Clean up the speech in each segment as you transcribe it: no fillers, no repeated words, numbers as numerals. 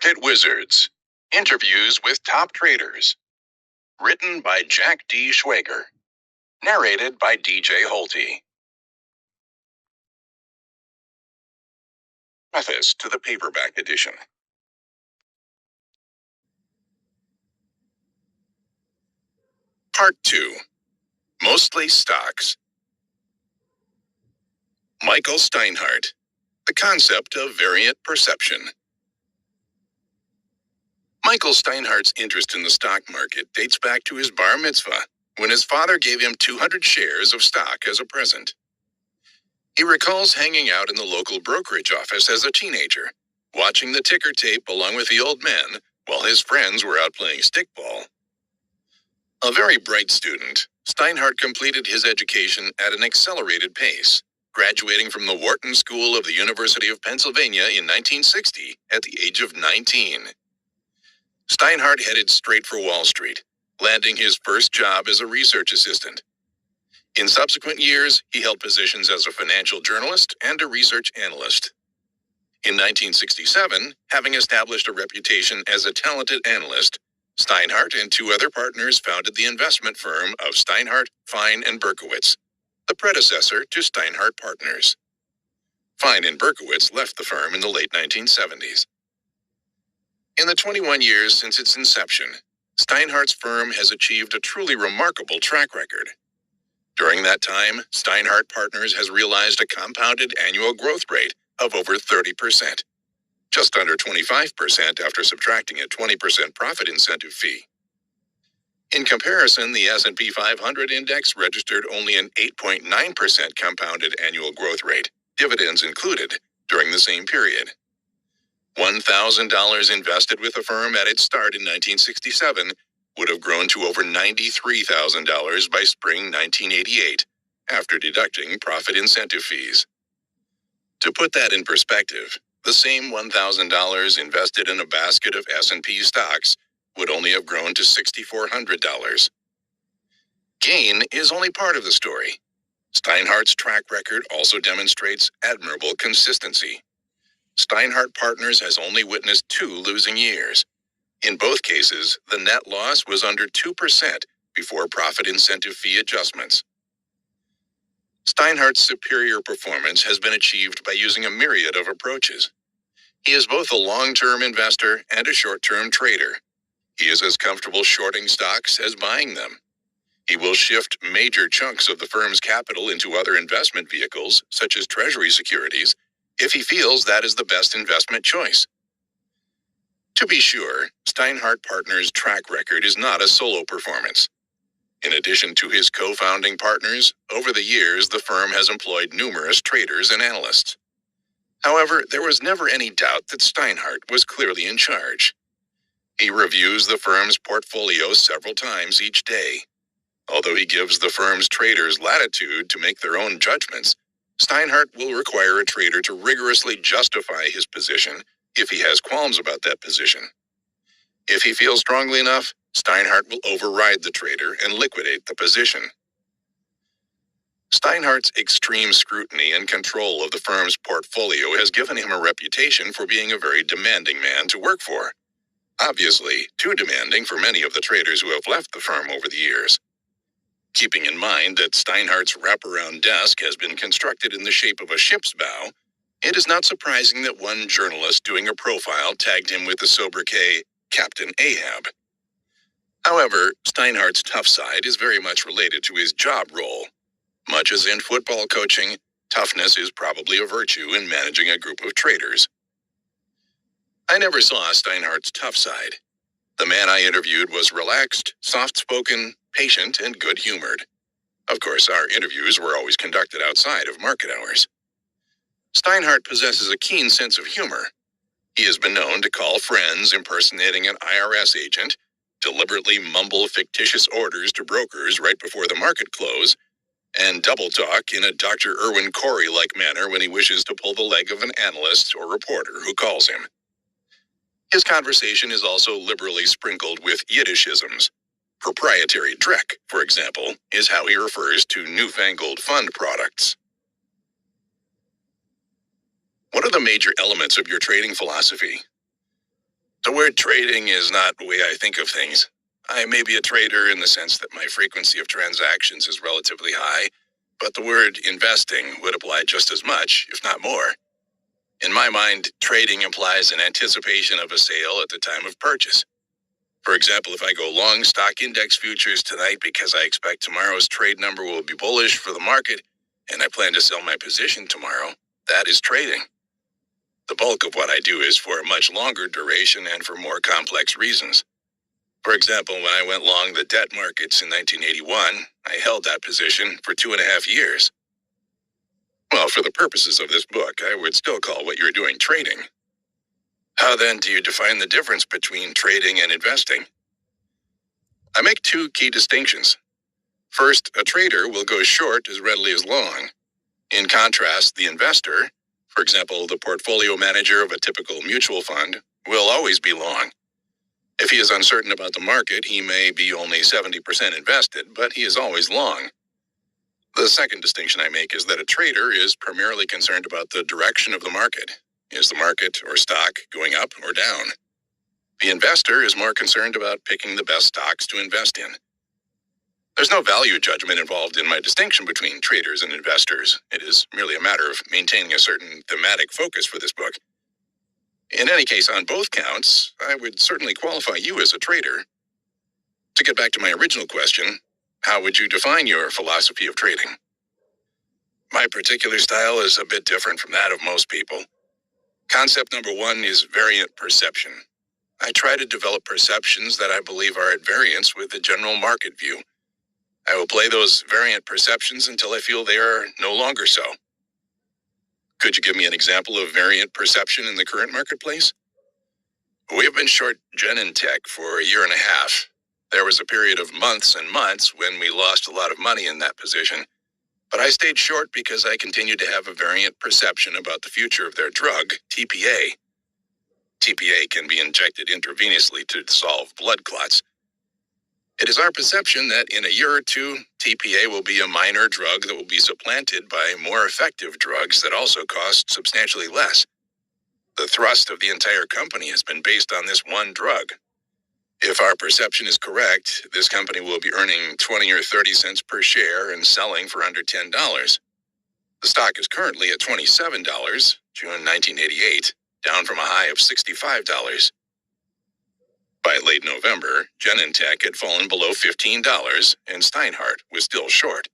Market Wizards. Interviews with top traders. Written by Jack D. Schwager. Narrated by DJ Holte. Preface to the paperback edition. Part 2. Mostly Stocks. Michael Steinhardt. The concept of variant perception. Michael Steinhardt's interest in the stock market dates back to his bar mitzvah, when his father gave him 200 shares of stock as a present. He recalls hanging out in the local brokerage office as a teenager, watching the ticker tape along with the old men while his friends were out playing stickball. A very bright student, Steinhardt completed his education at an accelerated pace, graduating from the Wharton School of the University of Pennsylvania in 1960 at the age of 19. Steinhardt headed straight for Wall Street, landing his first job as a research assistant. In subsequent years, he held positions as a financial journalist and a research analyst. In 1967, having established a reputation as a talented analyst, Steinhardt and two other partners founded the investment firm of Steinhardt, Fine and Berkowitz, the predecessor to Steinhardt Partners. Fine and Berkowitz left the firm in the late 1970s. In the 21 years since its inception, Steinhardt's firm has achieved a truly remarkable track record. During that time, Steinhardt Partners has realized a compounded annual growth rate of over 30%, just under 25% after subtracting a 20% profit incentive fee. In comparison, the S&P 500 index registered only an 8.9% compounded annual growth rate, dividends included, during the same period. $1,000 invested with the firm at its start in 1967 would have grown to over $93,000 by spring 1988, after deducting profit incentive fees. To put that in perspective, the same $1,000 invested in a basket of S&P stocks would only have grown to $6,400. Gain is only part of the story. Steinhardt's track record also demonstrates admirable consistency. Steinhardt Partners has only witnessed 2 losing years. In both cases, the net loss was under 2% before profit incentive fee adjustments. Steinhardt's superior performance has been achieved by using a myriad of approaches. He is both a long-term investor and a short-term trader. He is as comfortable shorting stocks as buying them. He will shift major chunks of the firm's capital into other investment vehicles, such as treasury securities, if he feels that is the best investment choice. To be sure, Steinhardt Partners' track record is not a solo performance. In addition to his co-founding partners, over the years the firm has employed numerous traders and analysts. However, there was never any doubt that Steinhardt was clearly in charge. He reviews the firm's portfolio several times each day. Although he gives the firm's traders latitude to make their own judgments, Steinhardt will require a trader to rigorously justify his position if he has qualms about that position. If he feels strongly enough, Steinhardt will override the trader and liquidate the position. Steinhardt's extreme scrutiny and control of the firm's portfolio has given him a reputation for being a very demanding man to work for. Obviously, too demanding for many of the traders who have left the firm over the years. Keeping in mind that Steinhardt's wraparound desk has been constructed in the shape of a ship's bow, it is not surprising that one journalist doing a profile tagged him with the sobriquet Captain Ahab. However, Steinhardt's tough side is very much related to his job role. Much as in football coaching, toughness is probably a virtue in managing a group of traders. I never saw Steinhardt's tough side. The man I interviewed was relaxed, soft-spoken, patient, and good-humored. Of course, our interviews were always conducted outside of market hours. Steinhardt possesses a keen sense of humor. He has been known to call friends impersonating an IRS agent, deliberately mumble fictitious orders to brokers right before the market close, and double talk in a Dr. Irwin Corey-like manner when he wishes to pull the leg of an analyst or reporter who calls him. His conversation is also liberally sprinkled with Yiddishisms. Proprietary dreck, for example, is how he refers to newfangled fund products. What are the major elements of your trading philosophy? The word trading is not the way I think of things. I may be a trader in the sense that my frequency of transactions is relatively high, but the word investing would apply just as much, if not more. In my mind, trading implies an anticipation of a sale at the time of purchase. For example, if I go long stock index futures tonight because I expect tomorrow's trade number will be bullish for the market, and I plan to sell my position tomorrow, that is trading. The bulk of what I do is for a much longer duration and for more complex reasons. For example, when I went long the debt markets in 1981, I held that position for 2.5 years. Well, for the purposes of this book, I would still call what you're doing trading. How then do you define the difference between trading and investing? I make two key distinctions. First, a trader will go short as readily as long. In contrast, the investor, for example, the portfolio manager of a typical mutual fund, will always be long. If he is uncertain about the market, he may be only 70% invested, but he is always long. The second distinction I make is that a trader is primarily concerned about the direction of the market. Is the market or stock going up or down? The investor is more concerned about picking the best stocks to invest in. There's no value judgment involved in my distinction between traders and investors. It is merely a matter of maintaining a certain thematic focus for this book. In any case, on both counts, I would certainly qualify you as a trader. To get back to my original question, how would you define your philosophy of trading? My particular style is a bit different from that of most people. Concept number one is variant perception. I try to develop perceptions that I believe are at variance with the general market view. I will play those variant perceptions until I feel they are no longer so. Could you give me an example of variant perception in the current marketplace? We have been short Genentech for 1.5 years. There was a period of months and months when we lost a lot of money in that position, but I stayed short because I continued to have a variant perception about the future of their drug, TPA. TPA can be injected intravenously to dissolve blood clots. It is our perception that in a year or two, TPA will be a minor drug that will be supplanted by more effective drugs that also cost substantially less. The thrust of the entire company has been based on this one drug. If our perception is correct, this company will be earning 20 or 30 cents per share and selling for under $10. The stock is currently at $27, June 1988, down from a high of $65. By late November, Genentech had fallen below $15, and Steinhardt was still short.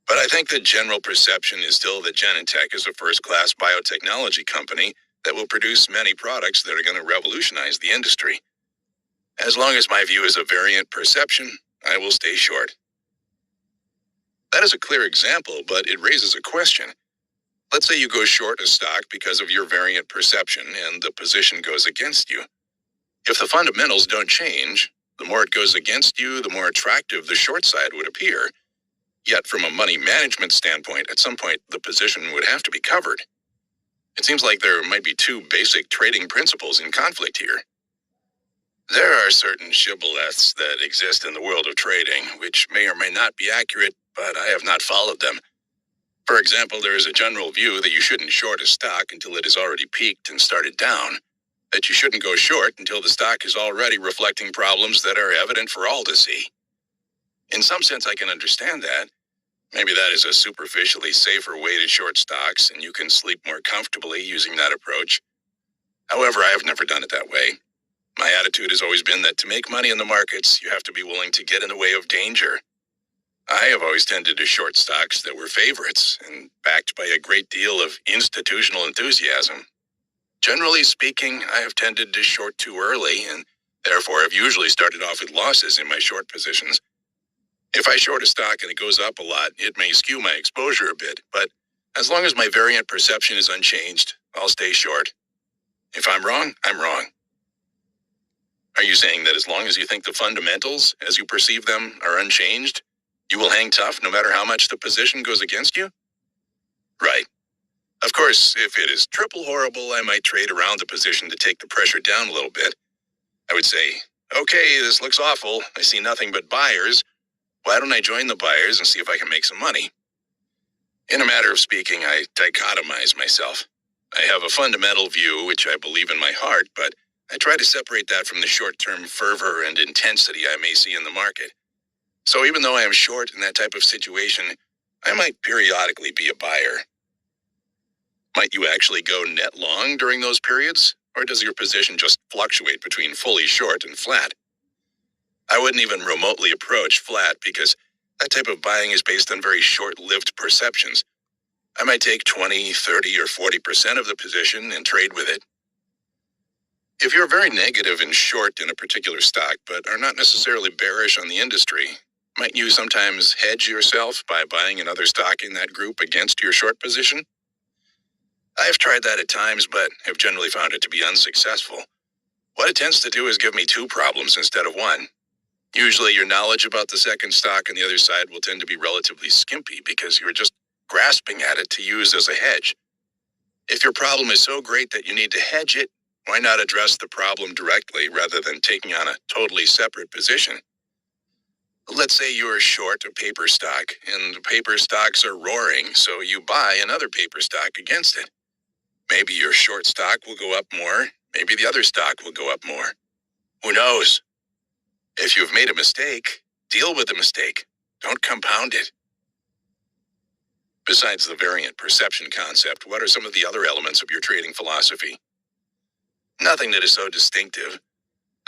But I think the general perception is still that Genentech is a first-class biotechnology company that will produce many products that are going to revolutionize the industry. As long as my view is a variant perception, I will stay short. That is a clear example, but it raises a question. Let's say you go short a stock because of your variant perception and the position goes against you. If the fundamentals don't change, the more it goes against you, the more attractive the short side would appear. Yet from a money management standpoint, at some point, the position would have to be covered. It seems like there might be two basic trading principles in conflict here. There are certain shibboleths that exist in the world of trading, which may or may not be accurate, but I have not followed them. For example, there is a general view that you shouldn't short a stock until it has already peaked and started down, that you shouldn't go short until the stock is already reflecting problems that are evident for all to see. In some sense, I can understand that. Maybe that is a superficially safer way to short stocks, and you can sleep more comfortably using that approach. However, I have never done it that way. My attitude has always been that to make money in the markets, you have to be willing to get in the way of danger. I have always tended to short stocks that were favorites and backed by a great deal of institutional enthusiasm. Generally speaking, I have tended to short too early and therefore have usually started off with losses in my short positions. If I short a stock and it goes up a lot, it may skew my exposure a bit, but as long as my variant perception is unchanged, I'll stay short. If I'm wrong, I'm wrong. Are you saying that as long as you think the fundamentals, as you perceive them, are unchanged, you will hang tough no matter how much the position goes against you? Right. Of course, if it is triple horrible, I might trade around the position to take the pressure down a little bit. I would say, okay, this looks awful. I see nothing but buyers. Why don't I join the buyers and see if I can make some money? In a matter of speaking, I dichotomize myself. I have a fundamental view, which I believe in my heart, but I try to separate that from the short-term fervor and intensity I may see in the market. So even though I am short in that type of situation, I might periodically be a buyer. Might you actually go net long during those periods? Or does your position just fluctuate between fully short and flat? I wouldn't even remotely approach flat because that type of buying is based on very short-lived perceptions. I might take 20, 30, or 40% of the position and trade with it. If you're very negative and short in a particular stock, but are not necessarily bearish on the industry, might you sometimes hedge yourself by buying another stock in that group against your short position? I've tried that at times, but have generally found it to be unsuccessful. What it tends to do is give me two problems instead of one. Usually your knowledge about the second stock on the other side will tend to be relatively skimpy because you're just grasping at it to use as a hedge. If your problem is so great that you need to hedge it, why not address the problem directly rather than taking on a totally separate position? Let's say you're short a paper stock, and paper stocks are roaring, so you buy another paper stock against it. Maybe your short stock will go up more, maybe the other stock will go up more. Who knows? If you've made a mistake, deal with the mistake. Don't compound it. Besides the variant perception concept, what are some of the other elements of your trading philosophy? Nothing that is so distinctive.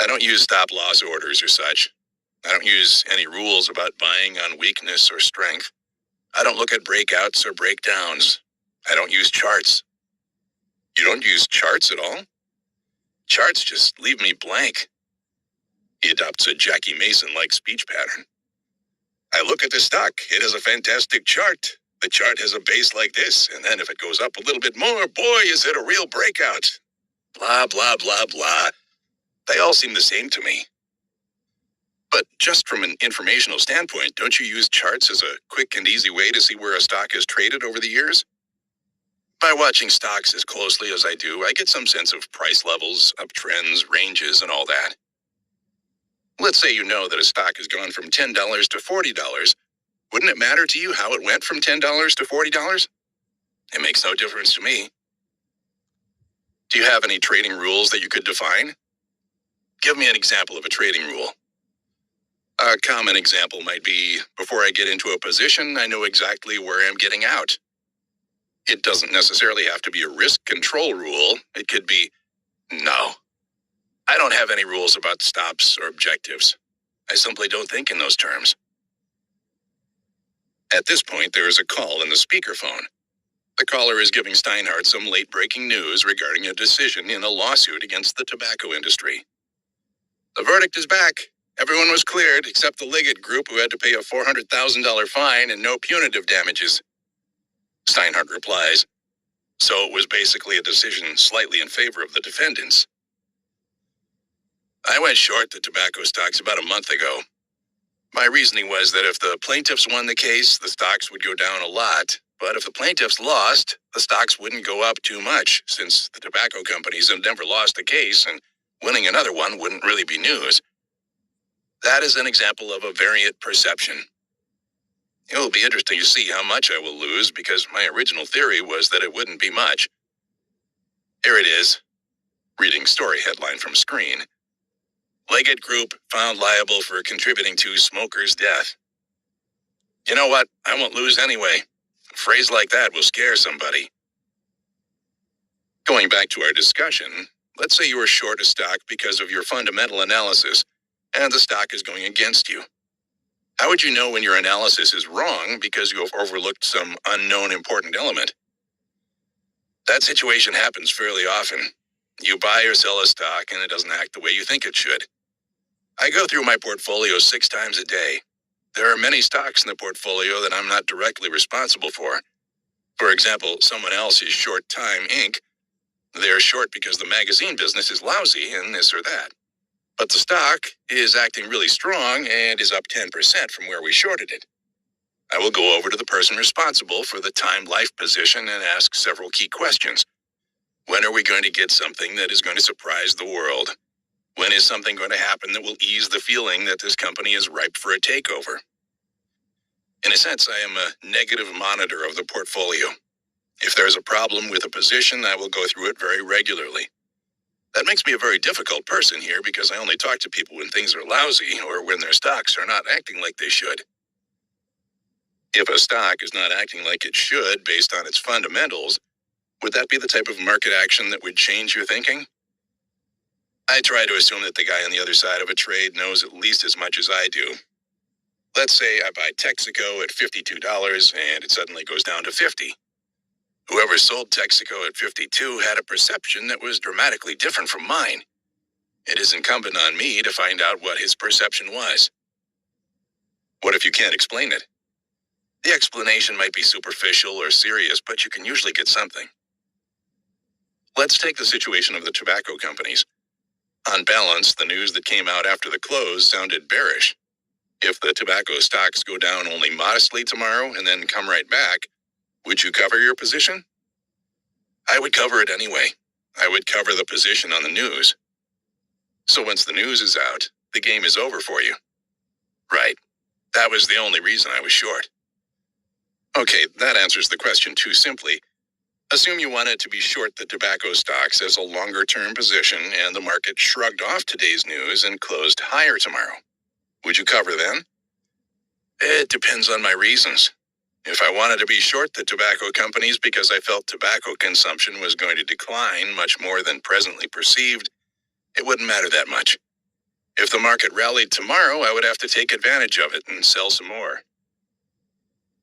I don't use stop-loss orders or such. I don't use any rules about buying on weakness or strength. I don't look at breakouts or breakdowns. I don't use charts. You don't use charts at all? Charts just leave me blank. He adopts a Jackie Mason-like speech pattern. I look at the stock. It has a fantastic chart. The chart has a base like this, and then if it goes up a little bit more, boy, is it a real breakout. Blah, blah, blah, blah. They all seem the same to me. But just from an informational standpoint, don't you use charts as a quick and easy way to see where a stock has traded over the years? By watching stocks as closely as I do, I get some sense of price levels, uptrends, ranges, and all that. Let's say you know that a stock has gone from $10 to $40. Wouldn't it matter to you how it went from $10 to $40? It makes no difference to me. Do you have any trading rules that you could define? Give me an example of a trading rule. A common example might be, before I get into a position, I know exactly where I'm getting out. It doesn't necessarily have to be a risk control rule. It could be, no. I don't have any rules about stops or objectives. I simply don't think in those terms. At this point, there is a call in the speakerphone. The caller is giving Steinhardt some late-breaking news regarding a decision in a lawsuit against the tobacco industry. The verdict is back. Everyone was cleared except the Liggett Group, who had to pay a $400,000 fine and no punitive damages. Steinhardt replies, so it was basically a decision slightly in favor of the defendants. I went short the tobacco stocks about a month ago. My reasoning was that if the plaintiffs won the case, the stocks would go down a lot. But if the plaintiffs lost, the stocks wouldn't go up too much, since the tobacco companies have never lost a case, and winning another one wouldn't really be news. That is an example of a variant perception. It will be interesting to see how much I will lose, because my original theory was that it wouldn't be much. Here it is. Reading story headline from screen. Liggett Group found liable for contributing to smoker's death. You know what? I won't lose anyway. A phrase like that will scare somebody. Going back to our discussion, let's say you are short a stock because of your fundamental analysis, and the stock is going against you. How would you know when your analysis is wrong because you have overlooked some unknown important element? That situation happens fairly often. You buy or sell a stock and it doesn't act the way you think it should. I go through my portfolio 6 times a day. There are many stocks in the portfolio that I'm not directly responsible for. For example, someone else is short Time Inc. They're short because the magazine business is lousy and this or that. But the stock is acting really strong and is up 10% from where we shorted it. I will go over to the person responsible for the Time Life position and ask several key questions. When are we going to get something that is going to surprise the world? When is something going to happen that will ease the feeling that this company is ripe for a takeover? In a sense, I am a negative monitor of the portfolio. If there's a problem with a position, I will go through it very regularly. That makes me a very difficult person here because I only talk to people when things are lousy or when their stocks are not acting like they should. If a stock is not acting like it should based on its fundamentals, would that be the type of market action that would change your thinking? I try to assume that the guy on the other side of a trade knows at least as much as I do. Let's say I buy Texaco at $52 and it suddenly goes down to 50. Whoever sold Texaco at 52 had a perception that was dramatically different from mine. It is incumbent on me to find out what his perception was. What if you can't explain it? The explanation might be superficial or serious, but you can usually get something. Let's take the situation of the tobacco companies. On balance, the news that came out after the close sounded bearish. If the tobacco stocks go down only modestly tomorrow and then come right back, would you cover your position? I would cover it anyway. I would cover the position on the news. So once the news is out, the game is over for you. Right. That was the only reason I was short. Okay, that answers the question too simply. Assume you wanted to be short the tobacco stocks as a longer-term position and the market shrugged off today's news and closed higher tomorrow. Would you cover then? It depends on my reasons. If I wanted to be short the tobacco companies because I felt tobacco consumption was going to decline much more than presently perceived, it wouldn't matter that much. If the market rallied tomorrow, I would have to take advantage of it and sell some more.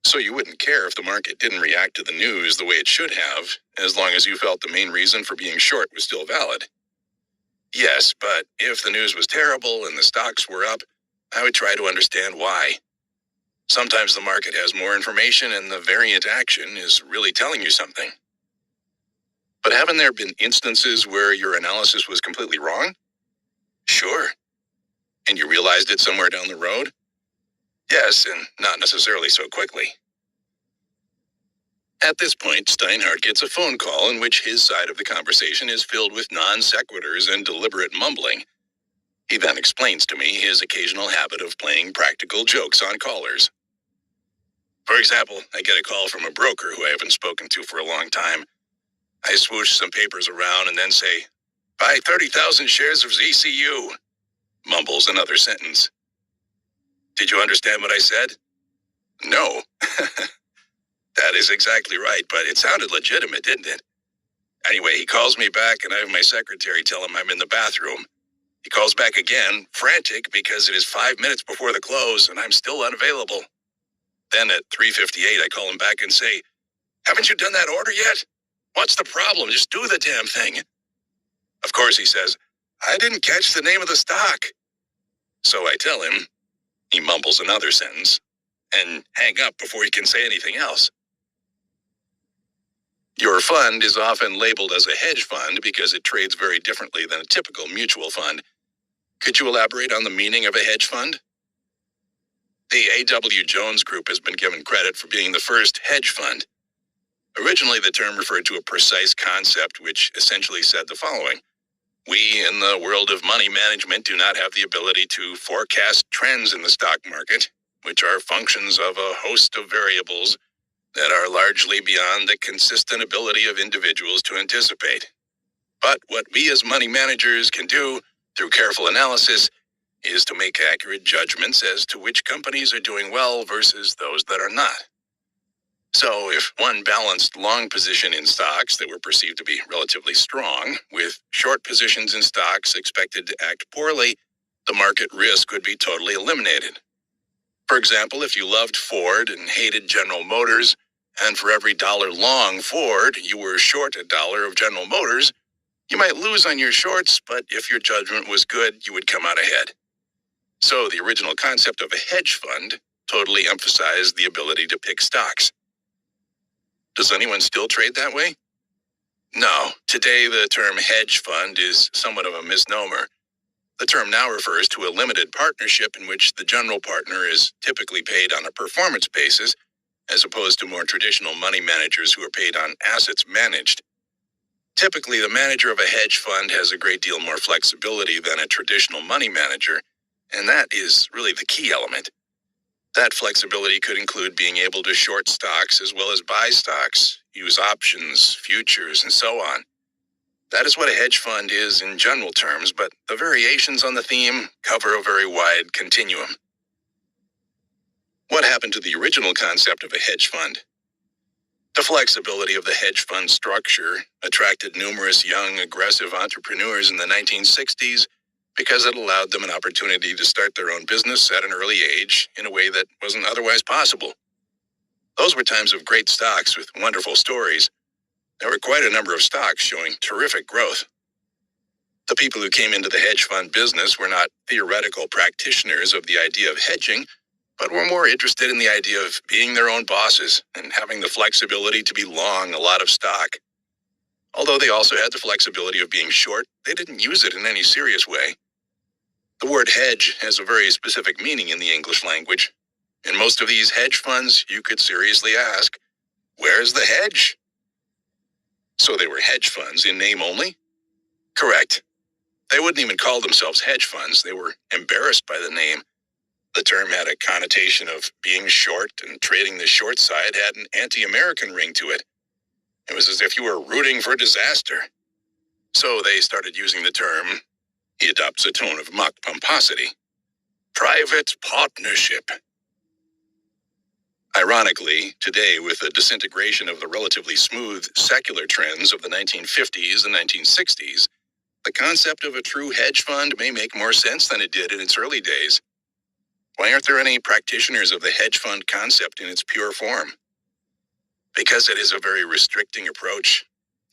So you wouldn't care if the market didn't react to the news the way it should have, as long as you felt the main reason for being short was still valid. Yes, but if the news was terrible and the stocks were up, I would try to understand why. Sometimes the market has more information and the variant action is really telling you something. But haven't there been instances where your analysis was completely wrong? Sure. And you realized it somewhere down the road? Yes, and not necessarily so quickly. At this point, Steinhardt gets a phone call in which his side of the conversation is filled with non sequiturs and deliberate mumbling. He then explains to me his occasional habit of playing practical jokes on callers. For example, I get a call from a broker who I haven't spoken to for a long time. I swoosh some papers around and then say, "Buy 30,000 shares of ZCU," mumbles another sentence. Did you understand what I said? No. That is exactly right, but it sounded legitimate, didn't it? Anyway, he calls me back and I have my secretary tell him I'm in the bathroom. He calls back again, frantic because it is 5 minutes before the close and I'm still unavailable. Then at 3:58, I call him back and say, "Haven't you done that order yet? What's the problem? Just do the damn thing." Of course, he says, "I didn't catch the name of the stock." So I tell him, he mumbles another sentence, and hang up before he can say anything else. Your fund is often labeled as a hedge fund because it trades very differently than a typical mutual fund. Could you elaborate on the meaning of a hedge fund? The A.W. Jones Group has been given credit for being the first hedge fund. Originally, the term referred to a precise concept which essentially said the following: we in the world of money management do not have the ability to forecast trends in the stock market, which are functions of a host of variables that are largely beyond the consistent ability of individuals to anticipate. But what we as money managers can do, through careful analysis, is to make accurate judgments as to which companies are doing well versus those that are not. So if one balanced long position in stocks that were perceived to be relatively strong, with short positions in stocks expected to act poorly, the market risk would be totally eliminated. For example, if you loved Ford and hated General Motors, and for every dollar long Ford, you were short $1 of General Motors, you might lose on your shorts, but if your judgment was good, you would come out ahead. So the original concept of a hedge fund totally emphasized the ability to pick stocks. Does anyone still trade that way? No. Today, the term hedge fund is somewhat of a misnomer. The term now refers to a limited partnership in which the general partner is typically paid on a performance basis, as opposed to more traditional money managers who are paid on assets managed. Typically, the manager of a hedge fund has a great deal more flexibility than a traditional money manager, and that is really the key element. That flexibility could include being able to short stocks as well as buy stocks, use options, futures, and so on. That is what a hedge fund is in general terms, but the variations on the theme cover a very wide continuum. What happened to the original concept of a hedge fund? The flexibility of the hedge fund structure attracted numerous young, aggressive entrepreneurs in the 1960s because it allowed them an opportunity to start their own business at an early age in a way that wasn't otherwise possible. Those were times of great stocks with wonderful stories. There were quite a number of stocks showing terrific growth. The people who came into the hedge fund business were not theoretical practitioners of the idea of hedging, but were more interested in the idea of being their own bosses and having the flexibility to be long a lot of stock. Although they also had the flexibility of being short, they didn't use it in any serious way. The word hedge has a very specific meaning in the English language. In most of these hedge funds, you could seriously ask, where's the hedge? So they were hedge funds in name only? Correct. They wouldn't even call themselves hedge funds. They were embarrassed by the name. The term had a connotation of being short, and trading the short side had an anti-American ring to it. It was as if you were rooting for disaster. So they started using the term. He adopts a tone of mock pomposity. Private partnership. Ironically, today, with the disintegration of the relatively smooth secular trends of the 1950s and 1960s, the concept of a true hedge fund may make more sense than it did in its early days. Why aren't there any practitioners of the hedge fund concept in its pure form? Because it is a very restricting approach.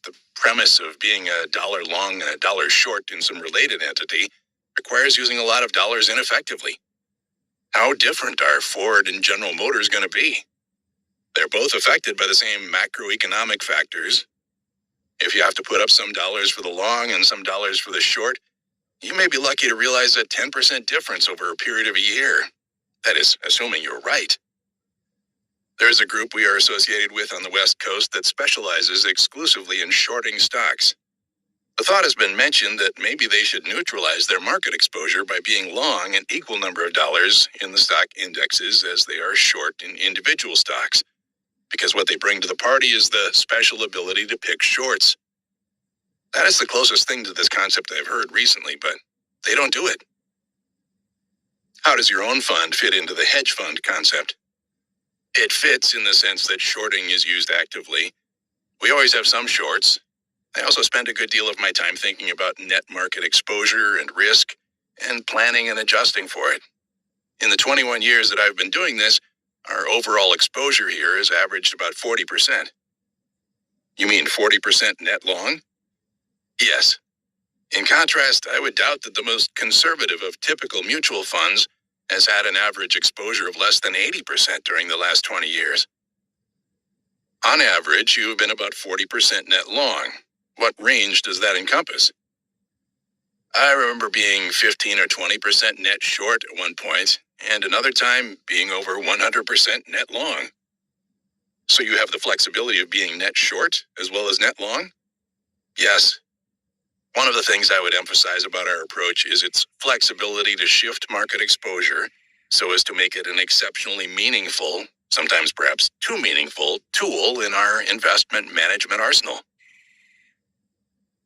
The premise of being a dollar long and a dollar short in some related entity requires using a lot of dollars ineffectively. How different are Ford and General Motors going to be? They're both affected by the same macroeconomic factors. If you have to put up some dollars for the long and some dollars for the short, you may be lucky to realize a 10% difference over a period of a year. That is, assuming you're right. There is a group we are associated with on the West Coast that specializes exclusively in shorting stocks. The thought has been mentioned that maybe they should neutralize their market exposure by being long an equal number of dollars in the stock indexes as they are short in individual stocks, because what they bring to the party is the special ability to pick shorts. That is the closest thing to this concept I've heard recently, but they don't do it. How does your own fund fit into the hedge fund concept? It fits in the sense that shorting is used actively. We always have some shorts. I also spend a good deal of my time thinking about net market exposure and risk and planning and adjusting for it. In the 21 years that I've been doing this, our overall exposure here has averaged about 40%. You mean 40% net long? Yes. In contrast, I would doubt that the most conservative of typical mutual funds has had an average exposure of less than 80% during the last 20 years. On average, you have been about 40% net long. What range does that encompass? I remember being 15 or 20% net short at one point, and another time being over 100% net long. So you have the flexibility of being net short as well as net long? Yes. One of the things I would emphasize about our approach is its flexibility to shift market exposure so as to make it an exceptionally meaningful, sometimes perhaps too meaningful, tool in our investment management arsenal.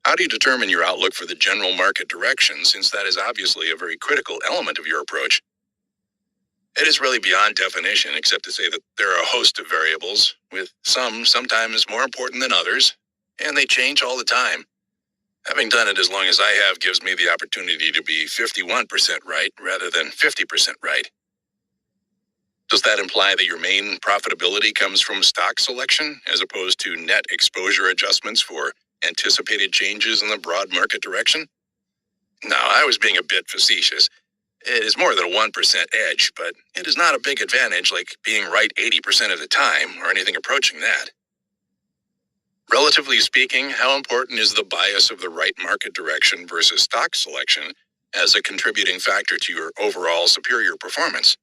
How do you determine your outlook for the general market direction, since that is obviously a very critical element of your approach? It is really beyond definition, except to say that there are a host of variables, with some sometimes more important than others, and they change all the time. Having done it as long as I have gives me the opportunity to be 51% right rather than 50% right. Does that imply that your main profitability comes from stock selection as opposed to net exposure adjustments for anticipated changes in the broad market direction? No, I was being a bit facetious. It is more than a 1% edge, but it is not a big advantage like being right 80% of the time or anything approaching that. Relatively speaking, how important is the bias of the right market direction versus stock selection as a contributing factor to your overall superior performance?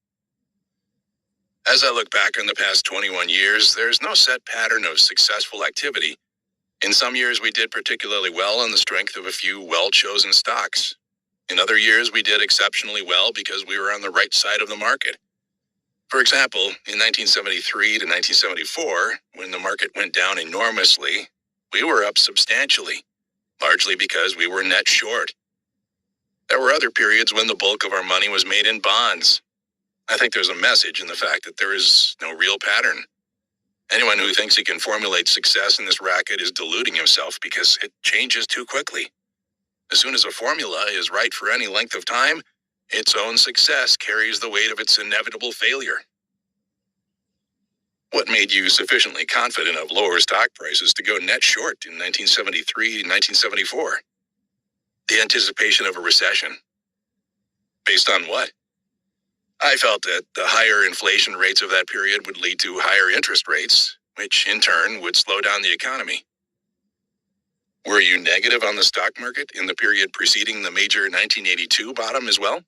As I look back on the past 21 years, there's no set pattern of successful activity. In some years, we did particularly well on the strength of a few well-chosen stocks. In other years, we did exceptionally well because we were on the right side of the market. For example, in 1973 to 1974, when the market went down enormously, we were up substantially. largely because we were net short. There were other periods when the bulk of our money was made in bonds. I think there's a message in the fact that there is no real pattern. Anyone who thinks he can formulate success in this racket is deluding himself because it changes too quickly. As soon as a formula is right for any length of time, its own success carries the weight of its inevitable failure. What made you sufficiently confident of lower stock prices to go net short in 1973 and 1974? The anticipation of a recession. Based on what? I felt that the higher inflation rates of that period would lead to higher interest rates, which in turn would slow down the economy. Were you negative on the stock market in the period preceding the major 1982 bottom as well?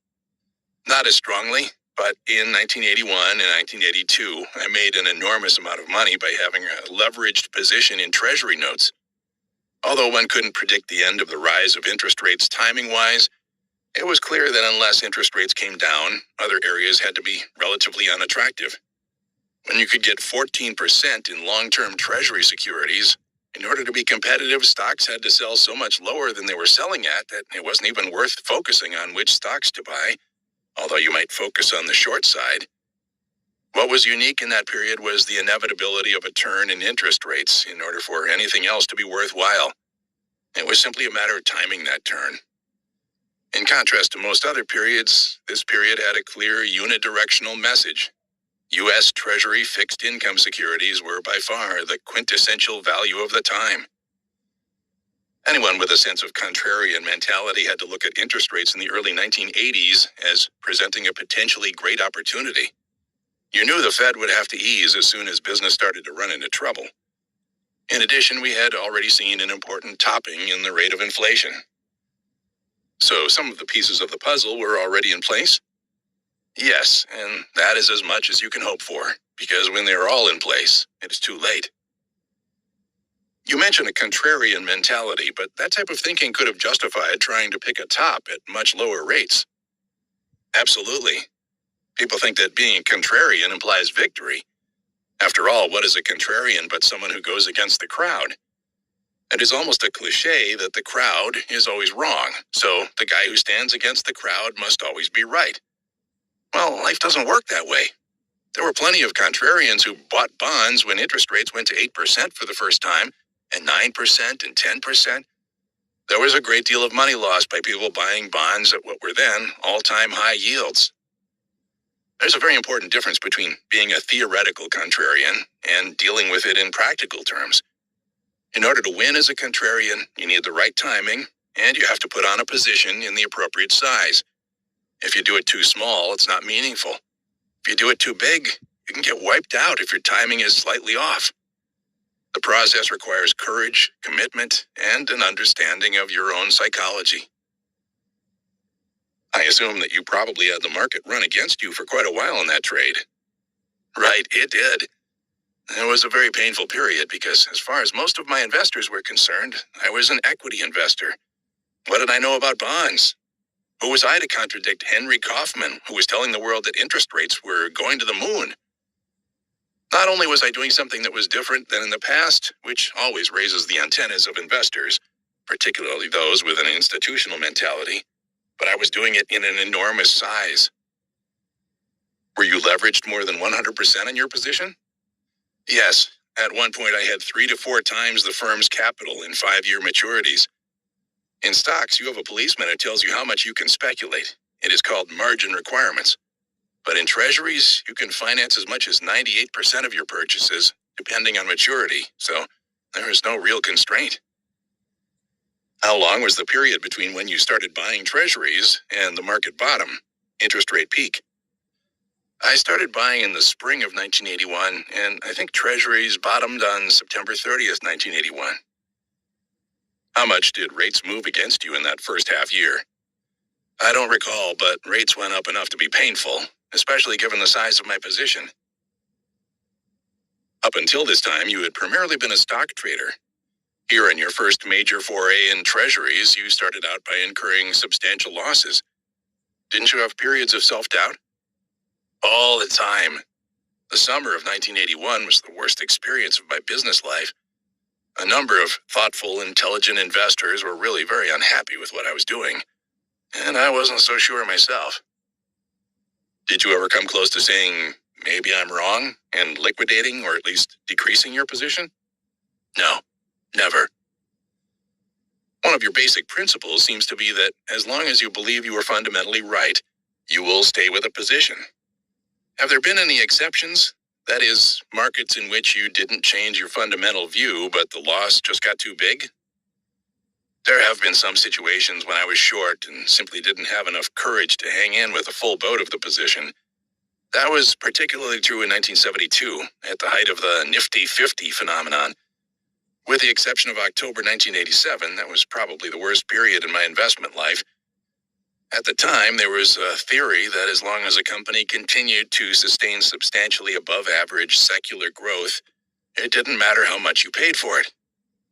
Not as strongly, but in 1981 and 1982, I made an enormous amount of money by having a leveraged position in Treasury notes. Although one couldn't predict the end of the rise of interest rates timing-wise, it was clear that unless interest rates came down, other areas had to be relatively unattractive. When you could get 14% in long-term Treasury securities, in order to be competitive, stocks had to sell so much lower than they were selling at that it wasn't even worth focusing on which stocks to buy, although you might focus on the short side. What was unique in that period was the inevitability of a turn in interest rates in order for anything else to be worthwhile. It was simply a matter of timing that turn. In contrast to most other periods, this period had a clear unidirectional message. U.S. Treasury fixed income securities were by far the quintessential value of the time. Anyone with a sense of contrarian mentality had to look at interest rates in the early 1980s as presenting a potentially great opportunity. You knew the Fed would have to ease as soon as business started to run into trouble. In addition, we had already seen an important topping in the rate of inflation. So some of the pieces of the puzzle were already in place? Yes, and that is as much as you can hope for, because when they are all in place, it is too late. You mentioned a contrarian mentality, but that type of thinking could have justified trying to pick a top at much lower rates. Absolutely. People think that being contrarian implies victory. After all, what is a contrarian but someone who goes against the crowd? It is almost a cliche that the crowd is always wrong, so the guy who stands against the crowd must always be right. Well, life doesn't work that way. There were plenty of contrarians who bought bonds when interest rates went to 8% for the first time, and 9% and 10%. There was a great deal of money lost by people buying bonds at what were then all-time high yields. There's a very important difference between being a theoretical contrarian and dealing with it in practical terms. In order to win as a contrarian, you need the right timing, and you have to put on a position in the appropriate size. If you do it too small, it's not meaningful. If you do it too big, you can get wiped out if your timing is slightly off. The process requires courage, commitment, and an understanding of your own psychology. I assume that you probably had the market run against you for quite a while in that trade. Right, it did. It was a very painful period because, as far as most of my investors were concerned, I was an equity investor. What did I know about bonds? Who was I to contradict Henry Kaufman, who was telling the world that interest rates were going to the moon? Not only was I doing something that was different than in the past, which always raises the antennas of investors, particularly those with an institutional mentality, but I was doing it in an enormous size. Were you leveraged more than 100% in your position? Yes. At one point, I had 3 to 4 times the firm's capital in 5-year maturities. In stocks, you have a policeman who tells you how much you can speculate. It is called margin requirements. But in treasuries, you can finance as much as 98% of your purchases, depending on maturity, so there is no real constraint. How long was the period between when you started buying treasuries and the market bottom, interest rate peak? I started buying in the spring of 1981, and I think treasuries bottomed on September 30th, 1981. How much did rates move against you in that first half year? I don't recall, but rates went up enough to be painful, especially given the size of my position. Up until this time, you had primarily been a stock trader. Here in your first major foray in treasuries, you started out by incurring substantial losses. Didn't you have periods of self-doubt? All the time. The summer of 1981 was the worst experience of my business life. A number of thoughtful, intelligent investors were really very unhappy with what I was doing, and I wasn't so sure myself. Did you ever come close to saying, maybe I'm wrong, and liquidating or at least decreasing your position? No, never. One of your basic principles seems to be that as long as you believe you are fundamentally right, you will stay with a position. Have there been any exceptions? That is, markets in which you didn't change your fundamental view, but the loss just got too big? There have been some situations when I was short and simply didn't have enough courage to hang in with a full boat of the position. That was particularly true in 1972, at the height of the Nifty 50 phenomenon. With the exception of October 1987, that was probably the worst period in my investment life. At the time, there was a theory that as long as a company continued to sustain substantially above average secular growth, it didn't matter how much you paid for it.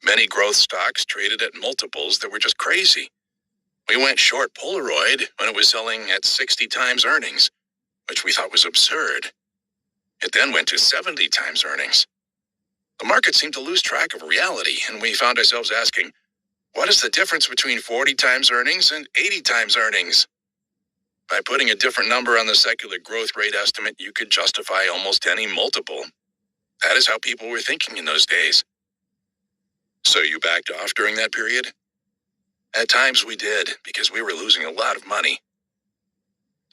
Many growth stocks traded at multiples that were just crazy. We went short Polaroid when it was selling at 60 times earnings, which we thought was absurd. It then went to 70 times earnings. The market seemed to lose track of reality, and we found ourselves asking, what is the difference between 40 times earnings and 80 times earnings? By putting a different number on the secular growth rate estimate, you could justify almost any multiple. That is how people were thinking in those days. So you backed off during that period? At times we did, because we were losing a lot of money.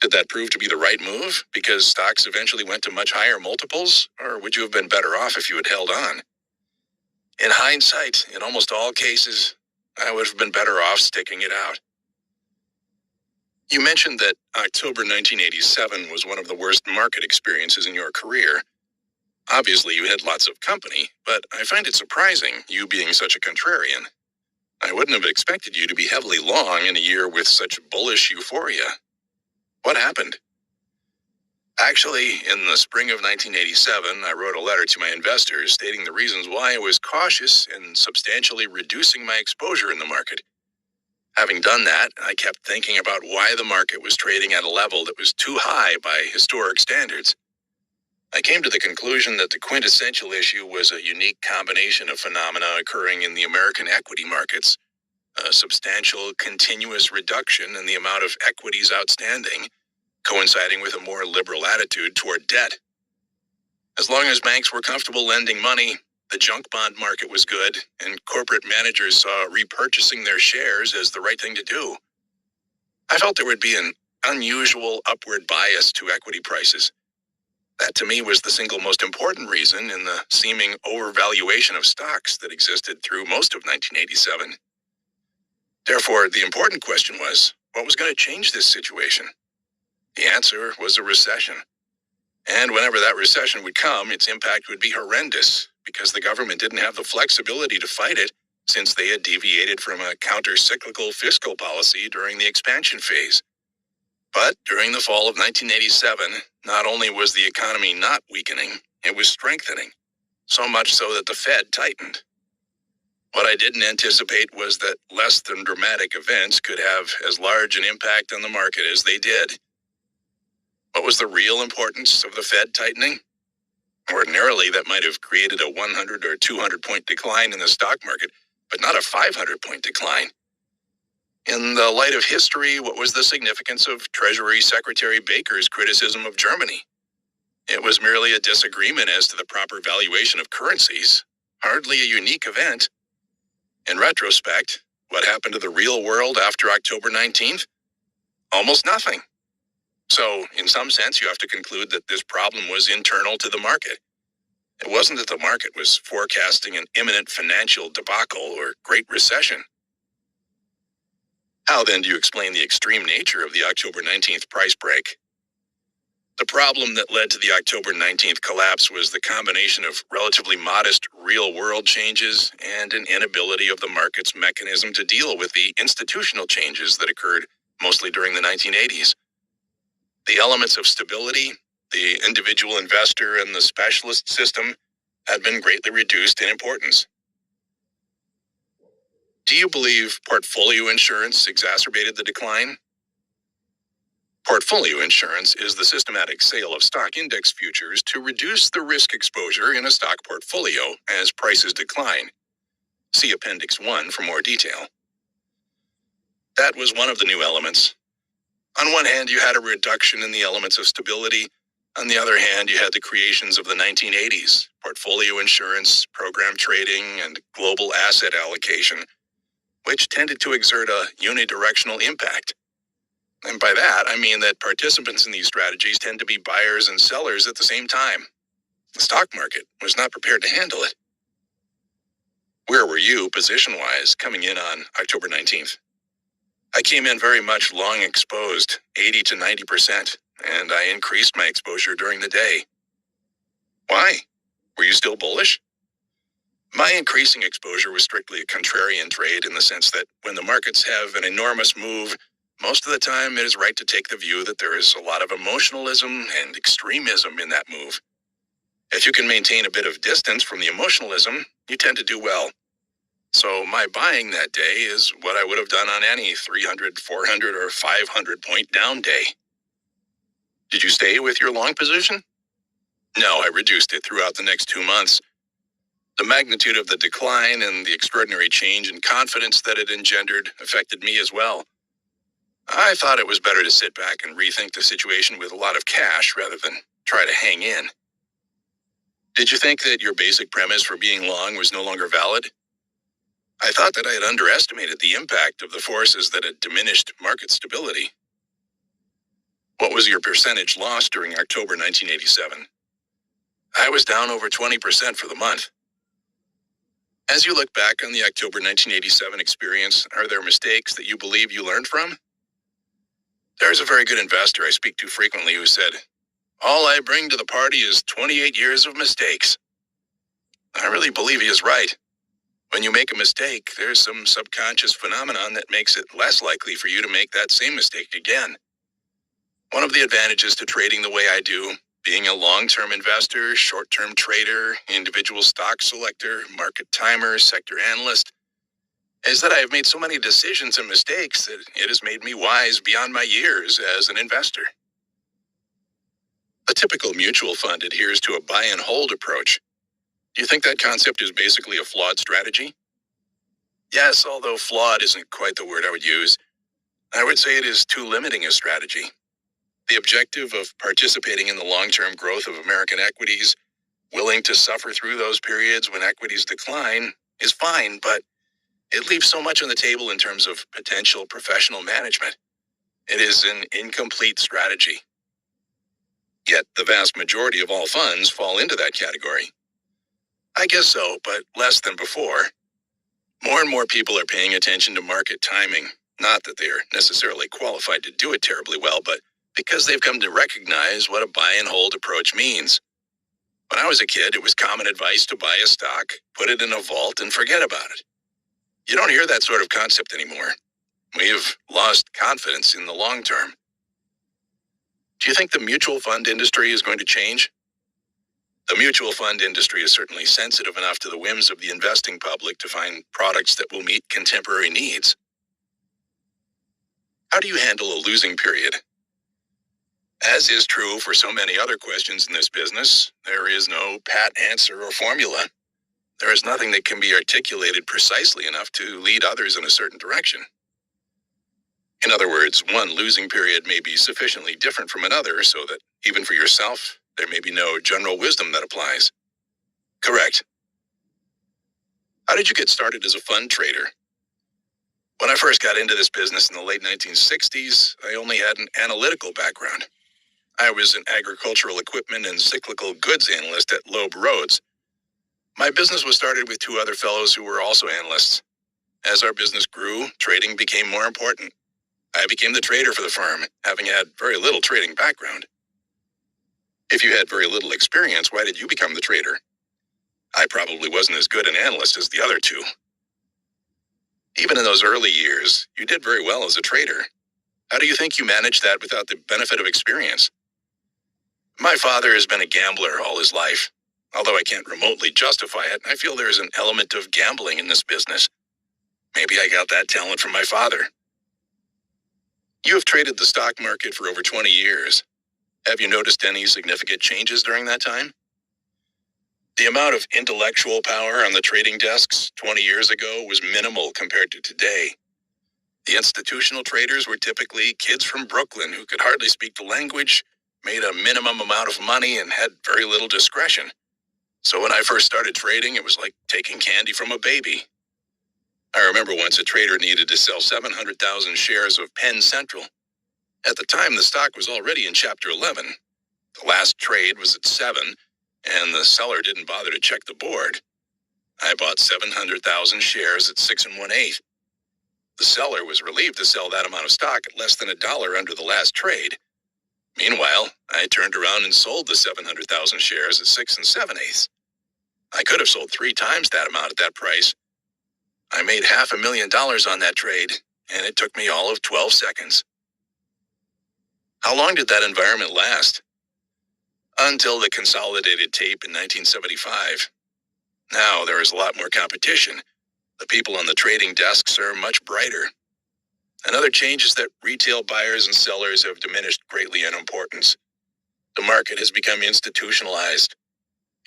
Did that prove to be the right move, because stocks eventually went to much higher multiples, or would you have been better off if you had held on? In hindsight, in almost all cases, I would have been better off sticking it out. You mentioned that October 1987 was one of the worst market experiences in your career. Obviously, you had lots of company, but I find it surprising, you being such a contrarian. I wouldn't have expected you to be heavily long in a year with such bullish euphoria. What happened? Actually, in the spring of 1987, I wrote a letter to my investors stating the reasons why I was cautious in substantially reducing my exposure in the market. Having done that, I kept thinking about why the market was trading at a level that was too high by historic standards. I came to the conclusion that the quintessential issue was a unique combination of phenomena occurring in the American equity markets, a substantial continuous reduction in the amount of equities outstanding, coinciding with a more liberal attitude toward debt. As long as banks were comfortable lending money, the junk bond market was good, and corporate managers saw repurchasing their shares as the right thing to do. I felt there would be an unusual upward bias to equity prices. That to me was the single most important reason in the seeming overvaluation of stocks that existed through most of 1987. Therefore, the important question was, what was going to change this situation? The answer was a recession. And whenever that recession would come, its impact would be horrendous because the government didn't have the flexibility to fight it since they had deviated from a counter-cyclical fiscal policy during the expansion phase. But during the fall of 1987, not only was the economy not weakening, it was strengthening, so much so that the Fed tightened. What I didn't anticipate was that less than dramatic events could have as large an impact on the market as they did. What was the real importance of the Fed tightening? Ordinarily, that might have created a 100 or 200 point decline in the stock market, but not a 500 point decline. In the light of history, what was the significance of Treasury Secretary Baker's criticism of Germany? It was merely a disagreement as to the proper valuation of currencies, hardly a unique event. In retrospect, what happened to the real world after October 19th? Almost nothing. So, in some sense, you have to conclude that this problem was internal to the market. It wasn't that the market was forecasting an imminent financial debacle or great recession. How then do you explain the extreme nature of the October 19th price break? The problem that led to the October 19th collapse was the combination of relatively modest real-world changes and an inability of the market's mechanism to deal with the institutional changes that occurred mostly during the 1980s. The elements of stability, the individual investor, and the specialist system had been greatly reduced in importance. Do you believe portfolio insurance exacerbated the decline? Portfolio insurance is the systematic sale of stock index futures to reduce the risk exposure in a stock portfolio as prices decline. See Appendix 1 for more detail. That was one of the new elements. On one hand, you had a reduction in the elements of stability. On the other hand, you had the creations of the 1980s, portfolio insurance, program trading, and global asset allocation, which tended to exert a unidirectional impact. And by that, I mean that participants in these strategies tend to be buyers and sellers at the same time. The stock market was not prepared to handle it. Where were you, position-wise, coming in on October 19th? I came in very much long exposed, 80 to 90%, and I increased my exposure during the day. Why? Were you still bullish? My increasing exposure was strictly a contrarian trade in the sense that when the markets have an enormous move, most of the time it is right to take the view that there is a lot of emotionalism and extremism in that move. If you can maintain a bit of distance from the emotionalism, you tend to do well. So my buying that day is what I would have done on any 300, 400, or 500 point down day. Did you stay with your long position? No, I reduced it throughout the next 2 months. The magnitude of the decline and the extraordinary change in confidence that it engendered affected me as well. I thought it was better to sit back and rethink the situation with a lot of cash rather than try to hang in. Did you think that your basic premise for being long was no longer valid? I thought that I had underestimated the impact of the forces that had diminished market stability. What was your percentage loss during October 1987? I was down over 20% for the month. As you look back on the October 1987 experience, are there mistakes that you believe you learned from? There's a very good investor I speak to frequently who said, "All I bring to the party is 28 years of mistakes." I really believe he is right. When you make a mistake, there's some subconscious phenomenon that makes it less likely for you to make that same mistake again. One of the advantages to trading the way I do, being a long-term investor, short-term trader, individual stock selector, market timer, sector analyst, is that I have made so many decisions and mistakes that it has made me wise beyond my years as an investor. A typical mutual fund adheres to a buy and hold approach. Do you think that concept is basically a flawed strategy? Yes, although flawed isn't quite the word I would use. I would say it is too limiting a strategy. The objective of participating in the long-term growth of American equities, willing to suffer through those periods when equities decline, is fine, but it leaves so much on the table in terms of potential professional management. It is an incomplete strategy. Yet the vast majority of all funds fall into that category. I guess so, but less than before. More and more people are paying attention to market timing. Not that they are necessarily qualified to do it terribly well, but because they've come to recognize what a buy and hold approach means. When I was a kid, it was common advice to buy a stock, put it in a vault, and forget about it. You don't hear that sort of concept anymore. We have lost confidence in the long term. Do you think the mutual fund industry is going to change? The mutual fund industry is certainly sensitive enough to the whims of the investing public to find products that will meet contemporary needs. How do you handle a losing period? As is true for so many other questions in this business, there is no pat answer or formula. There is nothing that can be articulated precisely enough to lead others in a certain direction. In other words, one losing period may be sufficiently different from another so that, even for yourself, there may be no general wisdom that applies. Correct. How did you get started as a fund trader? When I first got into this business in the late 1960s, I only had an analytical background. I was an agricultural equipment and cyclical goods analyst at Loeb Rhodes. My business was started with two other fellows who were also analysts. As our business grew, trading became more important. I became the trader for the firm, having had very little trading background. If you had very little experience, why did you become the trader? I probably wasn't as good an analyst as the other two. Even in those early years, you did very well as a trader. How do you think you managed that without the benefit of experience? My father has been a gambler all his life. Although I can't remotely justify it, I feel there is an element of gambling in this business. Maybe I got that talent from my father. You have traded the stock market for over 20 years. Have you noticed any significant changes during that time? The amount of intellectual power on the trading desks 20 years ago was minimal compared to today. The institutional traders were typically kids from Brooklyn who could hardly speak the language, made a minimum amount of money, and had very little discretion. So when I first started trading, it was like taking candy from a baby. I remember once a trader needed to sell 700,000 shares of Penn Central. At the time, the stock was already in Chapter 11. The last trade was at 7, and the seller didn't bother to check the board. I bought 700,000 shares at 6 1/8. The seller was relieved to sell that amount of stock at less than $1 under the last trade. Meanwhile, I turned around and sold the 700,000 shares at 6 7/8. I could have sold 3 times that amount at that price. I made $500,000 on that trade, and it took me all of 12 seconds. How long did that environment last? Until the consolidated tape in 1975. Now there is a lot more competition. The people on the trading desks are much brighter. Another change is that retail buyers and sellers have diminished greatly in importance. The market has become institutionalized.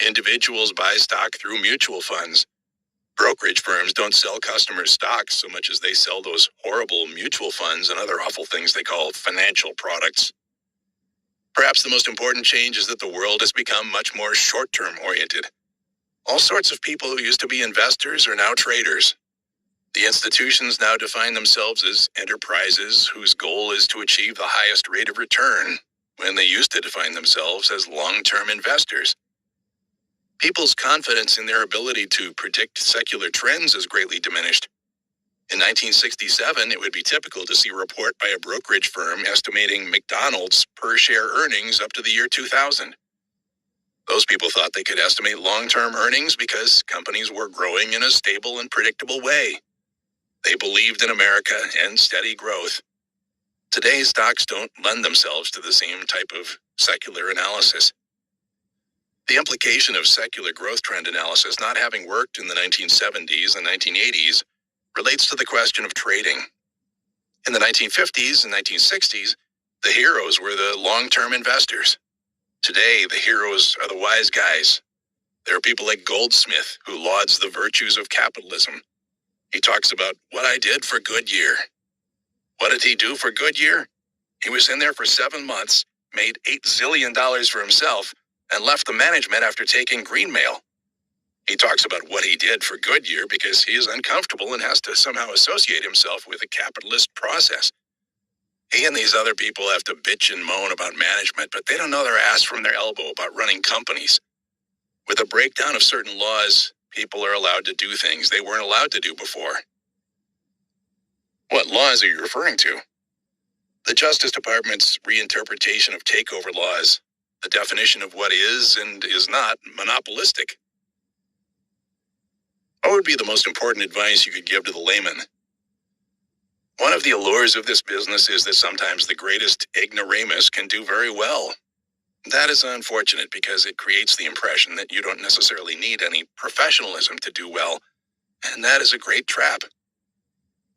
Individuals buy stock through mutual funds. Brokerage firms don't sell customers stocks so much as they sell those horrible mutual funds and other awful things they call financial products. Perhaps the most important change is that the world has become much more short-term oriented. All sorts of people who used to be investors are now traders. The institutions now define themselves as enterprises whose goal is to achieve the highest rate of return, when they used to define themselves as long-term investors. People's confidence in their ability to predict secular trends is greatly diminished. In 1967, it would be typical to see a report by a brokerage firm estimating McDonald's per-share earnings up to the year 2000. Those people thought they could estimate long-term earnings because companies were growing in a stable and predictable way. They believed in America and steady growth. Today's stocks don't lend themselves to the same type of secular analysis. The implication of secular growth trend analysis not having worked in the 1970s and 1980s relates to the question of trading. In the 1950s and 1960s, the heroes were the long-term investors. Today, the heroes are the wise guys. There are people like Goldsmith who lauds the virtues of capitalism. He talks about what I did for Goodyear. What did he do for Goodyear? He was in there for 7 months, made $8 zillion for himself, and left the management after taking Greenmail. He talks about what he did for Goodyear because he is uncomfortable and has to somehow associate himself with a capitalist process. He and these other people have to bitch and moan about management, but they don't know their ass from their elbow about running companies. With a breakdown of certain laws, people are allowed to do things they weren't allowed to do before. What laws are you referring to? The Justice Department's reinterpretation of takeover laws, the definition of what is and is not monopolistic. What would be the most important advice you could give to the layman? One of the allures of this business is that sometimes the greatest ignoramus can do very well. That is unfortunate because it creates the impression that you don't necessarily need any professionalism to do well, and that is a great trap.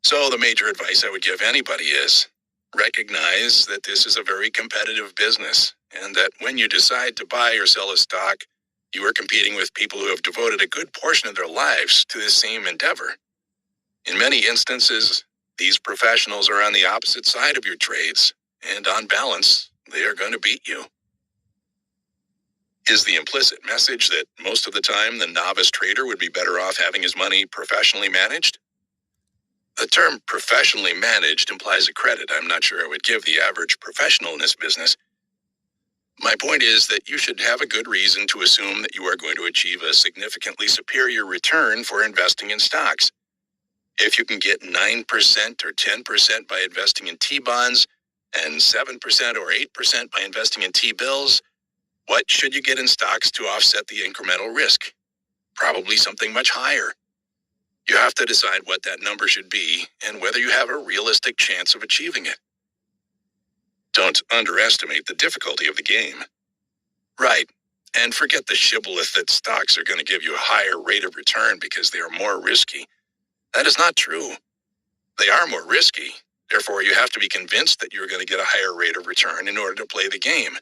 So the major advice I would give anybody is, recognize that this is a very competitive business, and that when you decide to buy or sell a stock, you are competing with people who have devoted a good portion of their lives to this same endeavor. In many instances, these professionals are on the opposite side of your trades, and on balance, they are going to beat you. Is the implicit message that most of the time the novice trader would be better off having his money professionally managed? The term professionally managed implies a credit I'm not sure I would give the average professional in this business. My point is that you should have a good reason to assume that you are going to achieve a significantly superior return for investing in stocks. If you can get 9% or 10% by investing in T-bonds and 7% or 8% by investing in T-bills, what should you get in stocks to offset the incremental risk? Probably something much higher. You have to decide what that number should be and whether you have a realistic chance of achieving it. Don't underestimate the difficulty of the game. Right, and forget the shibboleth that stocks are going to give you a higher rate of return because they are more risky. That is not true. They are more risky. Therefore, you have to be convinced that you're going to get a higher rate of return in order to play the game.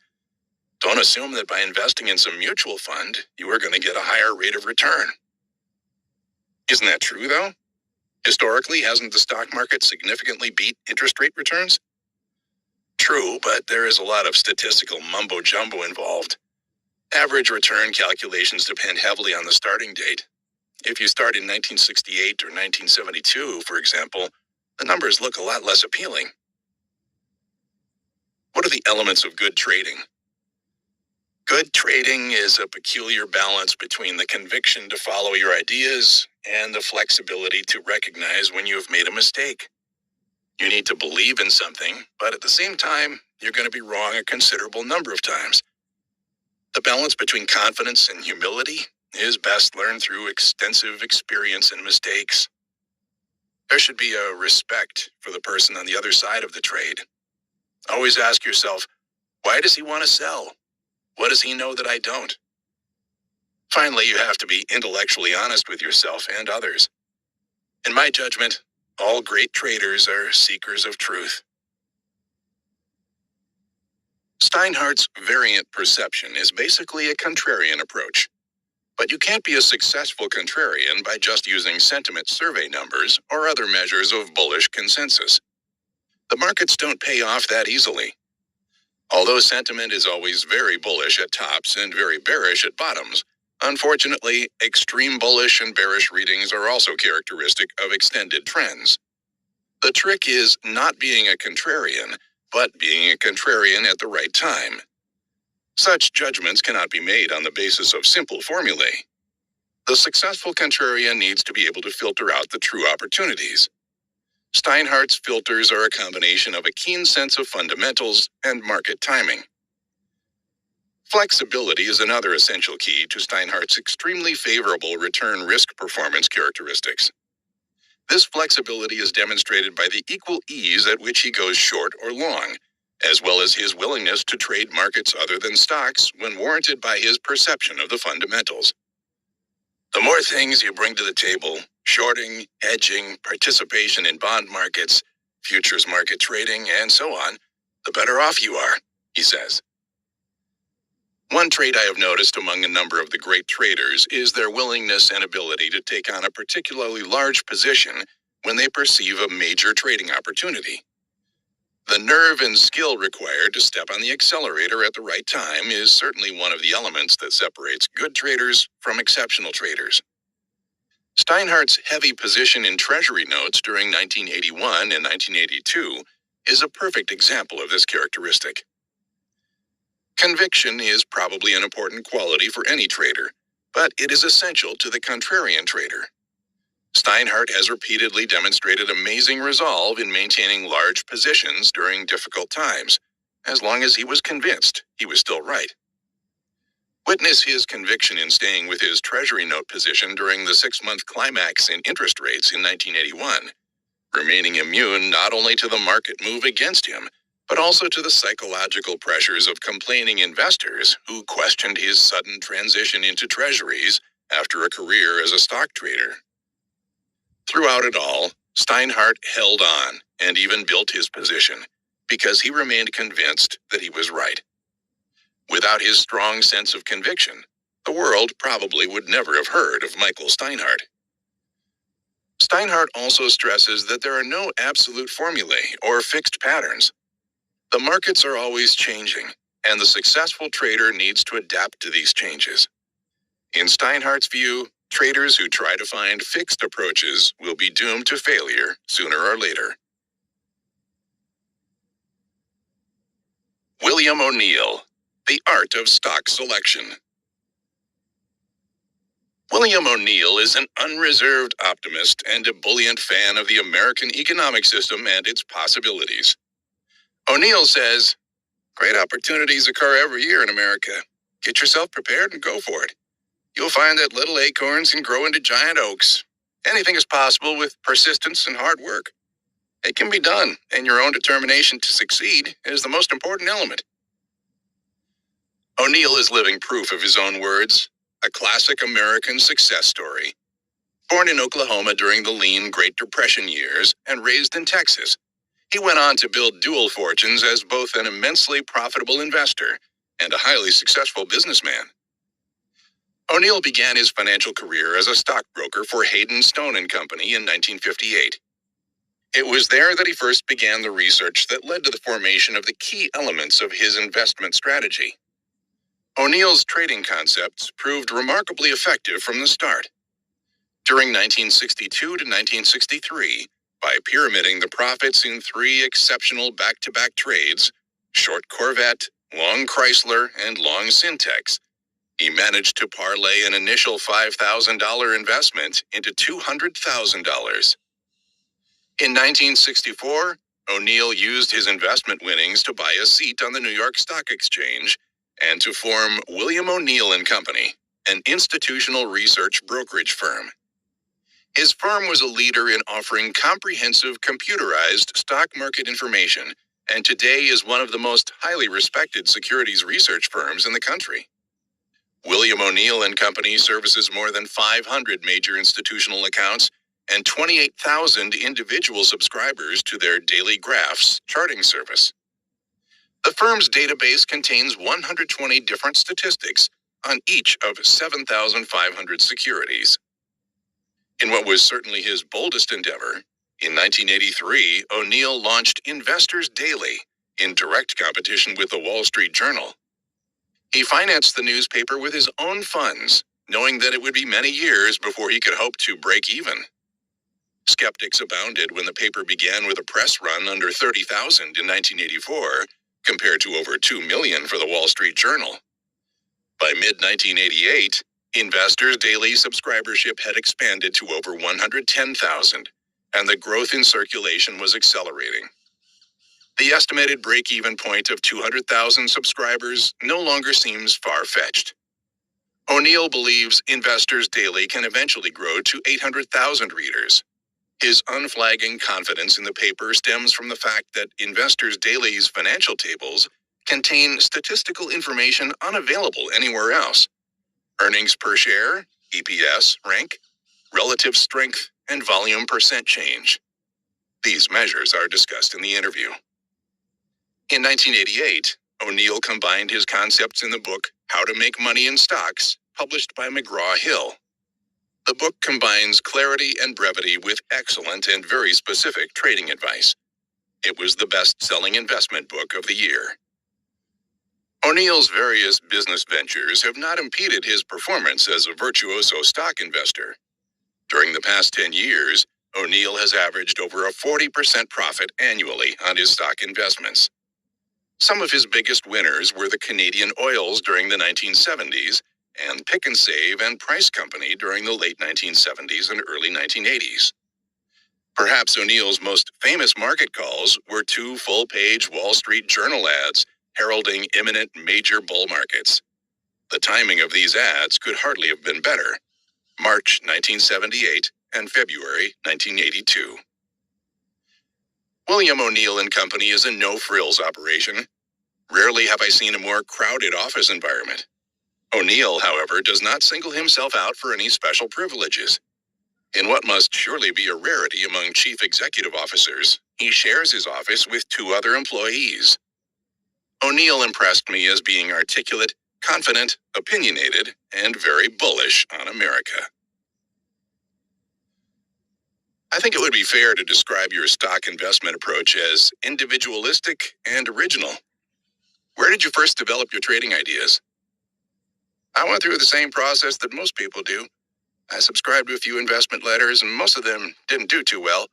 Don't assume that by investing in some mutual fund, you are going to get a higher rate of return. Isn't that true, though? Historically, hasn't the stock market significantly beat interest rate returns? True, but there is a lot of statistical mumbo-jumbo involved. Average return calculations depend heavily on the starting date. If you start in 1968 or 1972, for example, the numbers look a lot less appealing. What are the elements of good trading? Good trading is a peculiar balance between the conviction to follow your ideas and the flexibility to recognize when you have made a mistake. You need to believe in something, but at the same time, you're going to be wrong a considerable number of times. The balance between confidence and humility is best learned through extensive experience and mistakes. There should be a respect for the person on the other side of the trade. Always ask yourself, why does he want to sell? What does he know that I don't? Finally, you have to be intellectually honest with yourself and others. In my judgment, all great traders are seekers of truth. Steinhardt's variant perception is basically a contrarian approach. But you can't be a successful contrarian by just using sentiment survey numbers or other measures of bullish consensus. The markets don't pay off that easily. Although sentiment is always very bullish at tops and very bearish at bottoms, unfortunately, extreme bullish and bearish readings are also characteristic of extended trends. The trick is not being a contrarian, but being a contrarian at the right time. Such judgments cannot be made on the basis of simple formulae. The successful contrarian needs to be able to filter out the true opportunities. Steinhardt's filters are a combination of a keen sense of fundamentals and market timing. Flexibility is another essential key to Steinhardt's extremely favorable return-risk performance characteristics. This flexibility is demonstrated by the equal ease at which he goes short or long, as well as his willingness to trade markets other than stocks when warranted by his perception of the fundamentals. The more things you bring to the table, shorting, hedging, participation in bond markets, futures market trading, and so on, the better off you are, he says. One trait I have noticed among a number of the great traders is their willingness and ability to take on a particularly large position when they perceive a major trading opportunity. The nerve and skill required to step on the accelerator at the right time is certainly one of the elements that separates good traders from exceptional traders. Steinhardt's heavy position in Treasury notes during 1981 and 1982 is a perfect example of this characteristic. Conviction is probably an important quality for any trader, but it is essential to the contrarian trader. Steinhardt has repeatedly demonstrated amazing resolve in maintaining large positions during difficult times, as long as he was convinced he was still right. Witness his conviction in staying with his Treasury note position during the 6-month climax in interest rates in 1981, remaining immune not only to the market move against him, but also to the psychological pressures of complaining investors who questioned his sudden transition into Treasuries after a career as a stock trader. Throughout it all, Steinhardt held on and even built his position because he remained convinced that he was right. Without his strong sense of conviction, the world probably would never have heard of Michael Steinhardt. Steinhardt also stresses that there are no absolute formulae or fixed patterns. The markets are always changing, and the successful trader needs to adapt to these changes. In Steinhardt's view, traders who try to find fixed approaches will be doomed to failure sooner or later. William O'Neill, The Art of Stock Selection. William O'Neill is an unreserved optimist and ebullient fan of the American economic system and its possibilities. O'Neill says, "Great opportunities occur every year in America. Get yourself prepared and go for it. You'll find that little acorns can grow into giant oaks. Anything is possible with persistence and hard work. It can be done, and your own determination to succeed is the most important element." O'Neill is living proof of his own words, a classic American success story. Born in Oklahoma during the lean Great Depression years and raised in Texas, he went on to build dual fortunes as both an immensely profitable investor and a highly successful businessman. O'Neill began his financial career as a stockbroker for Hayden Stone and Company in 1958. It was there that he first began the research that led to the formation of the key elements of his investment strategy. O'Neill's trading concepts proved remarkably effective from the start. During 1962 to 1963, by pyramiding the profits in three exceptional back-to-back trades, short Corvette, long Chrysler, and long Syntex, he managed to parlay an initial $5,000 investment into $200,000. In 1964, O'Neill used his investment winnings to buy a seat on the New York Stock Exchange and to form William O'Neill and Company, an institutional research brokerage firm. His firm was a leader in offering comprehensive computerized stock market information, and today is one of the most highly respected securities research firms in the country. William O'Neill and Company services more than 500 major institutional accounts and 28,000 individual subscribers to their daily graphs charting service. The firm's database contains 120 different statistics on each of 7,500 securities. In what was certainly his boldest endeavor, in 1983, O'Neill launched Investors Daily in direct competition with the Wall Street Journal. He financed the newspaper with his own funds, knowing that it would be many years before he could hope to break even. Skeptics abounded when the paper began with a press run under 30,000 in 1984, compared to over 2 million for the Wall Street Journal. By mid-1988, Investors Daily subscribership had expanded to over 110,000, and the growth in circulation was accelerating. The estimated break-even point of 200,000 subscribers no longer seems far-fetched. O'Neill believes Investors Daily can eventually grow to 800,000 readers. His unflagging confidence in the paper stems from the fact that Investors Daily's financial tables contain statistical information unavailable anywhere else. Earnings per share, EPS, rank, relative strength, and volume percent change. These measures are discussed in the interview. In 1988, O'Neill combined his concepts in the book How to Make Money in Stocks, published by McGraw-Hill. The book combines clarity and brevity with excellent and very specific trading advice. It was the best-selling investment book of the year. O'Neill's various business ventures have not impeded his performance as a virtuoso stock investor. During the past 10 years, O'Neill has averaged over a 40% profit annually on his stock investments. Some of his biggest winners were the Canadian Oils during the 1970s and Pick and Save and Price Company during the late 1970s and early 1980s. Perhaps O'Neill's most famous market calls were two full-page Wall Street Journal ads heralding imminent major bull markets. The timing of these ads could hardly have been better. March 1978 and February 1982. William O'Neill and Company is a no-frills operation. Rarely have I seen a more crowded office environment. O'Neill, however, does not single himself out for any special privileges. In what must surely be a rarity among chief executive officers, he shares his office with two other employees. O'Neill impressed me as being articulate, confident, opinionated, and very bullish on America. I think it would be fair to describe your stock investment approach as individualistic and original. Where did you first develop your trading ideas? I went through the same process that most people do. I subscribed to a few investment letters, and most of them didn't do too well.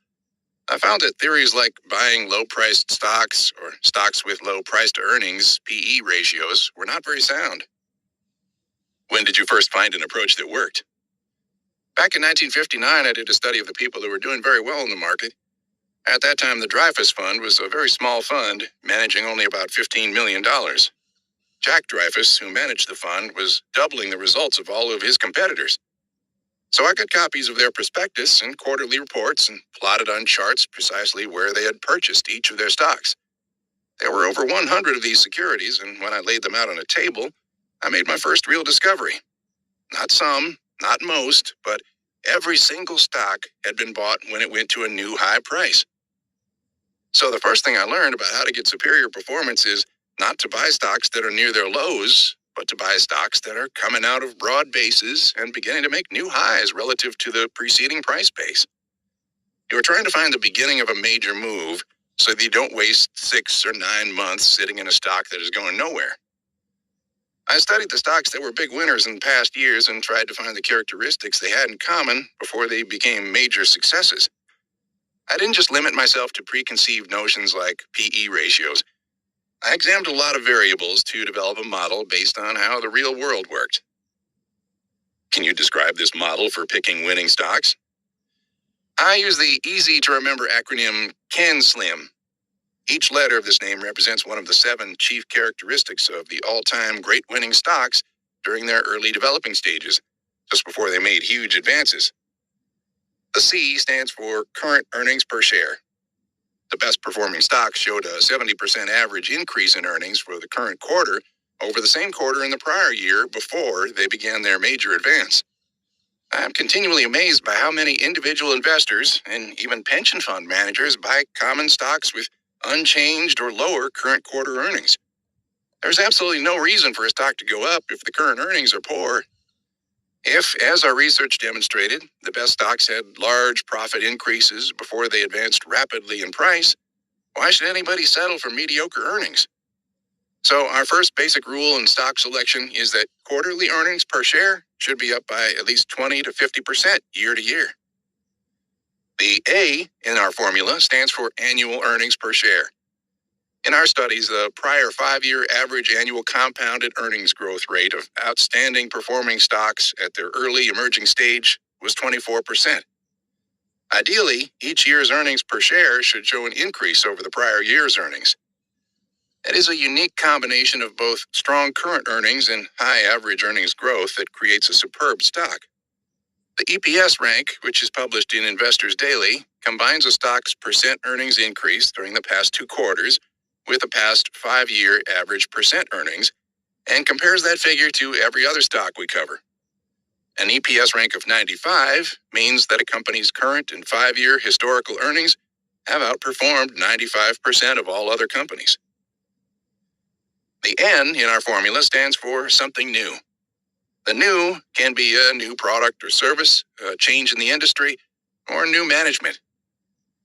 I found that theories like buying low-priced stocks or stocks with low price-to-earnings, PE ratios, were not very sound. When did you first find an approach that worked? Back in 1959, I did a study of the people who were doing very well in the market. At that time, the Dreyfus Fund was a very small fund, managing only about $15 million. Jack Dreyfus, who managed the fund, was doubling the results of all of his competitors. So I got copies of their prospectus and quarterly reports and plotted on charts precisely where they had purchased each of their stocks. There were over 100 of these securities, and when I laid them out on a table, I made my first real discovery. Not some, not most, but every single stock had been bought when it went to a new high price. So the first thing I learned about how to get superior performance is not to buy stocks that are near their lows, but to buy stocks that are coming out of broad bases and beginning to make new highs relative to the preceding price base. You are trying to find the beginning of a major move so that you don't waste 6 or 9 months sitting in a stock that is going nowhere. I studied the stocks that were big winners in past years and tried to find the characteristics they had in common before they became major successes. I didn't just limit myself to preconceived notions like PE ratios. I examined a lot of variables to develop a model based on how the real world worked. Can you describe this model for picking winning stocks? I use the easy-to-remember acronym CANSLIM. Each letter of this name represents one of the 7 chief characteristics of the all-time great winning stocks during their early developing stages, just before they made huge advances. The C stands for current earnings per share. The best performing stocks showed a 70% average increase in earnings for the current quarter over the same quarter in the prior year before they began their major advance. I'm continually amazed by how many individual investors and even pension fund managers buy common stocks with unchanged or lower current quarter earnings. There's absolutely no reason for a stock to go up if the current earnings are poor. If, as our research demonstrated, the best stocks had large profit increases before they advanced rapidly in price, why should anybody settle for mediocre earnings? So our first basic rule in stock selection is that quarterly earnings per share should be up by at least 20 to 50% year to year. The A in our formula stands for annual earnings per share. In our studies, the prior 5-year average annual compounded earnings growth rate of outstanding performing stocks at their early emerging stage was 24%. Ideally, each year's earnings per share should show an increase over the prior year's earnings. It is a unique combination of both strong current earnings and high average earnings growth that creates a superb stock. The EPS rank, which is published in Investors Daily, combines a stock's percent earnings increase during the past 2 quarters with a past 5-year average percent earnings and compares that figure to every other stock we cover. An EPS rank of 95 means that a company's current and 5-year historical earnings have outperformed 95% of all other companies. The N in our formula stands for something new. The new can be a new product or service, a change in the industry, or new management.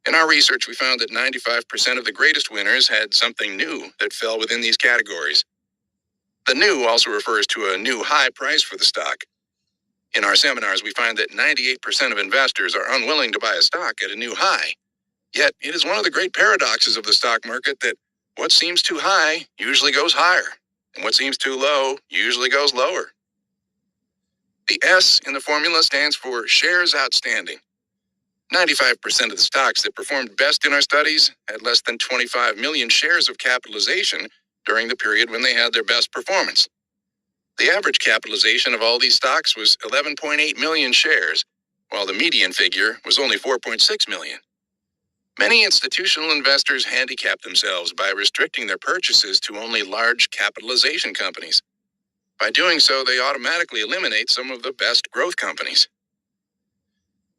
In our research, we found that 95% of the greatest winners had something new that fell within these categories. The new also refers to a new high price for the stock. In our seminars, we find that 98% of investors are unwilling to buy a stock at a new high. Yet, it is one of the great paradoxes of the stock market that what seems too high usually goes higher, and what seems too low usually goes lower. The S in the formula stands for shares outstanding. 95% of the stocks that performed best in our studies had less than 25 million shares of capitalization during the period when they had their best performance. The average capitalization of all these stocks was 11.8 million shares, while the median figure was only 4.6 million. Many institutional investors handicap themselves by restricting their purchases to only large capitalization companies. By doing so, they automatically eliminate some of the best growth companies.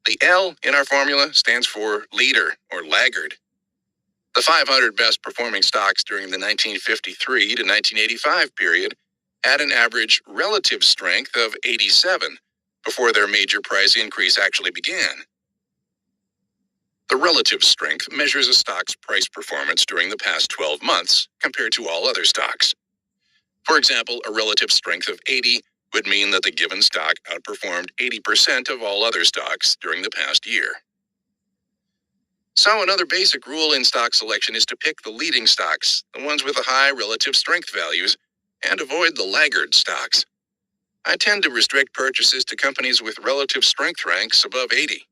The L in our formula stands for leader or laggard. The 500 best performing stocks during the 1953 to 1985 period had an average relative strength of 87 before their major price increase actually began. The relative strength measures a stock's price performance during the past 12 months compared to all other stocks. For example, a relative strength of 80 would mean that the given stock outperformed 80% of all other stocks during the past year. So another basic rule in stock selection is to pick the leading stocks, the ones with the high relative strength values, and avoid the laggard stocks. I tend to restrict purchases to companies with relative strength ranks above 80.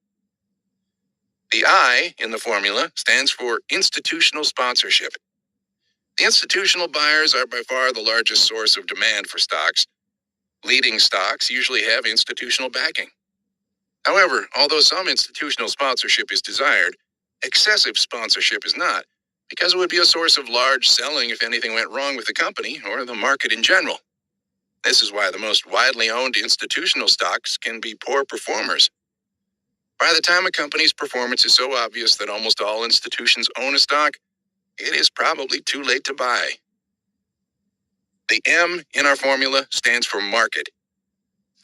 The I in the formula stands for institutional sponsorship. The institutional buyers are by far the largest source of demand for stocks. Leading stocks usually have institutional backing. However, although some institutional sponsorship is desired, excessive sponsorship is not, because it would be a source of large selling if anything went wrong with the company or the market in general. This is why the most widely owned institutional stocks can be poor performers. By the time a company's performance is so obvious that almost all institutions own a stock, it is probably too late to buy. The M in our formula stands for market.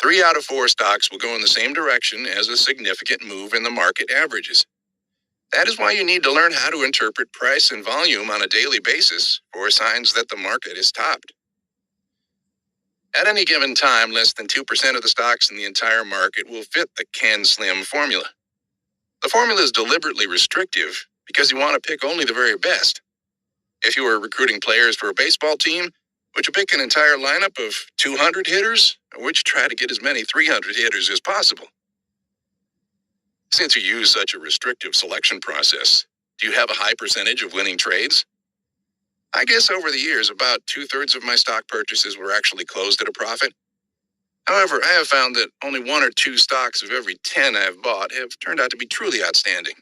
3 out of 4 stocks will go in the same direction as a significant move in the market averages. That is why you need to learn how to interpret price and volume on a daily basis for signs that the market is topped. At any given time, less than 2% of the stocks in the entire market will fit the CAN-SLIM formula. The formula is deliberately restrictive because you want to pick only the very best. If you were recruiting players for a baseball team, would you pick an entire lineup of 200 hitters, or would you try to get as many 300 hitters as possible? Since you use such a restrictive selection process, do you have a high percentage of winning trades? I guess over the years, about 2/3 of my stock purchases were actually closed at a profit. However, I have found that only 1 or 2 stocks of every 10 I have bought have turned out to be truly outstanding.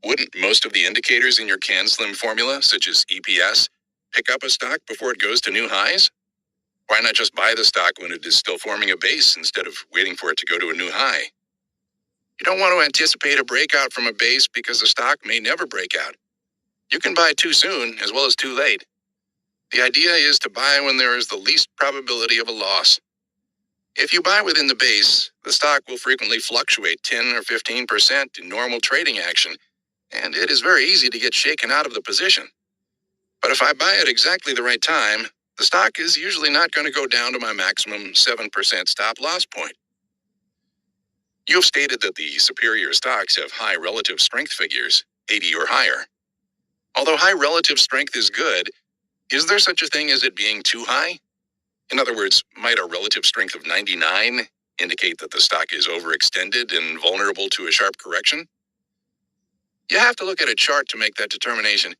Wouldn't most of the indicators in your CAN-SLIM formula, such as EPS, pick up a stock before it goes to new highs? Why not just buy the stock when it is still forming a base instead of waiting for it to go to a new high? You don't want to anticipate a breakout from a base because the stock may never break out. You can buy too soon as well as too late. The idea is to buy when there is the least probability of a loss. If you buy within the base, the stock will frequently fluctuate 10 or 15% in normal trading action, and it is very easy to get shaken out of the position. But if I buy at exactly the right time, the stock is usually not going to go down to my maximum 7% stop loss point. You have stated that the superior stocks have high relative strength figures, 80 or higher. Although high relative strength is good, is there such a thing as it being too high? In other words, might a relative strength of 99 indicate that the stock is overextended and vulnerable to a sharp correction? You have to look at a chart to make that determination.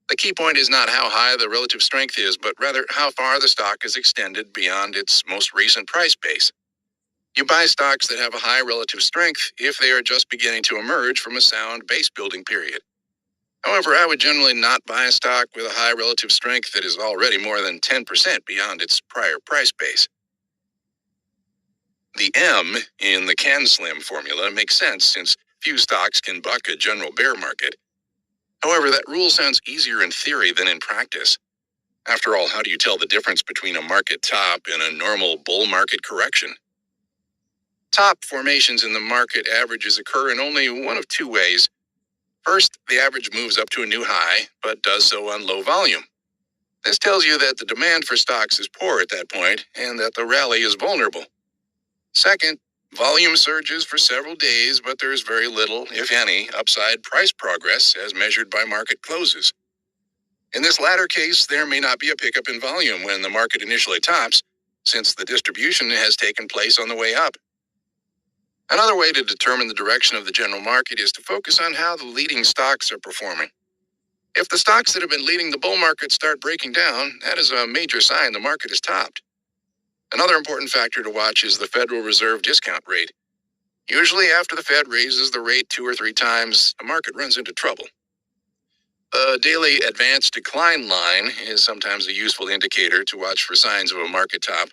The key point is not how high the relative strength is, but rather how far the stock is extended beyond its most recent price base. You buy stocks that have a high relative strength if they are just beginning to emerge from a sound base building period. However, I would generally not buy a stock with a high relative strength that is already more than 10% beyond its prior price base. The M in the CAN-SLIM formula makes sense since few stocks can buck a general bear market. However, that rule sounds easier in theory than in practice. After all, how do you tell the difference between a market top and a normal bull market correction? Top formations in the market averages occur in only one of 2 ways. First, the average moves up to a new high, but does so on low volume. This tells you that the demand for stocks is poor at that point, and that the rally is vulnerable. Second, volume surges for several days, but there is very little, if any, upside price progress as measured by market closes. In this latter case, there may not be a pickup in volume when the market initially tops, since the distribution has taken place on the way up. Another way to determine the direction of the general market is to focus on how the leading stocks are performing. If the stocks that have been leading the bull market start breaking down, that is a major sign the market is topped. Another important factor to watch is the Federal Reserve discount rate. Usually after the Fed raises the rate 2 or 3 times, the market runs into trouble. The daily advanced decline line is sometimes a useful indicator to watch for signs of a market top.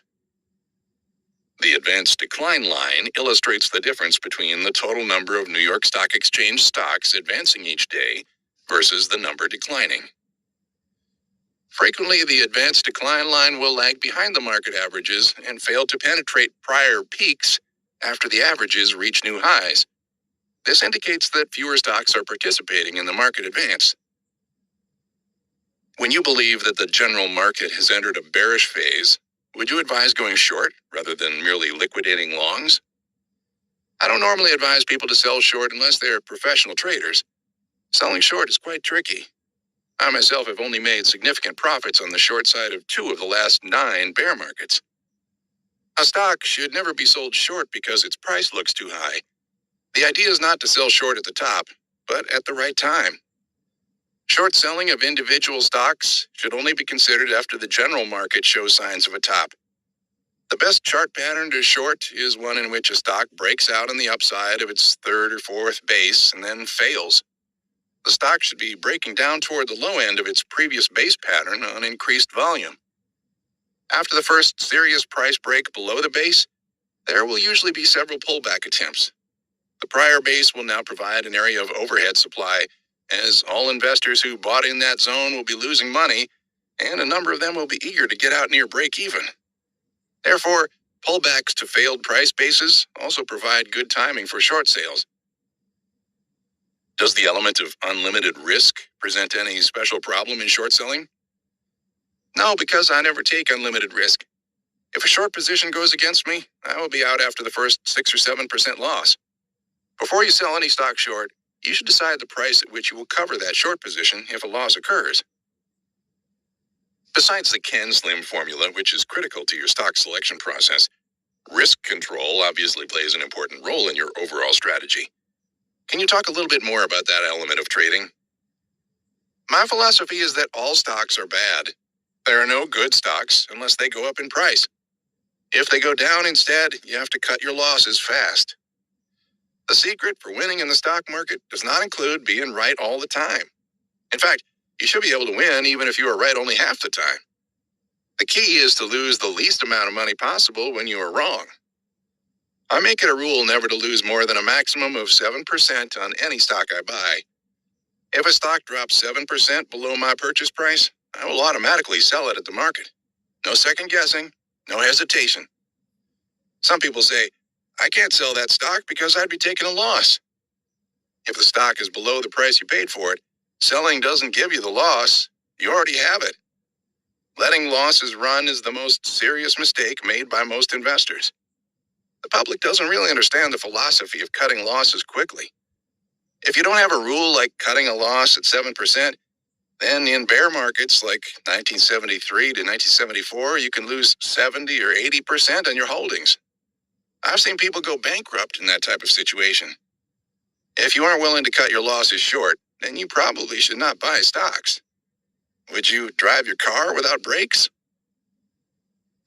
The advanced decline line illustrates the difference between the total number of New York Stock Exchange stocks advancing each day versus the number declining. Frequently, the advanced decline line will lag behind the market averages and fail to penetrate prior peaks after the averages reach new highs. This indicates that fewer stocks are participating in the market advance. When you believe that the general market has entered a bearish phase, would you advise going short rather than merely liquidating longs? I don't normally advise people to sell short unless they're professional traders. Selling short is quite tricky. I myself have only made significant profits on the short side of 2 of the last 9 bear markets. A stock should never be sold short because its price looks too high. The idea is not to sell short at the top, but at the right time. Short selling of individual stocks should only be considered after the general market shows signs of a top. The best chart pattern to short is one in which a stock breaks out on the upside of its 3rd or 4th base and then fails. The stock should be breaking down toward the low end of its previous base pattern on increased volume. After the first serious price break below the base, there will usually be several pullback attempts. The prior base will now provide an area of overhead supply, as all investors who bought in that zone will be losing money, and a number of them will be eager to get out near break even. Therefore, pullbacks to failed price bases also provide good timing for short sales. Does the element of unlimited risk present any special problem in short selling? No, because I never take unlimited risk. If a short position goes against me, I will be out after the first 6 or 7% loss. Before you sell any stock short, you should decide the price at which you will cover that short position if a loss occurs. Besides the Slim formula, which is critical to your stock selection process, risk control obviously plays an important role in your overall strategy. Can you talk a little bit more about that element of trading? My philosophy is that all stocks are bad. There are no good stocks unless they go up in price. If they go down instead, you have to cut your losses fast. The secret for winning in the stock market does not include being right all the time. In fact, you should be able to win even if you are right only half the time. The key is to lose the least amount of money possible when you are wrong. I make it a rule never to lose more than a maximum of 7% on any stock I buy. If a stock drops 7% below my purchase price, I will automatically sell it at the market. No second guessing, no hesitation. Some people say, I can't sell that stock because I'd be taking a loss. If the stock is below the price you paid for it, selling doesn't give you the loss, you already have it. Letting losses run is the most serious mistake made by most investors. The public doesn't really understand the philosophy of cutting losses quickly. If you don't have a rule like cutting a loss at 7%, then in bear markets like 1973 to 1974, you can lose 70 or 80% on your holdings. I've seen people go bankrupt in that type of situation. If you aren't willing to cut your losses short, then you probably should not buy stocks. Would you drive your car without brakes?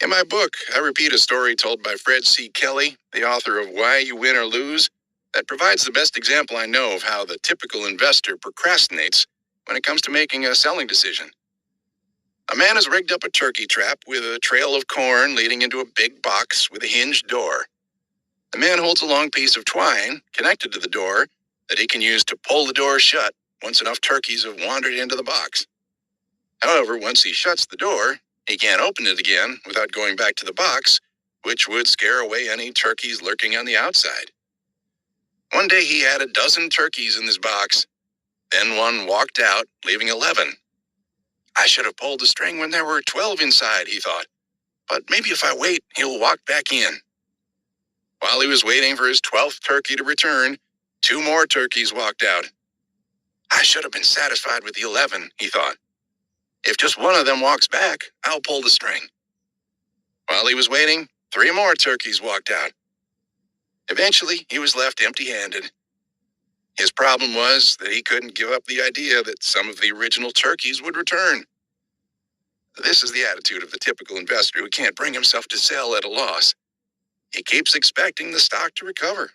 In my book, I repeat a story told by Fred C. Kelly, the author of Why You Win or Lose, that provides the best example I know of how the typical investor procrastinates when it comes to making a selling decision. A man has rigged up a turkey trap with a trail of corn leading into a big box with a hinged door. The man holds a long piece of twine connected to the door that he can use to pull the door shut once enough turkeys have wandered into the box. However, once he shuts the door, he can't open it again without going back to the box, which would scare away any turkeys lurking on the outside. One day he had 12 turkeys in this box. Then one walked out, leaving 11. I should have pulled the string when there were 12 inside, he thought. But maybe if I wait, he'll walk back in. While he was waiting for his 12th turkey to return, 2 more turkeys walked out. I should have been satisfied with the 11, he thought. If just one of them walks back, I'll pull the string. While he was waiting, 3 more turkeys walked out. Eventually, he was left empty-handed. His problem was that he couldn't give up the idea that some of the original turkeys would return. This is the attitude of the typical investor who can't bring himself to sell at a loss. He keeps expecting the stock to recover.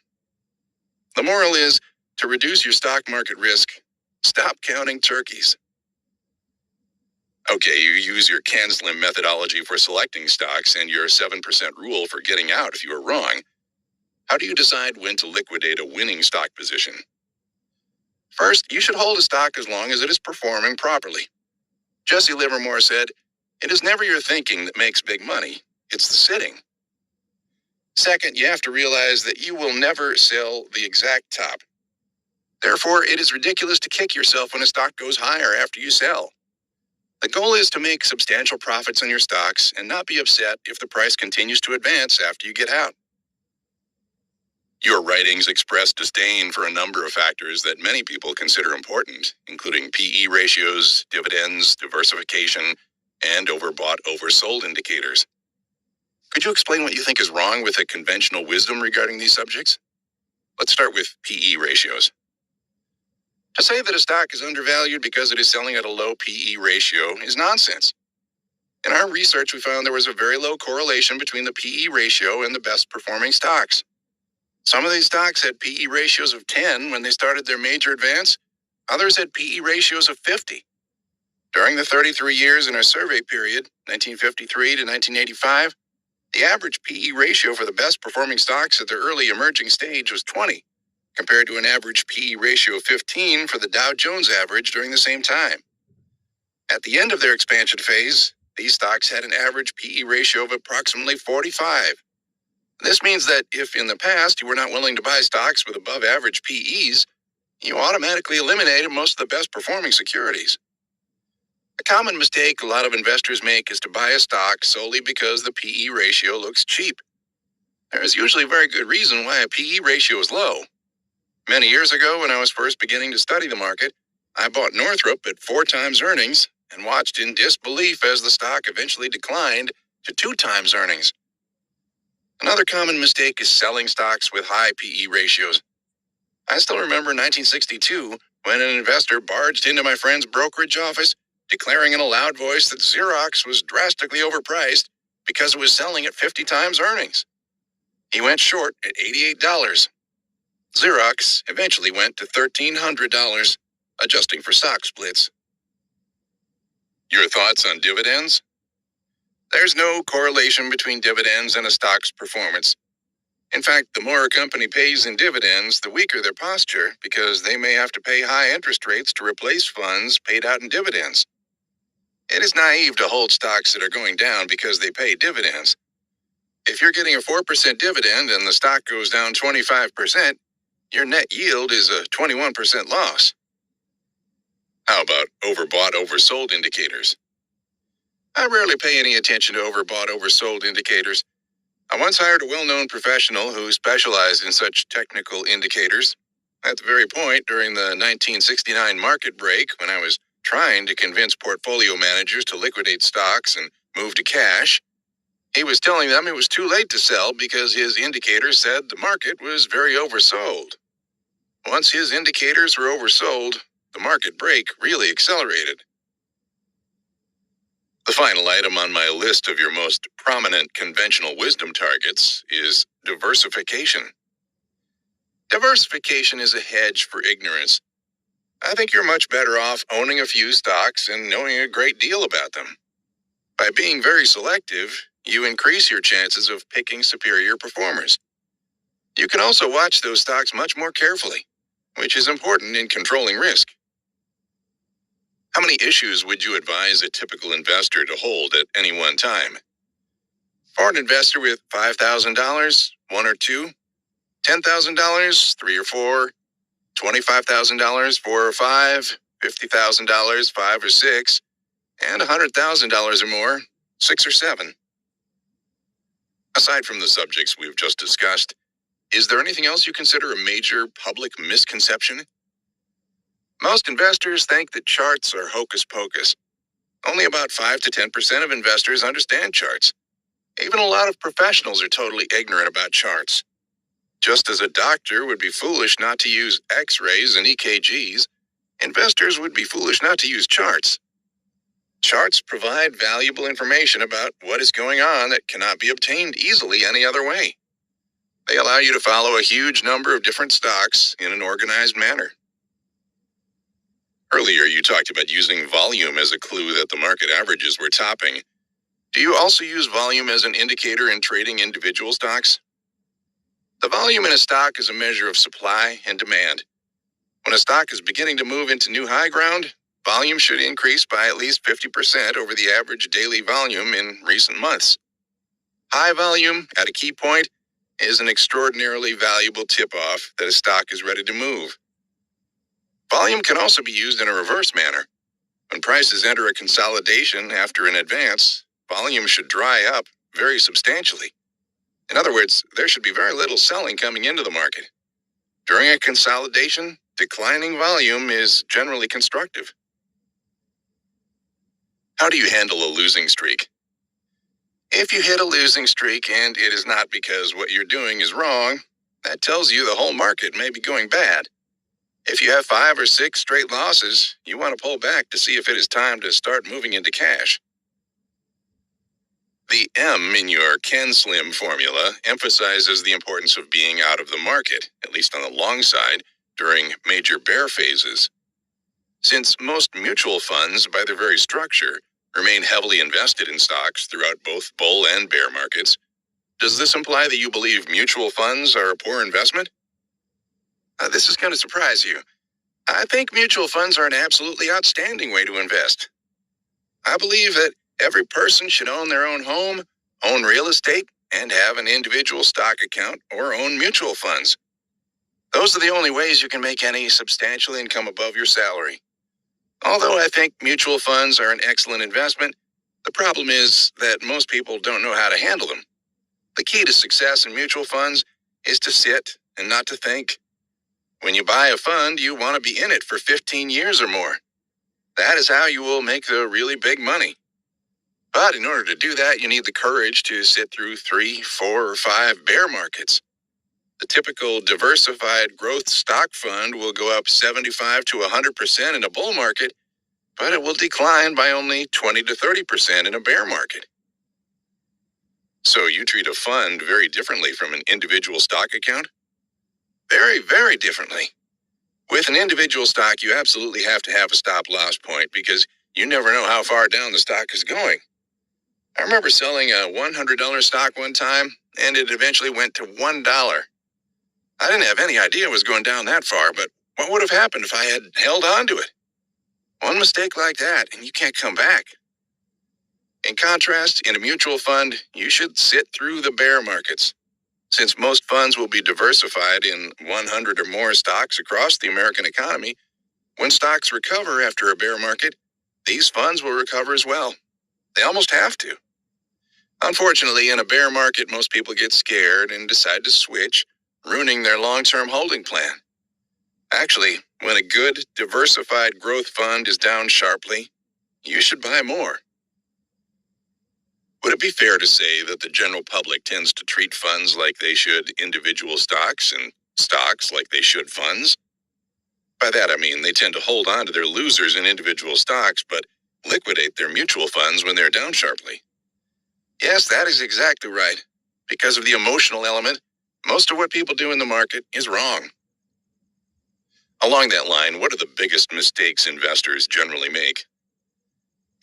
The moral is, to reduce your stock market risk, stop counting turkeys. Okay, you use your Slim methodology for selecting stocks and your 7% rule for getting out if you are wrong. How do you decide when to liquidate a winning stock position? First, you should hold a stock as long as it is performing properly. Jesse Livermore said, "It is never your thinking that makes big money, it's the sitting." Second, you have to realize that you will never sell the exact top. Therefore, it is ridiculous to kick yourself when a stock goes higher after you sell. The goal is to make substantial profits on your stocks and not be upset if the price continues to advance after you get out. Your writings express disdain for a number of factors that many people consider important, including PE ratios, dividends, diversification, and overbought, oversold indicators. Could you explain what you think is wrong with the conventional wisdom regarding these subjects? Let's start with PE ratios. To say that a stock is undervalued because it is selling at a low PE ratio is nonsense. In our research, we found there was a very low correlation between the PE ratio and the best performing stocks. Some of these stocks had PE ratios of 10 when they started their major advance. Others had PE ratios of 50. During the 33 years in our survey period, 1953 to 1985, the average PE ratio for the best performing stocks at their early emerging stage was 20, compared to an average PE ratio of 15 for the Dow Jones average during the same time. At the end of their expansion phase, these stocks had an average PE ratio of approximately 45. This means that if in the past you were not willing to buy stocks with above average PEs, you automatically eliminated most of the best performing securities. A common mistake a lot of investors make is to buy a stock solely because the PE ratio looks cheap. There is usually a very good reason why a PE ratio is low. Many years ago, when I was first beginning to study the market, I bought Northrop at 4 times earnings and watched in disbelief as the stock eventually declined to 2 times earnings. Another common mistake is selling stocks with high PE ratios. I still remember 1962 when an investor barged into my friend's brokerage office declaring in a loud voice that Xerox was drastically overpriced because it was selling at 50 times earnings. He went short at $88. Xerox eventually went to $1,300, adjusting for stock splits. Your thoughts on dividends? There's no correlation between dividends and a stock's performance. In fact, the more a company pays in dividends, the weaker their posture because they may have to pay high interest rates to replace funds paid out in dividends. It is naive to hold stocks that are going down because they pay dividends. If you're getting a 4% dividend and the stock goes down 25%, your net yield is a 21% loss. How about overbought, oversold indicators? I rarely pay any attention to overbought, oversold indicators. I once hired a well-known professional who specialized in such technical indicators. At the very point during the 1969 market break when I was trying to convince portfolio managers to liquidate stocks and move to cash, he was telling them it was too late to sell because his indicators said the market was very oversold. Once his indicators were oversold, the market break really accelerated. The final item on my list of your most prominent conventional wisdom targets is diversification. Diversification is a hedge for ignorance. I think you're much better off owning a few stocks and knowing a great deal about them. By being very selective, you increase your chances of picking superior performers. You can also watch those stocks much more carefully, which is important in controlling risk. How many issues would you advise a typical investor to hold at any one time? For an investor with $5,000, 1 or 2, $10,000, 3 or 4, $25,000, 4 or 5, $50,000, 5 or 6, and $100,000 or more, 6 or 7. Aside from the subjects we've just discussed, is there anything else you consider a major public misconception? Most investors think that charts are hocus pocus. Only about 5 to 10% of investors understand charts. Even a lot of professionals are totally ignorant about charts. Just as a doctor would be foolish not to use X-rays and EKGs, investors would be foolish not to use charts. Charts provide valuable information about what is going on that cannot be obtained easily any other way. They allow you to follow a huge number of different stocks in an organized manner. Earlier, you talked about using volume as a clue that the market averages were topping. Do you also use volume as an indicator in trading individual stocks? The volume in a stock is a measure of supply and demand. When a stock is beginning to move into new high ground, volume should increase by at least 50% over the average daily volume in recent months. High volume at a key point is an extraordinarily valuable tip-off that a stock is ready to move. Volume can also be used in a reverse manner. When prices enter a consolidation after an advance, volume should dry up very substantially. In other words, there should be very little selling coming into the market. During a consolidation, declining volume is generally constructive. How do you handle a losing streak? If you hit a losing streak and it is not because what you're doing is wrong, that tells you the whole market may be going bad. If you have 5 or 6 straight losses, you want to pull back to see if it is time to start moving into cash. The M in your CanSlim formula emphasizes the importance of being out of the market, at least on the long side, during major bear phases. Since most mutual funds, by their very structure, remain heavily invested in stocks throughout both bull and bear markets, does this imply that you believe mutual funds are a poor investment? This is going to surprise you. I think mutual funds are an absolutely outstanding way to invest. I believe that every person should own their own home, own real estate, and have an individual stock account or own mutual funds. Those are the only ways you can make any substantial income above your salary. Although I think mutual funds are an excellent investment, the problem is that most people don't know how to handle them. The key to success in mutual funds is to sit and not to think. When you buy a fund, you want to be in it for 15 years or more. That is how you will make the really big money. But in order to do that, you need the courage to sit through 3, 4, or 5 bear markets. The typical diversified growth stock fund will go up 75 to 100% in a bull market, but it will decline by only 20 to 30% in a bear market. So you treat a fund very differently from an individual stock account? Very, very differently. With an individual stock, you absolutely have to have a stop loss point because you never know how far down the stock is going. I remember selling a $100 stock one time, and it eventually went to $1. I didn't have any idea it was going down that far, but what would have happened if I had held on to it? One mistake like that, and you can't come back. In contrast, in a mutual fund, you should sit through the bear markets. Since most funds will be diversified in 100 or more stocks across the American economy, when stocks recover after a bear market, these funds will recover as well. They almost have to. Unfortunately, in a bear market, most people get scared and decide to switch, ruining their long-term holding plan. Actually, when a good, diversified growth fund is down sharply, you should buy more. Would it be fair to say that the general public tends to treat funds like they should individual stocks and stocks like they should funds? By that I mean they tend to hold on to their losers in individual stocks, but liquidate their mutual funds when they're down sharply. Yes, that is exactly right. Because of the emotional element, most of what people do in the market is wrong. Along that line, what are the biggest mistakes investors generally make?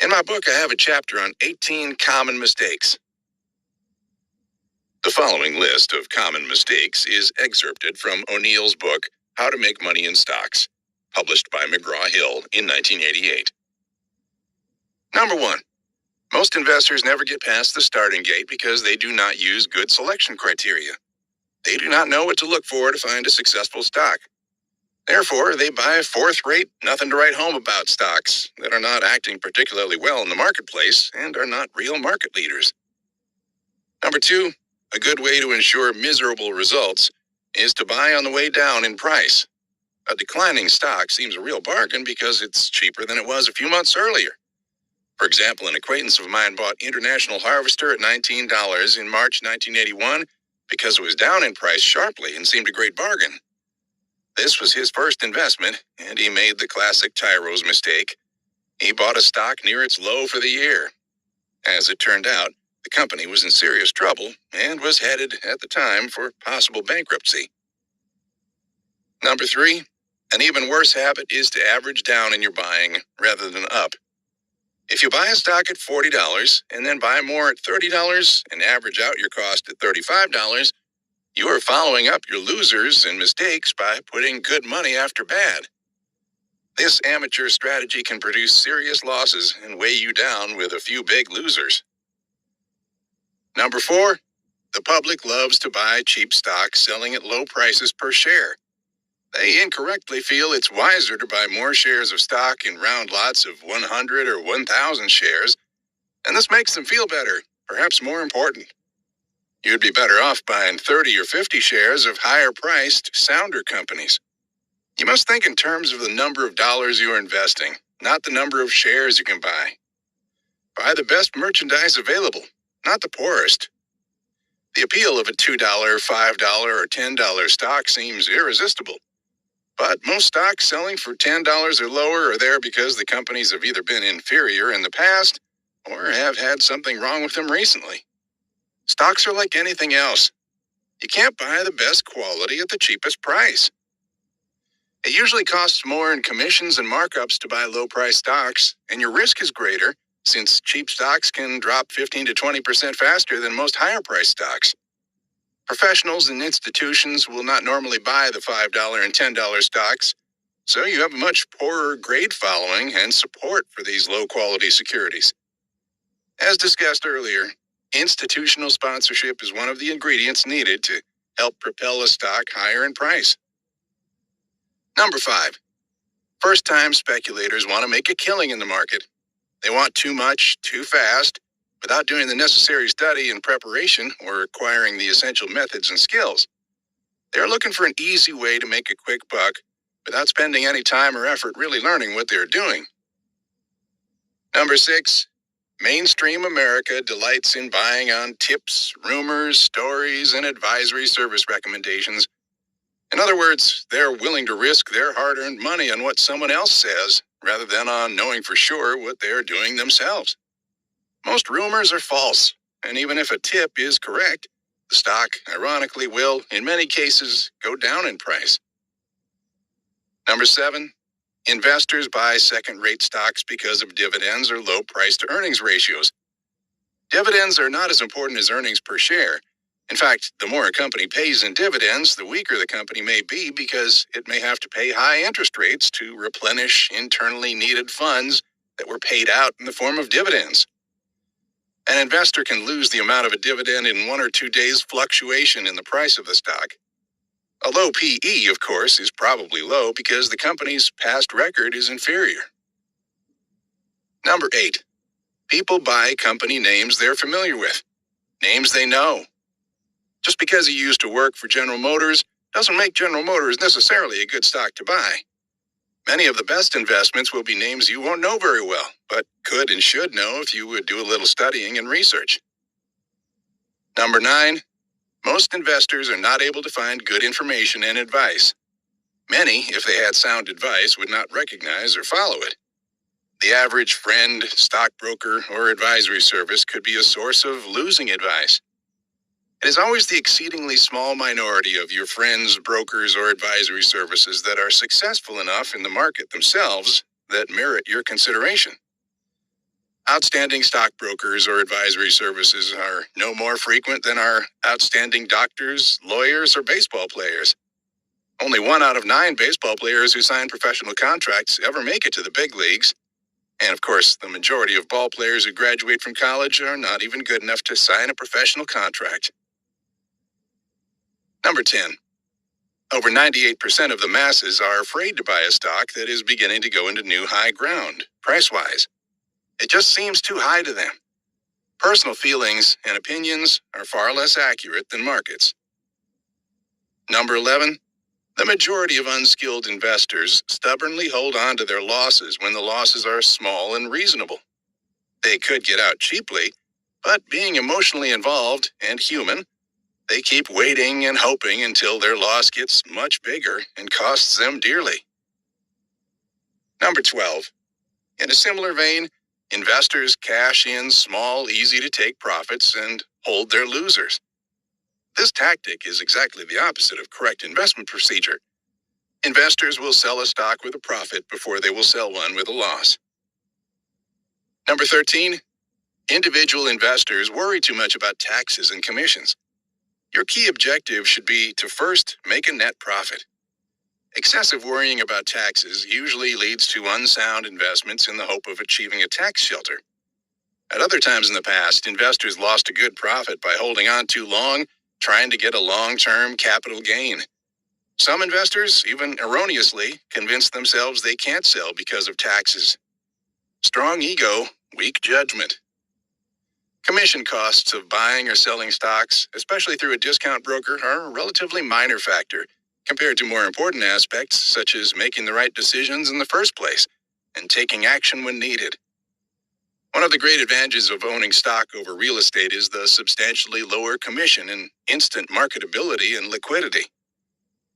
In my book, I have a chapter on 18 common mistakes. The following list of common mistakes is excerpted from O'Neill's book, How to Make Money in Stocks, published by McGraw-Hill in 1988. Number 1. Most investors never get past the starting gate because they do not use good selection criteria. They do not know what to look for to find a successful stock. Therefore, they buy fourth-rate, nothing to write home about stocks that are not acting particularly well in the marketplace and are not real market leaders. Number 2, a good way to ensure miserable results is to buy on the way down in price. A declining stock seems a real bargain because it's cheaper than it was a few months earlier. For example, an acquaintance of mine bought International Harvester at $19 in March 1981 because it was down in price sharply and seemed a great bargain. This was his first investment, and he made the classic Tyro's mistake. He bought a stock near its low for the year. As it turned out, the company was in serious trouble and was headed, at the time, for possible bankruptcy. Number 3, an even worse habit is to average down in your buying rather than up. If you buy a stock at $40 and then buy more at $30 and average out your cost at $35, you are following up your losers and mistakes by putting good money after bad. This amateur strategy can produce serious losses and weigh you down with a few big losers. Number 4, the public loves to buy cheap stocks selling at low prices per share. They incorrectly feel it's wiser to buy more shares of stock in round lots of 100 or 1,000 shares, and this makes them feel better, perhaps more important. You'd be better off buying 30 or 50 shares of higher-priced, sounder companies. You must think in terms of the number of dollars you are investing, not the number of shares you can buy. Buy the best merchandise available, not the poorest. The appeal of a $2, $5, or $10 stock seems irresistible. But most stocks selling for $10 or lower are there because the companies have either been inferior in the past or have had something wrong with them recently. Stocks are like anything else. You can't buy the best quality at the cheapest price. It usually costs more in commissions and markups to buy low-priced stocks, and your risk is greater since cheap stocks can drop 15 to 20% faster than most higher-priced stocks. Professionals and institutions will not normally buy the $5 and $10 stocks so you have a much poorer grade following and support for these low-quality securities. As discussed earlier, institutional sponsorship is one of the ingredients needed to help propel a stock higher in price. Number 5. First-time speculators want to make a killing in the market. They want too much, too fast, without doing the necessary study and preparation or acquiring the essential methods and skills. They're looking for an easy way to make a quick buck without spending any time or effort really learning what they're doing. Number 6. Mainstream America delights in buying on tips, rumors, stories, and advisory service recommendations. In other words, they're willing to risk their hard-earned money on what someone else says rather than on knowing for sure what they're doing themselves. Most rumors are false, and even if a tip is correct, the stock, ironically, will, in many cases, go down in price. Number 7. Investors buy second-rate stocks because of dividends or low price-to-earnings ratios. Dividends are not as important as earnings per share. In fact, the more a company pays in dividends, the weaker the company may be because it may have to pay high interest rates to replenish internally needed funds that were paid out in the form of dividends. An investor can lose the amount of a dividend in 1 or 2 days' fluctuation in the price of the stock. A low PE, of course, is probably low because the company's past record is inferior. Number 8. People buy company names they're familiar with, names they know. Just because you used to work for General Motors doesn't make General Motors necessarily a good stock to buy. Many of the best investments will be names you won't know very well, but could and should know if you would do a little studying and research. Number 9. Most investors are not able to find good information and advice. Many, if they had sound advice, would not recognize or follow it. The average friend, stockbroker, or advisory service could be a source of losing advice. It is always the exceedingly small minority of your friends, brokers, or advisory services that are successful enough in the market themselves that merit your consideration. Outstanding stockbrokers or advisory services are no more frequent than are outstanding doctors, lawyers, or baseball players. Only 1 out of 9 baseball players who sign professional contracts ever make it to the big leagues. And of course, the majority of ball players who graduate from college are not even good enough to sign a professional contract. Number 10. Over 98% of the masses are afraid to buy a stock that is beginning to go into new high ground, price-wise. It just seems too high to them. Personal feelings and opinions are far less accurate than markets. Number 11. The majority of unskilled investors stubbornly hold on to their losses when the losses are small and reasonable. They could get out cheaply, but being emotionally involved and human, they keep waiting and hoping until their loss gets much bigger and costs them dearly. Number 12. In a similar vein, investors cash in small, easy-to-take profits and hold their losers. This tactic is exactly the opposite of correct investment procedure. Investors will sell a stock with a profit before they will sell one with a loss. Number 13. Individual investors worry too much about taxes and commissions. Your key objective should be to first make a net profit. Excessive worrying about taxes usually leads to unsound investments in the hope of achieving a tax shelter. At other times in the past, investors lost a good profit by holding on too long, trying to get a long-term capital gain. Some investors, even erroneously, convince themselves they can't sell because of taxes. Strong ego, weak judgment. Commission costs of buying or selling stocks, especially through a discount broker, are a relatively minor factor compared to more important aspects such as making the right decisions in the first place and taking action when needed. One of the great advantages of owning stock over real estate is the substantially lower commission and instant marketability and liquidity.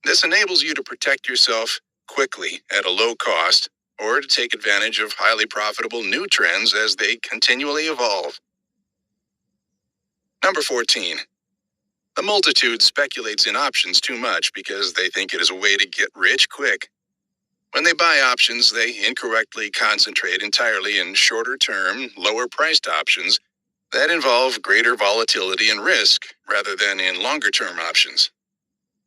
This enables you to protect yourself quickly at a low cost or to take advantage of highly profitable new trends as they continually evolve. Number 14. The multitude speculates in options too much because they think it is a way to get rich quick. When they buy options, they incorrectly concentrate entirely in shorter-term, lower-priced options that involve greater volatility and risk rather than in longer-term options.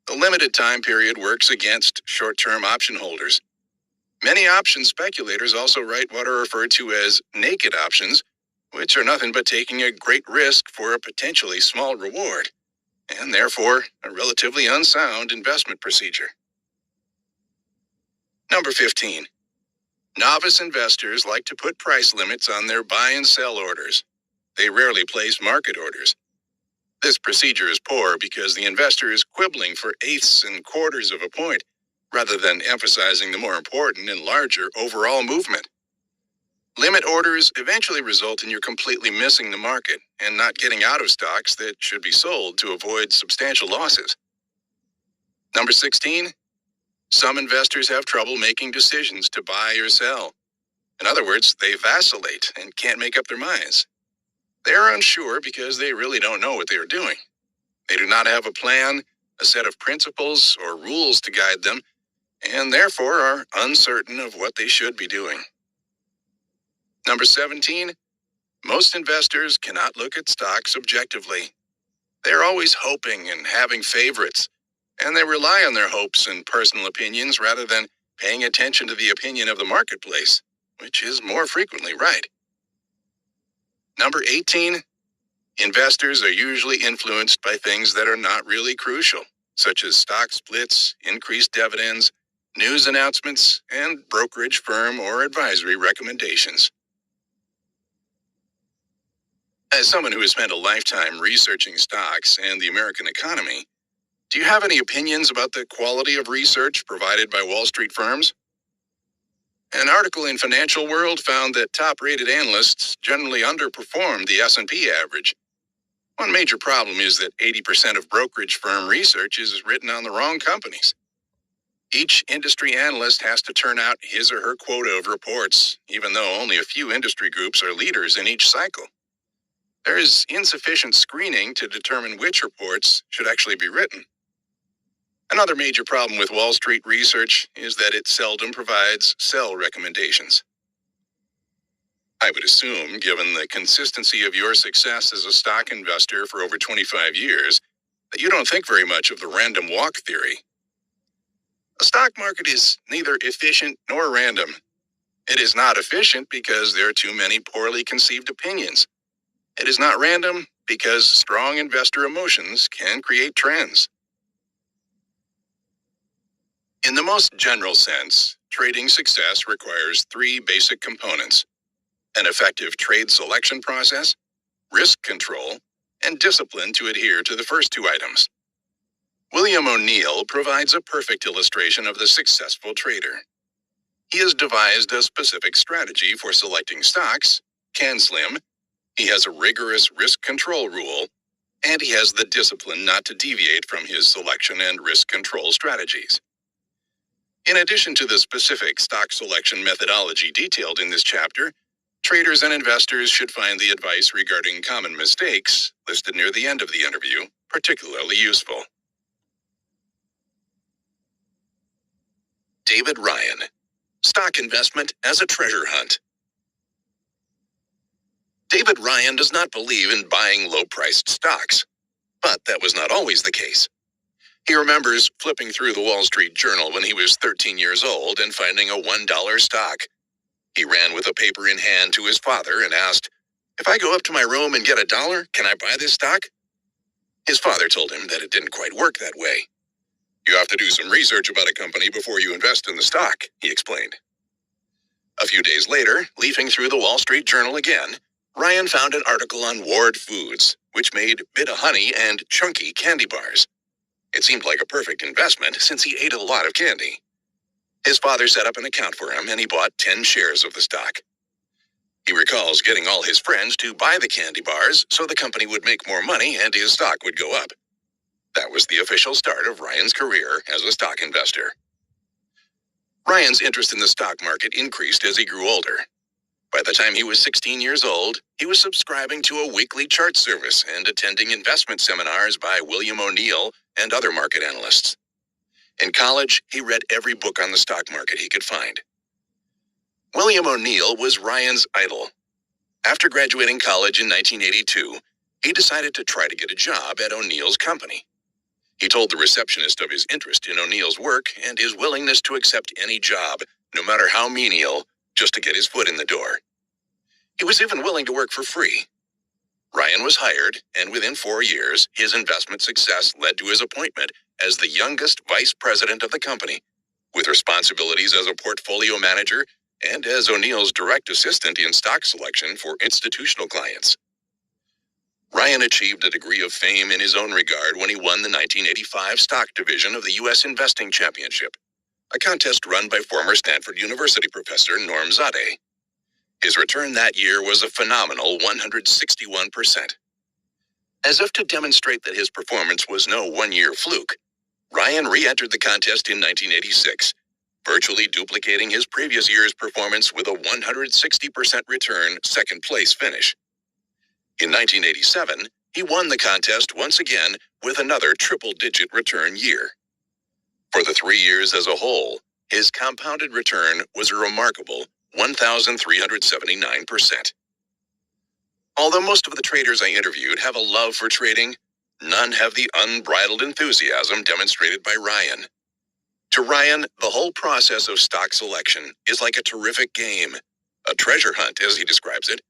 The limited time period works against short-term option holders. Many option speculators also write what are referred to as naked options, which are nothing but taking a great risk for a potentially small reward, and therefore a relatively unsound investment procedure. Number 15. Novice investors like to put price limits on their buy and sell orders. They rarely place market orders. This procedure is poor because the investor is quibbling for eighths and quarters of a point, rather than emphasizing the more important and larger overall movement. Limit orders eventually result in you completely missing the market and not getting out of stocks that should be sold to avoid substantial losses. Number 16. Some investors have trouble making decisions to buy or sell. In other words, they vacillate and can't make up their minds. They are unsure because they really don't know what they are doing. They do not have a plan, a set of principles or rules to guide them, and therefore are uncertain of what they should be doing. Number 17. Most investors cannot look at stocks objectively. They're always hoping and having favorites, and they rely on their hopes and personal opinions rather than paying attention to the opinion of the marketplace, which is more frequently right. Number 18. Investors are usually influenced by things that are not really crucial, such as stock splits, increased dividends, news announcements, and brokerage firm or advisory recommendations. As someone who has spent a lifetime researching stocks and the American economy, do you have any opinions about the quality of research provided by Wall Street firms? An article in Financial World found that top-rated analysts generally underperformed the S&P average. One major problem is that 80% of brokerage firm research is written on the wrong companies. Each industry analyst has to turn out his or her quota of reports, even though only a few industry groups are leaders in each cycle. There is insufficient screening to determine which reports should actually be written. Another major problem with Wall Street research is that it seldom provides sell recommendations. I would assume, given the consistency of your success as a stock investor for over 25 years, that you don't think very much of the random walk theory. The stock market is neither efficient nor random. It is not efficient because there are too many poorly conceived opinions. It is not random because strong investor emotions can create trends. In the most general sense, trading success requires three basic components: an effective trade selection process, risk control, and discipline to adhere to the first two items. William O'Neill provides a perfect illustration of the successful trader. He has devised a specific strategy for selecting stocks, CanSlim. He has a rigorous risk control rule, and he has the discipline not to deviate from his selection and risk control strategies. In addition to the specific stock selection methodology detailed in this chapter, traders and investors should find the advice regarding common mistakes, listed near the end of the interview, particularly useful. David Ryan, Stock Investment as a Treasure Hunt. David Ryan does not believe in buying low-priced stocks, but that was not always the case. He remembers flipping through the Wall Street Journal when he was 13 years old and finding a $1 stock. He ran with a paper in hand to his father and asked, "If I go up to my room and get $1, can I buy this stock?" His father told him that it didn't quite work that way. "You have to do some research about a company before you invest in the stock," he explained. A few days later, leafing through the Wall Street Journal again, Ryan found an article on Ward Foods, which made Bit-A-Honey and Chunky candy bars. It seemed like a perfect investment since he ate a lot of candy. His father set up an account for him and he bought 10 shares of the stock. He recalls getting all his friends to buy the candy bars so the company would make more money and his stock would go up. That was the official start of Ryan's career as a stock investor. Ryan's interest in the stock market increased as he grew older. By the time he was 16 years old, he was subscribing to a weekly chart service and attending investment seminars by William O'Neill and other market analysts. In college, he read every book on the stock market he could find. William O'Neill was Ryan's idol. After graduating college in 1982, he decided to try to get a job at O'Neill's company. He told the receptionist of his interest in O'Neill's work and his willingness to accept any job, no matter how menial, just to get his foot in the door. He was even willing to work for free. Ryan was hired, and within 4 years, his investment success led to his appointment as the youngest vice president of the company, with responsibilities as a portfolio manager and as O'Neill's direct assistant in stock selection for institutional clients. Ryan achieved a degree of fame in his own regard when he won the 1985 stock division of the U.S. Investing Championship, a contest run by former Stanford University professor Norm Zadeh. His return that year was a phenomenal 161%. As if to demonstrate that his performance was no one-year fluke, Ryan re-entered the contest in 1986, virtually duplicating his previous year's performance with a 160% return second-place finish. In 1987, he won the contest once again with another triple-digit return year. For the 3 years as a whole, his compounded return was a remarkable 1,379%. Although most of the traders I interviewed have a love for trading, none have the unbridled enthusiasm demonstrated by Ryan. To Ryan, the whole process of stock selection is like a terrific game, a treasure hunt as he describes it,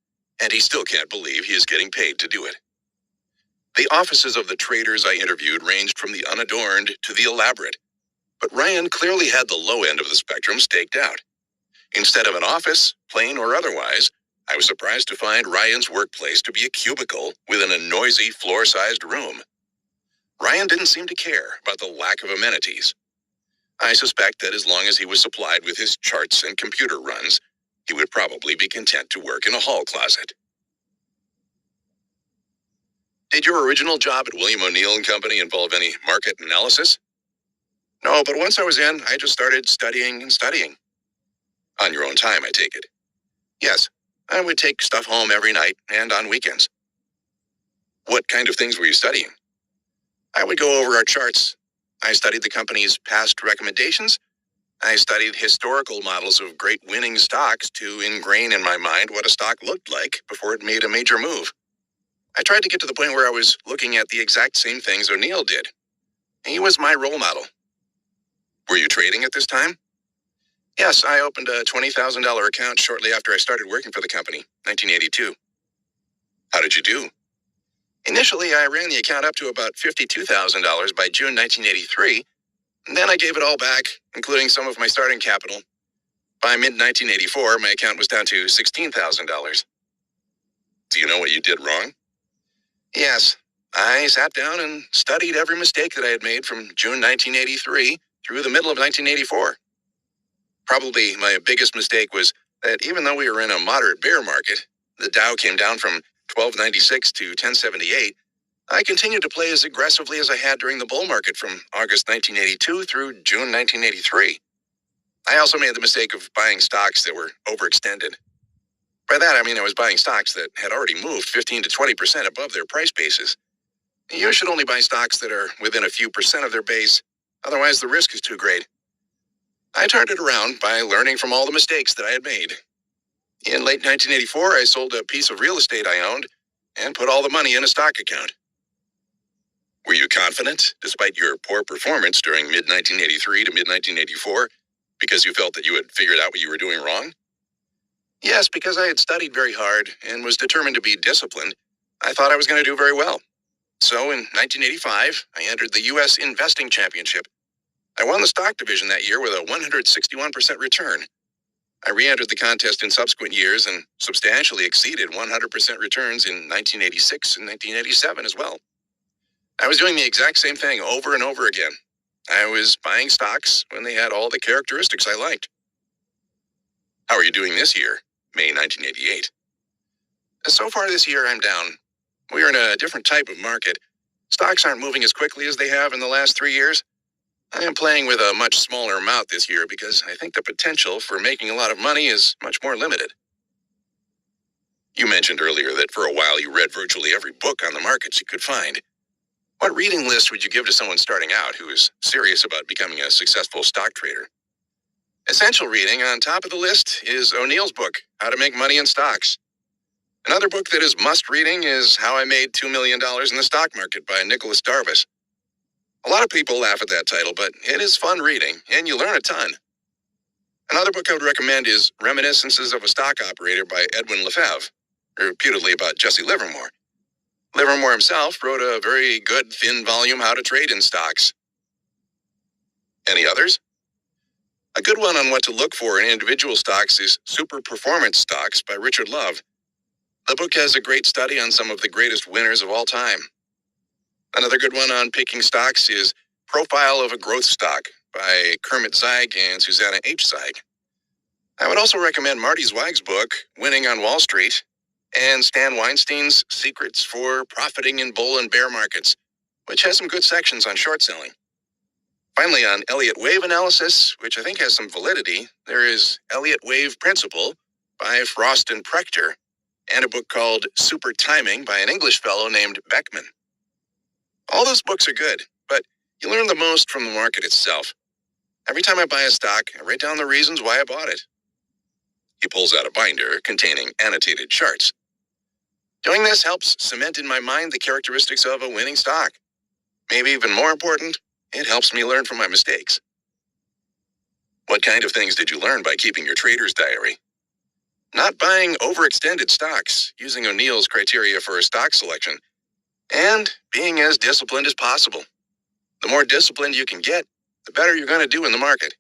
and he still can't believe he is getting paid to do it. The offices of the traders I interviewed ranged from the unadorned to the elaborate, but Ryan clearly had the low end of the spectrum staked out. Instead of an office, plain or otherwise, I was surprised to find Ryan's workplace to be a cubicle within a noisy floor-sized room. Ryan didn't seem to care about the lack of amenities. I suspect that as long as he was supplied with his charts and computer runs, he would probably be content to work in a hall closet. Did your original job at William O'Neill & Company involve any market analysis? No, but once I was in, I just started studying and studying. On your own time, I take it. Yes, I would take stuff home every night and on weekends. What kind of things were you studying? I would go over our charts. I studied the company's past recommendations. I studied historical models of great winning stocks to ingrain in my mind what a stock looked like before it made a major move. I tried to get to the point where I was looking at the exact same things O'Neill did. He was my role model. Were you trading at this time? Yes, I opened a $20,000 account shortly after I started working for the company, 1982. How did you do? Initially, I ran the account up to about $52,000 by June 1983, and then I gave it all back, including some of my starting capital. By mid-1984, my account was down to $16,000. Do you know what you did wrong? Yes, I sat down and studied every mistake that I had made from June 1983 through the middle of 1984. Probably my biggest mistake was that even though we were in a moderate bear market, the Dow came down from 1296 to 1078, I continued to play as aggressively as I had during the bull market from August 1982 through June 1983. I also made the mistake of buying stocks that were overextended. By that, I mean I was buying stocks that had already moved 15 to 20% above their price bases. You should only buy stocks that are within a few percent of their base, otherwise the risk is too great. I turned it around by learning from all the mistakes that I had made. In late 1984, I sold a piece of real estate I owned and put all the money in a stock account. Were you confident, despite your poor performance during mid-1983 to mid-1984, because you felt that you had figured out what you were doing wrong? Yes, because I had studied very hard and was determined to be disciplined, I thought I was going to do very well. So in 1985, I entered the U.S. Investing Championship. I won the stock division that year with a 161% return. I re-entered the contest in subsequent years and substantially exceeded 100% returns in 1986 and 1987 as well. I was doing the exact same thing over and over again. I was buying stocks when they had all the characteristics I liked. How are you doing this year, May 1988? So far this year, I'm down. We are in a different type of market. Stocks aren't moving as quickly as they have in the last 3 years. I am playing with a much smaller amount this year because I think the potential for making a lot of money is much more limited. You mentioned earlier that for a while you read virtually every book on the markets you could find. What reading list would you give to someone starting out who is serious about becoming a successful stock trader? Essential reading on top of the list is O'Neill's book, How to Make Money in Stocks. Another book that is must reading is How I Made $2 Million in the Stock Market by Nicholas Darvis. A lot of people laugh at that title, but it is fun reading, and you learn a ton. Another book I would recommend is Reminiscences of a Stock Operator by Edwin Lefebvre, reputedly about Jesse Livermore. Livermore himself wrote a very good, thin volume, How to Trade in Stocks. Any others? A good one on what to look for in individual stocks is Super Performance Stocks by Richard Love. The book has a great study on some of the greatest winners of all time. Another good one on picking stocks is Profile of a Growth Stock by Kermit Zeig and Susanna H. Zeig. I would also recommend Marty Zweig's book, Winning on Wall Street, and Stan Weinstein's Secrets for Profiting in Bull and Bear Markets, which has some good sections on short selling. Finally, on Elliott Wave Analysis, which I think has some validity, there is Elliott Wave Principle by Frost and Prechter, and a book called Super Timing by an English fellow named Beckman. All those books are good, but you learn the most from the market itself. Every time I buy a stock, I write down the reasons why I bought it. He pulls out a binder containing annotated charts. Doing this helps cement in my mind the characteristics of a winning stock. Maybe even more important, it helps me learn from my mistakes. What kind of things did you learn by keeping your trader's diary? Not buying overextended stocks, using O'Neill's criteria for stock selection, and being as disciplined as possible. The more disciplined you can get, the better you're going to do in the market.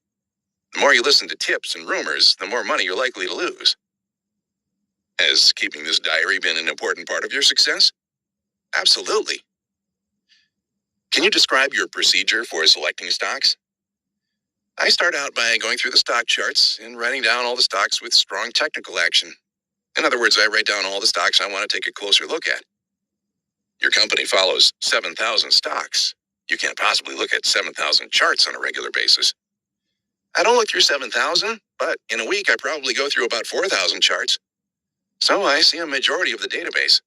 The more you listen to tips and rumors, the more money you're likely to lose. Has keeping this diary been an important part of your success? Absolutely. Can you describe your procedure for selecting stocks? I start out by going through the stock charts and writing down all the stocks with strong technical action. In other words, I write down all the stocks I want to take a closer look at. Your company follows 7,000 stocks. You can't possibly look at 7,000 charts on a regular basis. I don't look through 7,000, but in a week I probably go through about 4,000 charts. So I see a majority of the database.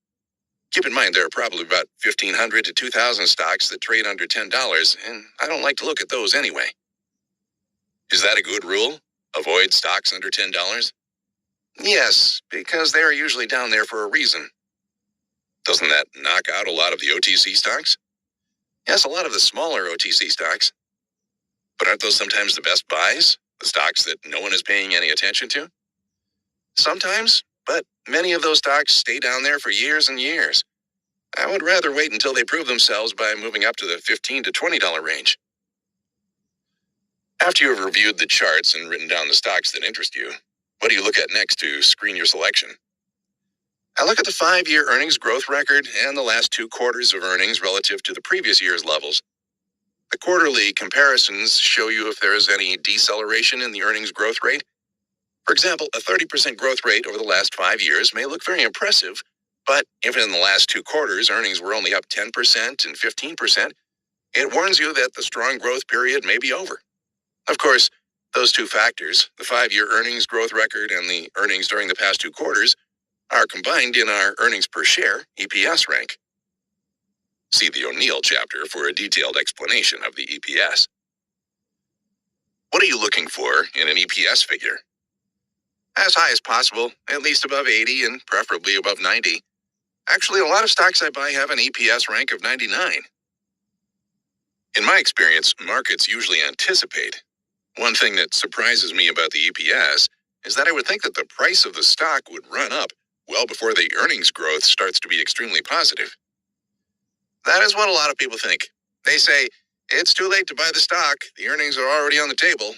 Keep in mind there are probably about 1,500 to 2,000 stocks that trade under $10, and I don't like to look at those anyway. Is that a good rule? Avoid stocks under $10? Yes, because they are usually down there for a reason. Doesn't that knock out a lot of the OTC stocks? Yes, a lot of the smaller OTC stocks. But aren't those sometimes the best buys? The stocks that no one is paying any attention to? Sometimes, but many of those stocks stay down there for years and years. I would rather wait until they prove themselves by moving up to the $15 to $20 range. After you have reviewed the charts and written down the stocks that interest you, what do you look at next to screen your selection? I look at the 5-year earnings growth record and the last 2 quarters of earnings relative to the previous year's levels. The quarterly comparisons show you if there is any deceleration in the earnings growth rate. For example, a 30% growth rate over the last 5 years may look very impressive, but if in the last 2 quarters earnings were only up 10% and 15%, it warns you that the strong growth period may be over. Of course, those 2 factors, the 5-year earnings growth record and the earnings during the past 2 quarters, are combined in our earnings per share, EPS rank. See the O'Neill chapter for a detailed explanation of the EPS. What are you looking for in an EPS figure? As high as possible, at least above 80 and preferably above 90. Actually, a lot of stocks I buy have an EPS rank of 99. In my experience, markets usually anticipate. One thing that surprises me about the EPS is that I would think that the price of the stock would run up well before the earnings growth starts to be extremely positive. That is what a lot of people think. They say, it's too late to buy the stock, the earnings are already on the table.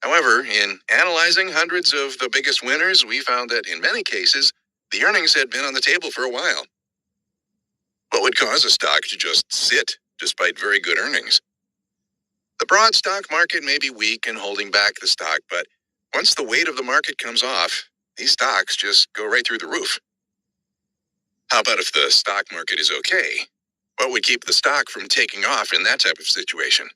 However, in analyzing hundreds of the biggest winners, we found that in many cases, the earnings had been on the table for a while. What would cause a stock to just sit despite very good earnings? The broad stock market may be weak and holding back the stock, but once the weight of the market comes off, these stocks just go right through the roof. How about if the stock market is okay? What would keep the stock from taking off in that type of situation?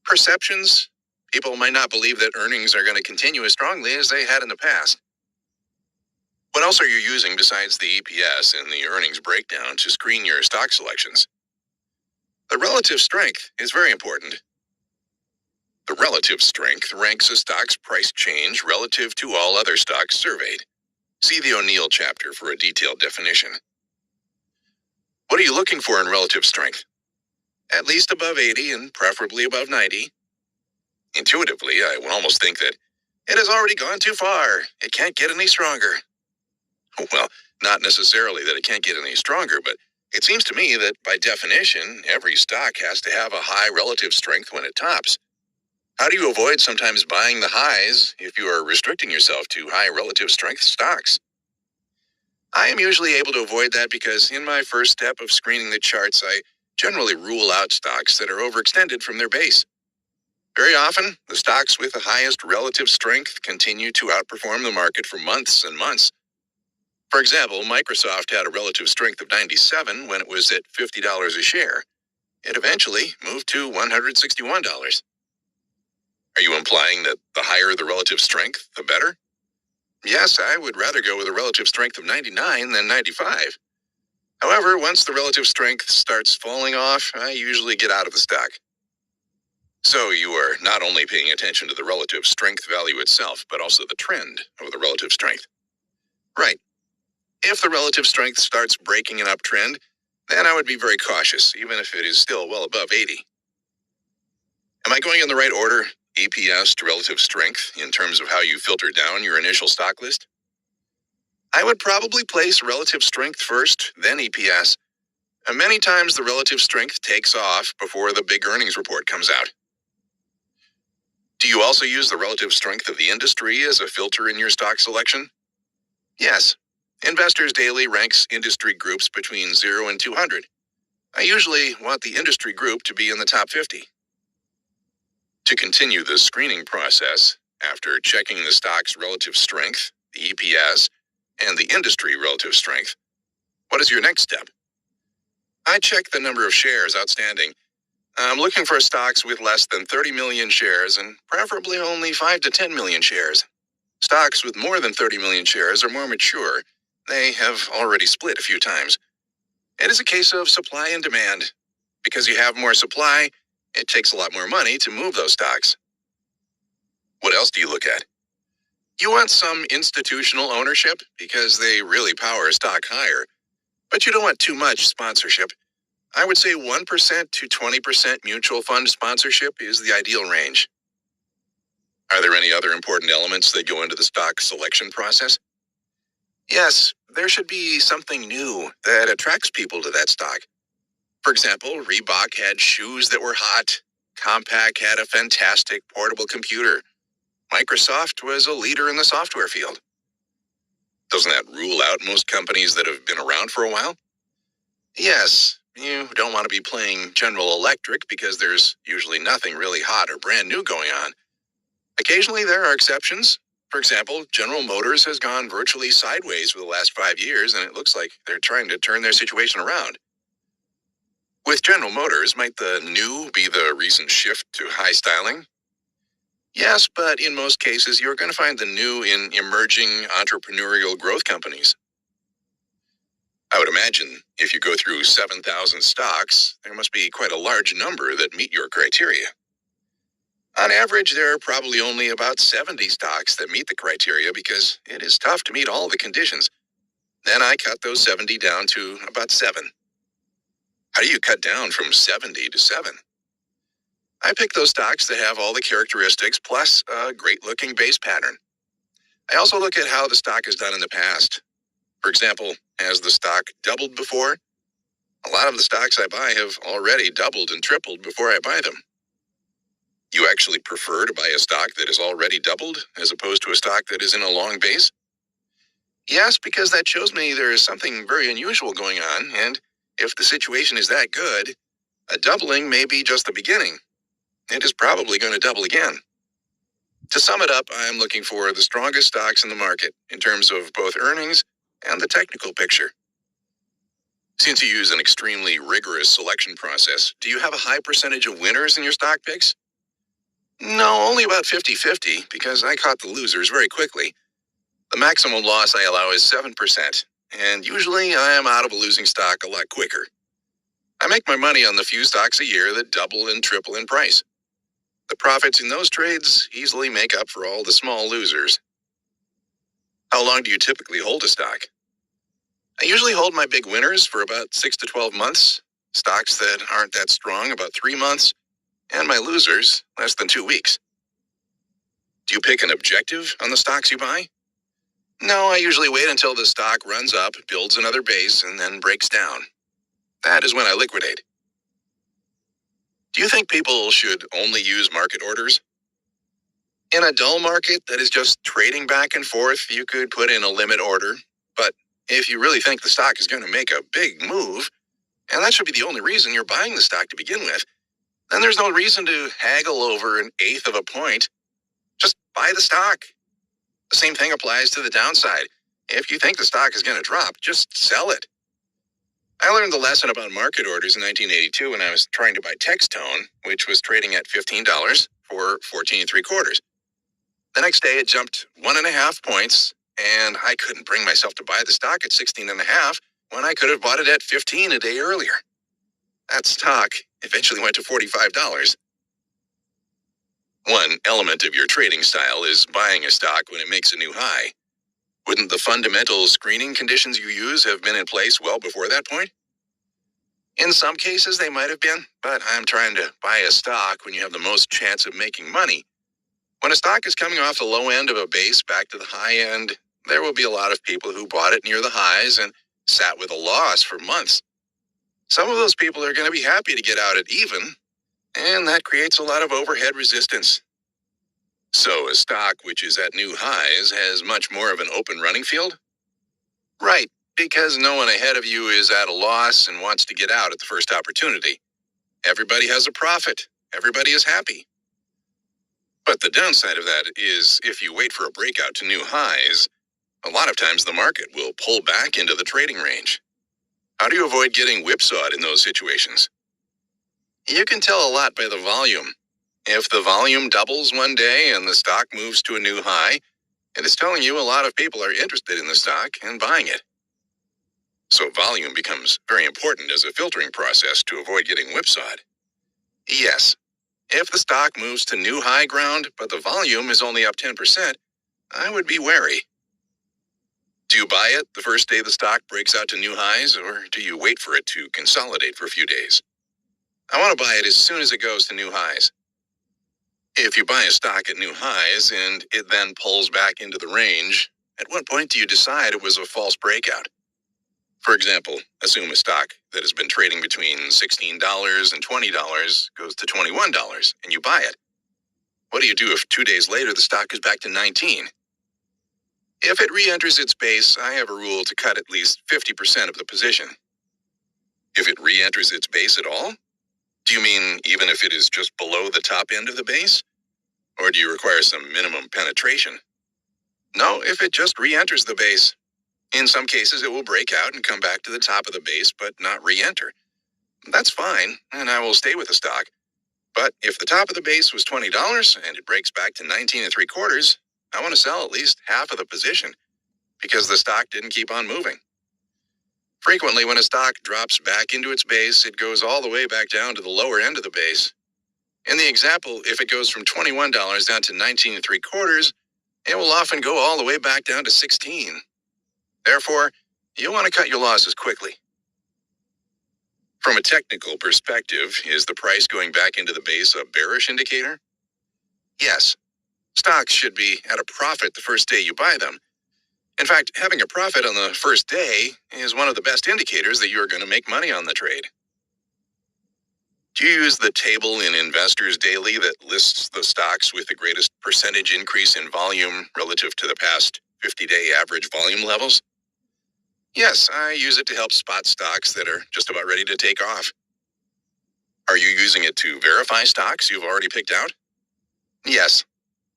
Perceptions. People might not believe that earnings are going to continue as strongly as they had in the past. What else are you using besides the EPS and the earnings breakdown to screen your stock selections? The relative strength is very important. The relative strength ranks a stock's price change relative to all other stocks surveyed. See the O'Neill chapter for a detailed definition. What are you looking for in relative strength? At least above 80 and preferably above 90. Intuitively, I would almost think that It has already gone too far. It can't get any stronger. Well, not necessarily that it can't get any stronger, but it seems to me that by definition, every stock has to have a high relative strength when it tops. How do you avoid sometimes buying the highs if you are restricting yourself to high relative strength stocks? I am usually able to avoid that because in my first step of screening the charts, I generally rule out stocks that are overextended from their base. Very often, the stocks with the highest relative strength continue to outperform the market for months and months. For example, Microsoft had a relative strength of 97 when it was at $50 a share. It eventually moved to $161. Are you implying that the higher the relative strength, the better? Yes, I would rather go with a relative strength of 99 than 95. However, once the relative strength starts falling off, I usually get out of the stock. So you are not only paying attention to the relative strength value itself, but also the trend of the relative strength. Right. If the relative strength starts breaking an uptrend, then I would be very cautious, even if it is still well above 80. Am I going in the right order, EPS to relative strength, in terms of how you filter down your initial stock list? I would probably place relative strength first, then EPS. And many times the relative strength takes off before the big earnings report comes out. Do you also use the relative strength of the industry as a filter in your stock selection? Yes. Investors Daily ranks industry groups between 0 and 200. I usually want the industry group to be in the top 50. To continue the screening process, after checking the stock's relative strength, the EPS, and the industry relative strength, what is your next step? I check the number of shares outstanding. I'm looking for stocks with less than 30 million shares and preferably only 5 to 10 million shares. Stocks with more than 30 million shares are more mature. They have already split a few times. It is a case of supply and demand. Because you have more supply, it takes a lot more money to move those stocks. What else do you look at? You want some institutional ownership because they really power a stock higher, but you don't want too much sponsorship. I would say 1% to 20% mutual fund sponsorship is the ideal range. Are there any other important elements that go into the stock selection process? Yes, there should be something new that attracts people to that stock. For example, Reebok had shoes that were hot. Compaq had a fantastic portable computer. Microsoft was a leader in the software field. Doesn't that rule out most companies that have been around for a while? Yes, you don't want to be playing General Electric because there's usually nothing really hot or brand new going on. Occasionally there are exceptions. For example, General Motors has gone virtually sideways for the last 5 years, and it looks like they're trying to turn their situation around. With General Motors, might the new be the recent shift to high styling? Yes, but in most cases, you're going to find the new in emerging entrepreneurial growth companies. I would imagine if you go through 7,000 stocks, there must be quite a large number that meet your criteria. On average, there are probably only about 70 stocks that meet the criteria because it is tough to meet all the conditions. Then I cut those 70 down to about 7. How do you cut down from 70 to 7? I pick those stocks that have all the characteristics plus a great-looking base pattern. I also look at how the stock has done in the past. For example, has the stock doubled before? A lot of the stocks I buy have already doubled and tripled before I buy them. You actually prefer to buy a stock that is already doubled as opposed to a stock that is in a long base? Yes, because that shows me there is something very unusual going on, and if the situation is that good, a doubling may be just the beginning. It is probably going to double again. To sum it up, I am looking for the strongest stocks in the market in terms of both earnings and the technical picture. Since you use an extremely rigorous selection process, do you have a high percentage of winners in your stock picks? No, only about 50-50 because I caught the losers very quickly. The maximum loss I allow is 7%, and usually I am out of a losing stock a lot quicker. I make my money on the few stocks a year that double and triple in price. The profits in those trades easily make up for all the small losers. How long do you typically hold a stock? I usually hold my big winners for about 6 to 12 months, stocks that aren't that strong about 3 months, and my losers less than 2 weeks. Do you pick an objective on the stocks you buy? No, I usually wait until the stock runs up, builds another base, and then breaks down. That is when I liquidate. Do you think people should only use market orders? In a dull market that is just trading back and forth, you could put in a limit order. But if you really think the stock is going to make a big move, and that should be the only reason you're buying the stock to begin with, then there's no reason to haggle over an eighth of a point. Just buy the stock. The same thing applies to the downside. If you think the stock is going to drop, just sell it. I learned the lesson about market orders in 1982 when I was trying to buy Textone, which was trading at $15 for 14 3/4. The next day it jumped 1.5 points, and I couldn't bring myself to buy the stock at 16.5 when I could have bought it at 15 a day earlier. That stock eventually went to $45. One element of your trading style is buying a stock when it makes a new high. Wouldn't the fundamental screening conditions you use have been in place well before that point? In some cases, they might have been, but I'm trying to buy a stock when you have the most chance of making money. When a stock is coming off the low end of a base back to the high end, there will be a lot of people who bought it near the highs and sat with a loss for months. Some of those people are going to be happy to get out at even, and that creates a lot of overhead resistance. So a stock which is at new highs has much more of an open running field? Right, because no one ahead of you is at a loss and wants to get out at the first opportunity. Everybody has a profit. Everybody is happy. But the downside of that is if you wait for a breakout to new highs, a lot of times the market will pull back into the trading range. How do you avoid getting whipsawed in those situations? You can tell a lot by the volume. If the volume doubles one day and the stock moves to a new high, it is telling you a lot of people are interested in the stock and buying it. So volume becomes very important as a filtering process to avoid getting whipsawed. Yes, if the stock moves to new high ground, but the volume is only up 10%, I would be wary. Do you buy it the first day the stock breaks out to new highs, or do you wait for it to consolidate for a few days? I want to buy it as soon as it goes to new highs. If you buy a stock at new highs and it then pulls back into the range, at what point do you decide it was a false breakout? For example, assume a stock that has been trading between $16 and $20 goes to $21 and you buy it. What do you do if 2 days later the stock is back to 19? If it re-enters its base, I have a rule to cut at least 50% of the position. If it re-enters its base at all? Do you mean even if it is just below the top end of the base? Or do you require some minimum penetration? No, if it just re-enters the base. In some cases, it will break out and come back to the top of the base, but not re-enter. That's fine, and I will stay with the stock. But if the top of the base was $20 and it breaks back to 19 3/4, I want to sell at least half of the position because the stock didn't keep on moving. Frequently, when a stock drops back into its base, it goes all the way back down to the lower end of the base. In the example, if it goes from $21 down to 19 3/4, it will often go all the way back down to 16. Therefore, you'll want to cut your losses quickly. From a technical perspective, is the price going back into the base a bearish indicator? Yes. Stocks should be at a profit the first day you buy them. In fact, having a profit on the first day is one of the best indicators that you're going to make money on the trade. Do you use the table in Investors Daily that lists the stocks with the greatest percentage increase in volume relative to the past 50-day average volume levels? Yes, I use it to help spot stocks that are just about ready to take off. Are you using it to verify stocks you've already picked out? Yes.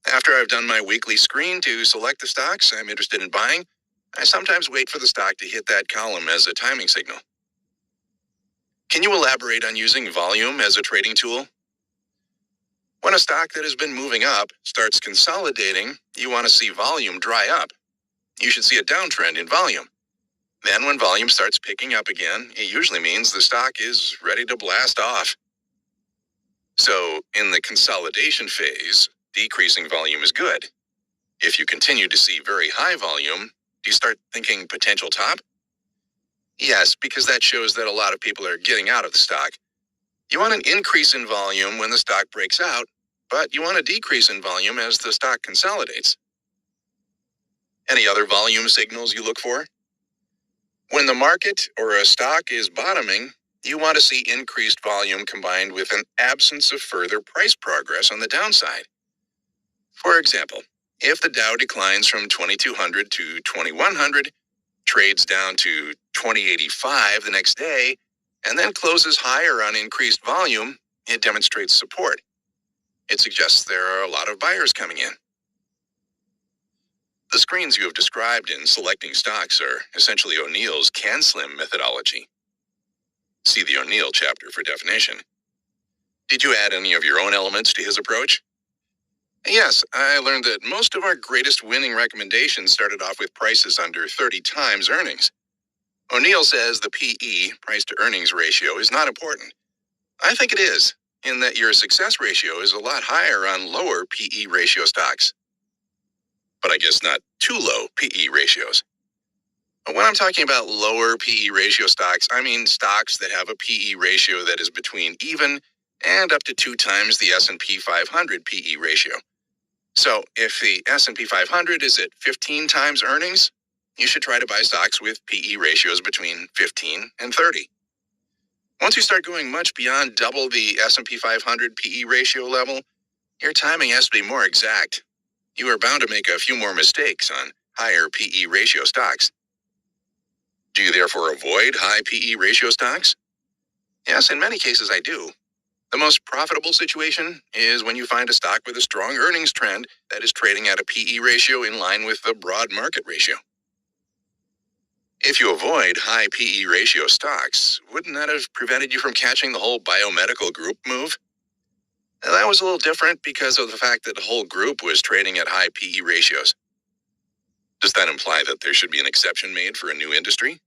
After I've done my weekly screen to select the stocks I'm interested in buying, I sometimes wait for the stock to hit that column as a timing signal. Can you elaborate on using volume as a trading tool? When a stock that has been moving up starts consolidating, you want to see volume dry up. You should see a downtrend in volume. Then when volume starts picking up again, it usually means the stock is ready to blast off. So in the consolidation phase, decreasing volume is good. If you continue to see very high volume, do you start thinking potential top? Yes, because that shows that a lot of people are getting out of the stock. You want an increase in volume when the stock breaks out, but you want a decrease in volume as the stock consolidates. Any other volume signals you look for? When the market or a stock is bottoming, you want to see increased volume combined with an absence of further price progress on the downside. For example, if the Dow declines from 2200 to 2100, trades down to 2085 the next day, and then closes higher on increased volume, it demonstrates support. It suggests there are a lot of buyers coming in. The screens you have described in selecting stocks are essentially O'Neill's CanSlim methodology. See the O'Neill chapter for definition. Did you add any of your own elements to his approach? Yes, I learned that most of our greatest winning recommendations started off with prices under 30 times earnings. O'Neill says the PE, price to earnings ratio, is not important. I think it is, in that your success ratio is a lot higher on lower PE ratio stocks. But I guess not too low PE ratios. When I'm talking about lower PE ratio stocks, I mean stocks that have a PE ratio that is between even and up to 2 times the S&P 500 PE ratio. So if the S&P 500 is at 15 times earnings, you should try to buy stocks with PE ratios between 15 and 30. Once you start going much beyond double the S&P 500 PE ratio level, your timing has to be more exact. You are bound to make a few more mistakes on higher PE ratio stocks. Do you therefore avoid high PE ratio stocks? Yes, in many cases I do. The most profitable situation is when you find a stock with a strong earnings trend that is trading at a PE ratio in line with the broad market ratio. If you avoid high PE ratio stocks, wouldn't that have prevented you from catching the whole biomedical group move? Now, that was a little different because of the fact that the whole group was trading at high PE ratios. Does that imply that there should be an exception made for a new industry?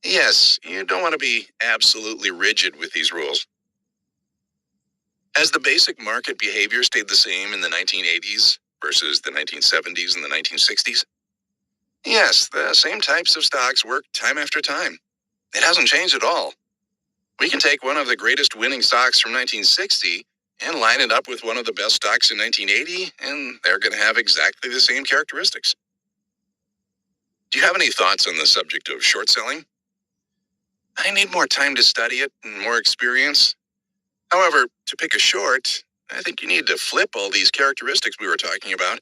Yes, you don't want to be absolutely rigid with these rules. Has the basic market behavior stayed the same in the 1980s versus the 1970s and the 1960s? Yes, the same types of stocks work time after time. It hasn't changed at all. We can take one of the greatest winning stocks from 1960 and line it up with one of the best stocks in 1980, and they're going to have exactly the same characteristics. Do you have any thoughts on the subject of short selling? I need more time to study it and more experience. However, to pick a short, I think you need to flip all these characteristics we were talking about.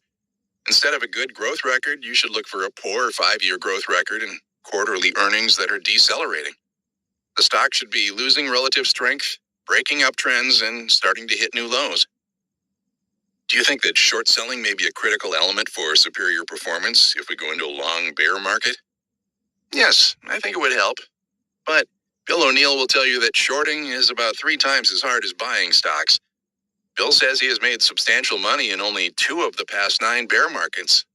Instead of a good growth record, you should look for a poor 5-year growth record and quarterly earnings that are decelerating. The stock should be losing relative strength, breaking up trends, and starting to hit new lows. Do you think that short selling may be a critical element for superior performance if we go into a long bear market? Yes, I think it would help. But Bill O'Neill will tell you that shorting is about 3 times as hard as buying stocks. Bill says he has made substantial money in only 2 of the past 9 bear markets.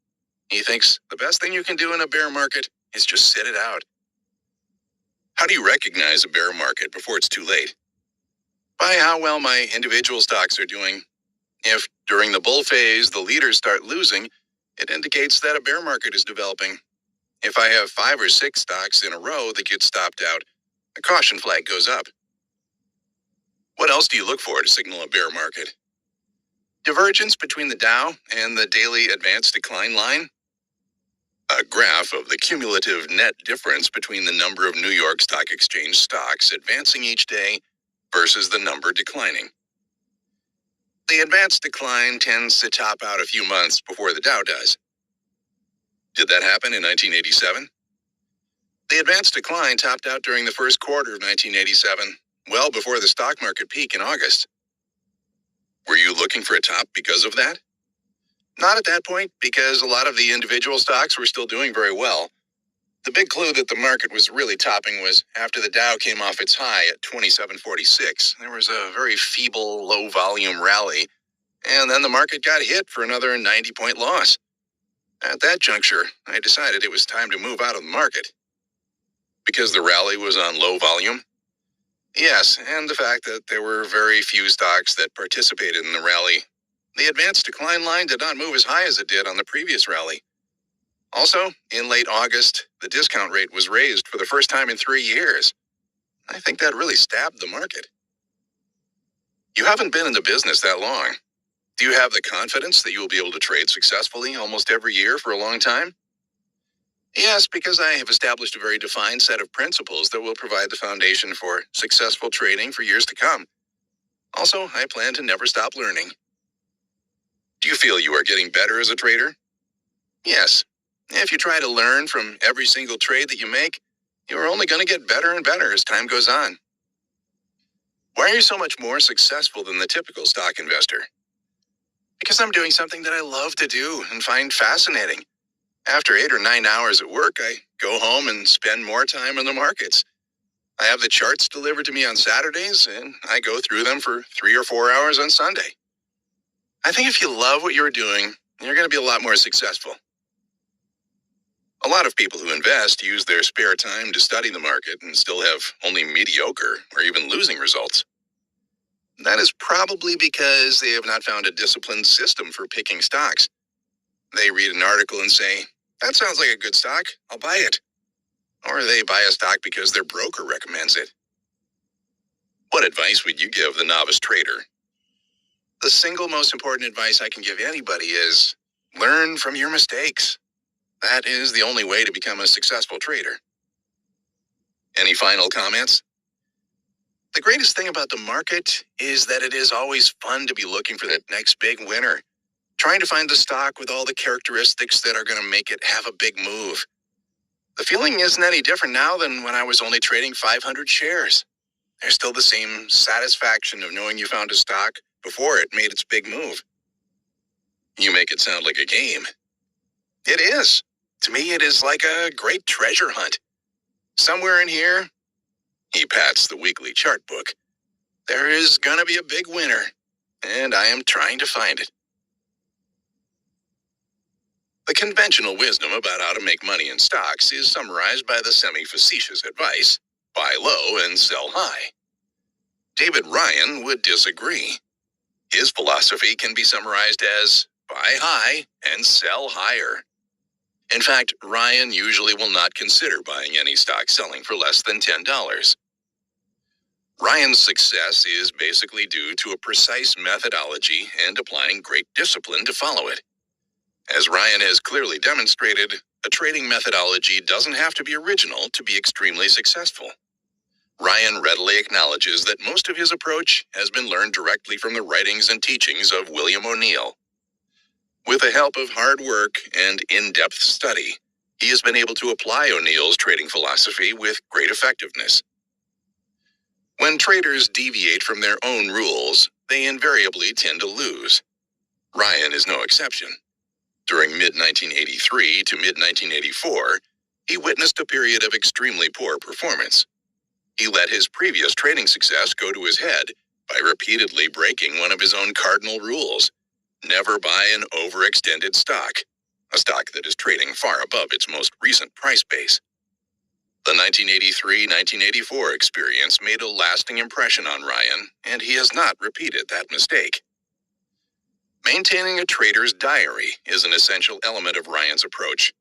He thinks the best thing you can do in a bear market is just sit it out. How do you recognize a bear market before it's too late? By how well my individual stocks are doing. If during the bull phase the leaders start losing, it indicates that a bear market is developing. If I have 5 or 6 stocks in a row that get stopped out, the caution flag goes up. What else do you look for to signal a bear market? Divergence between the Dow and the daily advanced decline line. A graph of the cumulative net difference between the number of New York Stock Exchange stocks advancing each day versus the number declining. The advanced decline tends to top out a few months before the Dow does. Did that happen in 1987? The advanced decline topped out during the first quarter of 1987, well before the stock market peak in August. Were you looking for a top because of that? Not at that point, because a lot of the individual stocks were still doing very well. The big clue that the market was really topping was after the Dow came off its high at 2746. There was a very feeble, low-volume rally, and then the market got hit for another 90-point loss. At that juncture, I decided it was time to move out of the market. Because the rally was on low volume? Yes, and the fact that there were very few stocks that participated in the rally. The advanced decline line did not move as high as it did on the previous rally. Also, in late August, the discount rate was raised for the first time in 3 years. I think that really stabbed the market. You haven't been in the business that long. Do you have the confidence that you will be able to trade successfully almost every year for a long time? Yes, because I have established a very defined set of principles that will provide the foundation for successful trading for years to come. Also, I plan to never stop learning. Do you feel you are getting better as a trader? Yes. If you try to learn from every single trade that you make, you are only going to get better and better as time goes on. Why are you so much more successful than the typical stock investor? Because I'm doing something that I love to do and find fascinating. After 8 or 9 hours at work, I go home and spend more time in the markets. I have the charts delivered to me on Saturdays, and I go through them for 3 or 4 hours on Sunday. I think if you love what you're doing, you're going to be a lot more successful. A lot of people who invest use their spare time to study the market and still have only mediocre or even losing results. That is probably because they have not found a disciplined system for picking stocks. They read an article and say, "That sounds like a good stock, I'll buy it." Or they buy a stock because their broker recommends it. What advice would you give the novice trader? The single most important advice I can give anybody is learn from your mistakes. That is the only way to become a successful trader. Any final comments? The greatest thing about the market is that it is always fun to be looking for that next big winner, trying to find the stock with all the characteristics that are going to make it have a big move. The feeling isn't any different now than when I was only trading 500 shares. There's still the same satisfaction of knowing you found a stock before it made its big move. You make it sound like a game. It is. To me, it is like a great treasure hunt. Somewhere in here, he pats the weekly chart book. There is gonna be a big winner, and I am trying to find it. The conventional wisdom about how to make money in stocks is summarized by the semi-facetious advice, buy low and sell high. David Ryan would disagree. His philosophy can be summarized as buy high and sell higher. In fact, Ryan usually will not consider buying any stock selling for less than $10. Ryan's success is basically due to a precise methodology and applying great discipline to follow it. As Ryan has clearly demonstrated, a trading methodology doesn't have to be original to be extremely successful. Ryan readily acknowledges that most of his approach has been learned directly from the writings and teachings of William O'Neill. With the help of hard work and in-depth study, he has been able to apply O'Neill's trading philosophy with great effectiveness. When traders deviate from their own rules, they invariably tend to lose. Ryan is no exception. During mid-1983 to mid-1984, he witnessed a period of extremely poor performance. He let his previous trading success go to his head by repeatedly breaking one of his own cardinal rules: never buy an overextended stock, a stock that is trading far above its most recent price base. The 1983-1984 experience made a lasting impression on Ryan, and he has not repeated that mistake. Maintaining a trader's diary is an essential element of Ryan's approach.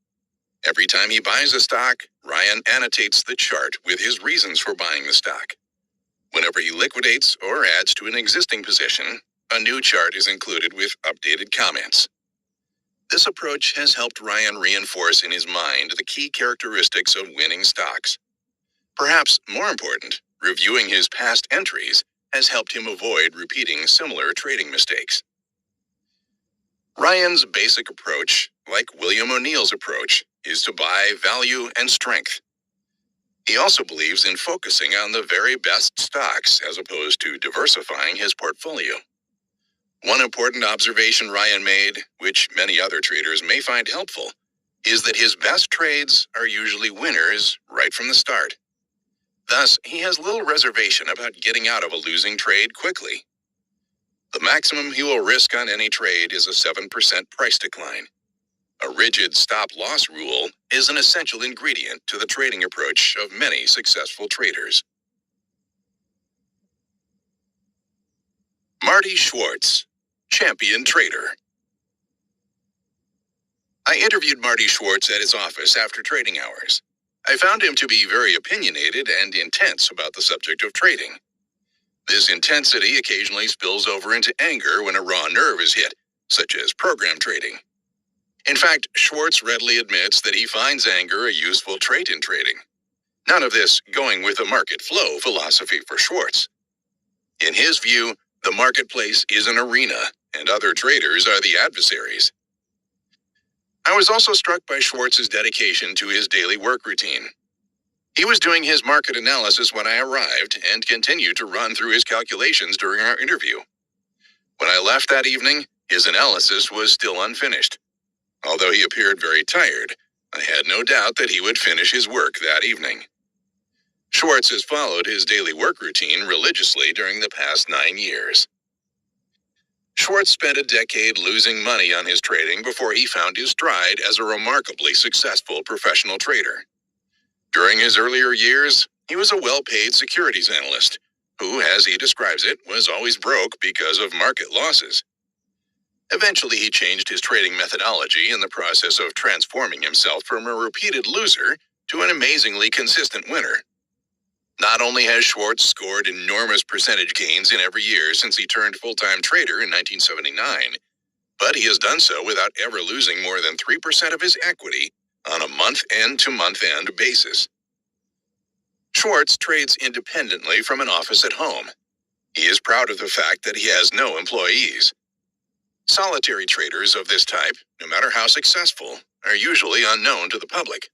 Every time he buys a stock, Ryan annotates the chart with his reasons for buying the stock. Whenever he liquidates or adds to an existing position, a new chart is included with updated comments. This approach has helped Ryan reinforce in his mind the key characteristics of winning stocks. Perhaps more important, reviewing his past entries has helped him avoid repeating similar trading mistakes. Ryan's basic approach, like William O'Neill's approach, is to buy value and strength. He also believes in focusing on the very best stocks as opposed to diversifying his portfolio. One important observation Ryan made, which many other traders may find helpful, is that his best trades are usually winners right from the start. Thus, he has little reservation about getting out of a losing trade quickly. The maximum he will risk on any trade is a 7% price decline. A rigid stop-loss rule is an essential ingredient to the trading approach of many successful traders. Marty Schwartz, champion trader. I interviewed Marty Schwartz at his office after trading hours. I found him to be very opinionated and intense about the subject of trading. This intensity occasionally spills over into anger when a raw nerve is hit, such as program trading. In fact, Schwartz readily admits that he finds anger a useful trait in trading. None of this going with the market flow philosophy for Schwartz. In his view, the marketplace is an arena, and other traders are the adversaries. I was also struck by Schwartz's dedication to his daily work routine. He was doing his market analysis when I arrived and continued to run through his calculations during our interview. When I left that evening, his analysis was still unfinished. Although he appeared very tired, I had no doubt that he would finish his work that evening. Schwartz has followed his daily work routine religiously during the past 9 years. Schwartz spent a decade losing money on his trading before he found his stride as a remarkably successful professional trader. During his earlier years, he was a well-paid securities analyst, who, as he describes it, was always broke because of market losses. Eventually, he changed his trading methodology in the process of transforming himself from a repeated loser to an amazingly consistent winner. Not only has Schwartz scored enormous percentage gains in every year since he turned full-time trader in 1979, but he has done so without ever losing more than 3% of his equity on a month-end to month-end basis. Schwartz trades independently from an office at home. He is proud of the fact that he has no employees. Solitary traders of this type, no matter how successful, are usually unknown to the public.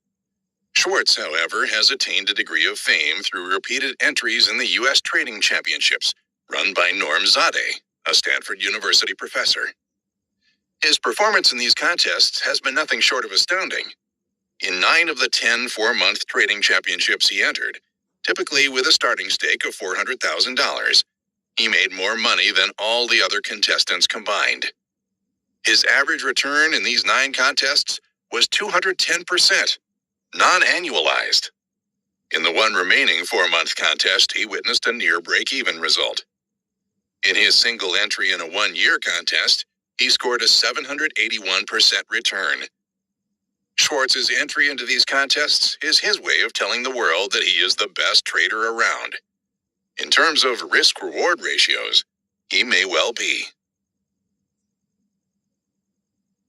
Schwartz, however, has attained a degree of fame through repeated entries in the U.S. Trading Championships, run by Norm Zadeh, a Stanford University professor. His performance in these contests has been nothing short of astounding. In 9 of the 10 4-month trading championships he entered, typically with a starting stake of $400,000, he made more money than all the other contestants combined. His average return in these 9 contests was 210%. Non-annualized. In the one remaining 4-month contest, he witnessed a near break-even result. In his single entry in a 1-year contest, he scored a 781% return. Schwartz's entry into these contests is his way of telling the world that he is the best trader around. In terms of risk-reward ratios, he may well be.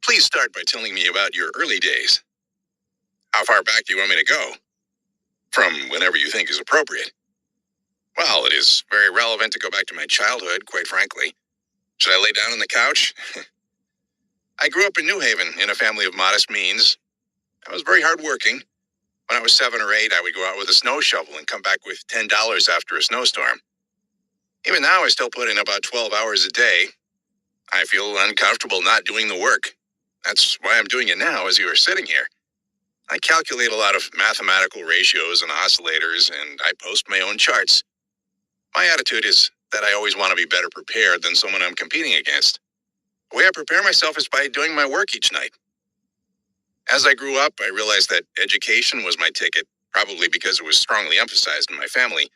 Please start by telling me about your early days. How far back do you want me to go? From whenever you think is appropriate. Well, it is very relevant to go back to my childhood, quite frankly. Should I lay down on the couch? I grew up in New Haven in a family of modest means. I was very hardworking. When I was 7 or 8, I would go out with a snow shovel and come back with $10 after a snowstorm. Even now, I still put in about 12 hours a day. I feel uncomfortable not doing the work. That's why I'm doing it now as you are sitting here. I calculate a lot of mathematical ratios and oscillators, and I post my own charts. My attitude is that I always want to be better prepared than someone I'm competing against. The way I prepare myself is by doing my work each night. As I grew up, I realized that education was my ticket, probably because it was strongly emphasized in my family.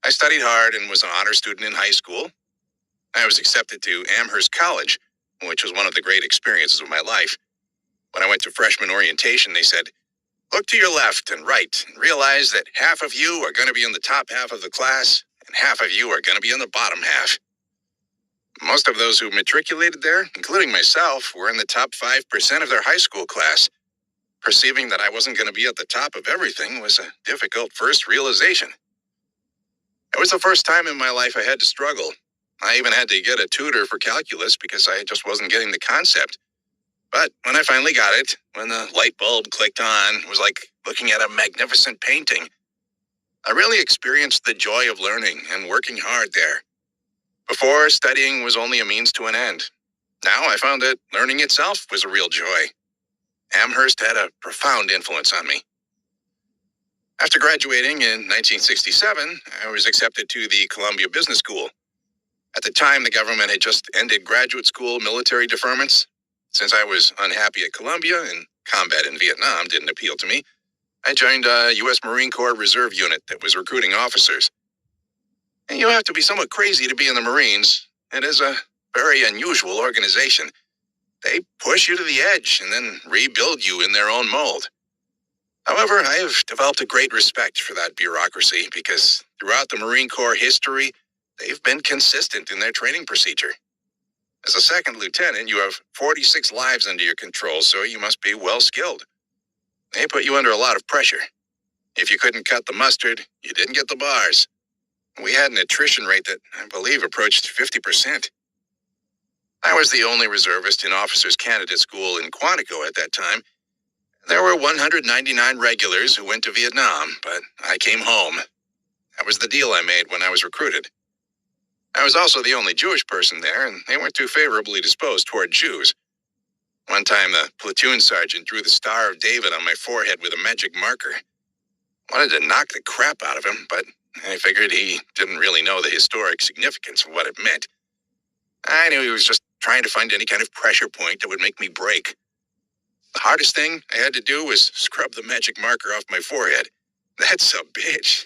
I studied hard and was an honor student in high school. I was accepted to Amherst College, which was one of the great experiences of my life. When I went to freshman orientation, they said, "Look to your left and right and realize that half of you are going to be in the top half of the class and half of you are going to be in the bottom half." Most of those who matriculated there, including myself, were in the top 5% of their high school class. Perceiving that I wasn't going to be at the top of everything was a difficult first realization. It was the first time in my life I had to struggle. I even had to get a tutor for calculus because I just wasn't getting the concept. But when I finally got it, when the light bulb clicked on, it was like looking at a magnificent painting. I really experienced the joy of learning and working hard there. Before, studying was only a means to an end. Now I found that learning itself was a real joy. Amherst had a profound influence on me. After graduating in 1967, I was accepted to the Columbia Business School. At the time, the government had just ended graduate school military deferments. Since I was unhappy at Columbia and combat in Vietnam didn't appeal to me, I joined a U.S. Marine Corps Reserve unit that was recruiting officers. And you have to be somewhat crazy to be in the Marines. It is a very unusual organization. They push you to the edge and then rebuild you in their own mold. However, I have developed a great respect for that bureaucracy because throughout the Marine Corps history, they've been consistent in their training procedure. As a second lieutenant, you have 46 lives under your control, so you must be well skilled. They put you under a lot of pressure. If you couldn't cut the mustard, you didn't get the bars. We had an attrition rate that, I believe, approached 50%. I was the only reservist in Officers Candidate School in Quantico at that time. There were 199 regulars who went to Vietnam, but I came home. That was the deal I made when I was recruited. I was also the only Jewish person there, and they weren't too favorably disposed toward Jews. One time, the platoon sergeant drew the Star of David on my forehead with a magic marker. Wanted to knock the crap out of him, but I figured he didn't really know the historic significance of what it meant. I knew he was just trying to find any kind of pressure point that would make me break. The hardest thing I had to do was scrub the magic marker off my forehead. That's a bitch.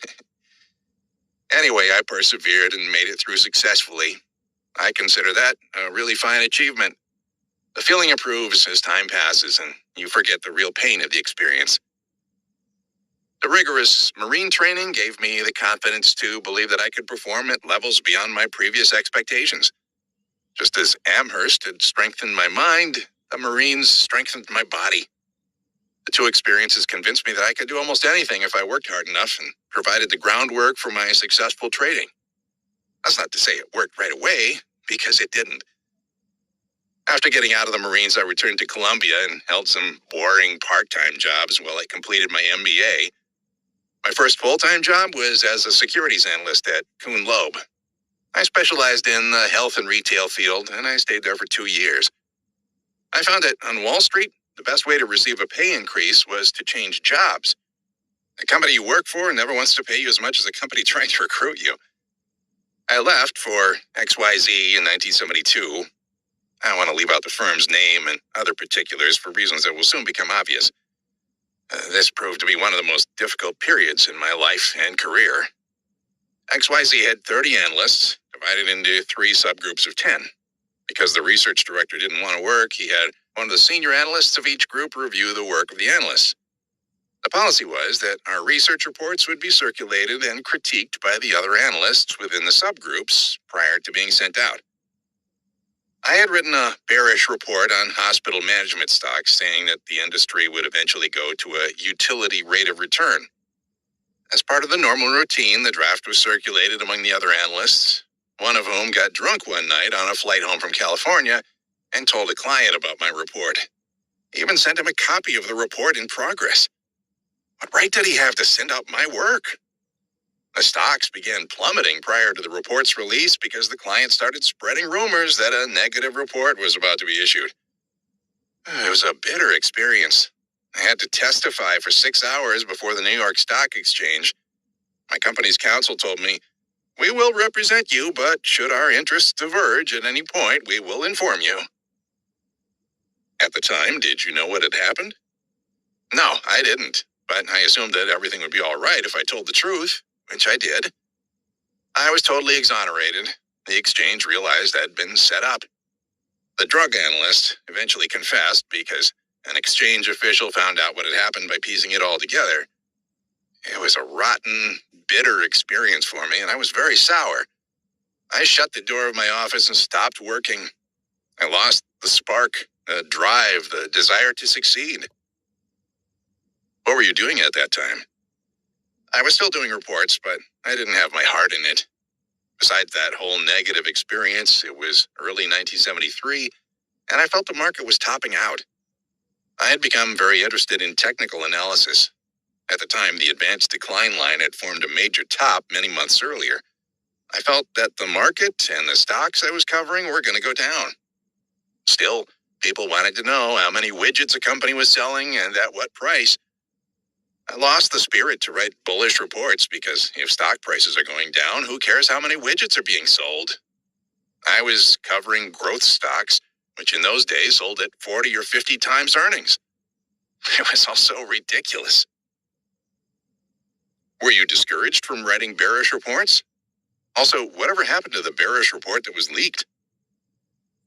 Anyway, I persevered and made it through successfully. I consider that a really fine achievement. The feeling improves as time passes and you forget the real pain of the experience. The rigorous Marine training gave me the confidence to believe that I could perform at levels beyond my previous expectations. Just as Amherst had strengthened my mind, the Marines strengthened my body. The two experiences convinced me that I could do almost anything if I worked hard enough and provided the groundwork for my successful trading. That's not to say it worked right away, because it didn't. After getting out of the Marines, I returned to Columbia and held some boring part-time jobs while I completed my MBA. My first full-time job was as a securities analyst at Kuhn Loeb. I specialized in the health and retail field, and I stayed there for 2 years. I found that on Wall Street, the best way to receive a pay increase was to change jobs. The company you work for never wants to pay you as much as the company trying to recruit you. I left for XYZ in 1972. I don't want to leave out the firm's name and other particulars for reasons that will soon become obvious. This proved to be one of the most difficult periods in my life and career. XYZ had 30 analysts, divided into 3 subgroups of 10. Because the research director didn't want to work, he had one of the senior analysts of each group review the work of the analysts. The policy was that our research reports would be circulated and critiqued by the other analysts within the subgroups prior to being sent out. I had written a bearish report on hospital management stocks saying that the industry would eventually go to a utility rate of return. As part of the normal routine, the draft was circulated among the other analysts, one of whom got drunk one night on a flight home from California and told a client about my report. He even sent him a copy of the report in progress. What right did he have to send out my work? The stocks began plummeting prior to the report's release because the client started spreading rumors that a negative report was about to be issued. It was a bitter experience. I had to testify for 6 hours before the New York Stock Exchange. My company's counsel told me, "We will represent you, but should our interests diverge at any point, we will inform you." At the time, did you know what had happened? No, I didn't, but I assumed that everything would be all right if I told the truth, which I did. I was totally exonerated. The exchange realized I'd been set up. The drug analyst eventually confessed because an exchange official found out what had happened by piecing it all together. It was a rotten, bitter experience for me, and I was very sour. I shut the door of my office and stopped working. I lost the spark, the drive, the desire to succeed. What were you doing at that time? I was still doing reports, but I didn't have my heart in it. Besides that whole negative experience, it was early 1973, and I felt the market was topping out. I had become very interested in technical analysis. At the time, the advanced decline line had formed a major top many months earlier. I felt that the market and the stocks I was covering were going to go down. Still, people wanted to know how many widgets a company was selling and at what price. I lost the spirit to write bullish reports because if stock prices are going down, who cares how many widgets are being sold? I was covering growth stocks, which in those days sold at 40 or 50 times earnings. It was all so ridiculous. Were you discouraged from writing bearish reports? Also, whatever happened to the bearish report that was leaked?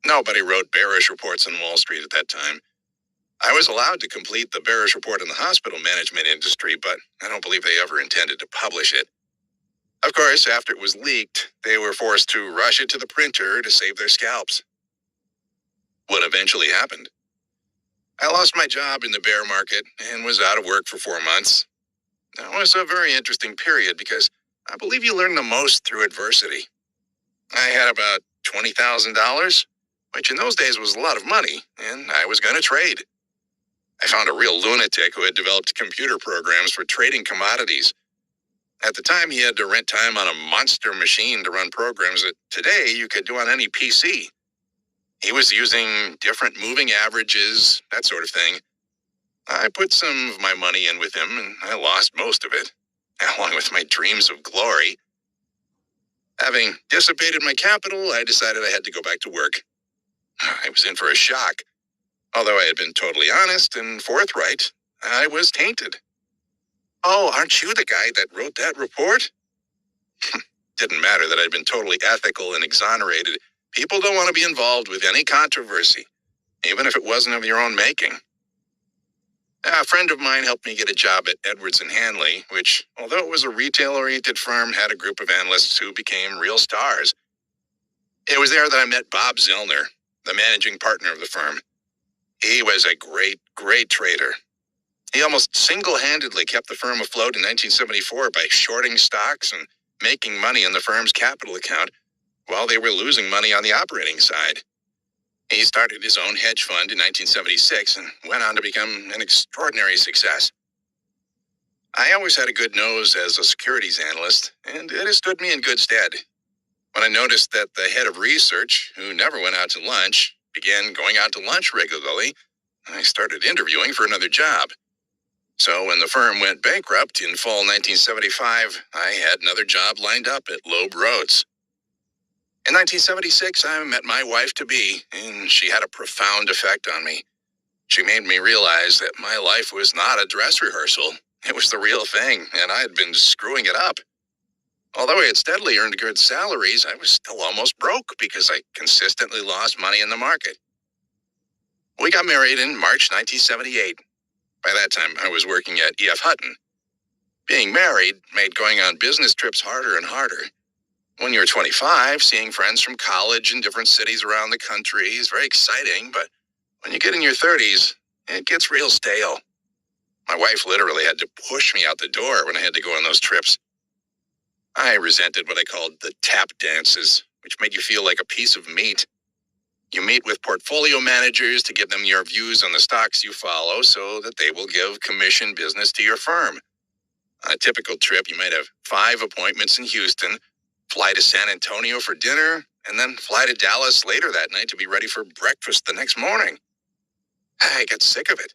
Nobody wrote bearish reports on Wall Street at that time. I was allowed to complete the bearish report in the hospital management industry, but I don't believe they ever intended to publish it. Of course, after it was leaked, they were forced to rush it to the printer to save their scalps. What eventually happened? I lost my job in the bear market and was out of work for 4 months. That was a very interesting period because I believe you learn the most through adversity. I had about $20,000, which in those days was a lot of money, and I was going to trade. I found a real lunatic who had developed computer programs for trading commodities. At the time, he had to rent time on a monster machine to run programs that today you could do on any PC. He was using different moving averages, that sort of thing. I put some of my money in with him, and I lost most of it, along with my dreams of glory. Having dissipated my capital, I decided I had to go back to work. I was in for a shock. Although I had been totally honest and forthright, I was tainted. "Oh, aren't you the guy that wrote that report?" Didn't matter that I'd been totally ethical and exonerated. People don't want to be involved with any controversy, even if it wasn't of your own making. A friend of mine helped me get a job at Edwards and Hanley, which, although it was a retail-oriented firm, had a group of analysts who became real stars. It was there that I met Bob Zellner, the managing partner of the firm. He was a great, great trader. He almost single-handedly kept the firm afloat in 1974 by shorting stocks and making money on the firm's capital account while they were losing money on the operating side. He started his own hedge fund in 1976 and went on to become an extraordinary success. I always had a good nose as a securities analyst, and it has stood me in good stead. When I noticed that the head of research, who never went out to lunch, began going out to lunch regularly, I started interviewing for another job. So when the firm went bankrupt in fall 1975, I had another job lined up at Loeb Rhodes. In 1976, I met my wife-to-be, and she had a profound effect on me. She made me realize that my life was not a dress rehearsal. It was the real thing, and I had been screwing it up. Although I had steadily earned good salaries, I was still almost broke because I consistently lost money in the market. We got married in March 1978. By that time, I was working at E.F. Hutton. Being married made going on business trips harder and harder. When you're 25, seeing friends from college in different cities around the country is very exciting, but when you get in your 30s, it gets real stale. My wife literally had to push me out the door when I had to go on those trips. I resented what I called the tap dances, which made you feel like a piece of meat. You meet with portfolio managers to give them your views on the stocks you follow so that they will give commission business to your firm. On a typical trip, you might have 5 appointments in Houston, fly to San Antonio for dinner, and then fly to Dallas later that night to be ready for breakfast the next morning. I got sick of it.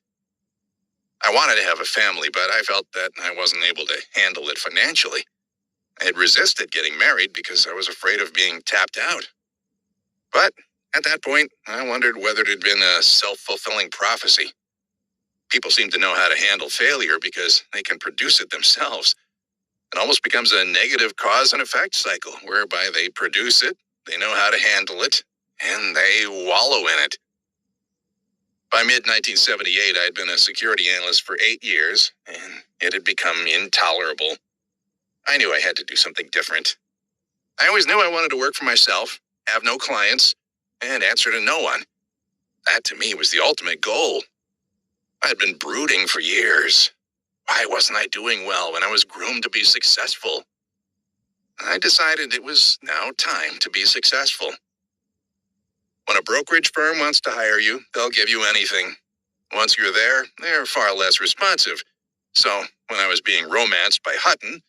I wanted to have a family, but I felt that I wasn't able to handle it financially. I had resisted getting married because I was afraid of being tapped out. But at that point, I wondered whether it had been a self-fulfilling prophecy. People seem to know how to handle failure because they can produce it themselves. It almost becomes a negative cause and effect cycle, whereby they produce it, they know how to handle it, and they wallow in it. By mid-1978, I had been a security analyst for 8 years, and it had become intolerable. I knew I had to do something different. I always knew I wanted to work for myself, have no clients, and answer to no one. That, to me, was the ultimate goal. I had been brooding for years. Why wasn't I doing well when I was groomed to be successful? I decided it was now time to be successful. When a brokerage firm wants to hire you, they'll give you anything. Once you're there, they're far less responsive. So, when I was being romanced by Hutton,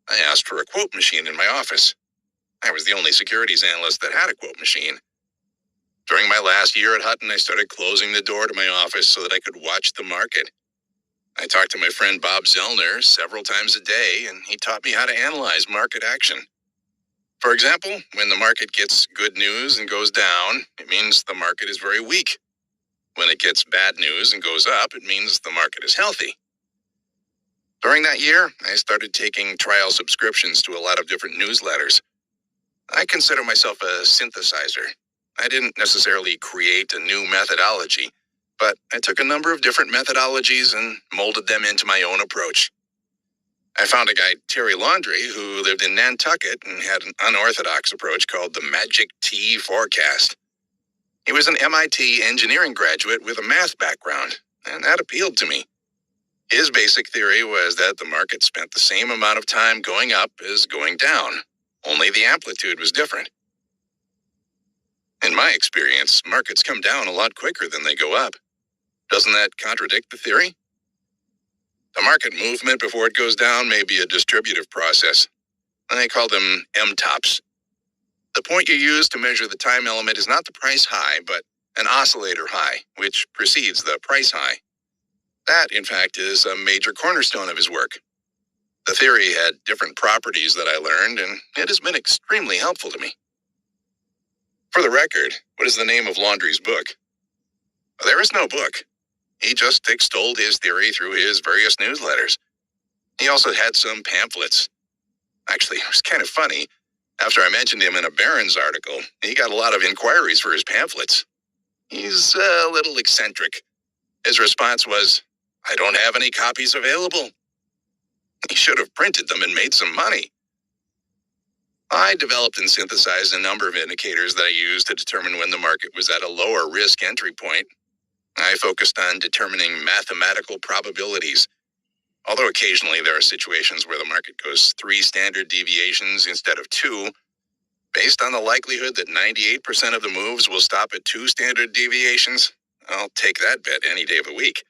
I asked for a quote machine in my office. I was the only securities analyst that had a quote machine. During my last year at Hutton, I started closing the door to my office so that I could watch the market. I talked to my friend Bob Zellner several times a day, and he taught me how to analyze market action. For example, when the market gets good news and goes down, it means the market is very weak. When it gets bad news and goes up, it means the market is healthy. During that year, I started taking trial subscriptions to a lot of different newsletters. I consider myself a synthesizer. I didn't necessarily create a new methodology, but I took a number of different methodologies and molded them into my own approach. I found a guy, Terry Laundrie, who lived in Nantucket and had an unorthodox approach called the Magic T forecast. He was an MIT engineering graduate with a math background, and that appealed to me. His basic theory was that the market spent the same amount of time going up as going down, only the amplitude was different. In my experience, markets come down a lot quicker than they go up. Doesn't that contradict the theory? The market movement before it goes down may be a distributive process. They call them M-tops. The point you use to measure the time element is not the price high, but an oscillator high, which precedes the price high. That, in fact, is a major cornerstone of his work. The theory had different properties that I learned, and it has been extremely helpful to me. For the record, what is the name of Laundrie's book? There is no book. He just extolled his theory through his various newsletters. He also had some pamphlets. Actually, it was kind of funny. After I mentioned him in a Barron's article, he got a lot of inquiries for his pamphlets. He's a little eccentric. His response was, "I don't have any copies available." He should have printed them and made some money. I developed and synthesized a number of indicators that I used to determine when the market was at a lower risk entry point. I focused on determining mathematical probabilities, although occasionally there are situations where the market goes 3 standard deviations instead of 2. Based on the likelihood that 98% of the moves will stop at 2 standard deviations, I'll take that bet any day of the week.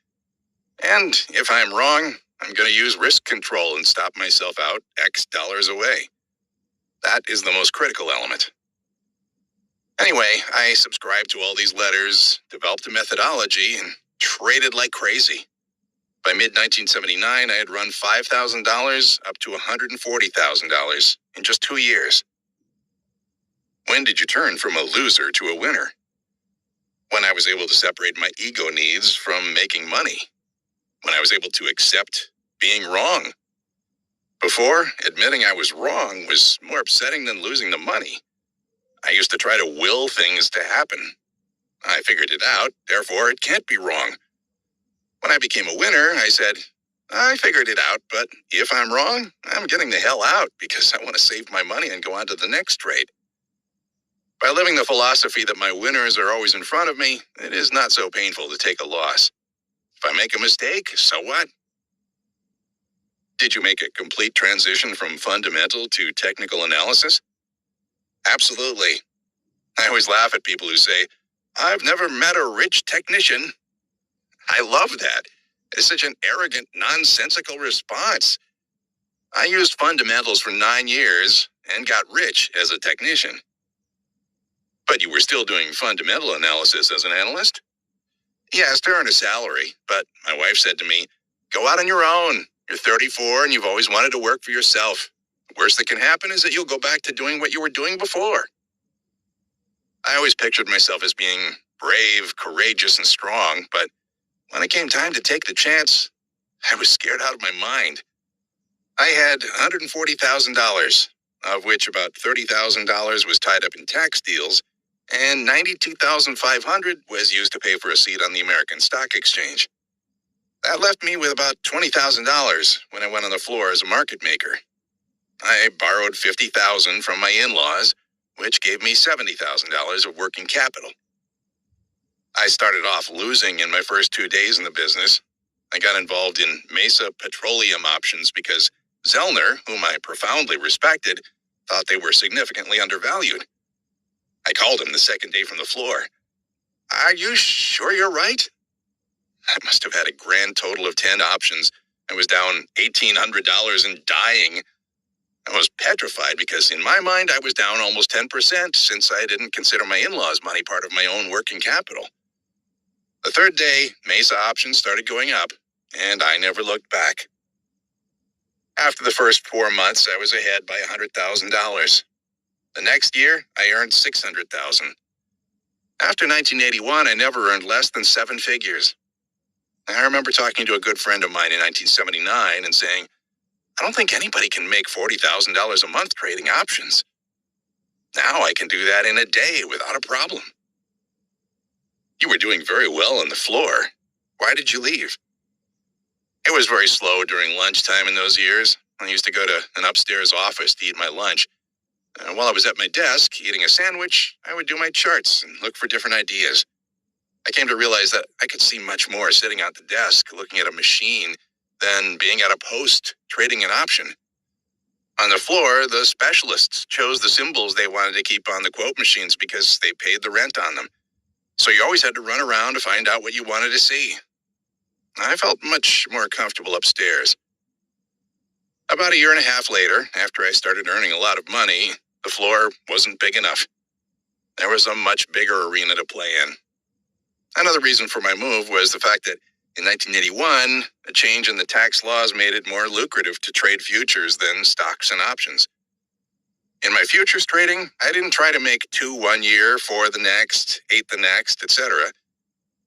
And if I'm wrong, I'm going to use risk control and stop myself out X dollars away. That is the most critical element. Anyway, I subscribed to all these letters, developed a methodology, and traded like crazy. By mid-1979, I had run $5,000 up to $140,000 in just 2 years. When did you turn from a loser to a winner? When I was able to separate my ego needs from making money. When I was able to accept being wrong. Before, admitting I was wrong was more upsetting than losing the money. I used to try to will things to happen. I figured it out, therefore it can't be wrong. When I became a winner, I said, I figured it out, but if I'm wrong, I'm getting the hell out because I want to save my money and go on to the next trade. By living the philosophy that my winners are always in front of me, it is not so painful to take a loss. If I make a mistake, so what? Did you make a complete transition from fundamental to technical analysis? Absolutely. I always laugh at people who say, I've never met a rich technician. I love that. It's such an arrogant, nonsensical response. I used fundamentals for 9 years and got rich as a technician. But you were still doing fundamental analysis as an analyst? Yes, to earn a salary, but my wife said to me, go out on your own. You're 34 and you've always wanted to work for yourself. The worst that can happen is that you'll go back to doing what you were doing before. I always pictured myself as being brave, courageous, and strong, but when it came time to take the chance, I was scared out of my mind. I had $140,000, of which about $30,000 was tied up in tax deals, and $92,500 was used to pay for a seat on the American Stock Exchange. That left me with about $20,000 when I went on the floor as a market maker. I borrowed $50,000 from my in-laws, which gave me $70,000 of working capital. I started off losing in my first 2 days in the business. I got involved in Mesa Petroleum options because Zellner, whom I profoundly respected, thought they were significantly undervalued. I called him the second day from the floor. Are you sure you're right? I must have had a grand total of 10 options. I was down $1,800 and dying. I was petrified because in my mind I was down almost 10% since I didn't consider my in-laws' money part of my own working capital. The third day, Mesa options started going up, and I never looked back. After the first 4 months, I was ahead by $100,000. The next year, I earned $600,000. After 1981, I never earned less than 7 figures. I remember talking to a good friend of mine in 1979 and saying, I don't think anybody can make $40,000 a month trading options. Now I can do that in a day without a problem. You were doing very well on the floor. Why did you leave? It was very slow during lunchtime in those years. I used to go to an upstairs office to eat my lunch. While I was at my desk eating a sandwich, I would do my charts and look for different ideas. I came to realize that I could see much more sitting at the desk looking at a machine than being at a post trading an option. On the floor, the specialists chose the symbols they wanted to keep on the quote machines because they paid the rent on them. So you always had to run around to find out what you wanted to see. I felt much more comfortable upstairs. About a year and a half later, after I started earning a lot of money, the floor wasn't big enough. There was a much bigger arena to play in. Another reason for my move was the fact that in 1981, a change in the tax laws made it more lucrative to trade futures than stocks and options. In my futures trading, I didn't try to make 2 one year, 4 the next, 8 the next, etc.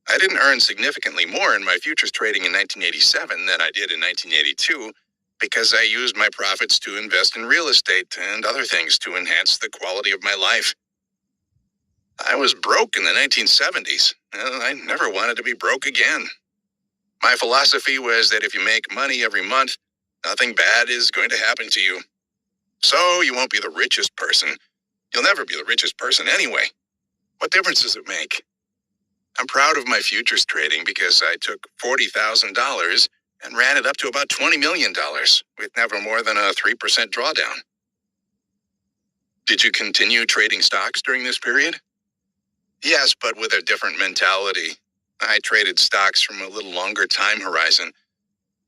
I didn't earn significantly more in my futures trading in 1987 than I did in 1982 because I used my profits to invest in real estate and other things to enhance the quality of my life. I was broke in the 1970s, and I never wanted to be broke again. My philosophy was that if you make money every month, nothing bad is going to happen to you. So you won't be the richest person. You'll never be the richest person anyway. What difference does it make? I'm proud of my futures trading because I took $40,000 and ran it up to about $20 million with never more than a 3% drawdown. Did you continue trading stocks during this period? Yes, but with a different mentality. I traded stocks from a little longer time horizon.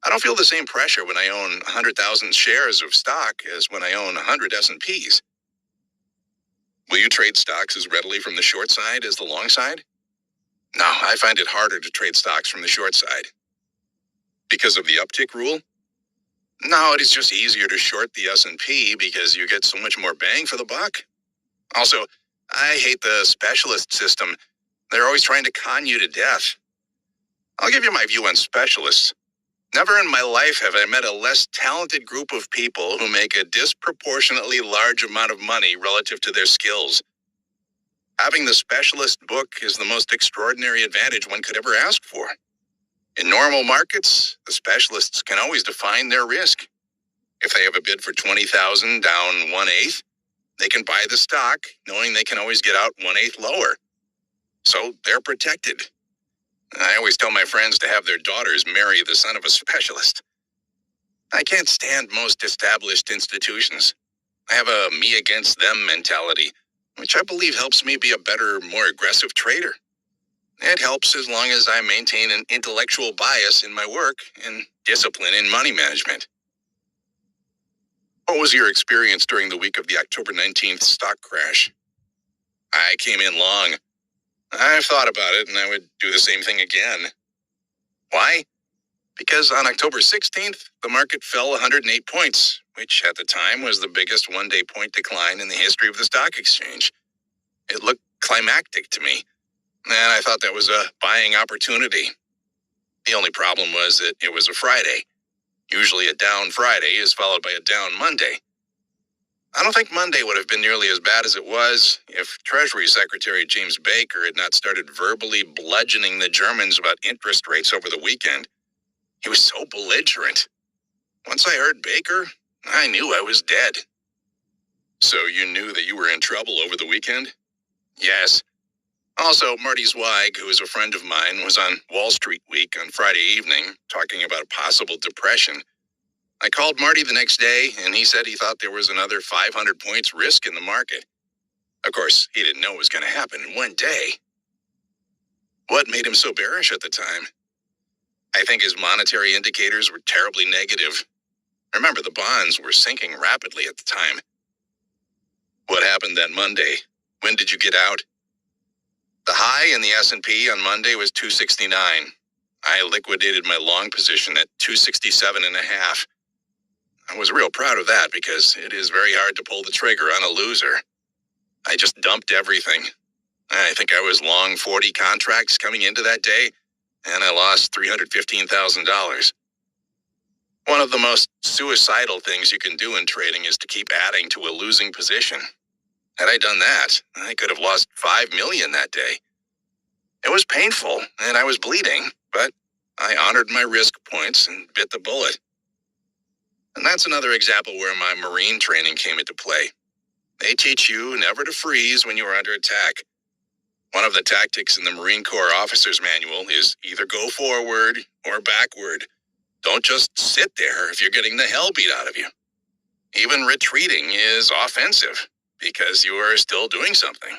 I don't feel the same pressure when I own 100,000 shares of stock as when I own 100 S&Ps. Will you trade stocks as readily from the short side as the long side? No, I find it harder to trade stocks from the short side. Because of the uptick rule? No, it is just easier to short the S&P because you get so much more bang for the buck. Also, I hate the specialist system. They're always trying to con you to death. I'll give you my view on specialists. Never in my life have I met a less talented group of people who make a disproportionately large amount of money relative to their skills. Having the specialist book is the most extraordinary advantage one could ever ask for. In normal markets, the specialists can always define their risk. If they have a bid for 20,000 down 1/8, they can buy the stock knowing they can always get out 1/8 lower. So they're protected. I always tell my friends to have their daughters marry the son of a specialist. I can't stand most established institutions. I have a me against them mentality, which I believe helps me be a better, more aggressive trader. It helps as long as I maintain an intellectual bias in my work and discipline in money management. What was your experience during the week of the October 19th stock crash? I came in long. I've thought about it and I would do the same thing again. Why? Because on October 16th, the market fell 108 points, which at the time was the biggest one-day point decline in the history of the stock exchange. It looked climactic to me, and I thought that was a buying opportunity. The only problem was that it was a Friday. Usually a down Friday is followed by a down Monday. I don't think Monday would have been nearly as bad as it was if Treasury Secretary James Baker had not started verbally bludgeoning the Germans about interest rates over the weekend. He was so belligerent. Once I heard Baker, I knew I was dead. So you knew that you were in trouble over the weekend? Yes. Also, Marty Zweig, who is a friend of mine, was on Wall Street Week on Friday evening talking about a possible depression. I called Marty the next day, and he said he thought there was another 500 points risk in the market. Of course, he didn't know it was going to happen in one day. What made him so bearish at the time? I think his monetary indicators were terribly negative. Remember, the bonds were sinking rapidly at the time. What happened that Monday? When did you get out? The high in the S&P on Monday was 269. I liquidated my long position at 267.5. I was real proud of that because it is very hard to pull the trigger on a loser. I just dumped everything. I think I was long 40 contracts coming into that day, and I lost $315,000. One of the most suicidal things you can do in trading is to keep adding to a losing position. Had I done that, I could have lost $5 million that day. It was painful, and I was bleeding, but I honored my risk points and bit the bullet. And that's another example where my Marine training came into play. They teach you never to freeze when you are under attack. One of the tactics in the Marine Corps Officer's Manual is either go forward or backward. Don't just sit there if you're getting the hell beat out of you. Even retreating is offensive because you are still doing something.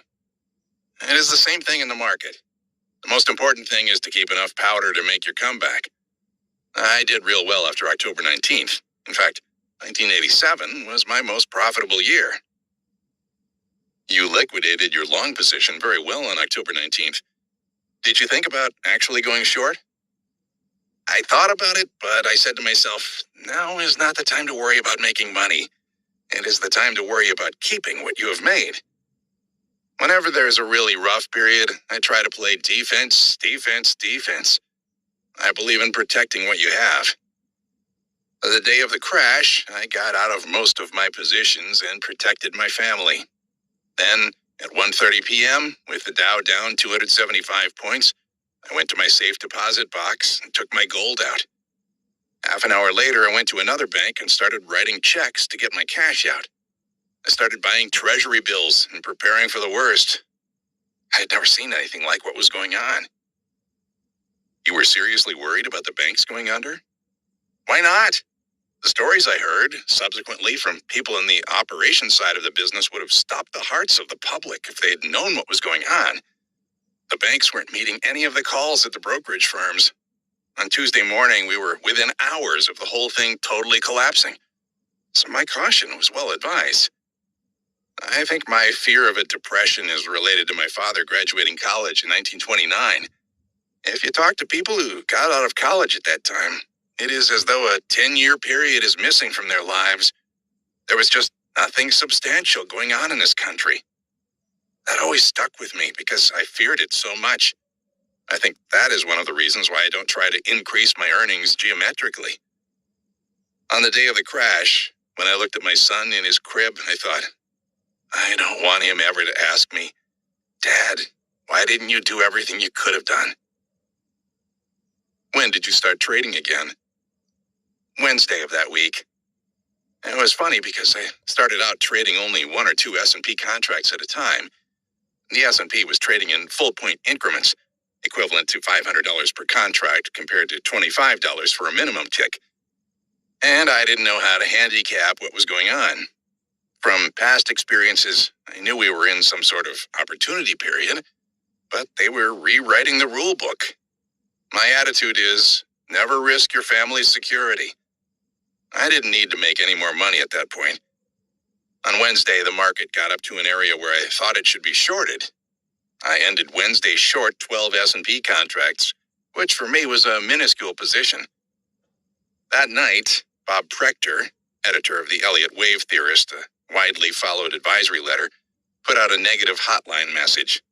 It is the same thing in the market. The most important thing is to keep enough powder to make your comeback. I did real well after October 19th. In fact, 1987 was my most profitable year. You liquidated your long position very well on October 19th. Did you think about actually going short? I thought about it, but I said to myself, now is not the time to worry about making money. It is the time to worry about keeping what you have made. Whenever there is a really rough period, I try to play defense, defense, defense. I believe in protecting what you have. The day of the crash, I got out of most of my positions and protected my family. Then, at 1:30 p.m., with the Dow down 275 points, I went to my safe deposit box and took my gold out. Half an hour later, I went to another bank and started writing checks to get my cash out. I started buying treasury bills and preparing for the worst. I had never seen anything like what was going on. You were seriously worried about the banks going under? Why not? The stories I heard, subsequently from people in the operations side of the business, would have stopped the hearts of the public if they had known what was going on. The banks weren't meeting any of the calls at the brokerage firms. On Tuesday morning, we were within hours of the whole thing totally collapsing. So my caution was well advised. I think my fear of a depression is related to my father graduating college in 1929. If you talk to people who got out of college at that time, it is as though a 10-year period is missing from their lives. There was just nothing substantial going on in this country. That always stuck with me because I feared it so much. I think that is one of the reasons why I don't try to increase my earnings geometrically. On the day of the crash, when I looked at my son in his crib, I thought, I don't want him ever to ask me, Dad, why didn't you do everything you could have done? When did you start trading again? Wednesday of that week. And it was funny because I started out trading only 1 or 2 S&P contracts at a time. The S&P was trading in full point increments, equivalent to $500 per contract compared to $25 for a minimum tick. And I didn't know how to handicap what was going on. From past experiences, I knew we were in some sort of opportunity period, but they were rewriting the rule book. My attitude is, never risk your family's security. I didn't need to make any more money at that point. On Wednesday, the market got up to an area where I thought it should be shorted. I ended Wednesday short 12 S&P contracts, which for me was a minuscule position. That night, Bob Prechter, editor of the Elliott Wave Theorist, a widely followed advisory letter, put out a negative hotline message.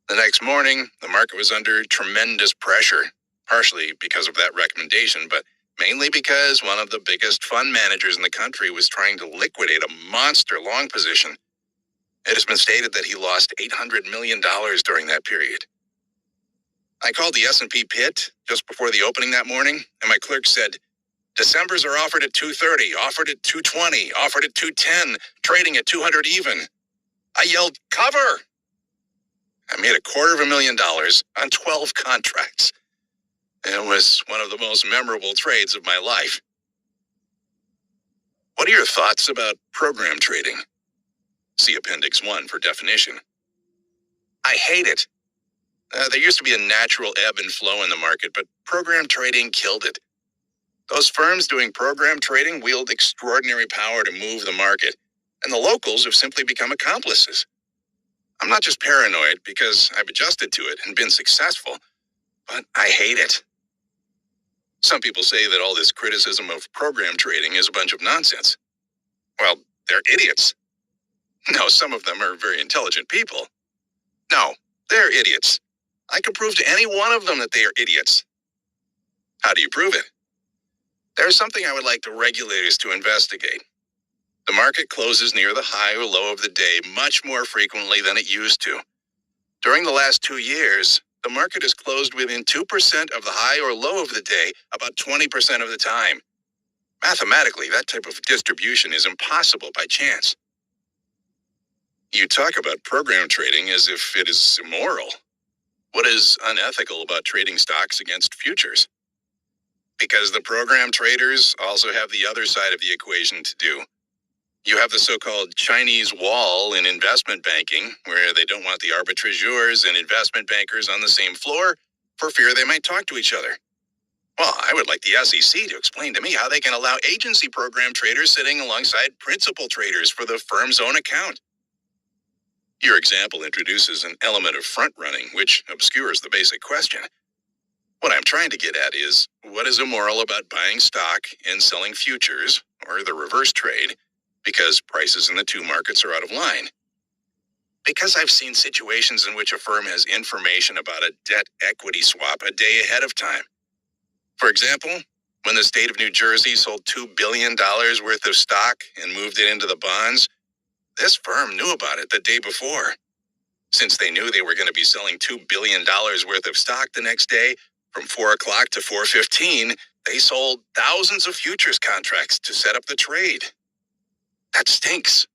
The next morning, the market was under tremendous pressure, partially because of that recommendation, but mainly because one of the biggest fund managers in the country was trying to liquidate a monster long position. It has been stated that he lost $800 million during that period. I called the S&P pit just before the opening that morning, and my clerk said, Decembers are offered at 230, offered at 220, offered at 210, trading at 200 even. I yelled, cover! I made $250,000 on 12 contracts. It was one of the most memorable trades of my life. What are your thoughts about program trading? See Appendix 1 for definition. I hate it. There used to be a natural ebb and flow in the market, but program trading killed it. Those firms doing program trading wield extraordinary power to move the market, and the locals have simply become accomplices. I'm not just paranoid because I've adjusted to it and been successful, but I hate it. Some people say that all this criticism of program trading is a bunch of nonsense. Well, they're idiots. No, some of them are very intelligent people. No, they're idiots. I can prove to any one of them that they are idiots. How do you prove it? There's something I would like the regulators to investigate. The market closes near the high or low of the day much more frequently than it used to. During the last 2 years, the market has closed within 2% of the high or low of the day about 20% of the time. Mathematically, that type of distribution is impossible by chance. You talk about program trading as if it is immoral. What is unethical about trading stocks against futures? Because the program traders also have the other side of the equation to do. You have the so-called Chinese wall in investment banking, where they don't want the arbitrageurs and investment bankers on the same floor for fear they might talk to each other. Well, I would like the SEC to explain to me how they can allow agency program traders sitting alongside principal traders for the firm's own account. Your example introduces an element of front-running, which obscures the basic question. What I'm trying to get at is, what is immoral about buying stock and selling futures, or the reverse trade, because prices in the two markets are out of line? Because I've seen situations in which a firm has information about a debt equity swap a day ahead of time. For example, when the state of New Jersey sold $2 billion worth of stock and moved it into the bonds, this firm knew about it the day before. Since they knew they were going to be selling $2 billion worth of stock the next day, from 4 o'clock to 4:15, they sold thousands of futures contracts to set up the trade. That stinks.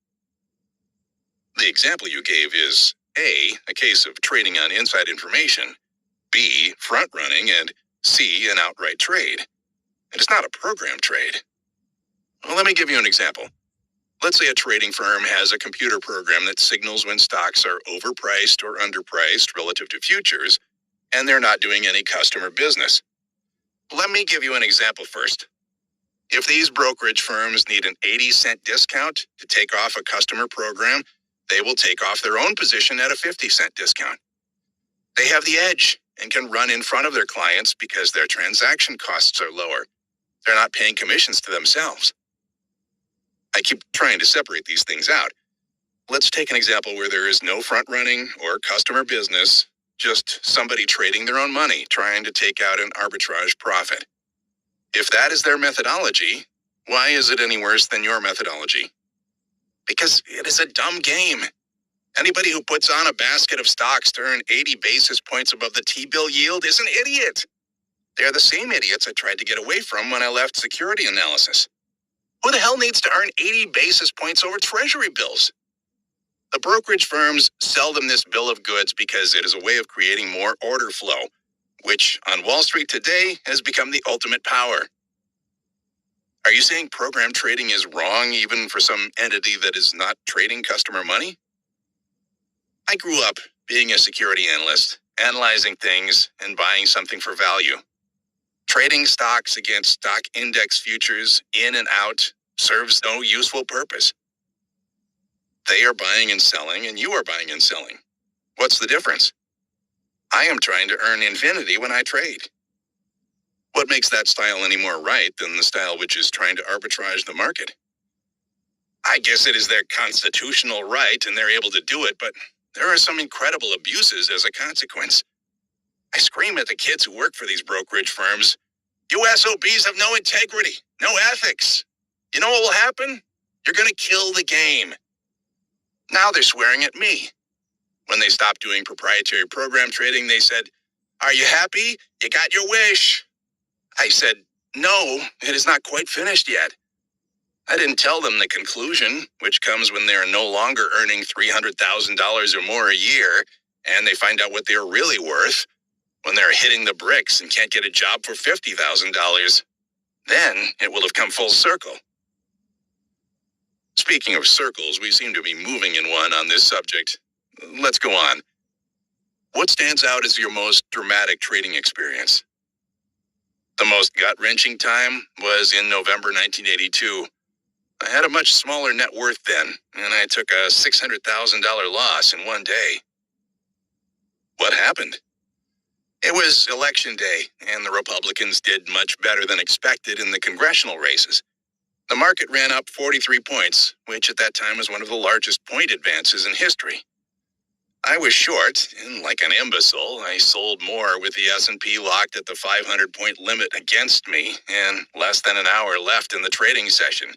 The example you gave is A, a case of trading on inside information, B, front-running, and C, an outright trade. It is not a program trade. Well, let me give you an example. Let's say a trading firm has a computer program that signals when stocks are overpriced or underpriced relative to futures, and they're not doing any customer business. Let me give you an example first. If these brokerage firms need an 80-cent discount to take off a customer program, they will take off their own position at a 50-cent discount. They have the edge and can run in front of their clients because their transaction costs are lower. They're not paying commissions to themselves. I keep trying to separate these things out. Let's take an example where there is no front-running or customer business, just somebody trading their own money, trying to take out an arbitrage profit. If that is their methodology, why is it any worse than your methodology? Because it is a dumb game. Anybody who puts on a basket of stocks to earn 80 basis points above the T-bill yield is an idiot. They're the same idiots I tried to get away from when I left security analysis. Who the hell needs to earn 80 basis points over treasury bills? The brokerage firms sell them this bill of goods because it is a way of creating more order flow, which on Wall Street today has become the ultimate power. Are you saying program trading is wrong even for some entity that is not trading customer money? I grew up being a security analyst, analyzing things and buying something for value. Trading stocks against stock index futures in and out serves no useful purpose. They are buying and selling, and you are buying and selling. What's the difference? I am trying to earn infinity when I trade. What makes that style any more right than the style which is trying to arbitrage the market? I guess it is their constitutional right and they're able to do it, but there are some incredible abuses as a consequence. I scream at the kids who work for these brokerage firms. You SOBs have no integrity, no ethics. You know what will happen? You're going to kill the game. Now they're swearing at me. When they stopped doing proprietary program trading, they said, "Are you happy? You got your wish." I said, "No, it is not quite finished yet." I didn't tell them the conclusion, which comes when they are no longer earning $300,000 or more a year, and they find out what they're really worth, when they're hitting the bricks and can't get a job for $50,000. Then it will have come full circle. Speaking of circles, we seem to be moving in one on this subject. Let's go on. What stands out as your most dramatic trading experience? The most gut-wrenching time was in November 1982. I had a much smaller net worth then, and I took a $600,000 loss in one day. What happened? It was election day, and the Republicans did much better than expected in the congressional races. The market ran up 43 points, which at that time was one of the largest point advances in history. I was short, and like an imbecile, I sold more with the S&P locked at the 500-point limit against me, and less than an hour left in the trading session.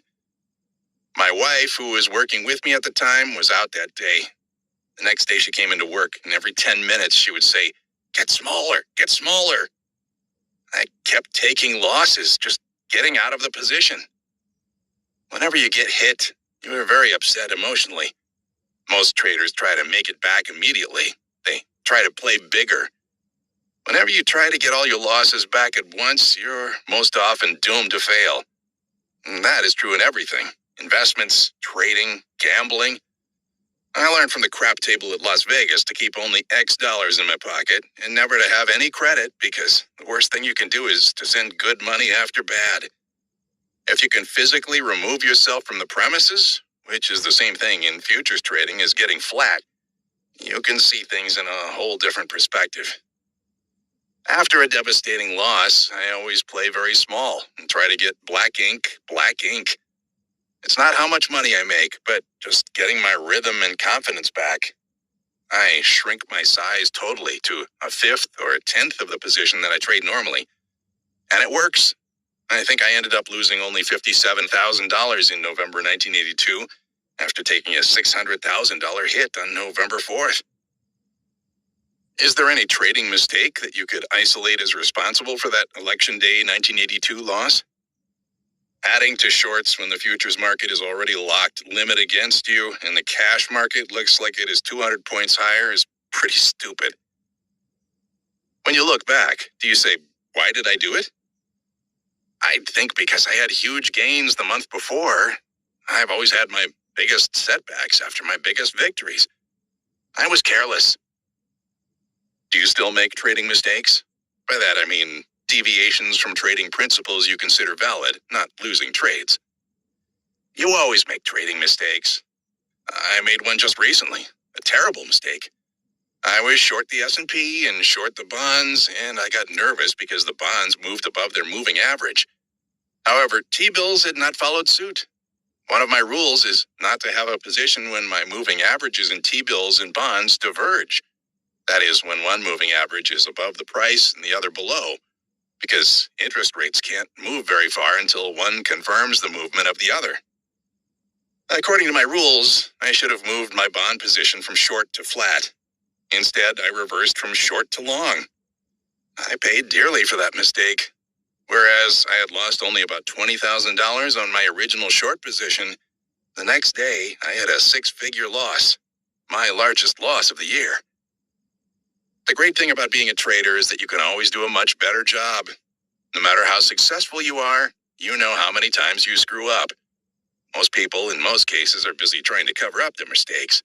My wife, who was working with me at the time, was out that day. The next day she came into work, and every 10 minutes she would say, "Get smaller, get smaller." I kept taking losses, just getting out of the position. Whenever you get hit, you are very upset emotionally. Most traders try to make it back immediately. They try to play bigger. Whenever you try to get all your losses back at once, you're most often doomed to fail. And that is true in everything. Investments, trading, gambling. I learned from the crap table at Las Vegas to keep only X dollars in my pocket and never to have any credit, because the worst thing you can do is to send good money after bad. If you can physically remove yourself from the premises, which is the same thing in futures trading as getting flat, you can see things in a whole different perspective. After a devastating loss, I always play very small and try to get black ink, black ink. It's not how much money I make, but just getting my rhythm and confidence back. I shrink my size totally to a fifth or a tenth of the position that I trade normally. And it works. I think I ended up losing only $57,000 in November 1982 after taking a $600,000 hit on November 4th. Is there any trading mistake that you could isolate as responsible for that Election Day 1982 loss? Adding to shorts when the futures market is already locked limit against you and the cash market looks like it is 200 points higher is pretty stupid. When you look back, do you say, why did I do it? I'd think because I had huge gains the month before. I've always had my biggest setbacks after my biggest victories. I was careless. Do you still make trading mistakes? By that I mean deviations from trading principles you consider valid, not losing trades. You always make trading mistakes. I made one just recently, a terrible mistake. I was short the S&P and short the bonds, and I got nervous because the bonds moved above their moving average. However, T-bills had not followed suit. One of my rules is not to have a position when my moving averages in T-bills and bonds diverge. That is, when one moving average is above the price and the other below, because interest rates can't move very far until one confirms the movement of the other. According to my rules, I should have moved my bond position from short to flat. Instead, I reversed from short to long. I paid dearly for that mistake. Whereas I had lost only about $20,000 on my original short position, the next day I had a six-figure loss, my largest loss of the year. The great thing about being a trader is that you can always do a much better job. No matter how successful you are, you know how many times you screw up. Most people, in most cases, are busy trying to cover up their mistakes.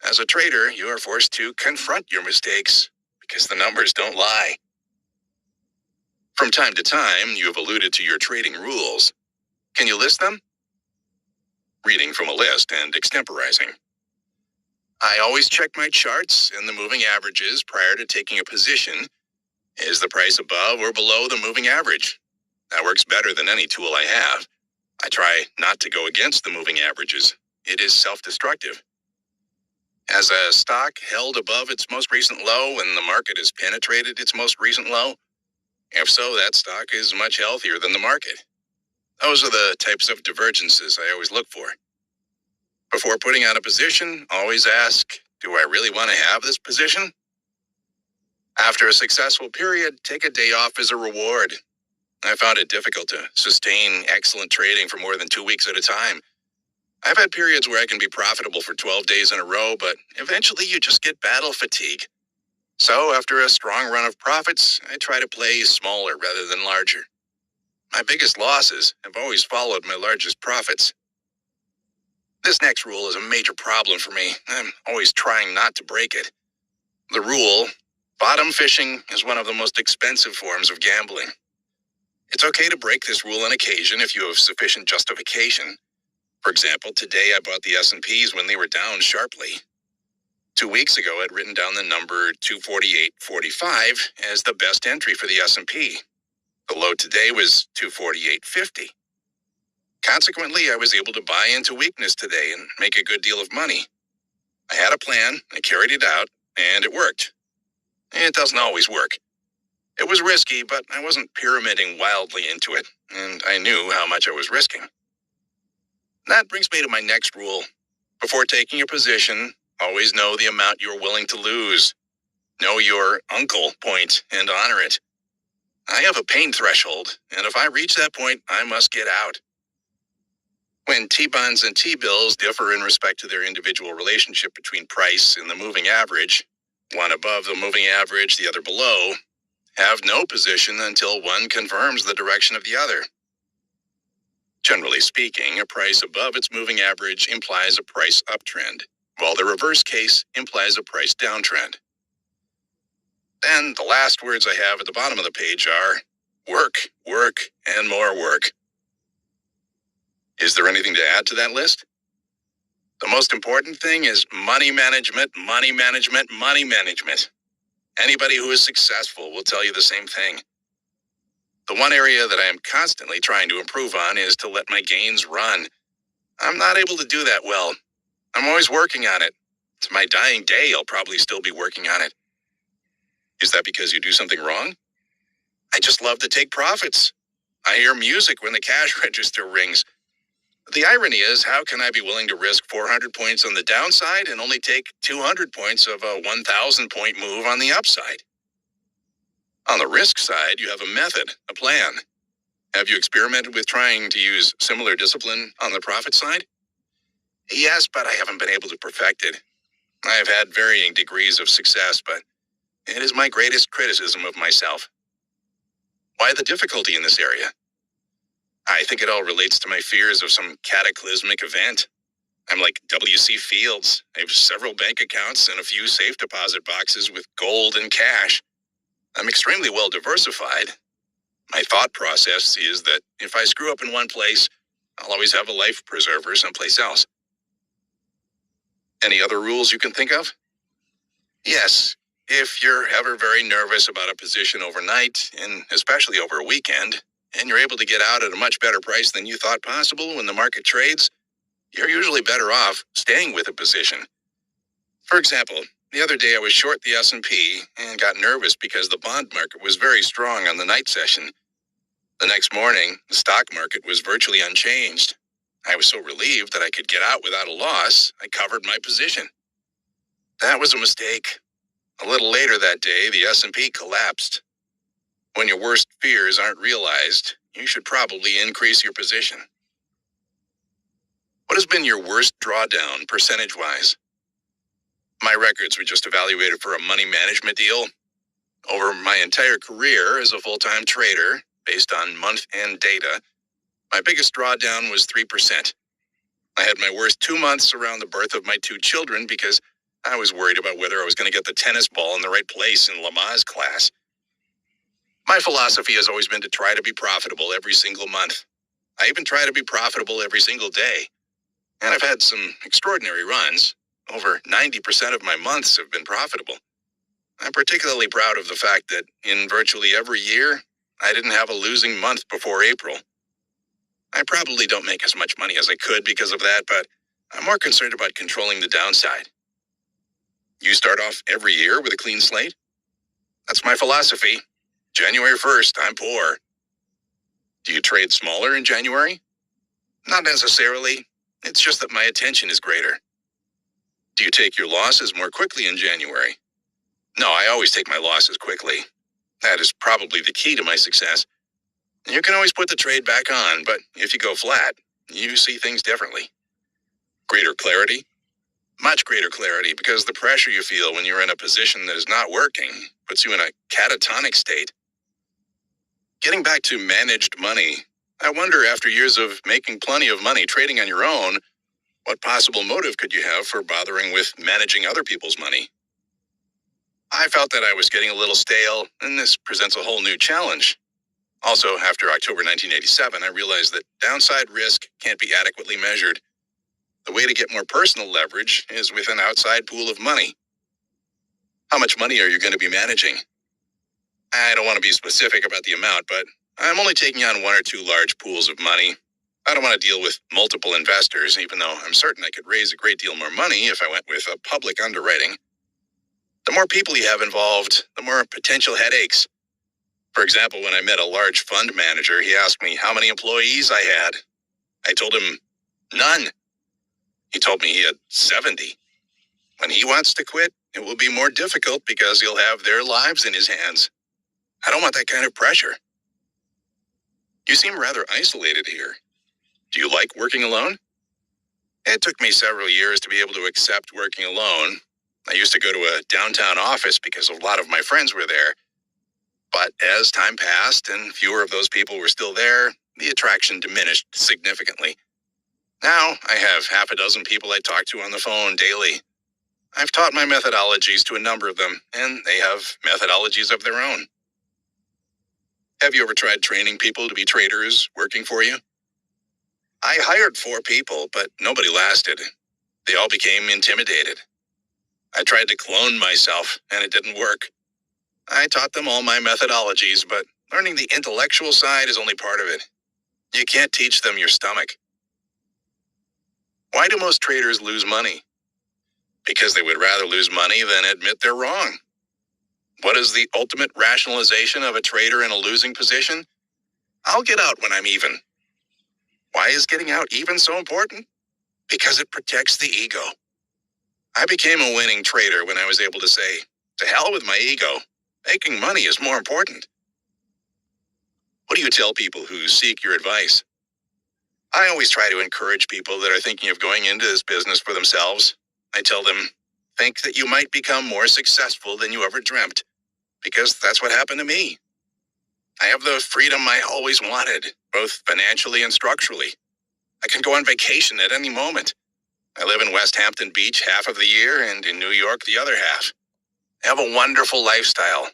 As a trader, you are forced to confront your mistakes because the numbers don't lie. From time to time, you have alluded to your trading rules. Can you list them? Reading from a list and extemporizing. I always check my charts and the moving averages prior to taking a position. Is the price above or below the moving average? That works better than any tool I have. I try not to go against the moving averages. It is self-destructive. Has a stock held above its most recent low when the market has penetrated its most recent low? If so, that stock is much healthier than the market. Those are the types of divergences I always look for. Before putting on a position, always ask, do I really want to have this position? After a successful period, take a day off as a reward. I found it difficult to sustain excellent trading for more than 2 weeks at a time. I've had periods where I can be profitable for 12 days in a row, but eventually you just get battle fatigue. So after a strong run of profits, I try to play smaller rather than larger. My biggest losses have always followed my largest profits. This next rule is a major problem for me. I'm always trying not to break it. The rule, bottom fishing is one of the most expensive forms of gambling. It's okay to break this rule on occasion if you have sufficient justification. For example, today I bought the S&Ps when they were down sharply. 2 weeks ago, I'd written down the number 248.45 as the best entry for the S&P. The low today was 248.50. Consequently, I was able to buy into weakness today and make a good deal of money. I had a plan, I carried it out, and it worked. It doesn't always work. It was risky, but I wasn't pyramiding wildly into it, and I knew how much I was risking. That brings me to my next rule. Before taking a position, always know the amount you're willing to lose. Know your uncle point and honor it. I have a pain threshold, and if I reach that point, I must get out. When T-bonds and T-bills differ in respect to their individual relationship between price and the moving average, one above the moving average, the other below, have no position until one confirms the direction of the other. Generally speaking, a price above its moving average implies a price uptrend, while the reverse case implies a price downtrend. Then the last words I have at the bottom of the page are work, work, and more work. Is there anything to add to that list? The most important thing is money management, money management, money management. Anybody who is successful will tell you the same thing. The one area that I am constantly trying to improve on is to let my gains run. I'm not able to do that well. I'm always working on it. To my dying day, I'll probably still be working on it. Is that because you do something wrong? I just love to take profits. I hear music when the cash register rings. The irony is, how can I be willing to risk 400 points on the downside and only take 200 points of a 1,000 point move on the upside? On the risk side, you have a method, a plan. Have you experimented with trying to use similar discipline on the profit side? Yes, but I haven't been able to perfect it. I have had varying degrees of success, but it is my greatest criticism of myself. Why the difficulty in this area? I think it all relates to my fears of some cataclysmic event. I'm like W.C. Fields. I have several bank accounts and a few safe deposit boxes with gold and cash. I'm extremely well diversified. My thought process is that if I screw up in one place, I'll always have a life preserver someplace else. Any other rules you can think of? Yes. If you're ever very nervous about a position overnight, and especially over a weekend, and you're able to get out at a much better price than you thought possible when the market trades, you're usually better off staying with a position. For example, the other day I was short the S&P and got nervous because the bond market was very strong on the night session. The next morning, the stock market was virtually unchanged. I was so relieved that I could get out without a loss, I covered my position. That was a mistake. A little later that day, the S&P collapsed. When your worst fears aren't realized, you should probably increase your position. What has been your worst drawdown percentage-wise? My records were just evaluated for a money management deal. Over my entire career as a full-time trader, based on month-end data, my biggest drawdown was 3%. I had my worst 2 months around the birth of my 2 children because I was worried about whether I was going to get the tennis ball in the right place in Lamaze class. My philosophy has always been to try to be profitable every single month. I even try to be profitable every single day. And I've had some extraordinary runs. Over 90% of my months have been profitable. I'm particularly proud of the fact that in virtually every year, I didn't have a losing month before April. I probably don't make as much money as I could because of that, but I'm more concerned about controlling the downside. You start off every year with a clean slate? That's my philosophy. January 1st, I'm poor. Do you trade smaller in January? Not necessarily. It's just that my attention is greater. Do you take your losses more quickly in January? No, I always take my losses quickly. That is probably the key to my success. You can always put the trade back on, but if you go flat, you see things differently. Greater clarity? Much greater clarity, because the pressure you feel when you're in a position that is not working puts you in a catatonic state. Getting back to managed money, I wonder, after years of making plenty of money trading on your own, what possible motive could you have for bothering with managing other people's money? I felt that I was getting a little stale, and this presents a whole new challenge. Also, after October 1987, I realized that downside risk can't be adequately measured. The way to get more personal leverage is with an outside pool of money. How much money are you going to be managing? I don't want to be specific about the amount, but I'm only taking on 1 or 2 large pools of money. I don't want to deal with multiple investors, even though I'm certain I could raise a great deal more money if I went with a public underwriting. The more people you have involved, the more potential headaches. For example, when I met a large fund manager, he asked me how many employees I had. I told him, none. He told me he had 70. When he wants to quit, it will be more difficult because he'll have their lives in his hands. I don't want that kind of pressure. You seem rather isolated here. Do you like working alone? It took me several years to be able to accept working alone. I used to go to a downtown office because a lot of my friends were there. But as time passed and fewer of those people were still there, the attraction diminished significantly. Now I have half a dozen people I talk to on the phone daily. I've taught my methodologies to a number of them, and they have methodologies of their own. Have you ever tried training people to be traders working for you? I hired 4 people, but nobody lasted. They all became intimidated. I tried to clone myself, and it didn't work. I taught them all my methodologies, but learning the intellectual side is only part of it. You can't teach them your stomach. Why do most traders lose money? Because they would rather lose money than admit they're wrong. What is the ultimate rationalization of a trader in a losing position? I'll get out when I'm even. Why is getting out even so important? Because it protects the ego. I became a winning trader when I was able to say, to hell with my ego. Making money is more important. What do you tell people who seek your advice? I always try to encourage people that are thinking of going into this business for themselves. I tell them, think that you might become more successful than you ever dreamt, because that's what happened to me. I have the freedom I always wanted, both financially and structurally. I can go on vacation at any moment. I live in West Hampton Beach half of the year and in New York the other half. I have a wonderful lifestyle.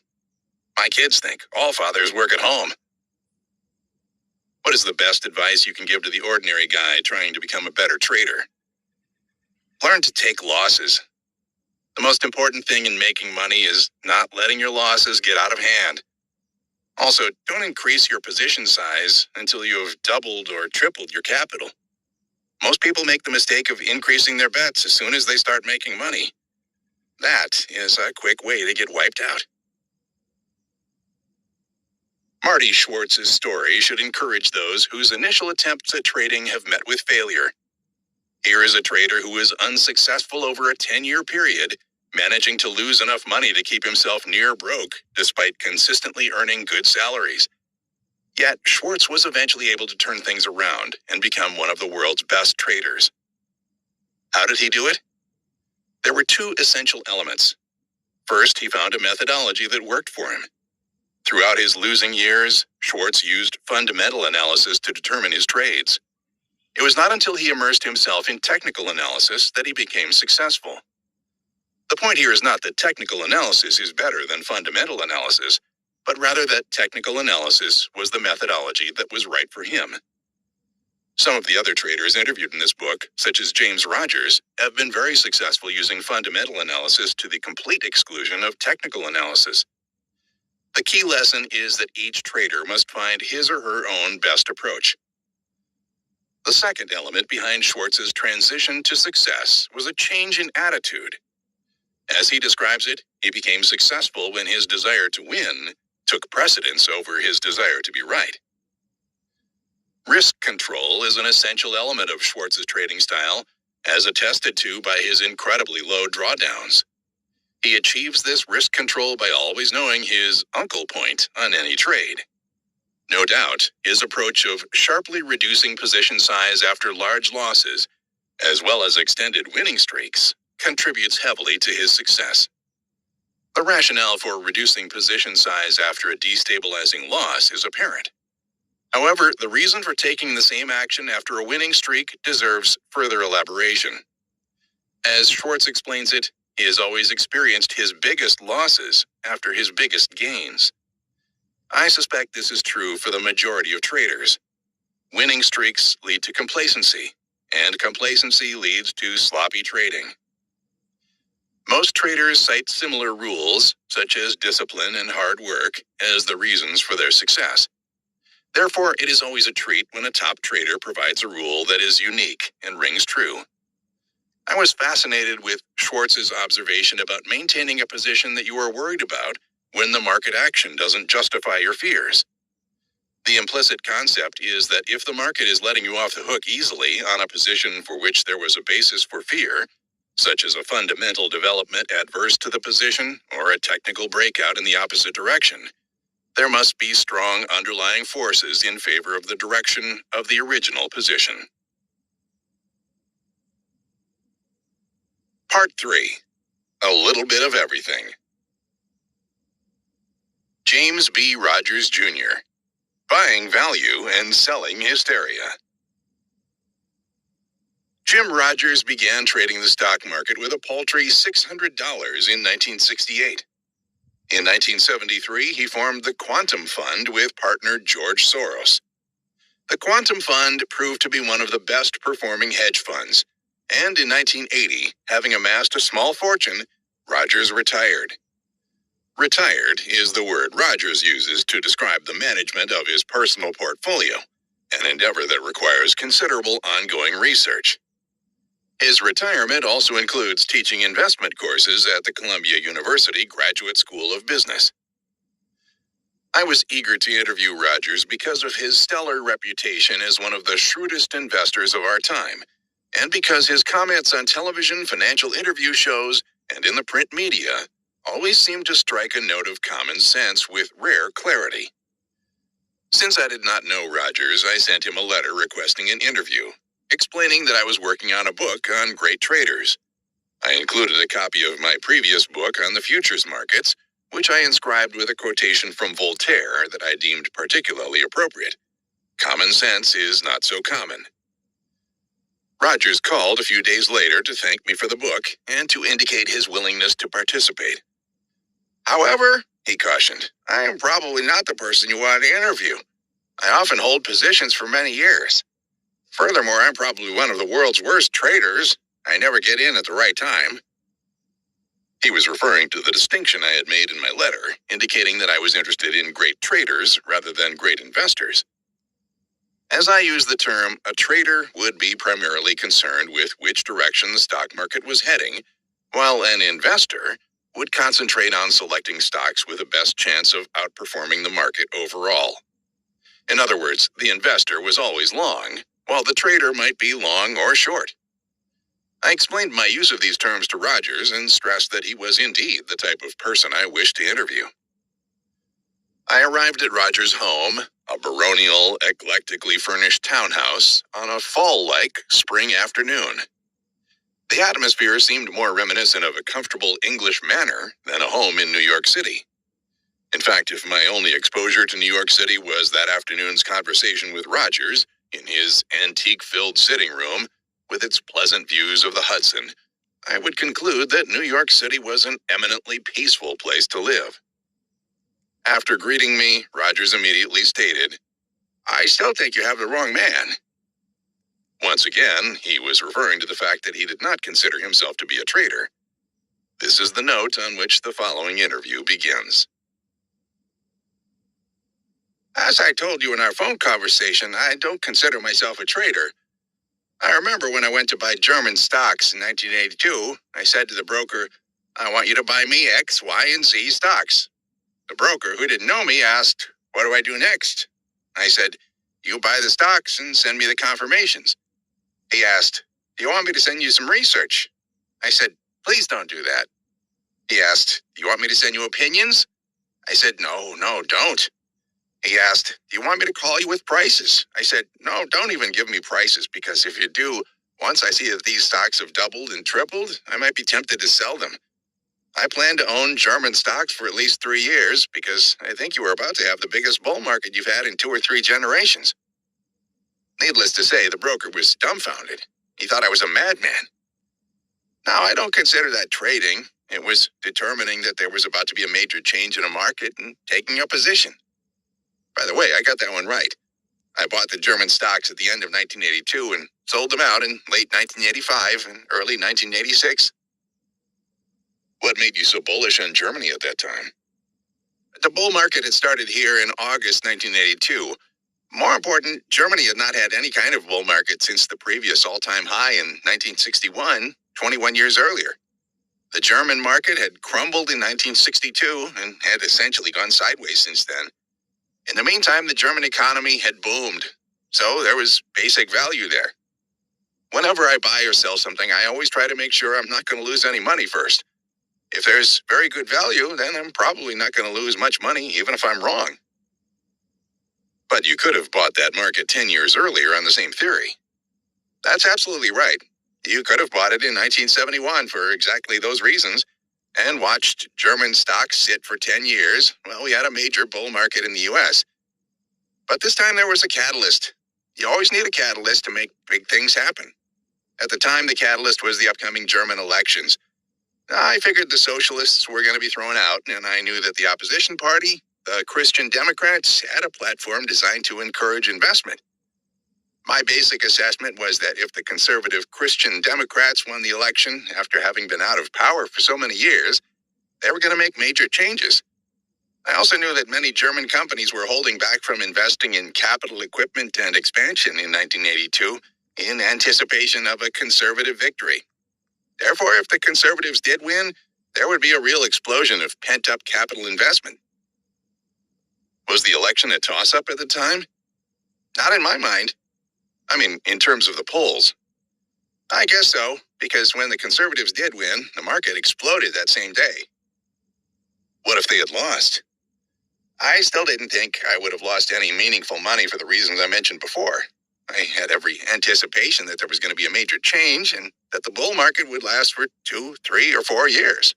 My kids think all fathers work at home. What is the best advice you can give to the ordinary guy trying to become a better trader? Learn to take losses. The most important thing in making money is not letting your losses get out of hand. Also, don't increase your position size until you have doubled or tripled your capital. Most people make the mistake of increasing their bets as soon as they start making money. That is a quick way to get wiped out. Marty Schwartz's story should encourage those whose initial attempts at trading have met with failure. Here is a trader who was unsuccessful over a 10-year period, managing to lose enough money to keep himself near broke, despite consistently earning good salaries. Yet, Schwartz was eventually able to turn things around and become one of the world's best traders. How did he do it? There were 2 essential elements. First, he found a methodology that worked for him. Throughout his losing years, Schwartz used fundamental analysis to determine his trades. It was not until he immersed himself in technical analysis that he became successful. The point here is not that technical analysis is better than fundamental analysis, but rather that technical analysis was the methodology that was right for him. Some of the other traders interviewed in this book, such as James Rogers, have been very successful using fundamental analysis to the complete exclusion of technical analysis. The key lesson is that each trader must find his or her own best approach. The second element behind Schwartz's transition to success was a change in attitude. As he describes it, he became successful when his desire to win took precedence over his desire to be right. Risk control is an essential element of Schwartz's trading style, as attested to by his incredibly low drawdowns. He achieves this risk control by always knowing his uncle point on any trade. No doubt, his approach of sharply reducing position size after large losses, as well as extended winning streaks, contributes heavily to his success. The rationale for reducing position size after a destabilizing loss is apparent. However, the reason for taking the same action after a winning streak deserves further elaboration. As Schwartz explains it, he has always experienced his biggest losses after his biggest gains. I suspect this is true for the majority of traders. Winning streaks lead to complacency, and complacency leads to sloppy trading. Most traders cite similar rules, such as discipline and hard work, as the reasons for their success. Therefore, it is always a treat when a top trader provides a rule that is unique and rings true. I was fascinated with Schwartz's observation about maintaining a position that you are worried about when the market action doesn't justify your fears. The implicit concept is that if the market is letting you off the hook easily on a position for which there was a basis for fear, such as a fundamental development adverse to the position or a technical breakout in the opposite direction, There must be strong underlying forces in favor of the direction of the original position. Part 3. A little bit of everything. James B. Rogers, Jr. Buying value and selling hysteria. Jim Rogers began trading the stock market with a paltry $600 in 1968. In 1973, he formed the Quantum Fund with partner George Soros. The Quantum Fund proved to be one of the best performing hedge funds, and in 1980, having amassed a small fortune, Rogers retired. Retired is the word Rogers uses to describe the management of his personal portfolio, an endeavor that requires considerable ongoing research. His retirement also includes teaching investment courses at the Columbia University Graduate School of Business. I was eager to interview Rogers because of his stellar reputation as one of the shrewdest investors of our time, and because his comments on television, financial interview shows, and in the print media always seemed to strike a note of common sense with rare clarity. Since I did not know Rogers, I sent him a letter requesting an interview, explaining that I was working on a book on great traders. I included a copy of my previous book on the futures markets, which I inscribed with a quotation from Voltaire that I deemed particularly appropriate. Common sense is not so common. Rogers called a few days later to thank me for the book and to indicate his willingness to participate. However, he cautioned, I am probably not the person you want to interview. I often hold positions for many years. Furthermore, I'm probably one of the world's worst traders. I never get in at the right time. He was referring to the distinction I had made in my letter, indicating that I was interested in great traders rather than great investors. As I use the term, a trader would be primarily concerned with which direction the stock market was heading, while an investor would concentrate on selecting stocks with the best chance of outperforming the market overall. In other words, the investor was always long, while the trader might be long or short. I explained my use of these terms to Rogers and stressed that he was indeed the type of person I wished to interview. I arrived at Rogers' home, a baronial, eclectically furnished townhouse, on a fall-like spring afternoon. The atmosphere seemed more reminiscent of a comfortable English manor than a home in New York City. In fact, if my only exposure to New York City was that afternoon's conversation with Rogers in his antique-filled sitting room with its pleasant views of the Hudson, I would conclude that New York City was an eminently peaceful place to live. After greeting me, Rogers immediately stated, I still think you have the wrong man. Once again, he was referring to the fact that he did not consider himself to be a trader. This is the note on which the following interview begins. As I told you in our phone conversation, I don't consider myself a trader. I remember when I went to buy German stocks in 1982, I said to the broker, I want you to buy me X, Y, and Z stocks. The broker, who didn't know me, asked, what do I do next? I said, you buy the stocks and send me the confirmations. He asked, do you want me to send you some research? I said, please don't do that. He asked, do you want me to send you opinions? I said, no, don't. He asked, do you want me to call you with prices? I said, no, don't even give me prices, because if you do, once I see that these stocks have doubled and tripled, I might be tempted to sell them. I plan to own German stocks for at least 3 years, because I think you are about to have the biggest bull market you've had in 2 or 3 generations. Needless to say, the broker was dumbfounded. He thought I was a madman. Now, I don't consider that trading. It was determining that there was about to be a major change in a market and taking a position. By the way, I got that one right. I bought the German stocks at the end of 1982 and sold them out in late 1985 and early 1986. What made you so bullish on Germany at that time? The bull market had started here in August 1982. More important, Germany had not had any kind of bull market since the previous all-time high in 1961, 21 years earlier. The German market had crumbled in 1962 and had essentially gone sideways since then. In the meantime, the German economy had boomed, so there was basic value there. Whenever I buy or sell something, I always try to make sure I'm not going to lose any money first. If there's very good value, then I'm probably not going to lose much money, even if I'm wrong. But you could have bought that market 10 years earlier on the same theory. That's absolutely right. You could have bought it in 1971 for exactly those reasons and watched German stocks sit for 10 years while we had a major bull market in the US. But this time there was a catalyst. You always need a catalyst to make big things happen. At the time, the catalyst was the upcoming German elections. I figured the socialists were going to be thrown out, and I knew that the opposition party, the Christian Democrats, had a platform designed to encourage investment. My basic assessment was that if the conservative Christian Democrats won the election after having been out of power for so many years, they were going to make major changes. I also knew that many German companies were holding back from investing in capital equipment and expansion in 1982 in anticipation of a conservative victory. Therefore, if the conservatives did win, there would be a real explosion of pent-up capital investment. Was the election a toss-up at the time? Not in my mind. I mean, in terms of the polls. I guess so, because when the conservatives did win, the market exploded that same day. What if they had lost? I still didn't think I would have lost any meaningful money for the reasons I mentioned before. I had every anticipation that there was going to be a major change and that the bull market would last for 2, 3, or 4 years.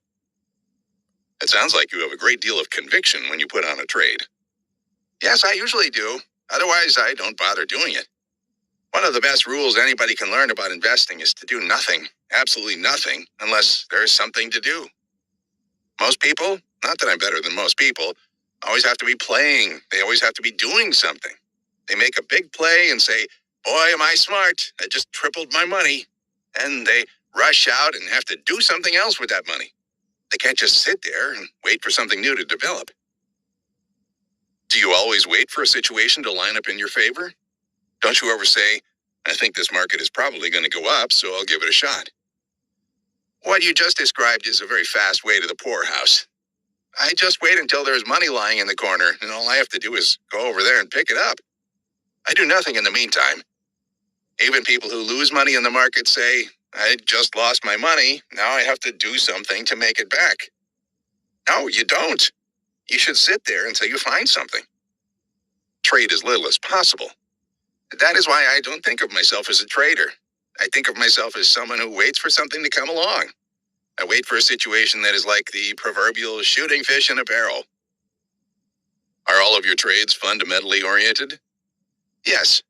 It sounds like you have a great deal of conviction when you put on a trade. Yes, I usually do. Otherwise, I don't bother doing it. One of the best rules anybody can learn about investing is to do nothing, absolutely nothing, unless there's something to do. Most people, not that I'm better than most people, always have to be playing. They always have to be doing something. They make a big play and say, boy, am I smart. I just tripled my money. And they rush out and have to do something else with that money. They can't just sit there and wait for something new to develop. Do you always wait for a situation to line up in your favor? Don't you ever say, I think this market is probably going to go up, so I'll give it a shot? What you just described is a very fast way to the poorhouse. I just wait until there's money lying in the corner, and all I have to do is go over there and pick it up. I do nothing in the meantime. Even people who lose money in the market say, I just lost my money, now I have to do something to make it back. No, you don't. You should sit there until you find something. Trade as little as possible. That is why I don't think of myself as a trader. I think of myself as someone who waits for something to come along. I wait for a situation that is like the proverbial shooting fish in a barrel. Are all of your trades fundamentally oriented? Yes.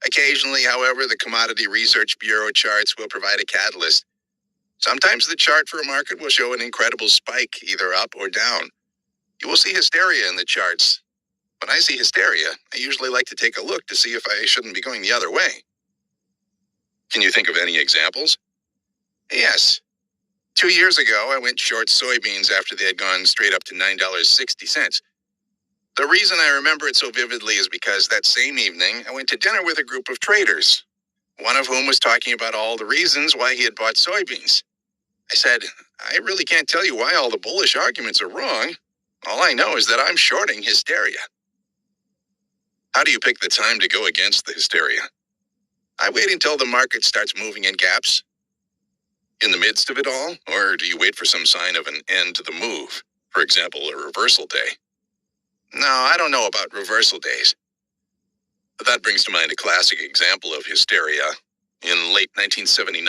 Occasionally, however, the Commodity Research Bureau charts will provide a catalyst. Sometimes the chart for a market will show an incredible spike, either up or down. You will see hysteria in the charts. When I see hysteria, I usually like to take a look to see if I shouldn't be going the other way. Can you think of any examples? Yes. 2 years ago, I went short soybeans after they had gone straight up to $9.60. The reason I remember it so vividly is because that same evening, I went to dinner with a group of traders, one of whom was talking about all the reasons why he had bought soybeans. I said, I really can't tell you why all the bullish arguments are wrong. All I know is that I'm shorting hysteria. How do you pick the time to go against the hysteria? I wait until the market starts moving in gaps. In the midst of it all, or do you wait for some sign of an end to the move? For example, a reversal day. No, I don't know about reversal days. But that brings to mind a classic example of hysteria. In late 1979,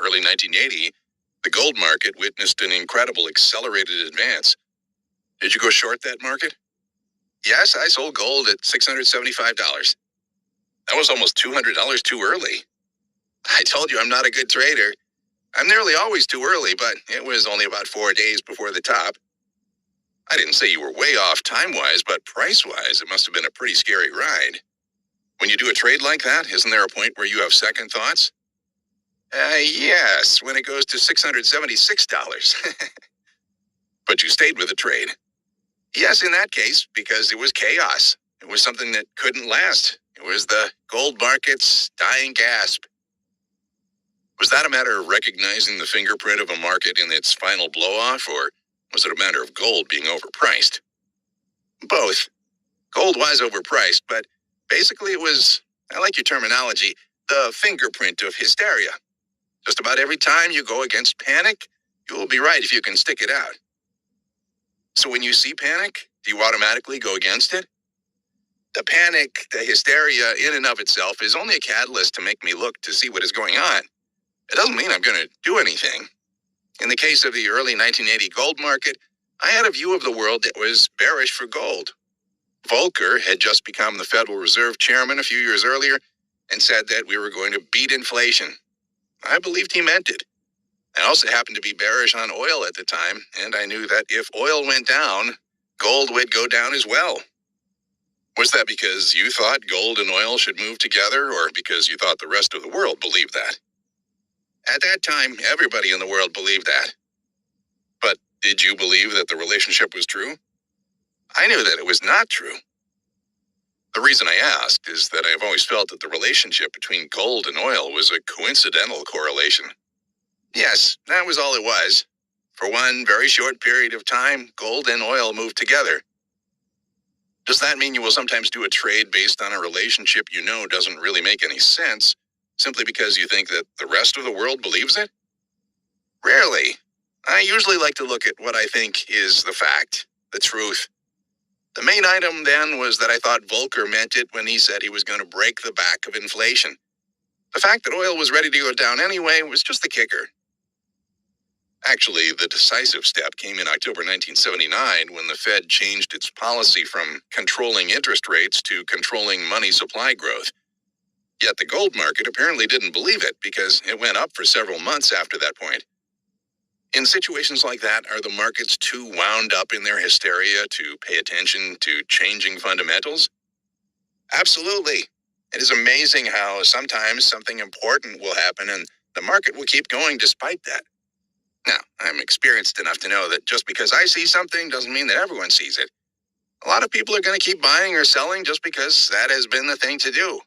early 1980, the gold market witnessed an incredible accelerated advance. Did you go short that market? Yes, I sold gold at $675. That was almost $200 too early. I told you I'm not a good trader. I'm nearly always too early, but it was only about 4 days before the top. I didn't say you were way off time-wise, but price-wise, it must have been a pretty scary ride. When you do a trade like that, isn't there a point where you have second thoughts? Yes, when it goes to $676. But you stayed with the trade. Yes, in that case, because it was chaos. It was something that couldn't last. It was the gold market's dying gasp. Was that a matter of recognizing the fingerprint of a market in its final blow-off, or was it a matter of gold being overpriced? Both. Gold was overpriced, but basically it was, I like your terminology, the fingerprint of hysteria. Just about every time you go against panic, you will be right if you can stick it out. So when you see panic, do you automatically go against it? The panic, the hysteria in and of itself is only a catalyst to make me look to see what is going on. It doesn't mean I'm going to do anything. In the case of the early 1980 gold market, I had a view of the world that was bearish for gold. Volcker had just become the Federal Reserve chairman a few years earlier and said that we were going to beat inflation. I believed he meant it. I also happened to be bearish on oil at the time, and I knew that if oil went down, gold would go down as well. Was that because you thought gold and oil should move together, or because you thought the rest of the world believed that? At that time, everybody in the world believed that. But did you believe that the relationship was true? I knew that it was not true. The reason I asked is that I have always felt that the relationship between gold and oil was a coincidental correlation. Yes, that was all it was. For one very short period of time, gold and oil moved together. Does that mean you will sometimes do a trade based on a relationship you know doesn't really make any sense, simply because you think that the rest of the world believes it? Rarely. I usually like to look at what I think is the fact, the truth. The main item then was that I thought Volcker meant it when he said he was going to break the back of inflation. The fact that oil was ready to go down anyway was just the kicker. Actually, the decisive step came in October 1979 when the Fed changed its policy from controlling interest rates to controlling money supply growth. Yet the gold market apparently didn't believe it because it went up for several months after that point. In situations like that, are the markets too wound up in their hysteria to pay attention to changing fundamentals? Absolutely. It is amazing how sometimes something important will happen and the market will keep going despite that. Now, I'm experienced enough to know that just because I see something doesn't mean that everyone sees it. A lot of people are going to keep buying or selling just because that has been the thing to do.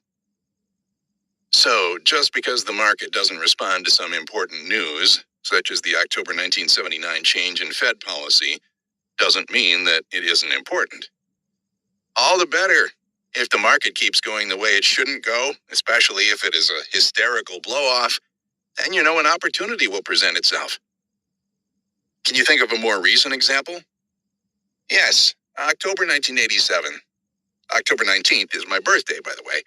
So, just because the market doesn't respond to some important news, such as the October 1979 change in Fed policy, doesn't mean that it isn't important. All the better. If the market keeps going the way it shouldn't go, especially if it is a hysterical blow-off, then you know an opportunity will present itself. Can you think of a more recent example? Yes, October 1987. October 19th is my birthday, by the way.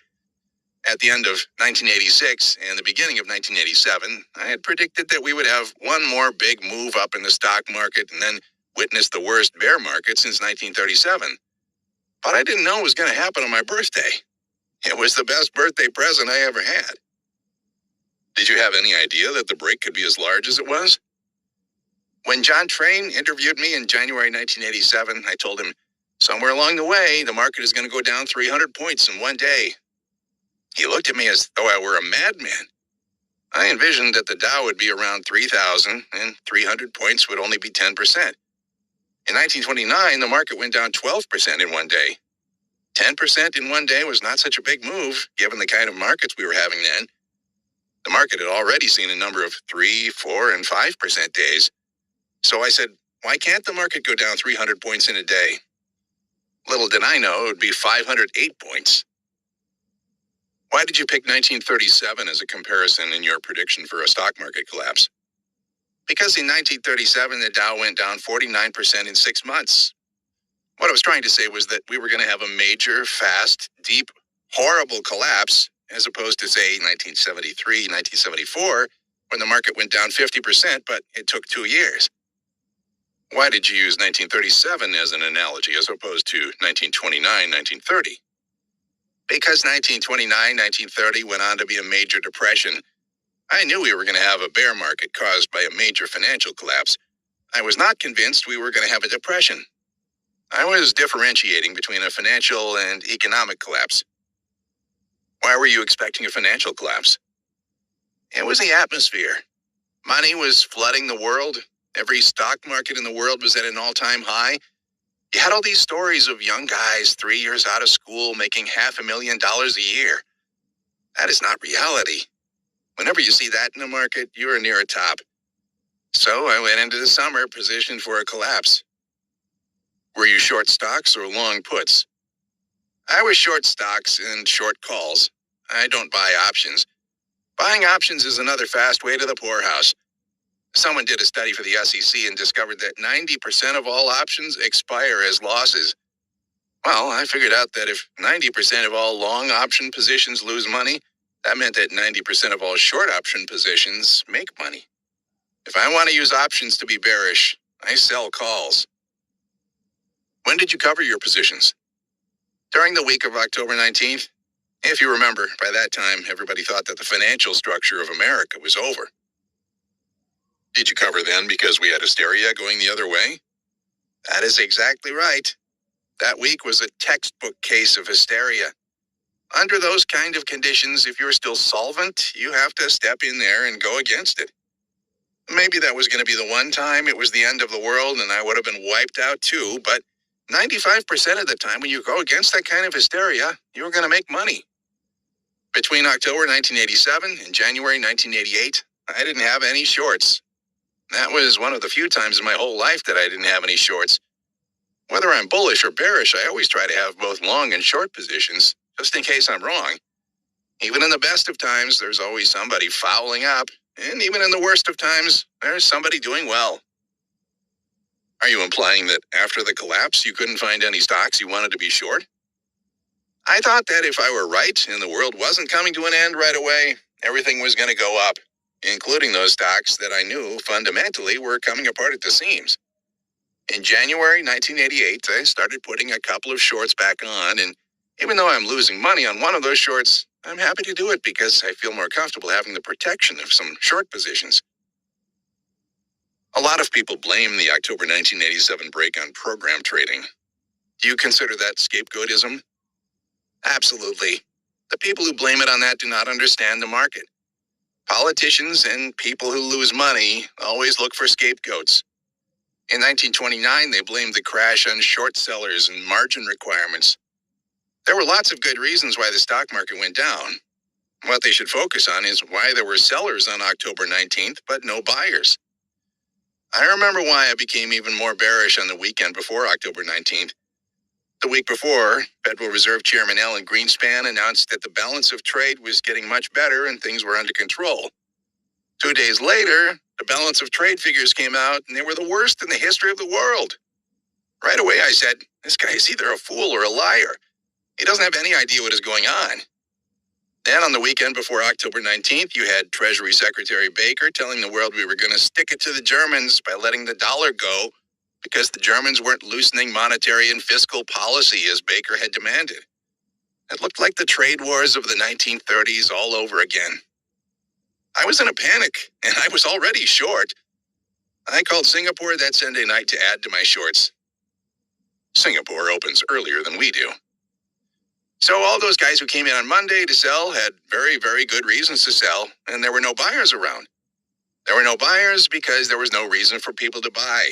At the end of 1986 and the beginning of 1987, I had predicted that we would have one more big move up in the stock market and then witness the worst bear market since 1937. But I didn't know it was going to happen on my birthday. It was the best birthday present I ever had. Did you have any idea that the break could be as large as it was? When John Train interviewed me in January 1987, I told him, somewhere along the way, the market is going to go down 300 points in one day. He looked at me as though I were a madman. I envisioned that the Dow would be around 3,000 and 300 points would only be 10%. In 1929, the market went down 12% in one day. 10% in one day was not such a big move, given the kind of markets we were having then. The market had already seen a number of 3, 4, and 5% days. So I said, why can't the market go down 300 points in a day? Little did I know it would be 508 points. Why did you pick 1937 as a comparison in your prediction for a stock market collapse? Because in 1937, the Dow went down 49% in 6 months. What I was trying to say was that we were going to have a major, fast, deep, horrible collapse, as opposed to, say, 1973, 1974, when the market went down 50%, but it took 2 years. Why did you use 1937 as an analogy as opposed to 1929, 1930? Because 1929, 1930 went on to be a major depression. I knew we were going to have a bear market caused by a major financial collapse. I was not convinced we were going to have a depression. I was differentiating between a financial and economic collapse. Why were you expecting a financial collapse? It was the atmosphere. Money was flooding the world. Every stock market in the world was at an all-time high. You had all these stories of young guys 3 years out of school making $500,000 a year. That is not reality. Whenever you see that in the market, you are near a top. So I went into the summer positioned for a collapse. Were you short stocks or long puts? I was short stocks and short calls. I don't buy options. Buying options is another fast way to the poorhouse. Someone did a study for the SEC and discovered that 90% of all options expire as losses. Well, I figured out that if 90% of all long option positions lose money, that meant that 90% of all short option positions make money. If I want to use options to be bearish, I sell calls. When did you cover your positions? During the week of October 19th? If you remember, by that time, everybody thought that the financial structure of America was over. Did you cover then because we had hysteria going the other way? That is exactly right. That week was a textbook case of hysteria. Under those kind of conditions, if you're still solvent, you have to step in there and go against it. Maybe that was going to be the one time it was the end of the world and I would have been wiped out too, but 95% of the time when you go against that kind of hysteria, you're going to make money. Between October 1987 and January 1988, I didn't have any shorts. That was one of the few times in my whole life that I didn't have any shorts. Whether I'm bullish or bearish, I always try to have both long and short positions, just in case I'm wrong. Even in the best of times, there's always somebody fouling up, and even in the worst of times, there's somebody doing well. Are you implying that after the collapse, you couldn't find any stocks you wanted to be short? I thought that if I were right and the world wasn't coming to an end right away, everything was going to go up, including those stocks that I knew fundamentally were coming apart at the seams. In January 1988, I started putting a couple of shorts back on, and even though I'm losing money on one of those shorts, I'm happy to do it because I feel more comfortable having the protection of some short positions. A lot of people blame the October 1987 break on program trading. Do you consider that scapegoatism? Absolutely. The people who blame it on that do not understand the market. Politicians and people who lose money always look for scapegoats. In 1929, they blamed the crash on short sellers and margin requirements. There were lots of good reasons why the stock market went down. What they should focus on is why there were sellers on October 19th, but no buyers. I remember why I became even more bearish on the weekend before October 19th. The week before, Federal Reserve Chairman Alan Greenspan announced that the balance of trade was getting much better and things were under control. 2 days later, the balance of trade figures came out and they were the worst in the history of the world. Right away I said, this guy is either a fool or a liar. He doesn't have any idea what is going on. Then on the weekend before October 19th, you had Treasury Secretary Baker telling the world we were going to stick it to the Germans by letting the dollar go because the Germans weren't loosening monetary and fiscal policy as Baker had demanded. It looked like the trade wars of the 1930s all over again. I was in a panic, and I was already short. I called Singapore that Sunday night to add to my shorts. Singapore opens earlier than we do. So all those guys who came in on Monday to sell had very, very good reasons to sell, and there were no buyers around. There were no buyers because there was no reason for people to buy.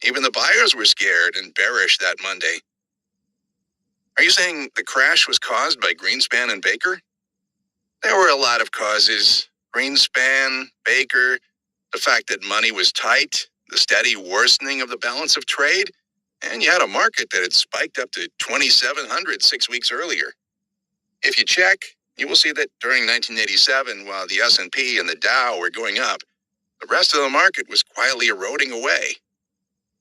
Even the buyers were scared and bearish that Monday. Are you saying the crash was caused by Greenspan and Baker? There were a lot of causes. Greenspan, Baker, the fact that money was tight, the steady worsening of the balance of trade, and you had a market that had spiked up to 2,700 6 weeks earlier. If you check, you will see that during 1987, while the S&P and the Dow were going up, the rest of the market was quietly eroding away.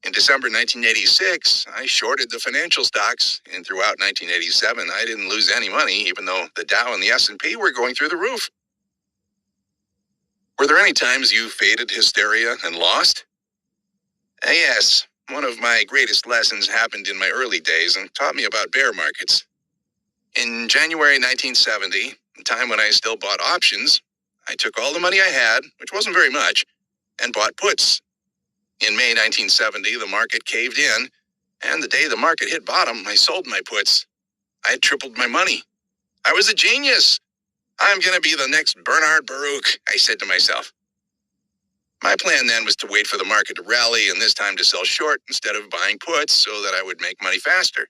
In December 1986, I shorted the financial stocks, and throughout 1987, I didn't lose any money, even though the Dow and the S&P were going through the roof. Were there any times you faded hysteria and lost? Yes. One of my greatest lessons happened in my early days and taught me about bear markets. In January 1970, the time when I still bought options, I took all the money I had, which wasn't very much, and bought puts. In May 1970, the market caved in, and the day the market hit bottom, I sold my puts. I had tripled my money. I was a genius. I'm going to be the next Bernard Baruch, I said to myself. My plan then was to wait for the market to rally and this time to sell short instead of buying puts so that I would make money faster.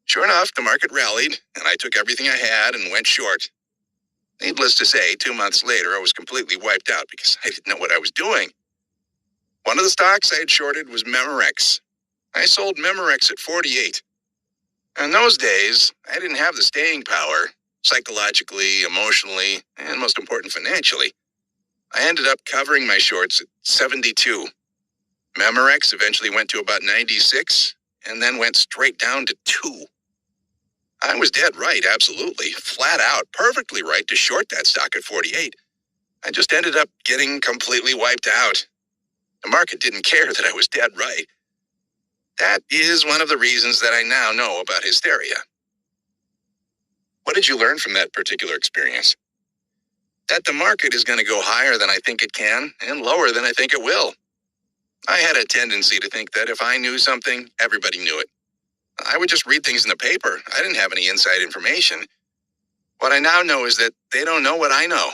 Sure enough, the market rallied, and I took everything I had and went short. Needless to say, 2 months later, I was completely wiped out because I didn't know what I was doing. One of the stocks I had shorted was Memorex. I sold Memorex at 48. In those days, I didn't have the staying power, psychologically, emotionally, and most important, financially. I ended up covering my shorts at 72. Memorex eventually went to about 96, and then went straight down to 2. I was dead right, absolutely, flat out, perfectly right to short that stock at 48. I just ended up getting completely wiped out. The market didn't care that I was dead right. That is one of the reasons that I now know about hysteria. What did you learn from that particular experience? That the market is going to go higher than I think it can and lower than I think it will. I had a tendency to think that if I knew something, everybody knew it. I would just read things in the paper. I didn't have any inside information. What I now know is that they don't know what I know.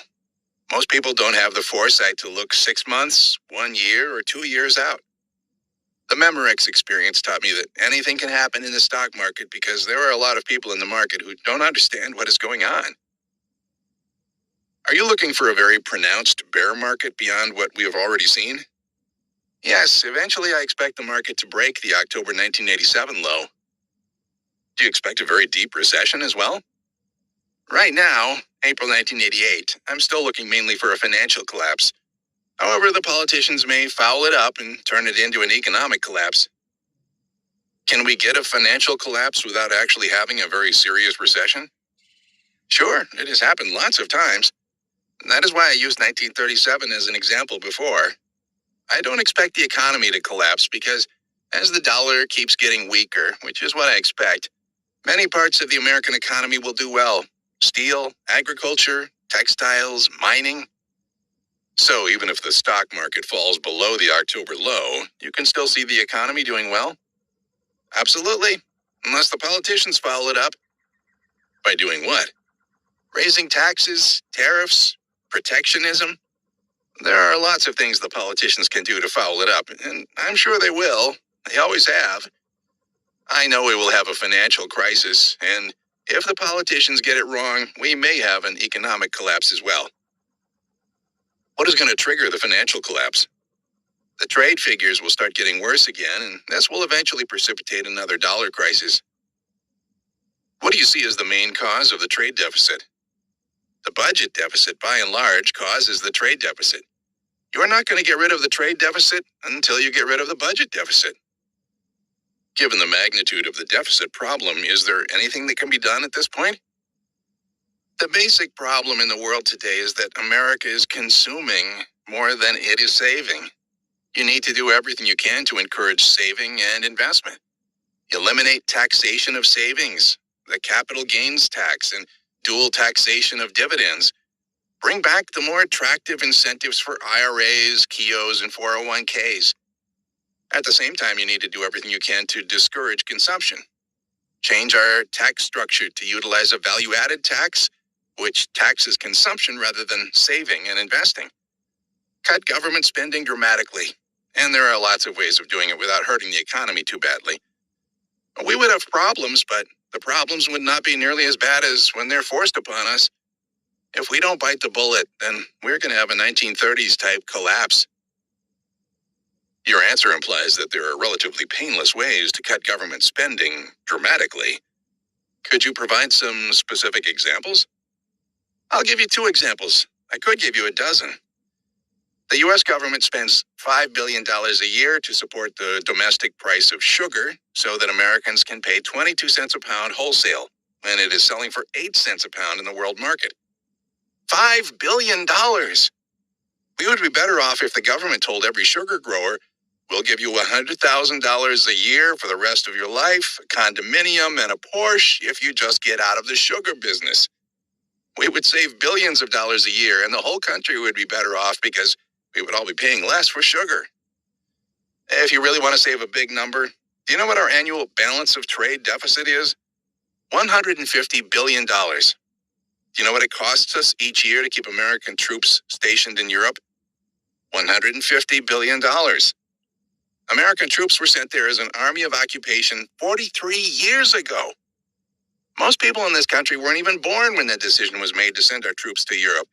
Most people don't have the foresight to look 6 months, 1 year, or 2 years out. The Memorex experience taught me that anything can happen in the stock market because there are a lot of people in the market who don't understand what is going on. Are you looking for a very pronounced bear market beyond what we have already seen? Yes, eventually I expect the market to break the October 1987 low. Do you expect a very deep recession as well? Right now, April 1988, I'm still looking mainly for a financial collapse. However, the politicians may foul it up and turn it into an economic collapse. Can we get a financial collapse without actually having a very serious recession? Sure, it has happened lots of times. That is why I used 1937 as an example before. I don't expect the economy to collapse because as the dollar keeps getting weaker, which is what I expect, many parts of the American economy will do well. Steel, agriculture, textiles, mining. So even if the stock market falls below the October low, you can still see the economy doing well? Absolutely, unless the politicians foul it up. By doing what? Raising taxes, tariffs, protectionism. There are lots of things the politicians can do to foul it up, and I'm sure they will. They always have. I know we will have a financial crisis, and if the politicians get it wrong, we may have an economic collapse as well. What is going to trigger the financial collapse? The trade figures will start getting worse again, and this will eventually precipitate another dollar crisis. What do you see as the main cause of the trade deficit? The budget deficit, by and large, causes the trade deficit. You're not going to get rid of the trade deficit until you get rid of the budget deficit. Given the magnitude of the deficit problem, is there anything that can be done at this point? The basic problem in the world today is that America is consuming more than it is saving. You need to do everything you can to encourage saving and investment. Eliminate taxation of savings, the capital gains tax, and dual taxation of dividends. Bring back the more attractive incentives for IRAs, KIOs, and 401ks. At the same time, you need to do everything you can to discourage consumption. Change our tax structure to utilize a value-added tax, which taxes consumption rather than saving and investing. Cut government spending dramatically, and there are lots of ways of doing it without hurting the economy too badly. We would have problems, but the problems would not be nearly as bad as when they're forced upon us. If we don't bite the bullet, then we're going to have a 1930s type collapse. Your answer implies that there are relatively painless ways to cut government spending dramatically. Could you provide some specific examples? I'll give you 2 examples. I could give you a dozen. The U.S. government spends $5 billion a year to support the domestic price of sugar so that Americans can pay 22 cents a pound wholesale when it is selling for 8 cents a pound in the world market. $5 billion! We would be better off if the government told every sugar grower, we'll give you $100,000 a year for the rest of your life, a condominium, and a Porsche if you just get out of the sugar business. We would save billions of dollars a year, and the whole country would be better off because we would all be paying less for sugar. If you really want to save a big number, do you know what our annual balance of trade deficit is? $150 billion. Do you know what it costs us each year to keep American troops stationed in Europe? $150 billion. American troops were sent there as an army of occupation 43 years ago. Most people in this country weren't even born when the decision was made to send our troops to Europe.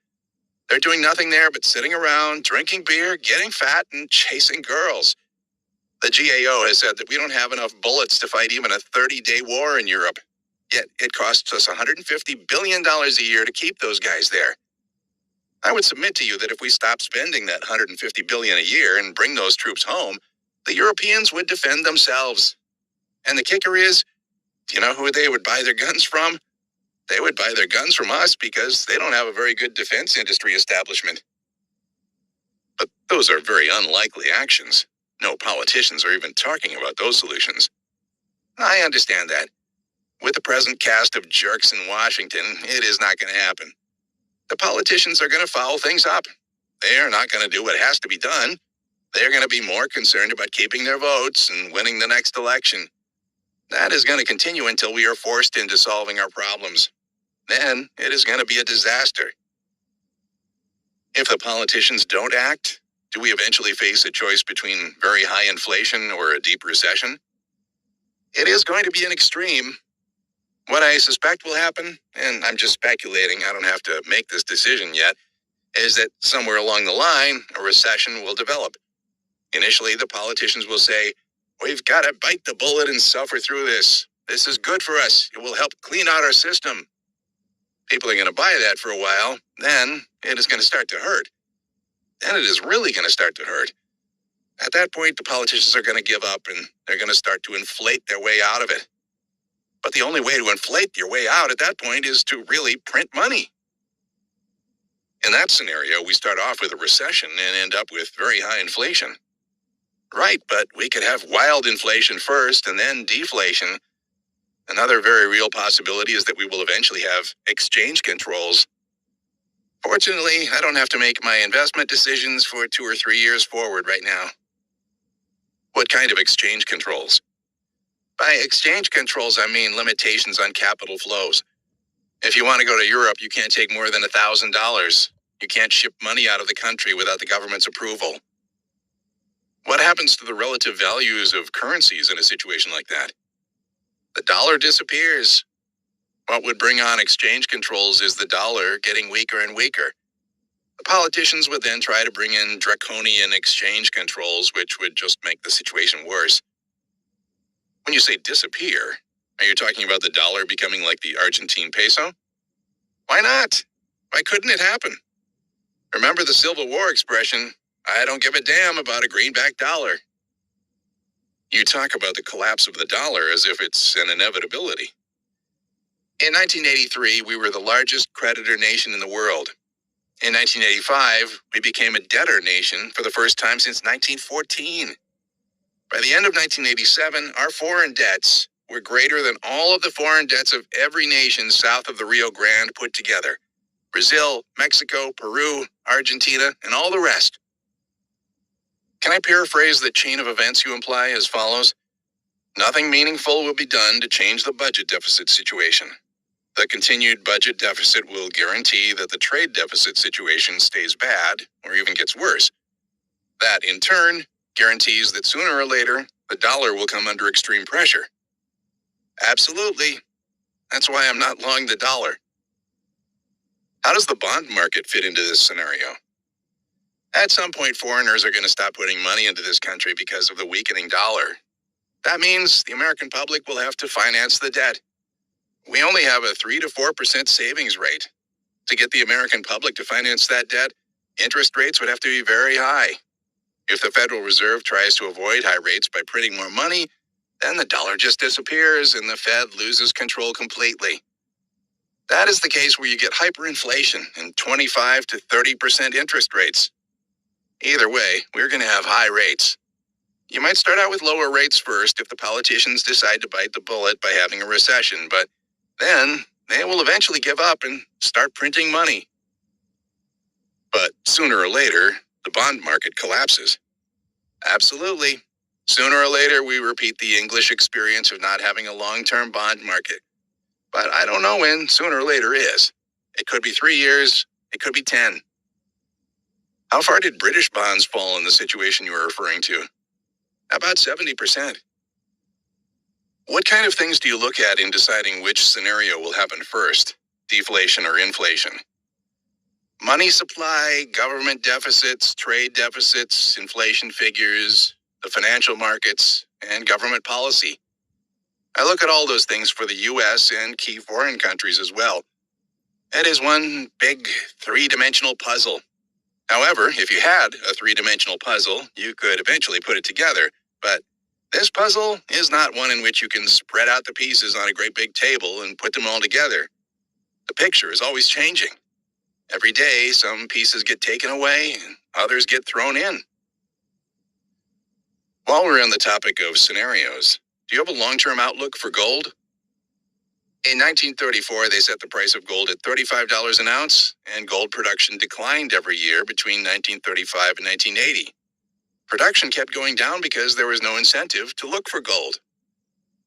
They're doing nothing there but sitting around, drinking beer, getting fat, and chasing girls. The GAO has said that we don't have enough bullets to fight even a 30-day war in Europe. Yet it costs us $150 billion a year to keep those guys there. I would submit to you that if we stop spending that $150 billion a year and bring those troops home, the Europeans would defend themselves. And the kicker is, do you know who they would buy their guns from? They would buy their guns from us because they don't have a very good defense industry establishment. But those are very unlikely actions. No politicians are even talking about those solutions. I understand that. With the present cast of jerks in Washington, it is not going to happen. The politicians are going to foul things up. They are not going to do what has to be done. They're going to be more concerned about keeping their votes and winning the next election. That is going to continue until we are forced into solving our problems. Then it is going to be a disaster. If the politicians don't act, do we eventually face a choice between very high inflation or a deep recession? It is going to be an extreme. What I suspect will happen, and I'm just speculating, I don't have to make this decision yet, is that somewhere along the line, a recession will develop. Initially, the politicians will say, we've got to bite the bullet and suffer through this. This is good for us. It will help clean out our system. People are going to buy that for a while. Then it is going to start to hurt. Then it is really going to start to hurt. At that point, the politicians are going to give up and they're going to start to inflate their way out of it. But the only way to inflate your way out at that point is to really print money. In that scenario, we start off with a recession and end up with very high inflation. Right, but we could have wild inflation first and then deflation. Another very real possibility is that we will eventually have exchange controls. Fortunately, I don't have to make my investment decisions for 2 or 3 years forward right now. What kind of exchange controls? By exchange controls, I mean limitations on capital flows. If you want to go to Europe, you can't take more than $1,000. You can't ship money out of the country without the government's approval. What happens to the relative values of currencies in a situation like that? The dollar disappears. What would bring on exchange controls is the dollar getting weaker and weaker. The politicians would then try to bring in draconian exchange controls, which would just make the situation worse. When you say disappear, are you talking about the dollar becoming like the Argentine peso? Why not? Why couldn't it happen? Remember the Civil War expression, I don't give a damn about a greenback dollar. You talk about the collapse of the dollar as if it's an inevitability. In 1983, we were the largest creditor nation in the world. In 1985, we became a debtor nation for the first time since 1914. By the end of 1987, our foreign debts were greater than all of the foreign debts of every nation south of the Rio Grande put together. Brazil, Mexico, Peru, Argentina, and all the rest. Can I paraphrase the chain of events you imply as follows? Nothing meaningful will be done to change the budget deficit situation. The continued budget deficit will guarantee that the trade deficit situation stays bad or even gets worse. That, in turn, guarantees that sooner or later, the dollar will come under extreme pressure. Absolutely. That's why I'm not long the dollar. How does the bond market fit into this scenario? At some point, foreigners are going to stop putting money into this country because of the weakening dollar. That means the American public will have to finance the debt. We only have a 3 to 4% savings rate. To get the American public to finance that debt, interest rates would have to be very high. If the Federal Reserve tries to avoid high rates by printing more money, then the dollar just disappears and the Fed loses control completely. That is the case where you get hyperinflation and 25 to 30% interest rates. Either way, we're going to have high rates. You might start out with lower rates first if the politicians decide to bite the bullet by having a recession, but then they will eventually give up and start printing money. But sooner or later, the bond market collapses. Absolutely. Sooner or later, we repeat the English experience of not having a long-term bond market. But I don't know when sooner or later is. It could be 3 years. It could be 10. How far did British bonds fall in the situation you were referring to? About 70%. What kind of things do you look at in deciding which scenario will happen first, deflation or inflation? Money supply, government deficits, trade deficits, inflation figures, the financial markets, and government policy. I look at all those things for the U.S. and key foreign countries as well. It is one big three-dimensional puzzle. However, if you had a three-dimensional puzzle, you could eventually put it together, but This puzzle is not one in which you can spread out the pieces on a great big table and put them all together. The picture is always changing. Every day, some pieces get taken away and others get thrown in. While we're on the topic of scenarios, do you have a long-term outlook for gold? In 1934, they set the price of gold at $35 an ounce, and gold production declined every year between 1935 and 1980. Production kept going down because there was no incentive to look for gold.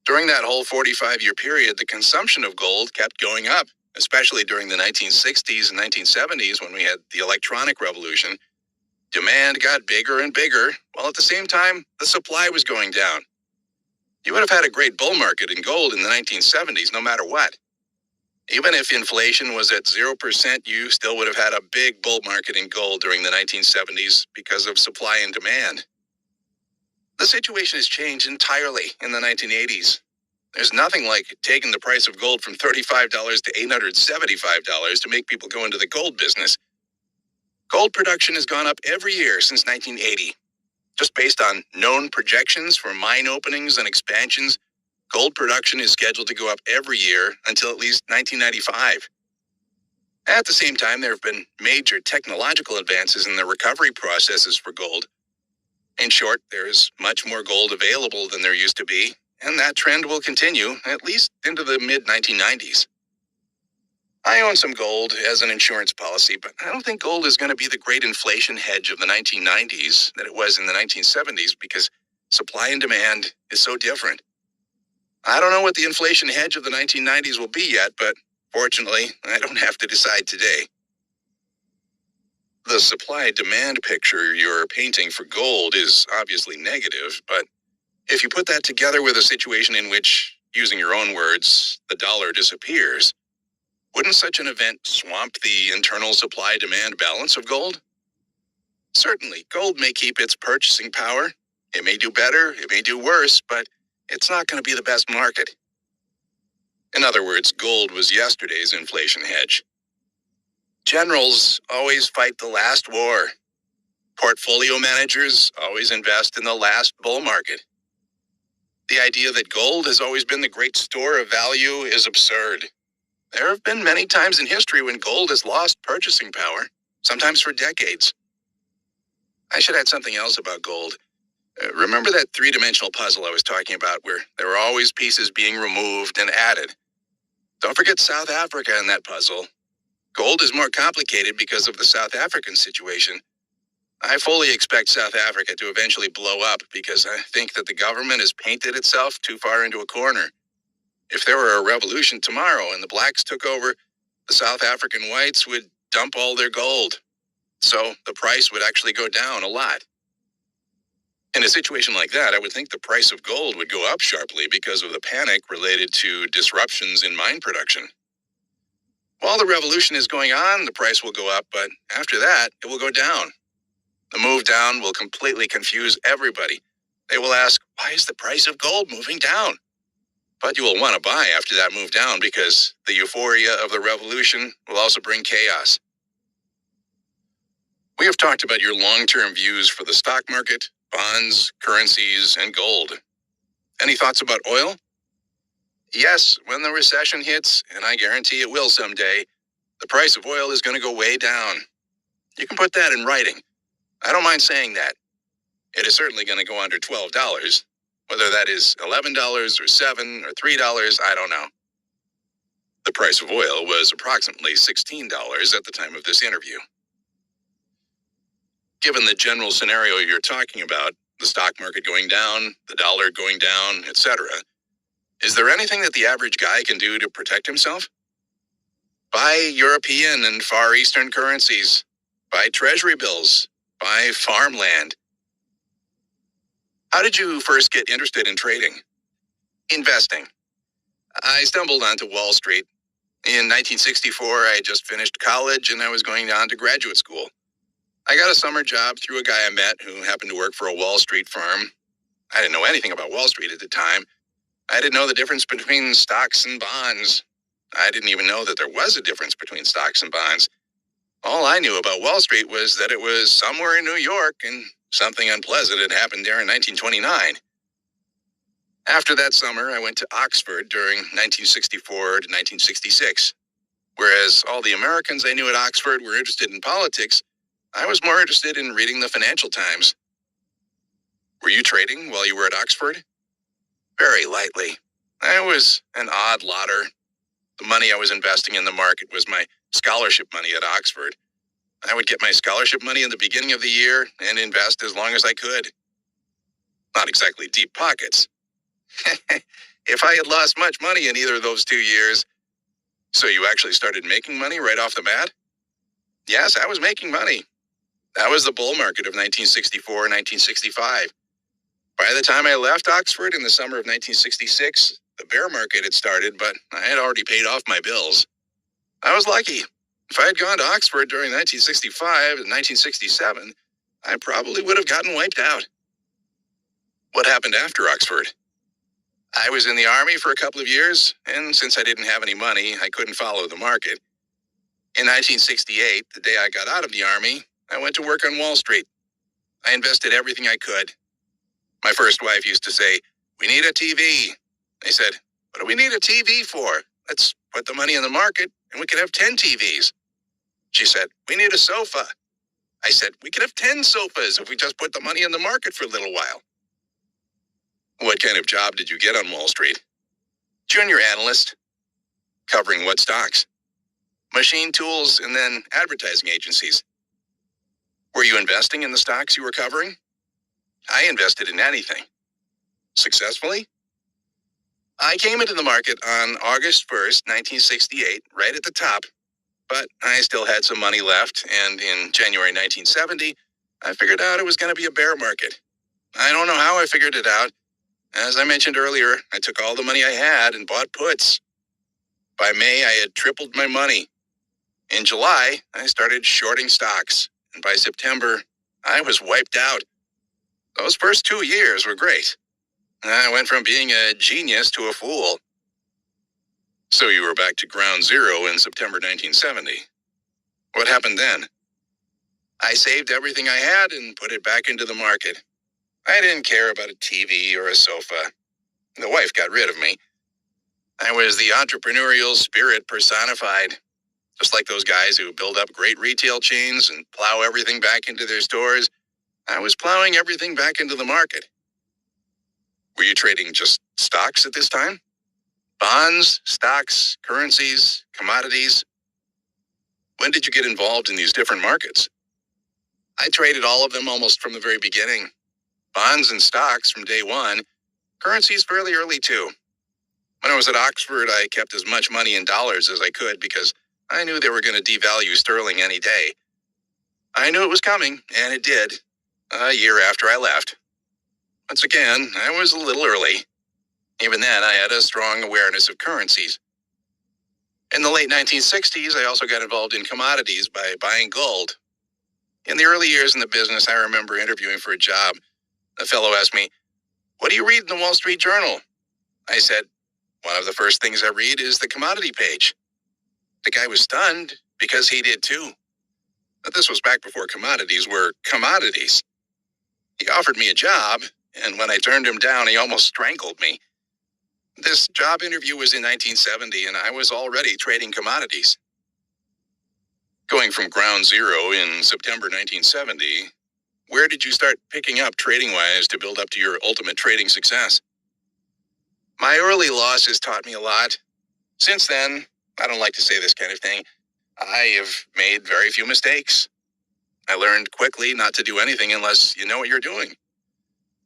During that whole 45-year period, the consumption of gold kept going up, especially during the 1960s and 1970s when we had the electronic revolution. Demand got bigger and bigger, while at the same time, the supply was going down. You would have had a great bull market in gold in the 1970s, no matter what. Even if inflation was at 0%, you still would have had a big bull market in gold during the 1970s because of supply and demand. The situation has changed entirely in the 1980s. There's nothing like taking the price of gold from $35 to $875 to make people go into the gold business. Gold production has gone up every year since 1980. Just based on known projections for mine openings and expansions, gold production is scheduled to go up every year until at least 1995. At the same time, there have been major technological advances in the recovery processes for gold. In short, there is much more gold available than there used to be, and that trend will continue at least into the mid-1990s. I own some gold as an insurance policy, but I don't think gold is going to be the great inflation hedge of the 1990s that it was in the 1970s because supply and demand is so different. I don't know what the inflation hedge of the 1990s will be yet, but fortunately, I don't have to decide today. The supply-demand picture you're painting for gold is obviously negative, but if you put that together with a situation in which, using your own words, the dollar disappears, wouldn't such an event swamp the internal supply-demand balance of gold? Certainly, gold may keep its purchasing power. It may do better, it may do worse, but it's not going to be the best market. In other words, gold was yesterday's inflation hedge. Generals always fight the last war. Portfolio managers always invest in the last bull market. The idea that gold has always been the great store of value is absurd. There have been many times in history when gold has lost purchasing power, sometimes for decades. I should add something else about gold. Remember that three-dimensional puzzle I was talking about where there were always pieces being removed and added? Don't forget South Africa in that puzzle. Gold is more complicated because of the South African situation. I fully expect South Africa to eventually blow up because I think that the government has painted itself too far into a corner. If there were a revolution tomorrow and the blacks took over, the South African whites would dump all their gold. So the price would actually go down a lot. In a situation like that, I would think the price of gold would go up sharply because of the panic related to disruptions in mine production. While the revolution is going on, the price will go up, but after that, it will go down. The move down will completely confuse everybody. They will ask, why is the price of gold moving down? But you will want to buy after that move down because the euphoria of the revolution will also bring chaos. We have talked about your long-term views for the stock market, bonds, currencies, and gold. Any thoughts about oil? Yes, when the recession hits, and I guarantee it will someday, the price of oil is going to go way down. You can put that in writing. I don't mind saying that. It is certainly going to go under $12. Whether that is $11 or $7 or $3, I don't know. The price of oil was approximately $16 at the time of this interview. Given the general scenario you're talking about, the stock market going down, the dollar going down, etc., is there anything that the average guy can do to protect himself? Buy European and Far Eastern currencies. Buy treasury bills. Buy farmland. How did you first get interested in trading? Investing. I stumbled onto Wall Street. In 1964, I had just finished college and I was going on to graduate school. I got a summer job through a guy I met who happened to work for a Wall Street firm. I didn't know anything about Wall Street at the time. I didn't know the difference between stocks and bonds. I didn't even know that there was a difference between stocks and bonds. All I knew about Wall Street was that it was somewhere in New York and something unpleasant had happened there in 1929. After that summer, I went to Oxford during 1964 to 1966. Whereas all the Americans I knew at Oxford were interested in politics, I was more interested in reading the Financial Times. Were you trading while you were at Oxford? Very lightly. I was an odd lotter. The money I was investing in the market was my scholarship money at Oxford. I would get my scholarship money in the beginning of the year and invest as long as I could. Not exactly deep pockets. If I had lost much money in either of those 2 years. So you actually started making money right off the bat? Yes, I was making money. That was the bull market of 1964 and 1965. By the time I left Oxford in the summer of 1966, the bear market had started, but I had already paid off my bills. I was lucky. If I had gone to Oxford during 1965 and 1967, I probably would have gotten wiped out. What happened after Oxford? I was in the Army for a couple of years, and since I didn't have any money, I couldn't follow the market. In 1968, the day I got out of the Army, I went to work on Wall Street. I invested everything I could. My first wife used to say, "We need a TV." I said, "What do we need a TV for? Let's put the money in the market and we could have 10 TVs. She said, "We need a sofa." I said, "We could have 10 sofas if we just put the money in the market for a little while." What kind of job did you get on Wall Street? Junior analyst. Covering what stocks? Machine tools and then advertising agencies. Were you investing in the stocks you were covering? I invested in anything. Successfully? I came into the market on August 1st, 1968, right at the top, but I still had some money left, and in January 1970, I figured out it was going to be a bear market. I don't know how I figured it out. As I mentioned earlier, I took all the money I had and bought puts. By May, I had tripled my money. In July, I started shorting stocks, and by September, I was wiped out. Those first 2 years were great. I went from being a genius to a fool. So you were back to ground zero in September 1970. What happened then? I saved everything I had and put it back into the market. I didn't care about a TV or a sofa. The wife got rid of me. I was the entrepreneurial spirit personified. Just like those guys who build up great retail chains and plow everything back into their stores, I was plowing everything back into the market. Were you trading just stocks at this time? Bonds, stocks, currencies, commodities? When did you get involved in these different markets? I traded all of them almost from the very beginning. Bonds and stocks from day one, currencies fairly early too. When I was at Oxford, I kept as much money in dollars as I could because I knew they were going to devalue sterling any day. I knew it was coming, and it did, a year after I left. Once again, I was a little early. Even then, I had a strong awareness of currencies. In the late 1960s, I also got involved in commodities by buying gold. In the early years in the business, I remember interviewing for a job. A fellow asked me, "What do you read in the Wall Street Journal?" I said, "One of the first things I read is the commodity page." The guy was stunned because he did too. But this was back before commodities were commodities. He offered me a job, and when I turned him down, he almost strangled me. This job interview was in 1970, and I was already trading commodities. Going from ground zero in September 1970, where did you start picking up trading-wise to build up to your ultimate trading success? My early losses taught me a lot. Since then, I don't like to say this kind of thing, I have made very few mistakes. I learned quickly not to do anything unless you know what you're doing.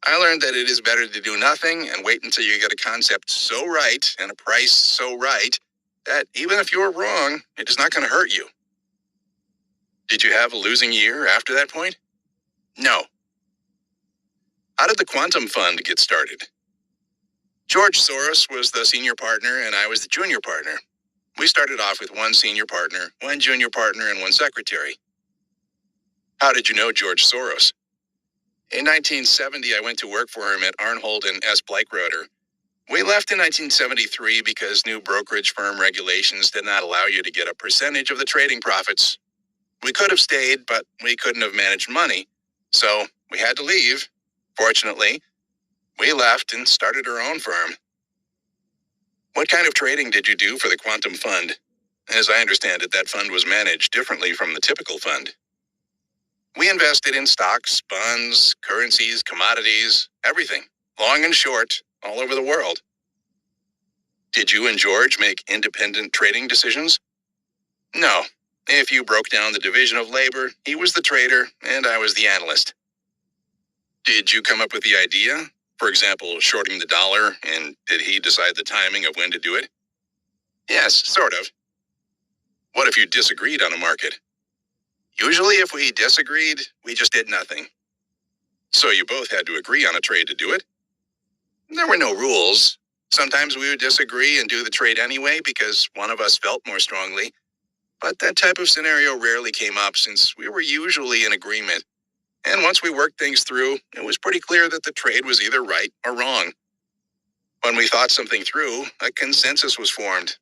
I learned that it is better to do nothing and wait until you get a concept so right and a price so right that even if you're wrong, it is not going to hurt you. Did you have a losing year after that point? No. How did the quantum fund get started? George Soros was the senior partner and I was the junior partner. We started off with one senior partner, one junior partner, and one secretary. How did you know George Soros? In 1970, I went to work for him at Holte and S. Bleichroeder. We left in 1973 because new brokerage firm regulations did not allow you to get a percentage of the trading profits. We could have stayed, but we couldn't have managed money. So we had to leave. Fortunately, We left and started our own firm. What kind of trading did you do for the quantum fund? As I understand it, that fund was managed differently from the typical fund. We invested in stocks, bonds, currencies, commodities, everything, long and short, all over the world. Did you and George make independent trading decisions? No. If you broke down the division of labor, he was the trader and I was the analyst. Did you come up with the idea? For example, shorting the dollar, and did he decide the timing of when to do it? Yes, sort of. What if you disagreed on a market? Usually if we disagreed, we just did nothing. So you both had to agree on a trade to do it? There were no rules. Sometimes we would disagree and do the trade anyway because one of us felt more strongly. But that type of scenario rarely came up since we were usually in agreement. And once we worked things through, it was pretty clear that the trade was either right or wrong. When we thought something through, a consensus was formed.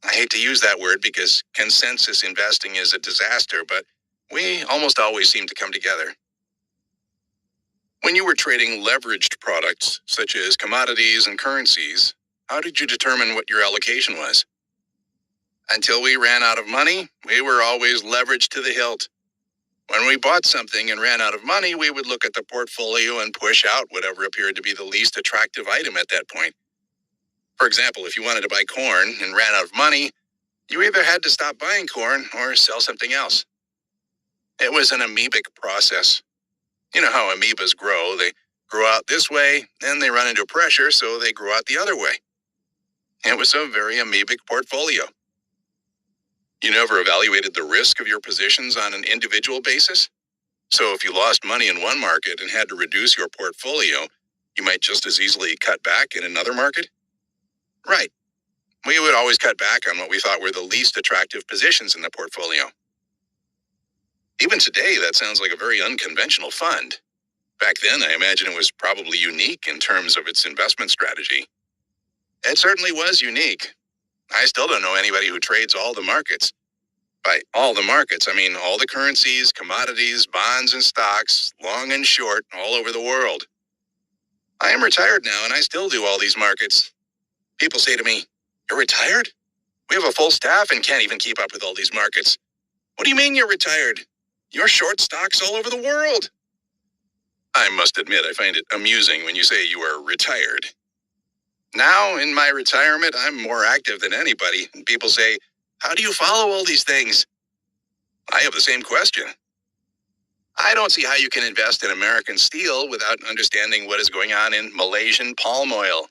I hate to use that word because consensus investing is a disaster, but we almost always seem to come together. When you were trading leveraged products, such as commodities and currencies, how did you determine what your allocation was? Until we ran out of money, we were always leveraged to the hilt. When we bought something and ran out of money, we would look at the portfolio and push out whatever appeared to be the least attractive item at that point. For example, if you wanted to buy corn and ran out of money, you either had to stop buying corn or sell something else. It was an amoebic process. You know how amoebas grow. They grow out this way, then they run into pressure, so they grow out the other way. It was a very amoebic portfolio. You never evaluated the risk of your positions on an individual basis? So if you lost money in one market and had to reduce your portfolio, you might just as easily cut back in another market? Right. We would always cut back on what we thought were the least attractive positions in the portfolio. Even today, that sounds like a very unconventional fund. Back then, I imagine it was probably unique in terms of its investment strategy. It certainly was unique. I still don't know anybody who trades all the markets. By all the markets, I mean all the currencies, commodities, bonds, and stocks, long and short, all over the world. I am retired now, and I still do all these markets. People say to me, "You're retired? We have a full staff and can't even keep up with all these markets." What do you mean you're retired? You're short stocks all over the world. I must admit, I find it amusing when you say you are retired. Now, in my retirement, I'm more active than anybody. And people say, "How do you follow all these things?" I have the same question. I don't see how you can invest in American steel without understanding what is going on in Malaysian palm oil.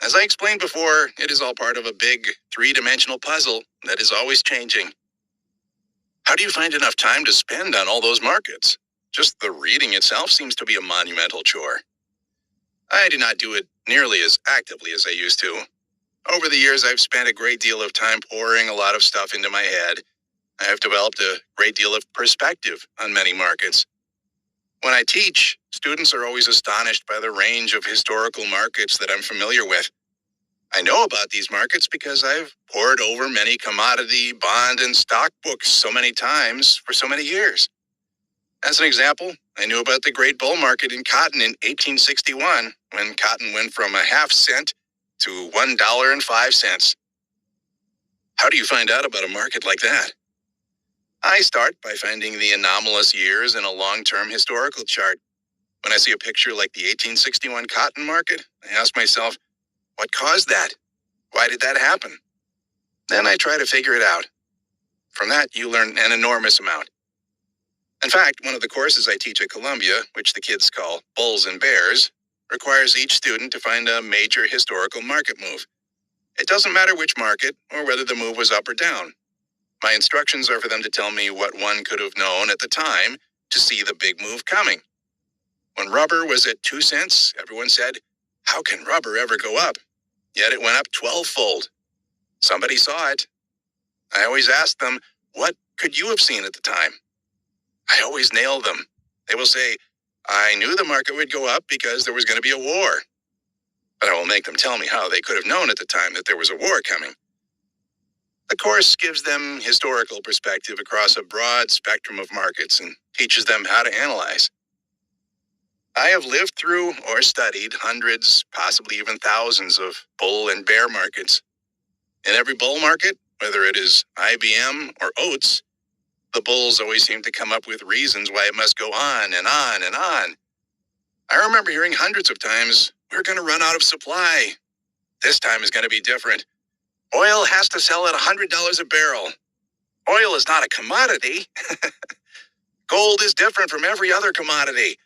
As I explained before, it is all part of a big, three-dimensional puzzle that is always changing. How do you find enough time to spend on all those markets? Just the reading itself seems to be a monumental chore. I do not do it nearly as actively as I used to. Over the years, I've spent a great deal of time pouring a lot of stuff into my head. I have developed a great deal of perspective on many markets. When I teach, students are always astonished by the range of historical markets that I'm familiar with. I know about these markets because I've pored over many commodity, bond, and stock books so many times for so many years. As an example, I knew about the great bull market in cotton in 1861, when cotton went from a half cent to $1.05. How do you find out about a market like that? I start by finding the anomalous years in a long-term historical chart. When I see a picture like the 1861 cotton market, I ask myself, what caused that? Why did that happen? Then I try to figure it out. From that, you learn an enormous amount. In fact, one of the courses I teach at Columbia, which the kids call Bulls and Bears, requires each student to find a major historical market move. It doesn't matter which market or whether the move was up or down. My instructions are for them to tell me what one could have known at the time to see the big move coming. When rubber was at 2 cents, everyone said, "How can rubber ever go up?" Yet it went up 12-fold. Somebody saw it. I always ask them, what could you have seen at the time? I always nail them. They will say, "I knew the market would go up because there was going to be a war." But I will make them tell me how they could have known at the time that there was a war coming. The course gives them historical perspective across a broad spectrum of markets and teaches them how to analyze. I have lived through or studied hundreds, possibly even thousands of bull and bear markets. In every bull market, whether it is IBM or Oates, the bulls always seem to come up with reasons why it must go on and on and on. I remember hearing hundreds of times, "We're going to run out of supply. This time is going to be different. Oil has to sell at $100 a barrel. Oil is not a commodity. Gold is different from every other commodity."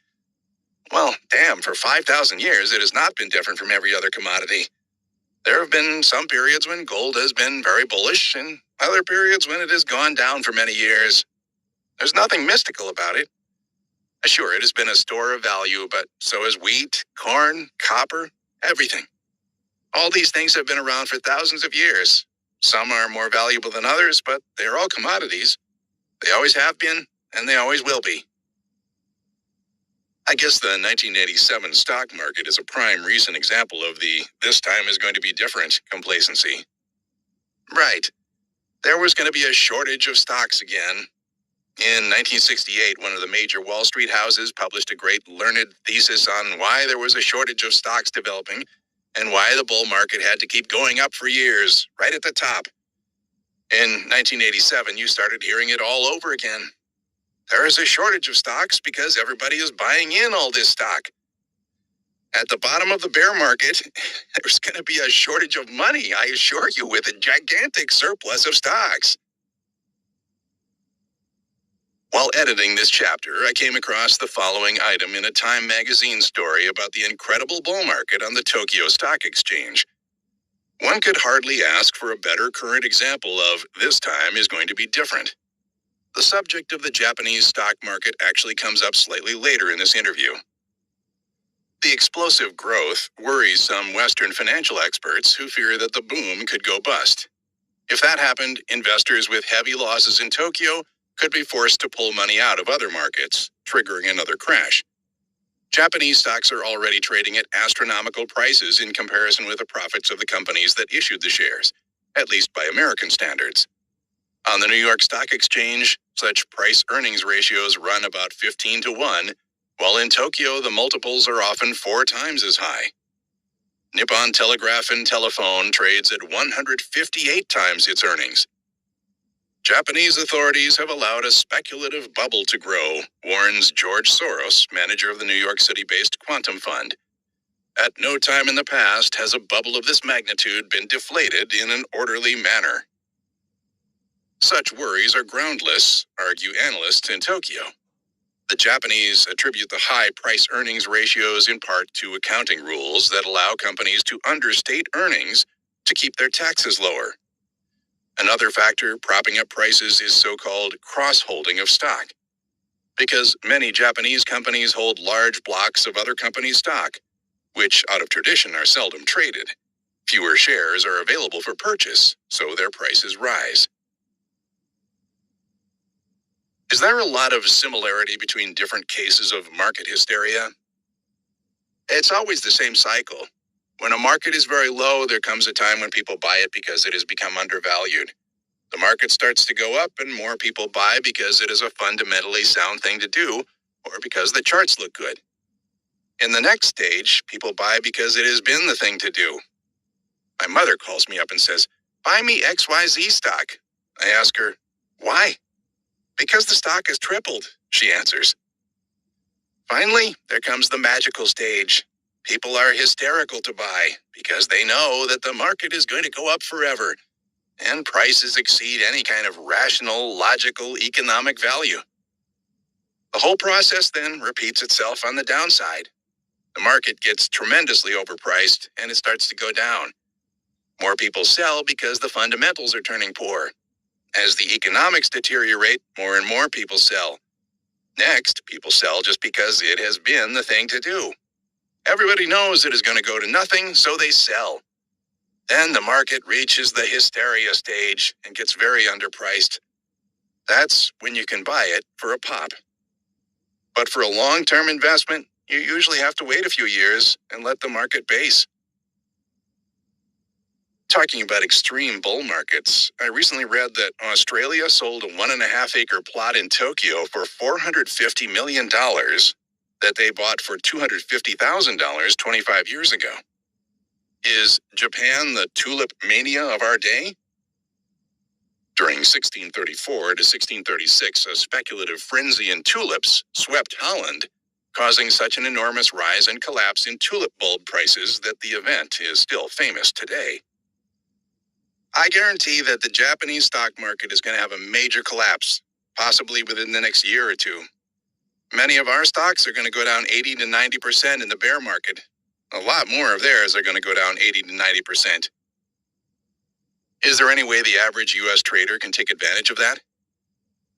Well, damn, for 5,000 years, it has not been different from every other commodity. There have been some periods when gold has been very bullish and other periods when it has gone down for many years. There's nothing mystical about it. Sure, it has been a store of value, but so has wheat, corn, copper, everything. All these things have been around for thousands of years. Some are more valuable than others, but they're all commodities. They always have been, and they always will be. I guess the 1987 stock market is a prime recent example of the "this time is going to be different" complacency. Right. There was going to be a shortage of stocks again. In 1968, one of the major Wall Street houses published a great learned thesis on why there was a shortage of stocks developing and why the bull market had to keep going up for years, right at the top. In 1987, you started hearing it all over again. There is a shortage of stocks because everybody is buying in all this stock. At the bottom of the bear market, there's going to be a shortage of money, I assure you, with a gigantic surplus of stocks. While editing this chapter, I came across the following item in a Time magazine story about the incredible bull market on the Tokyo Stock Exchange. One could hardly ask for a better current example of "this time is going to be different." The subject of the Japanese stock market actually comes up slightly later in this interview. The explosive growth worries some Western financial experts who fear that the boom could go bust. If that happened, investors with heavy losses in Tokyo could be forced to pull money out of other markets, triggering another crash. Japanese stocks are already trading at astronomical prices in comparison with the profits of the companies that issued the shares, at least by American standards. On the New York Stock Exchange, such price-earnings ratios run about 15 to 1, while in Tokyo the multiples are often 4 times as high. Nippon Telegraph and Telephone trades at 158 times its earnings. Japanese authorities have allowed a speculative bubble to grow, warns George Soros, manager of the New York City-based Quantum Fund. At no time in the past has a bubble of this magnitude been deflated in an orderly manner. Such worries are groundless, argue analysts in Tokyo. The Japanese attribute the high price-earnings ratios in part to accounting rules that allow companies to understate earnings to keep their taxes lower. Another factor propping up prices is so-called cross-holding of stock. Because many Japanese companies hold large blocks of other companies' stock, which out of tradition are seldom traded. Fewer shares are available for purchase, so their prices rise. Is there a lot of similarity between different cases of market hysteria? It's always the same cycle. When a market is very low, there comes a time when people buy it because it has become undervalued. The market starts to go up and more people buy because it is a fundamentally sound thing to do, or because the charts look good. In the next stage, people buy because it has been the thing to do. My mother calls me up and says, "Buy me XYZ stock." I ask her, "Why?" "Because the stock has tripled," she answers. Finally, there comes the magical stage. People are hysterical to buy because they know that the market is going to go up forever, and prices exceed any kind of rational, logical, economic value. The whole process then repeats itself on the downside. The market gets tremendously overpriced and it starts to go down. More people sell because the fundamentals are turning poor. As the economics deteriorate, more and more people sell. Next, people sell just because it has been the thing to do. Everybody knows it is going to go to nothing, so they sell. Then the market reaches the hysteria stage and gets very underpriced. That's when you can buy it for a pop. But for a long-term investment, you usually have to wait a few years and let the market base. Talking about extreme bull markets, I recently read that Australia sold a 1.5-acre plot in Tokyo for $450 million. that they bought for $250,000 25 years ago. Is Japan the tulip mania of our day? During 1634 to 1636, a speculative frenzy in tulips swept Holland, causing such an enormous rise and collapse in tulip bulb prices that the event is still famous today. I guarantee that the Japanese stock market is going to have a major collapse, possibly within the next year or two. Many of our stocks are going to go down 80 to 90% in the bear market. A lot more of theirs are going to go down 80 to 90%. Is there any way the average U.S. trader can take advantage of that?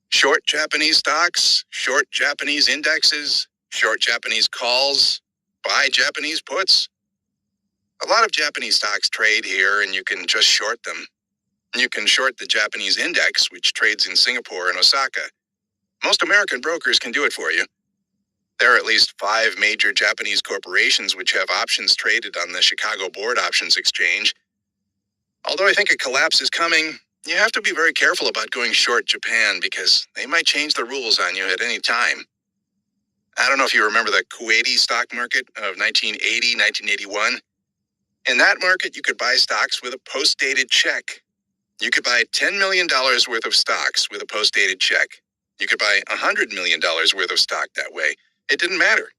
Short Japanese stocks, short Japanese indexes, short Japanese calls, buy Japanese puts. A lot of Japanese stocks trade here and you can just short them. You can short the Japanese index, which trades in Singapore and Osaka. Most American brokers can do it for you. There are at least 5 major Japanese corporations which have options traded on the Chicago Board Options Exchange. Although I think a collapse is coming, you have to be very careful about going short Japan because they might change the rules on you at any time. I don't know if you remember the Kuwaiti stock market of 1980, 1981. In that market, you could buy stocks with a post-dated check. You could buy $10 million worth of stocks with a post-dated check. You could buy $100 million worth of stock that way. It didn't matter.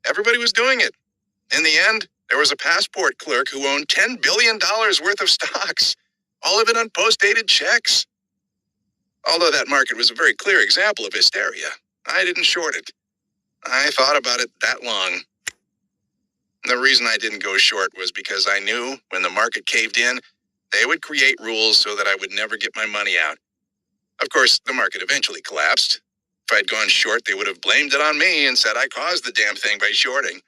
Everybody was doing it. In the end, there was a passport clerk who owned $10 billion worth of stocks, all of it on post-dated checks. Although that market was a very clear example of hysteria, I didn't short it. I thought about it that long. The reason I didn't go short was because I knew when the market caved in, they would create rules so that I would never get my money out. Of course, the market eventually collapsed. If I'd gone short, they would have blamed it on me and said I caused the damn thing by shorting.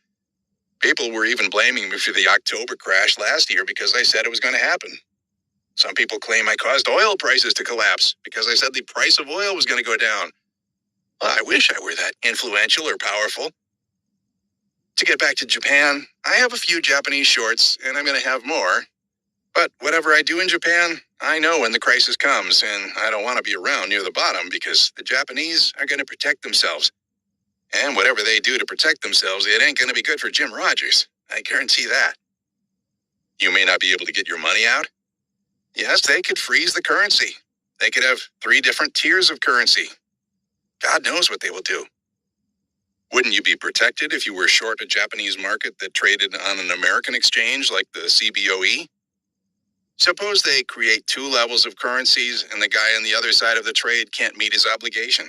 People were even blaming me for the October crash last year because I said it was going to happen. Some people claim I caused oil prices to collapse because I said the price of oil was going to go down. Well, I wish I were that influential or powerful. To get back to Japan, I have a few Japanese shorts, and I'm going to have more. But whatever I do in Japan, I know when the crisis comes, and I don't want to be around near the bottom because the Japanese are going to protect themselves. And whatever they do to protect themselves, it ain't going to be good for Jim Rogers. I guarantee that. You may not be able to get your money out. Yes, they could freeze the currency. They could have 3 different tiers of currency. God knows what they will do. Wouldn't you be protected if you were short a Japanese market that traded on an American exchange like the CBOE? Suppose they create 2 levels of currencies and the guy on the other side of the trade can't meet his obligation.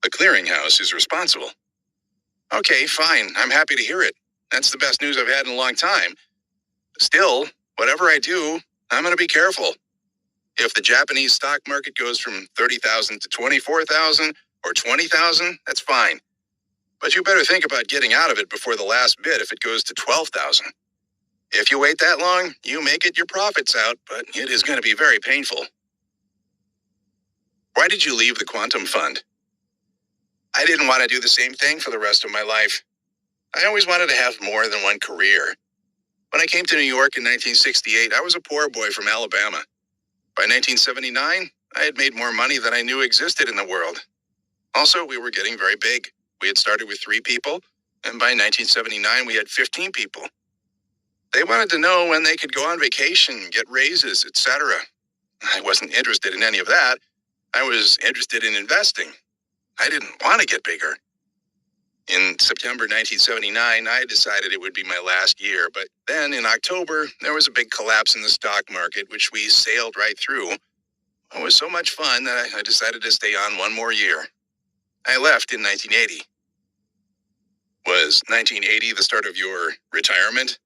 The clearinghouse is responsible. Okay, fine. I'm happy to hear it. That's the best news I've had in a long time. Still, whatever I do, I'm going to be careful. If the Japanese stock market goes from 30,000 to 24,000 or 20,000, that's fine. But you better think about getting out of it before the last bid if it goes to 12,000. If you wait that long, you may get your profits out, but it is going to be very painful. Why did you leave the quantum fund? I didn't want to do the same thing for the rest of my life. I always wanted to have more than one career. When I came to New York in 1968, I was a poor boy from Alabama. By 1979, I had made more money than I knew existed in the world. Also, we were getting very big. We had started with 3 people, and by 1979, we had 15 people. They wanted to know when they could go on vacation, get raises, etc. I wasn't interested in any of that. I was interested in investing. I didn't want to get bigger. In September 1979, I decided it would be my last year, but then in October, there was a big collapse in the stock market, which we sailed right through. It was so much fun that I decided to stay on 1 more year. I left in 1980. Was 1980 the start of your retirement?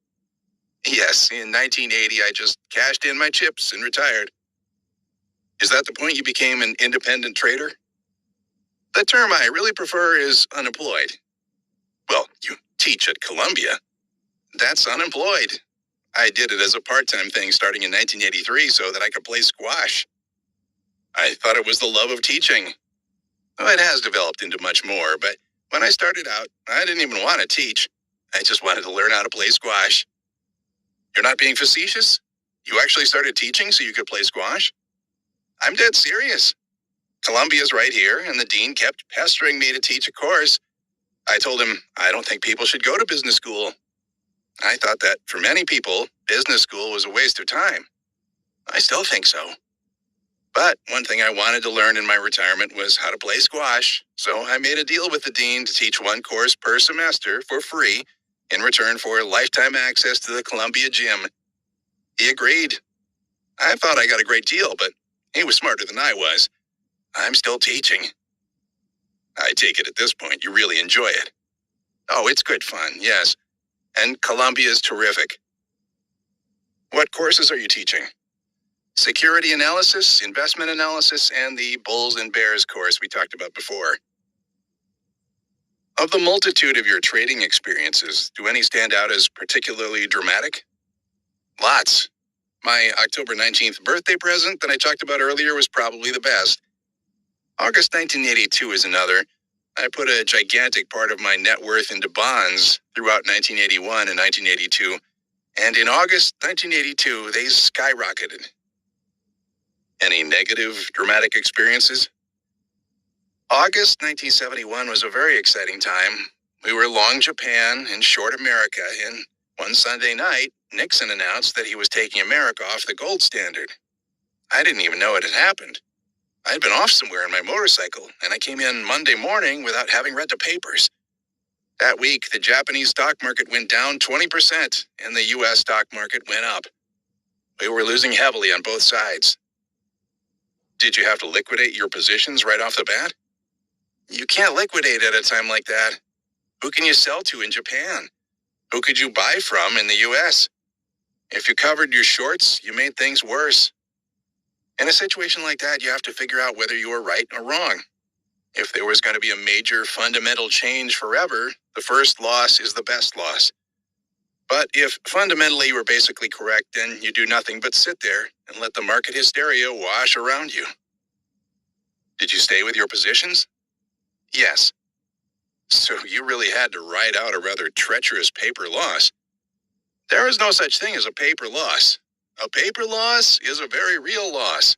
Yes, in 1980, I just cashed in my chips and retired. Is that the point you became an independent trader? The term I really prefer is unemployed. Well, you teach at Columbia. That's unemployed. I did it as a part-time thing starting in 1983 so that I could play squash. I thought it was the love of teaching. Well, it has developed into much more, but when I started out, I didn't even want to teach. I just wanted to learn how to play squash. You're not being facetious? You actually started teaching so you could play squash? I'm dead serious. Columbia's right here, and the dean kept pestering me to teach a course. I told him I don't think people should go to business school. I thought that for many people, business school was a waste of time. I still think so. But one thing I wanted to learn in my retirement was how to play squash, so I made a deal with the dean to teach one course per semester for free in return for lifetime access to the Columbia gym. He agreed. I thought I got a great deal, but he was smarter than I was. I'm still teaching. I take it at this point you really enjoy it. Oh, it's good fun, yes. And Columbia is terrific. What courses are you teaching? Security analysis, investment analysis, and the bulls and bears course we talked about before. Of the multitude of your trading experiences, do any stand out as particularly dramatic? Lots. My October 19th birthday present that I talked about earlier was probably the best. August 1982 is another. I put a gigantic part of my net worth into bonds throughout 1981 and 1982, and in August 1982, they skyrocketed. Any negative, dramatic experiences? August 1971 was a very exciting time. We were long Japan and short America, and one Sunday night, Nixon announced that he was taking America off the gold standard. I didn't even know it had happened. I'd been off somewhere on my motorcycle, and I came in Monday morning without having read the papers. That week, the Japanese stock market went down 20%, and the U.S. stock market went up. We were losing heavily on both sides. Did you have to liquidate your positions right off the bat? You can't liquidate at a time like that. Who can you sell to in Japan? Who could you buy from in the U.S.? If you covered your shorts, you made things worse. In a situation like that, you have to figure out whether you were right or wrong. If there was going to be a major fundamental change forever, the first loss is the best loss. But if fundamentally you were basically correct, then you do nothing but sit there and let the market hysteria wash around you. Did you stay with your positions? Yes. So you really had to ride out a rather treacherous paper loss. There is no such thing as a paper loss. A paper loss is a very real loss.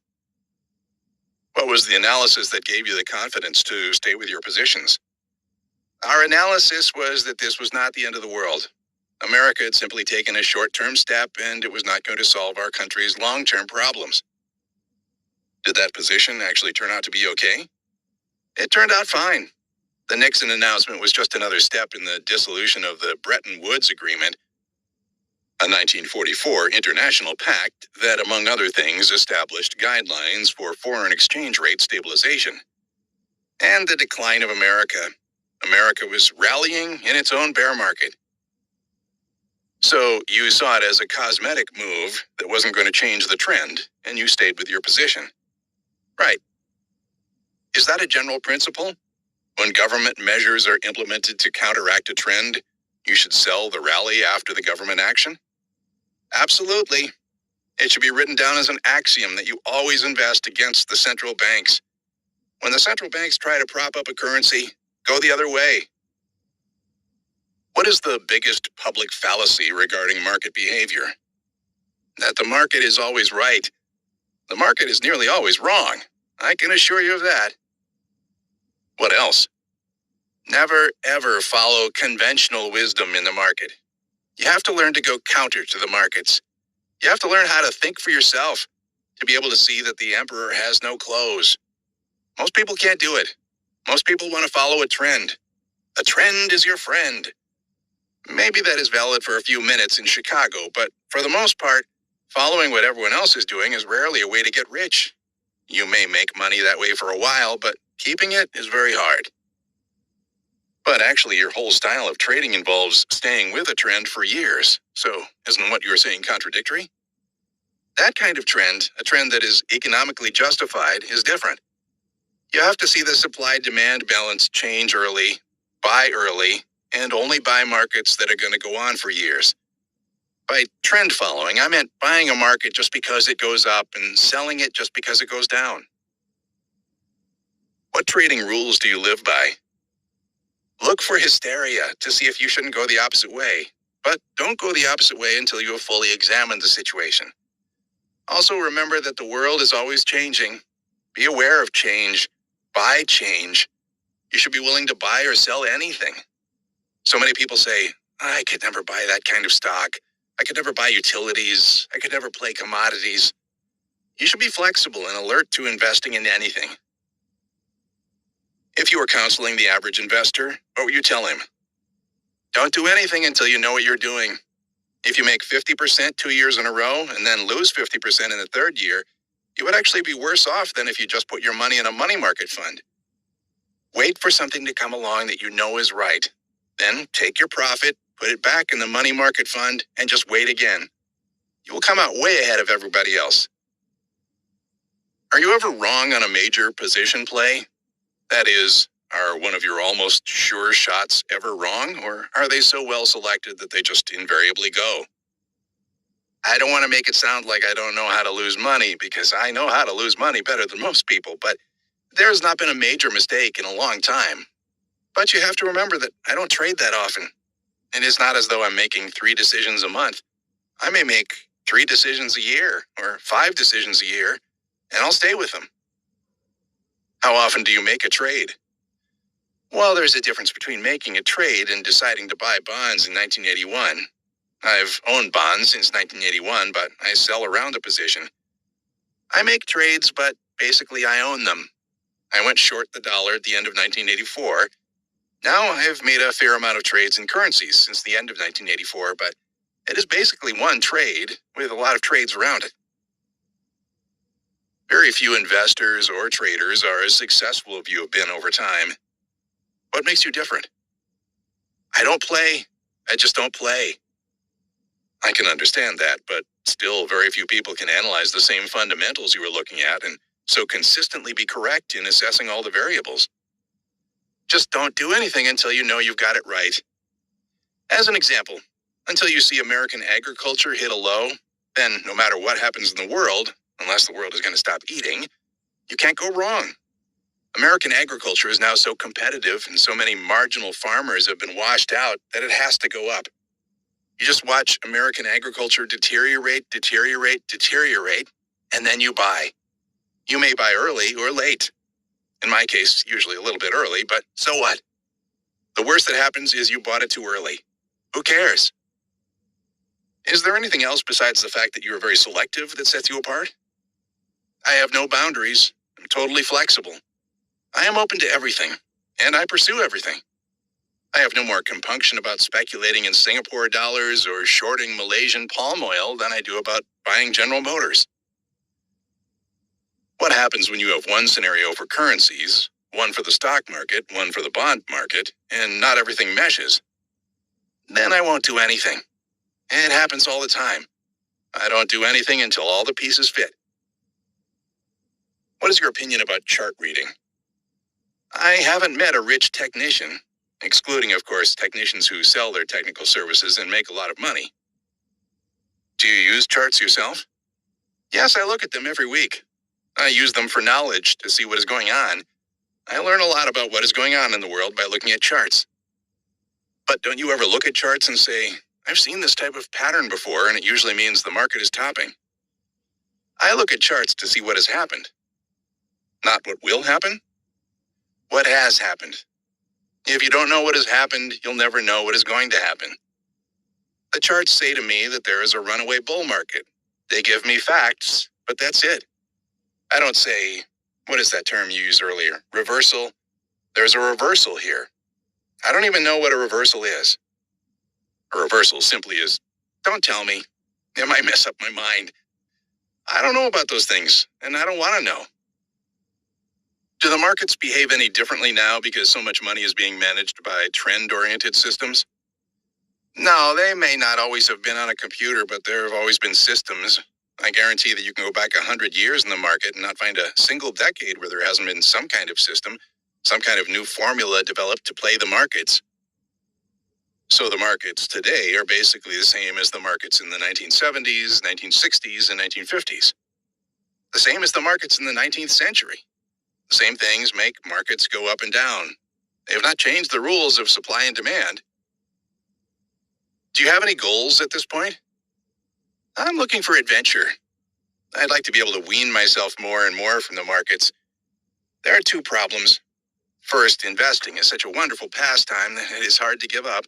What was the analysis that gave you the confidence to stay with your positions? Our analysis was that this was not the end of the world. America had simply taken a short-term step, and it was not going to solve our country's long-term problems. Did that position actually turn out to be okay? It turned out fine. The Nixon announcement was just another step in the dissolution of the Bretton Woods Agreement, a 1944 international pact that, among other things, established guidelines for foreign exchange rate stabilization. And the decline of America. America was rallying in its own bear market. So you saw it as a cosmetic move that wasn't going to change the trend, and you stayed with your position. Right. Is that a general principle? When government measures are implemented to counteract a trend, you should sell the rally after the government action? Absolutely. It should be written down as an axiom that you always invest against the central banks. When the central banks try to prop up a currency, go the other way. What is the biggest public fallacy regarding market behavior? That the market is always right. The market is nearly always wrong. I can assure you of that. What else? Never, ever follow conventional wisdom in the market. You have to learn to go counter to the markets. You have to learn how to think for yourself, to be able to see that the emperor has no clothes. Most people can't do it. Most people want to follow a trend. A trend is your friend. Maybe that is valid for a few minutes in Chicago, but for the most part, following what everyone else is doing is rarely a way to get rich. You may make money that way for a while, but keeping it is very hard. But actually, your whole style of trading involves staying with a trend for years. So, isn't what you're saying contradictory? That kind of trend, a trend that is economically justified, is different. You have to see the supply-demand balance change early, buy early, and only buy markets that are going to go on for years. By trend following, I meant buying a market just because it goes up and selling it just because it goes down. What trading rules do you live by? Look for hysteria to see if you shouldn't go the opposite way, but don't go the opposite way until you have fully examined the situation. Also remember that the world is always changing. Be aware of change. Buy change. You should be willing to buy or sell anything. So many people say, I could never buy that kind of stock. I could never buy utilities. I could never play commodities. You should be flexible and alert to investing in anything. If you were counseling the average investor, what would you tell him? Don't do anything until you know what you're doing. If you make 50% 2 years in a row and then lose 50% in the third year, you would actually be worse off than if you just put your money in a money market fund. Wait for something to come along that you know is right. Then take your profit, put it back in the money market fund, and just wait again. You will come out way ahead of everybody else. Are you ever wrong on a major position play? That is, are one of your almost sure shots ever wrong, or are they so well selected that they just invariably go? I don't want to make it sound like I don't know how to lose money, because I know how to lose money better than most people, but there has not been a major mistake in a long time. But you have to remember that I don't trade that often. It is not as though I'm making 3 decisions a month. I may make 3 decisions a year or 5 decisions a year, and I'll stay with them. How often do you make a trade? Well, there's a difference between making a trade and deciding to buy bonds in 1981. I've owned bonds since 1981, but I sell around a position. I make trades, but basically I own them. I went short the dollar at the end of 1984. Now I've made a fair amount of trades in currencies since the end of 1984, but it is basically one trade with a lot of trades around it. Very few investors or traders are as successful as you have been over time. What makes you different? I don't play. I just don't play. I can understand that, but still very few people can analyze the same fundamentals you were looking at and so consistently be correct in assessing all the variables. Just don't do anything until you know you've got it right. As an example, until you see American agriculture hit a low, then no matter what happens in the world, unless the world is going to stop eating, you can't go wrong. American agriculture is now so competitive and so many marginal farmers have been washed out that it has to go up. You just watch American agriculture deteriorate, and then you buy. You may buy early or late. In my case, usually a little bit early, but so what? The worst that happens is you bought it too early. Who cares? Is there anything else besides the fact that you are very selective that sets you apart? I have no boundaries. I'm totally flexible. I am open to everything, and I pursue everything. I have no more compunction about speculating in Singapore dollars or shorting Malaysian palm oil than I do about buying General Motors. What happens when you have one scenario for currencies, one for the stock market, one for the bond market, and not everything meshes? Then I won't do anything. It happens all the time. I don't do anything until all the pieces fit. What is your opinion about chart reading? I haven't met a rich technician, excluding, of course, technicians who sell their technical services and make a lot of money. Do you use charts yourself? Yes, I look at them every week. I use them for knowledge to see what is going on. I learn a lot about what is going on in the world by looking at charts. But don't you ever look at charts and say, I've seen this type of pattern before, and it usually means the market is topping? I look at charts to see what has happened. Not what will happen. What has happened. If you don't know what has happened, you'll never know what is going to happen. The charts say to me that there is a runaway bull market. They give me facts, but that's it. I don't say, what is that term you used earlier? Reversal. There's a reversal here. I don't even know what a reversal is. A reversal simply is, don't tell me. It might mess up my mind. I don't know about those things, and I don't want to know. Do the markets behave any differently now because so much money is being managed by trend-oriented systems? No, they may not always have been on a computer, but there have always been systems. I guarantee that you can go back 100 years in the market and not find a single decade where there hasn't been some kind of system, some kind of new formula developed to play the markets. So the markets today are basically the same as the markets in the 1970s, 1960s, and 1950s. The same as the markets in the 19th century. The same things make markets go up and down. They have not changed the rules of supply and demand. Do you have any goals at this point? I'm looking for adventure. I'd like to be able to wean myself more and more from the markets. There are 2 problems. First, investing is such a wonderful pastime that it is hard to give up.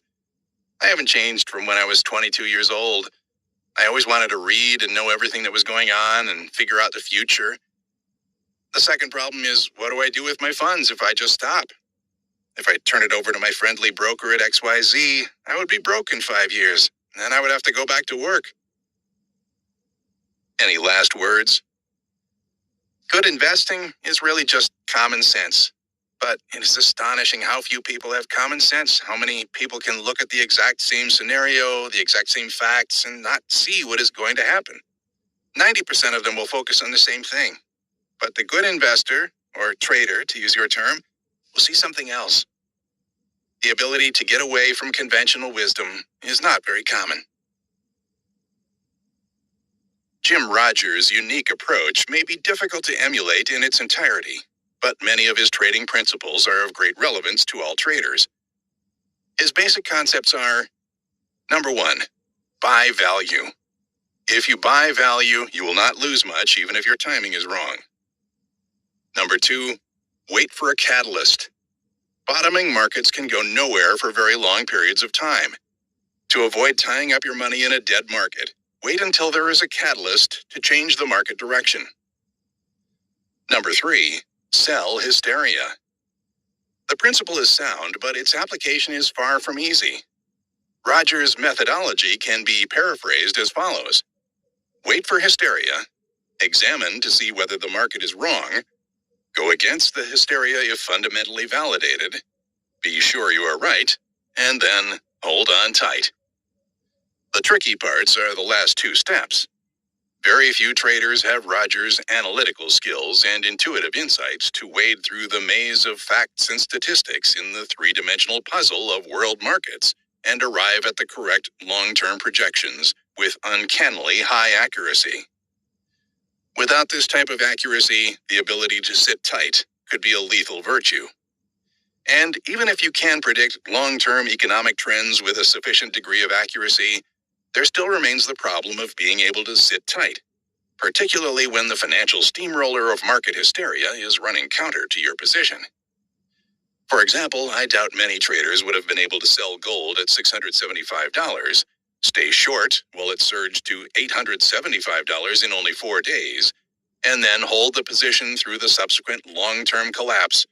I haven't changed from when I was 22 years old. I always wanted to read and know everything that was going on and figure out the future. The second problem is, what do I do with my funds if I just stop? If I turn it over to my friendly broker at XYZ, I would be broke in 5 years, and I would have to go back to work. Any last words? Good investing is really just common sense. But it is astonishing how few people have common sense, how many people can look at the exact same scenario, the exact same facts, and not see what is going to happen. 90% of them will focus on the same thing. But the good investor, or trader to use your term, will see something else. The ability to get away from conventional wisdom is not very common. Jim Rogers' unique approach may be difficult to emulate in its entirety, but many of his trading principles are of great relevance to all traders. His basic concepts are: number one, buy value. If you buy value, you will not lose much even if your timing is wrong. Number two, wait for a catalyst. Bottoming markets can go nowhere for very long periods of time. To avoid tying up your money in a dead market, wait until there is a catalyst to change the market direction. Number three, sell hysteria. The principle is sound, but its application is far from easy. Rogers' methodology can be paraphrased as follows: wait for hysteria, examine to see whether the market is wrong, go against the hysteria if fundamentally validated, be sure you are right, and then hold on tight. The tricky parts are the last two steps. Very few traders have Rogers' analytical skills and intuitive insights to wade through the maze of facts and statistics in the three-dimensional puzzle of world markets and arrive at the correct long-term projections with uncannily high accuracy. Without this type of accuracy, the ability to sit tight could be a lethal virtue. And even if you can predict long-term economic trends with a sufficient degree of accuracy, there still remains the problem of being able to sit tight, particularly when the financial steamroller of market hysteria is running counter to your position. For example, I doubt many traders would have been able to sell gold at $675, stay short while it surged to $875 in only 4 days, and then hold the position through the subsequent long-term collapse,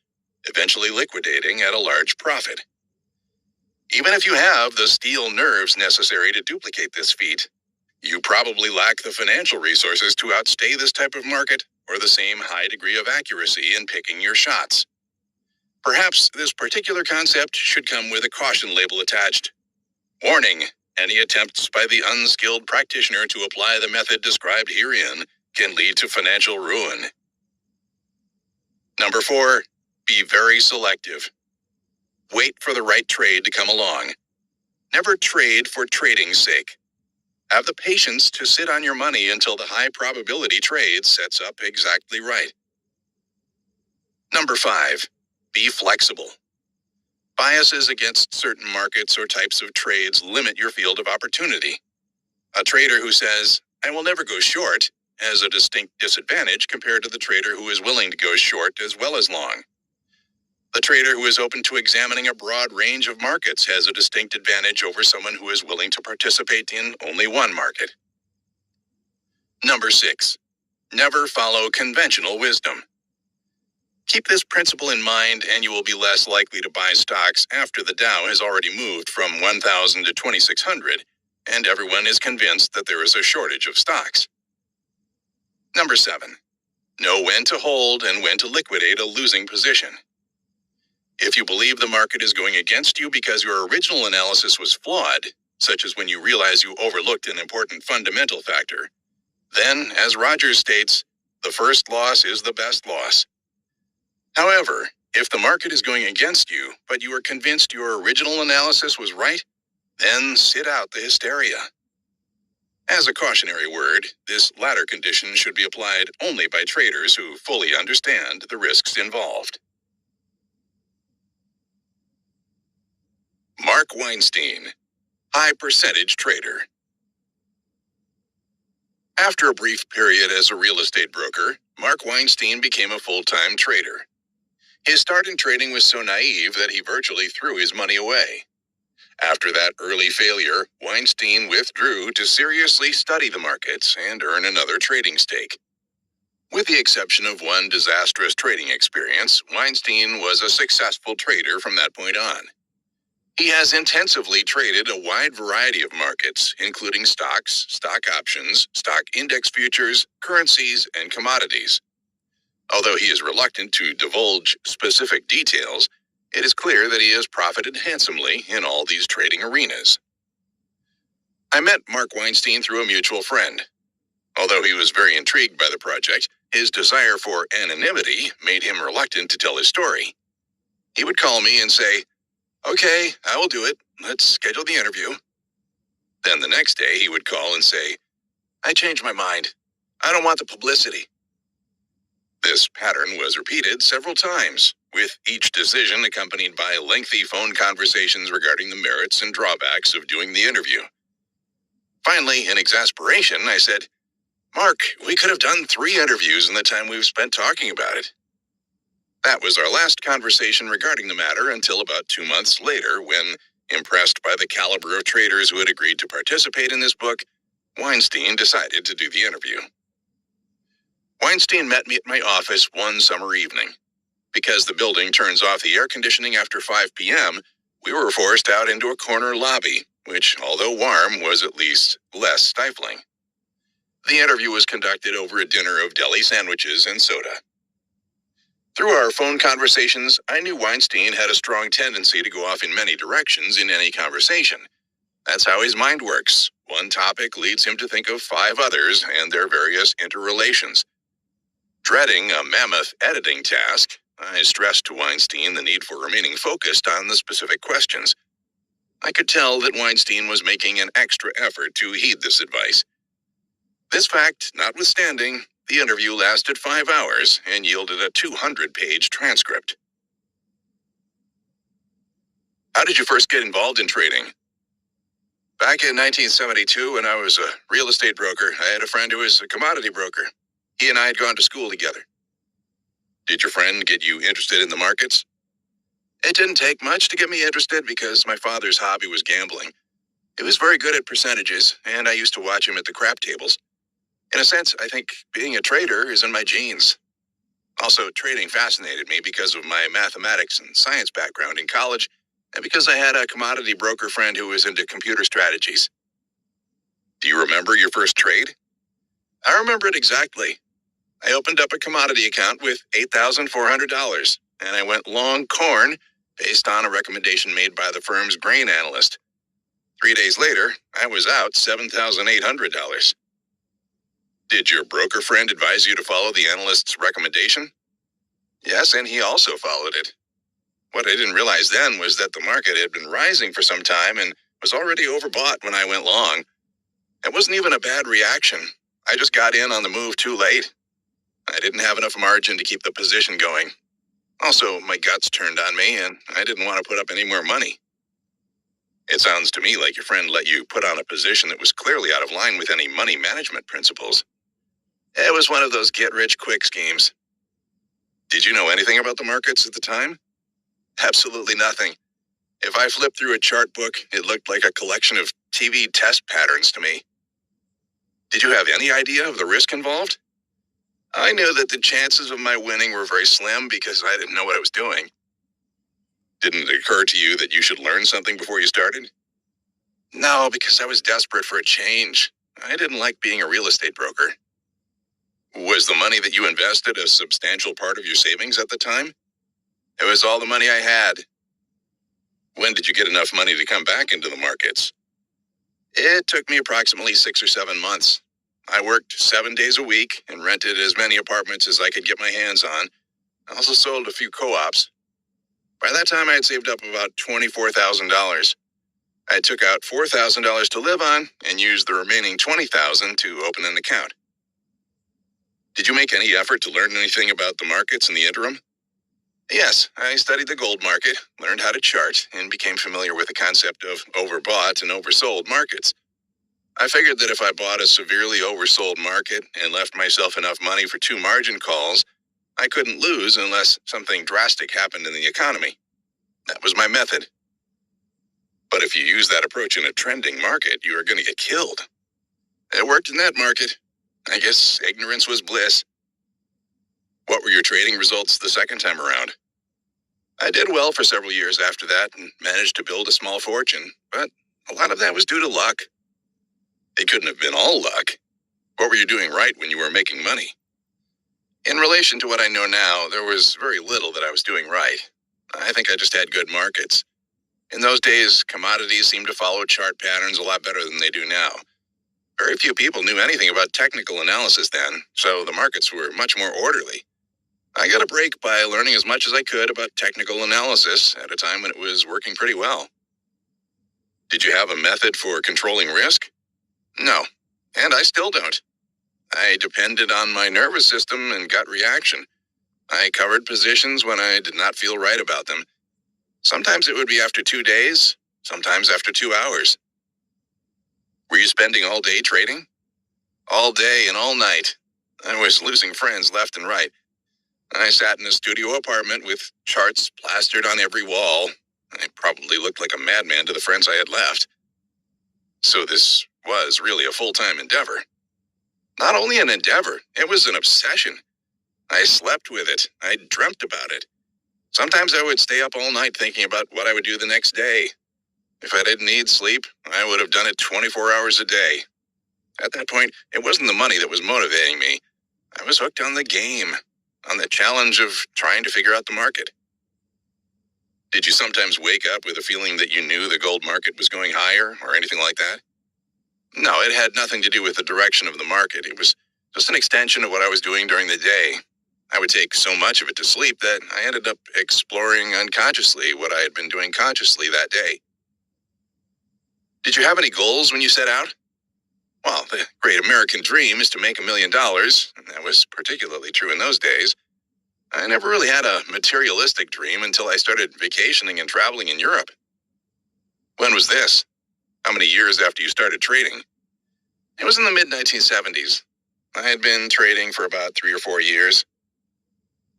eventually liquidating at a large profit. Even if you have the steel nerves necessary to duplicate this feat, you probably lack the financial resources to outstay this type of market or the same high degree of accuracy in picking your shots. Perhaps this particular concept should come with a caution label attached. Warning: any attempts by the unskilled practitioner to apply the method described herein can lead to financial ruin. Number four, be very selective. Wait for the right trade to come along. Never trade for trading's sake. Have the patience to sit on your money until the high probability trade sets up exactly right. Number five, be flexible. Biases against certain markets or types of trades limit your field of opportunity. A trader who says, "I will never go short," has a distinct disadvantage compared to the trader who is willing to go short as well as long. The trader who is open to examining a broad range of markets has a distinct advantage over someone who is willing to participate in only one market. Number six, never follow conventional wisdom. Keep this principle in mind and you will be less likely to buy stocks after the Dow has already moved from 1,000 to 2,600 and everyone is convinced that there is a shortage of stocks. Number seven, know when to hold and when to liquidate a losing position. If you believe the market is going against you because your original analysis was flawed, such as when you realize you overlooked an important fundamental factor, then, as Rogers states, the first loss is the best loss. However, if the market is going against you, but you are convinced your original analysis was right, then sit out the hysteria. As a cautionary word, this latter condition should be applied only by traders who fully understand the risks involved. Mark Weinstein, high percentage trader. After a brief period as a real estate broker, Mark Weinstein became a full-time trader. His start in trading was so naive that he virtually threw his money away. After that early failure, Weinstein withdrew to seriously study the markets and earn another trading stake. With the exception of one disastrous trading experience, Weinstein was a successful trader from that point on. He has intensively traded a wide variety of markets, including stocks, stock options, stock index futures, currencies, and commodities. Although he is reluctant to divulge specific details, it is clear that he has profited handsomely in all these trading arenas. I met Mark Weinstein through a mutual friend. Although he was very intrigued by the project, his desire for anonymity made him reluctant to tell his story. He would call me and say, "Okay, I will do it. Let's schedule the interview." Then the next day he would call and say, "I changed my mind. I don't want the publicity." This pattern was repeated several times, with each decision accompanied by lengthy phone conversations regarding the merits and drawbacks of doing the interview. Finally, in exasperation, I said, "Mark, we could have done 3 interviews in the time we've spent talking about it." That was our last conversation regarding the matter until about 2 months later when, impressed by the caliber of traders who had agreed to participate in this book, Weinstein decided to do the interview. Weinstein met me at my office one summer evening. Because the building turns off the air conditioning after 5 p.m., we were forced out into a corner lobby, which, although warm, was at least less stifling. The interview was conducted over a dinner of deli sandwiches and soda. Through our phone conversations, I knew Weinstein had a strong tendency to go off in many directions in any conversation. That's how his mind works. One topic leads him to think of 5 others and their various interrelations. Dreading a mammoth editing task, I stressed to Weinstein the need for remaining focused on the specific questions. I could tell that Weinstein was making an extra effort to heed this advice. This fact notwithstanding, the interview lasted 5 hours and yielded a 200-page transcript. How did you first get involved in trading? Back in 1972, when I was a real estate broker, I had a friend who was a commodity broker. He and I had gone to school together. Did your friend get you interested in the markets? It didn't take much to get me interested because my father's hobby was gambling. He was very good at percentages, and I used to watch him at the crap tables. In a sense, I think being a trader is in my genes. Also, trading fascinated me because of my mathematics and science background in college, and because I had a commodity broker friend who was into computer strategies. Do you remember your first trade? I remember it exactly. I opened up a commodity account with $8,400, and I went long corn based on a recommendation made by the firm's grain analyst. 3 days later, I was out $7,800. Did your broker friend advise you to follow the analyst's recommendation? Yes, and he also followed it. What I didn't realize then was that the market had been rising for some time and was already overbought when I went long. It wasn't even a bad reaction. I just got in on the move too late. I didn't have enough margin to keep the position going. Also, my guts turned on me, and I didn't want to put up any more money. It sounds to me like your friend let you put on a position that was clearly out of line with any money management principles. It was one of those get-rich-quick schemes. Did you know anything about the markets at the time? Absolutely nothing. If I flipped through a chart book, it looked like a collection of TV test patterns to me. Did you have any idea of the risk involved? I knew that the chances of my winning were very slim because I didn't know what I was doing. Didn't it occur to you that you should learn something before you started? No, because I was desperate for a change. I didn't like being a real estate broker. Was the money that you invested a substantial part of your savings at the time? It was all the money I had. When did you get enough money to come back into the markets? It took me approximately 6 or 7 months. I worked 7 days a week and rented as many apartments as I could get my hands on. I also sold a few co-ops. By that time, I had saved up about $24,000. I took out $4,000 to live on and used the remaining $20,000 to open an account. Did you make any effort to learn anything about the markets in the interim? Yes, I studied the gold market, learned how to chart, and became familiar with the concept of overbought and oversold markets. I figured that if I bought a severely oversold market and left myself enough money for 2 margin calls, I couldn't lose unless something drastic happened in the economy. That was my method. But if you use that approach in a trending market, you are going to get killed. It worked in that market. I guess ignorance was bliss. What were your trading results the second time around? I did well for several years after that and managed to build a small fortune, but a lot of that was due to luck. It couldn't have been all luck. What were you doing right when you were making money? In relation to what I know now, there was very little that I was doing right. I think I just had good markets. In those days, commodities seemed to follow chart patterns a lot better than they do now. Very few people knew anything about technical analysis then, so the markets were much more orderly. I got a break by learning as much as I could about technical analysis at a time when it was working pretty well. Did you have a method for controlling risk? No, and I still don't. I depended on my nervous system and gut reaction. I covered positions when I did not feel right about them. Sometimes it would be after 2 days, sometimes after 2 hours. Were you spending all day trading? All day and all night. I was losing friends left and right. I sat in a studio apartment with charts plastered on every wall. I probably looked like a madman to the friends I had left. So this was really a full-time endeavor. Not only an endeavor, it was an obsession. I slept with it. I dreamt about it. Sometimes I would stay up all night thinking about what I would do the next day. If I didn't need sleep, I would have done it 24 hours a day. At that point, it wasn't the money that was motivating me. I was hooked on the game, on the challenge of trying to figure out the market. Did you sometimes wake up with a feeling that you knew the gold market was going higher or anything like that? No, it had nothing to do with the direction of the market. It was just an extension of what I was doing during the day. I would take so much of it to sleep that I ended up exploring unconsciously what I had been doing consciously that day. Did you have any goals when you set out? Well, the great American dream is to make $1 million, and that was particularly true in those days. I never really had a materialistic dream until I started vacationing and traveling in Europe. When was this? How many years after you started trading? It was in the mid-1970s. I had been trading for about 3 or 4 years.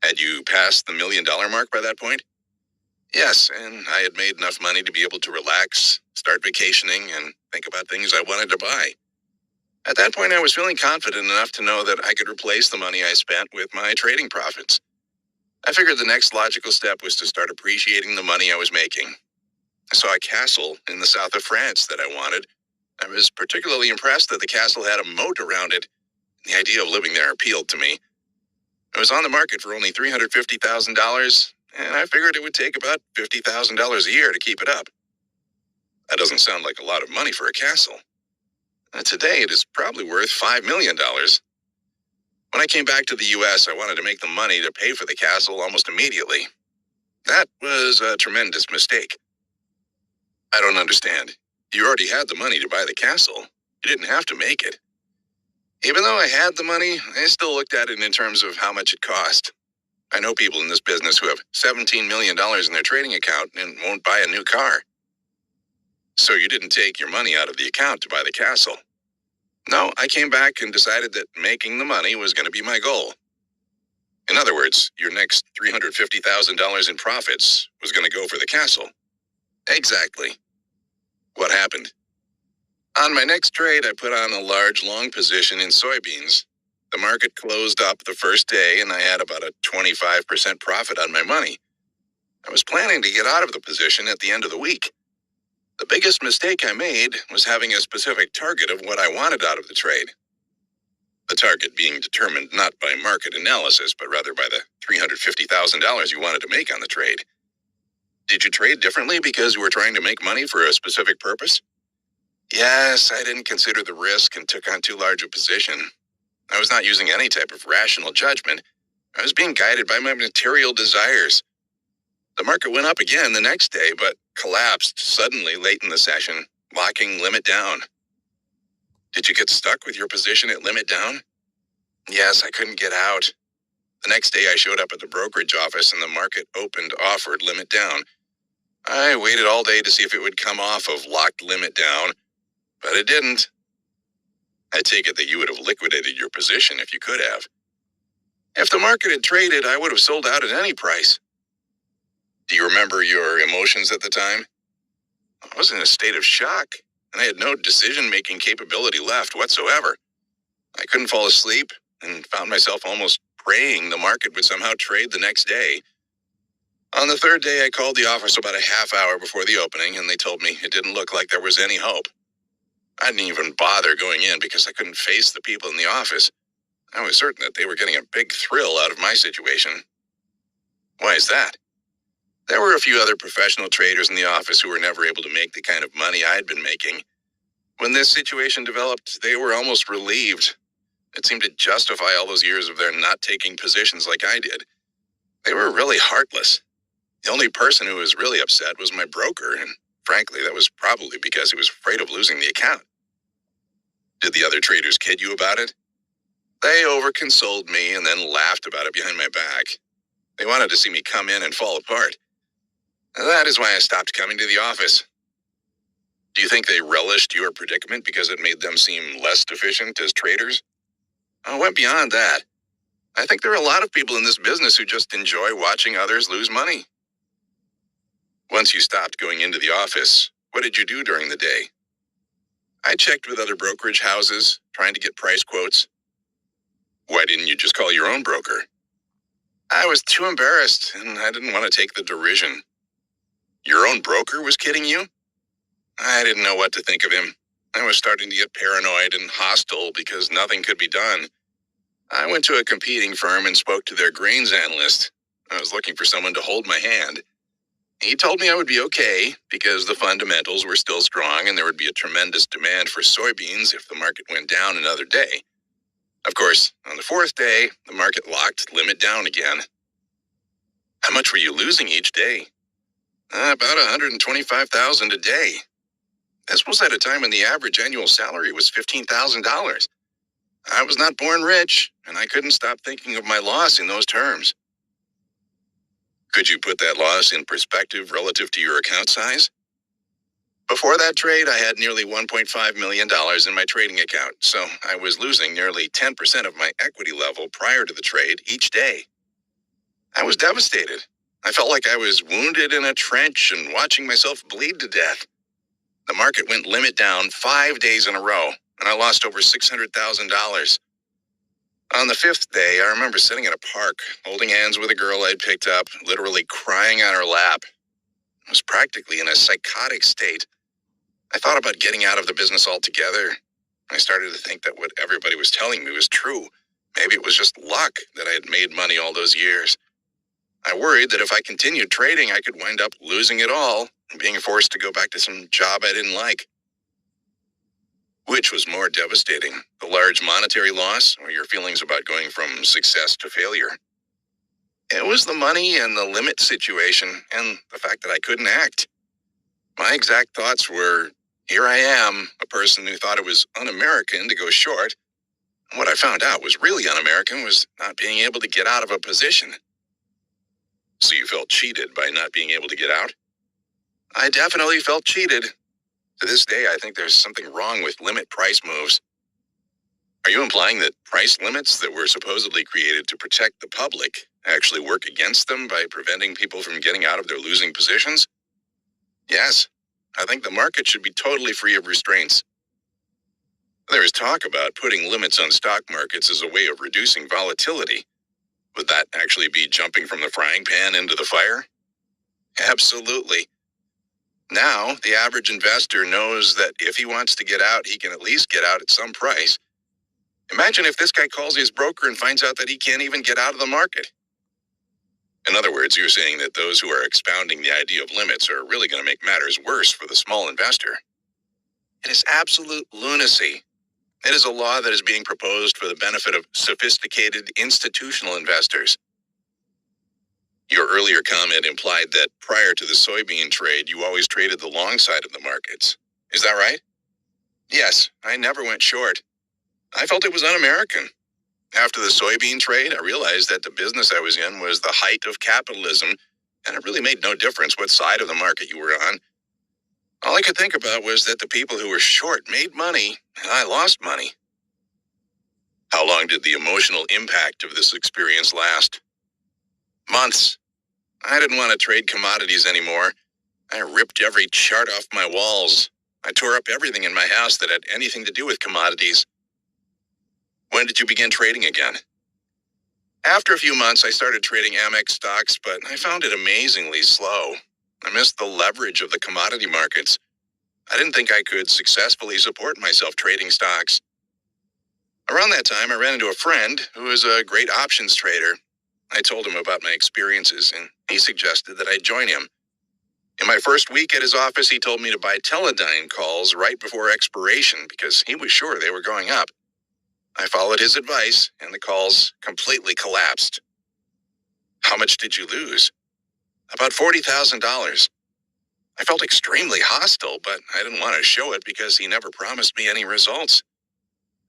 Had you passed the $1 million mark by that point? Yes, and I had made enough money to be able to relax, start vacationing, and think about things I wanted to buy. At that point, I was feeling confident enough to know that I could replace the money I spent with my trading profits. I figured the next logical step was to start appreciating the money I was making. I saw a castle in the south of France that I wanted. I was particularly impressed that the castle had a moat around it. The idea of living there appealed to me. It was on the market for only $350,000, and I figured it would take about $50,000 a year to keep it up. That doesn't sound like a lot of money for a castle. Today, it is probably worth $5 million. When I came back to the U.S., I wanted to make the money to pay for the castle almost immediately. That was a tremendous mistake. I don't understand. You already had the money to buy the castle. You didn't have to make it. Even though I had the money, I still looked at it in terms of how much it cost. I know people in this business who have $17 million in their trading account and won't buy a new car. So you didn't take your money out of the account to buy the castle. No, I came back and decided that making the money was going to be my goal. In other words, your next $350,000 in profits was going to go for the castle. Exactly. What happened? On my next trade, I put on a large long position in soybeans. The market closed up the first day, and I had about a 25% profit on my money. I was planning to get out of the position at the end of the week. The biggest mistake I made was having a specific target of what I wanted out of the trade. The target being determined not by market analysis, but rather by the $350,000 you wanted to make on the trade. Did you trade differently because you were trying to make money for a specific purpose? Yes, I didn't consider the risk and took on too large a position. I was not using any type of rational judgment. I was being guided by my material desires. The market went up again the next day, but collapsed suddenly late in the session, locking limit down. Did you get stuck with your position at limit down? Yes, I couldn't get out. The next day I showed up at the brokerage office and the market offered limit down. I waited all day to see if it would come off of locked limit down, but it didn't. I take it that you would have liquidated your position if you could have. If the market had traded, I would have sold out at any price. Do you remember your emotions at the time? I was in a state of shock, and I had no decision-making capability left whatsoever. I couldn't fall asleep and found myself almost praying the market would somehow trade the next day. On the third day, I called the office about a half hour before the opening, and they told me it didn't look like there was any hope. I didn't even bother going in because I couldn't face the people in the office. I was certain that they were getting a big thrill out of my situation. Why is that? There were a few other professional traders in the office who were never able to make the kind of money I'd been making. When this situation developed, they were almost relieved. It seemed to justify all those years of their not taking positions like I did. They were really heartless. The only person who was really upset was my broker, and frankly, that was probably because he was afraid of losing the account. Did the other traders kid you about it? They overconsoled me and then laughed about it behind my back. They wanted to see me come in and fall apart. That is why I stopped coming to the office. Do you think they relished your predicament because it made them seem less deficient as traders? I went beyond that. I think there are a lot of people in this business who just enjoy watching others lose money. Once you stopped going into the office, what did you do during the day? I checked with other brokerage houses, trying to get price quotes. Why didn't you just call your own broker? I was too embarrassed, and I didn't want to take the derision. Your own broker was kidding you? I didn't know what to think of him. I was starting to get paranoid and hostile because nothing could be done. I went to a competing firm and spoke to their grains analyst. I was looking for someone to hold my hand. He told me I would be okay because the fundamentals were still strong and there would be a tremendous demand for soybeans if the market went down another day. Of course, on the fourth day, the market locked limit down again. How much were you losing each day? About $125,000 a day. This was at a time when the average annual salary was $15,000. I was not born rich, and I couldn't stop thinking of my loss in those terms. Could you put that loss in perspective relative to your account size? Before that trade, I had nearly $1.5 million in my trading account, so I was losing nearly 10% of my equity level prior to the trade each day. I was devastated. I felt like I was wounded in a trench and watching myself bleed to death. The market went limit down 5 days in a row, and I lost over $600,000. On the fifth day, I remember sitting in a park, holding hands with a girl I'd picked up, literally crying on her lap. I was practically in a psychotic state. I thought about getting out of the business altogether. I started to think that what everybody was telling me was true. Maybe it was just luck that I had made money all those years. I worried that if I continued trading, I could wind up losing it all and being forced to go back to some job I didn't like. Which was more devastating, the large monetary loss or your feelings about going from success to failure? It was the money and the limit situation and the fact that I couldn't act. My exact thoughts were, here I am, a person who thought it was un-American to go short. What I found out was really un-American was not being able to get out of a position. So you felt cheated by not being able to get out? I definitely felt cheated. To this day, I think there's something wrong with limit price moves. Are you implying that price limits that were supposedly created to protect the public actually work against them by preventing people from getting out of their losing positions? Yes, I think the market should be totally free of restraints. There is talk about putting limits on stock markets as a way of reducing volatility. Would that actually be jumping from the frying pan into the fire? Absolutely. Now, the average investor knows that if he wants to get out, he can at least get out at some price. Imagine if this guy calls his broker and finds out that he can't even get out of the market. In other words, you're saying that those who are expounding the idea of limits are really going to make matters worse for the small investor. It is absolute lunacy. It is a law that is being proposed for the benefit of sophisticated institutional investors. Your earlier comment implied that prior to the soybean trade, you always traded the long side of the markets. Is that right? Yes, I never went short. I felt it was un-American. After the soybean trade, I realized that the business I was in was the height of capitalism, and it really made no difference what side of the market you were on. All I could think about was that the people who were short made money, and I lost money. How long did the emotional impact of this experience last? Months. I didn't want to trade commodities anymore. I ripped every chart off my walls. I tore up everything in my house that had anything to do with commodities. When did you begin trading again? After a few months, I started trading Amex stocks, but I found it amazingly slow. I missed the leverage of the commodity markets. I didn't think I could successfully support myself trading stocks. Around that time, I ran into a friend who was a great options trader. I told him about my experiences, and he suggested that I join him. In my first week at his office, he told me to buy Teledyne calls right before expiration because he was sure they were going up. I followed his advice, and the calls completely collapsed. How much did you lose? About $40,000. I felt extremely hostile, but I didn't want to show it because he never promised me any results.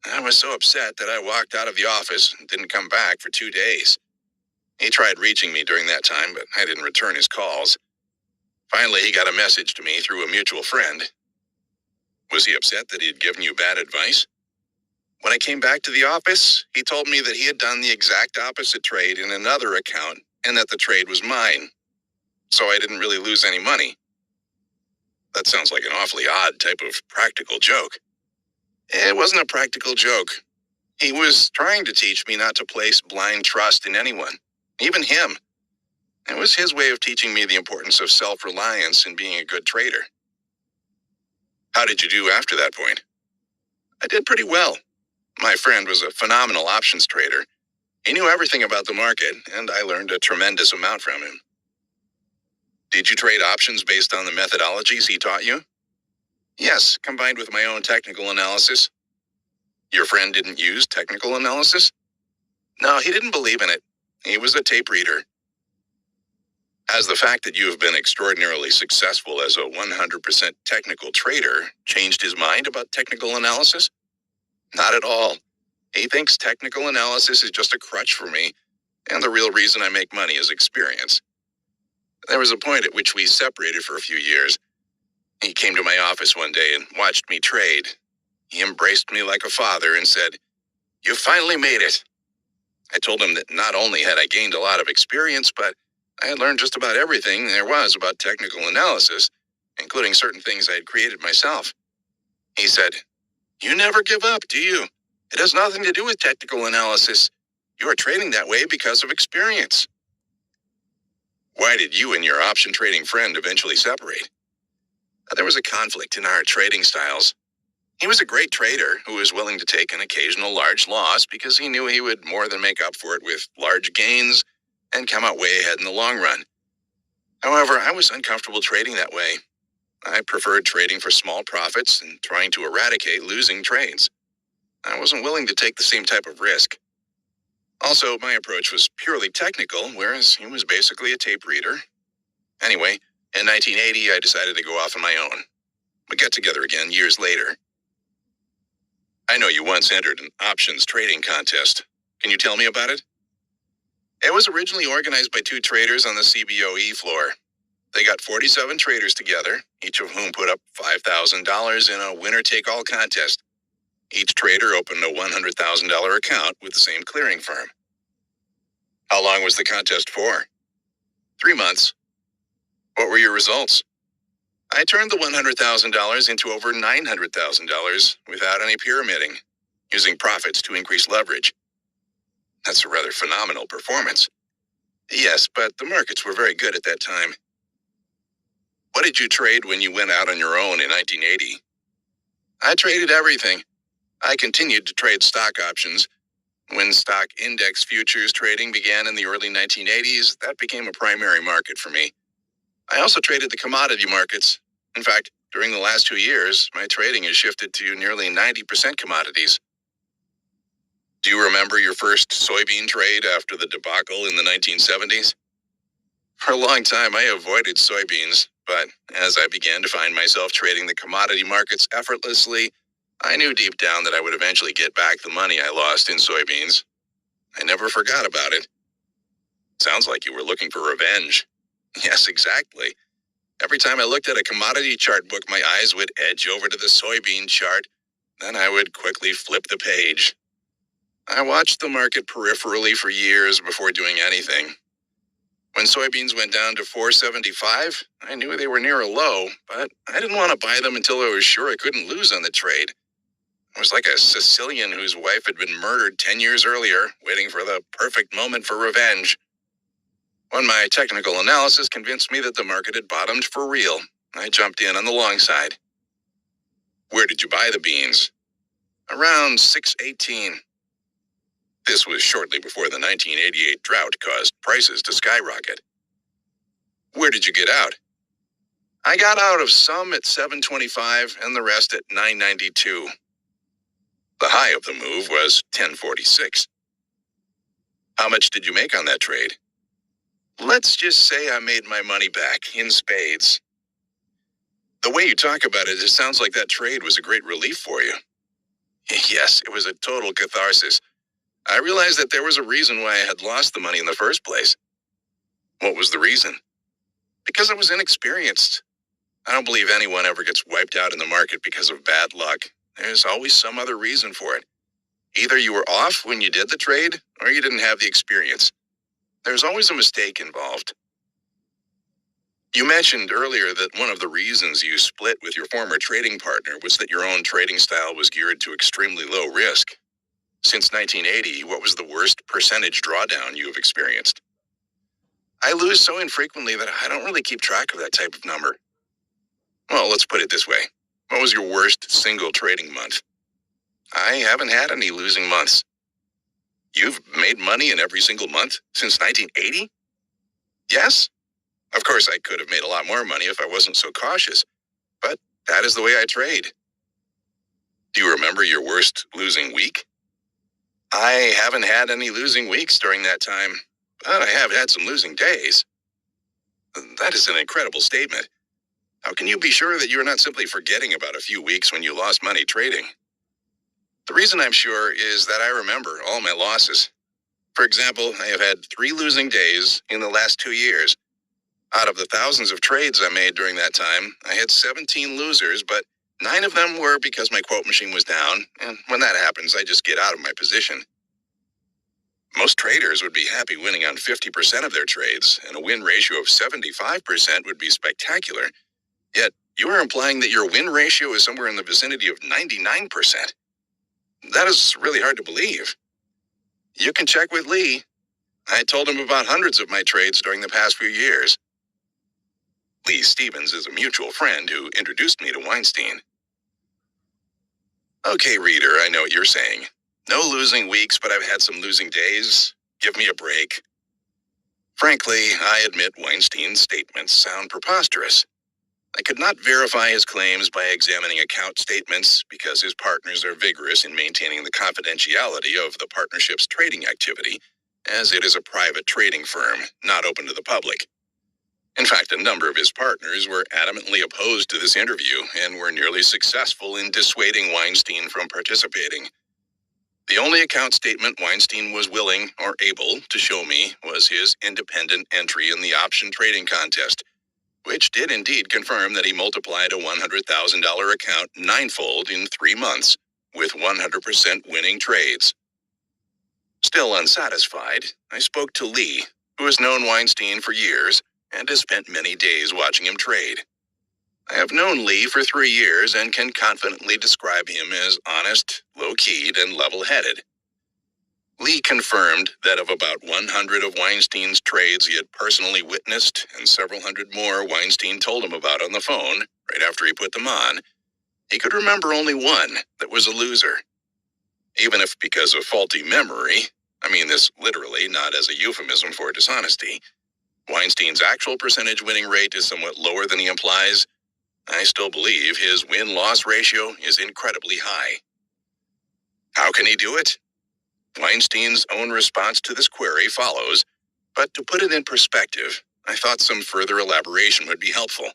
I was so upset that I walked out of the office and didn't come back for 2 days. He tried reaching me during that time, but I didn't return his calls. Finally, he got a message to me through a mutual friend. Was he upset that he had given you bad advice? When I came back to the office, he told me that he had done the exact opposite trade in another account and that the trade was mine. So I didn't really lose any money. That sounds like an awfully odd type of practical joke. It wasn't a practical joke. He was trying to teach me not to place blind trust in anyone, even him. It was his way of teaching me the importance of self-reliance in being a good trader. How did you do after that point? I did pretty well. My friend was a phenomenal options trader. He knew everything about the market, and I learned a tremendous amount from him. Did you trade options based on the methodologies he taught you? Yes, combined with my own technical analysis. Your friend didn't use technical analysis? No, he didn't believe in it. He was a tape reader. Has the fact that you have been extraordinarily successful as a 100% technical trader changed his mind about technical analysis? Not at all. He thinks technical analysis is just a crutch for me, and the real reason I make money is experience. There was a point at which we separated for a few years. He came to my office one day and watched me trade. He embraced me like a father and said, "You finally made it." I told him that not only had I gained a lot of experience, but I had learned just about everything there was about technical analysis, including certain things I had created myself. He said, "You never give up, do you? It has nothing to do with technical analysis. You are trading that way because of experience." Why did you and your option trading friend eventually separate? There was a conflict in our trading styles. He was a great trader who was willing to take an occasional large loss because he knew he would more than make up for it with large gains and come out way ahead in the long run. However, I was uncomfortable trading that way. I preferred trading for small profits and trying to eradicate losing trades. I wasn't willing to take the same type of risk. Also, my approach was purely technical, whereas he was basically a tape reader. Anyway, in 1980, I decided to go off on my own. We got together again years later. I know you once entered an options trading contest. Can you tell me about it? It was originally organized by two traders on the CBOE floor. They got 47 traders together, each of whom put up $5,000 in a winner-take-all contest. Each trader opened a $100,000 account with the same clearing firm. How long was the contest for? 3 months. What were your results? I turned the $100,000 into over $900,000 without any pyramiding, using profits to increase leverage. That's a rather phenomenal performance. Yes, but the markets were very good at that time. What did you trade when you went out on your own in 1980? I traded everything. I continued to trade stock options. When stock index futures trading began in the early 1980s, that became a primary market for me. I also traded the commodity markets. In fact, during the last 2 years, my trading has shifted to nearly 90% commodities. Do you remember your first soybean trade after the debacle in the 1970s? For a long time, I avoided soybeans, but as I began to find myself trading the commodity markets effortlessly, I knew deep down that I would eventually get back the money I lost in soybeans. I never forgot about it. Sounds like you were looking for revenge. Yes, exactly. Every time I looked at a commodity chart book, my eyes would edge over to the soybean chart. Then I would quickly flip the page. I watched the market peripherally for years before doing anything. When soybeans went down to 475, I knew they were near a low, but I didn't want to buy them until I was sure I couldn't lose on the trade. I was like a Sicilian whose wife had been murdered 10 years earlier, waiting for the perfect moment for revenge. When my technical analysis convinced me that the market had bottomed for real, I jumped in on the long side. Where did you buy the beans? Around 618. This was shortly before the 1988 drought caused prices to skyrocket. Where did you get out? I got out of some at 725 and the rest at 992. The high of the move was 1046. How much did you make on that trade? Let's just say I made my money back in spades. The way you talk about it sounds like that trade was a great relief for you. Yes, it was a total catharsis. I realized that there was a reason why I had lost the money in the first place. What was the reason? Because I was inexperienced. I don't believe anyone ever gets wiped out in the market because of bad luck. There's always some other reason for it. Either you were off when you did the trade, or you didn't have the experience. There's always a mistake involved. You mentioned earlier that one of the reasons you split with your former trading partner was that your own trading style was geared to extremely low risk. Since 1980, what was the worst percentage drawdown you have experienced? I lose so infrequently that I don't really keep track of that type of number. Well, let's put it this way. What was your worst single trading month? I haven't had any losing months. You've made money in every single month since 1980? Yes. Of course, I could have made a lot more money if I wasn't so cautious, but that is the way I trade. Do you remember your worst losing week? I haven't had any losing weeks during that time, but I have had some losing days. That is an incredible statement. How can you be sure that you are not simply forgetting about a few weeks when you lost money trading? The reason I'm sure is that I remember all my losses. For example, I have had 3 losing days in the last 2 years. Out of the thousands of trades I made during that time, I had 17 losers, but 9 of them were because my quote machine was down, and when that happens, I just get out of my position. Most traders would be happy winning on 50% of their trades, and a win ratio of 75% would be spectacular. Yet, you are implying that your win ratio is somewhere in the vicinity of 99%. That is really hard to believe. You can check with Lee. I told him about hundreds of my trades during the past few years. Lee Stevens is a mutual friend who introduced me to Weinstein. Okay, reader, I know what you're saying. No losing weeks, but I've had some losing days. Give me a break. Frankly, I admit Weinstein's statements sound preposterous. I could not verify his claims by examining account statements because his partners are vigorous in maintaining the confidentiality of the partnership's trading activity, as it is a private trading firm, not open to the public. In fact, a number of his partners were adamantly opposed to this interview and were nearly successful in dissuading Weinstein from participating. The only account statement Weinstein was willing or able to show me was his independent entry in the option trading contest, which did indeed confirm that he multiplied a $100,000 account 9-fold in 3 months, with 100% winning trades. Still unsatisfied, I spoke to Lee, who has known Weinstein for years and has spent many days watching him trade. I have known Lee for 3 years and can confidently describe him as honest, low-keyed, and level-headed. Lee confirmed that of about 100 of Weinstein's trades he had personally witnessed and several hundred more Weinstein told him about on the phone right after he put them on, he could remember only one that was a loser. Even if because of faulty memory, I mean this literally, not as a euphemism for dishonesty, Weinstein's actual percentage winning rate is somewhat lower than he implies, I still believe his win-loss ratio is incredibly high. How can he do it? Weinstein's own response to this query follows, but to put it in perspective, I thought some further elaboration would be helpful.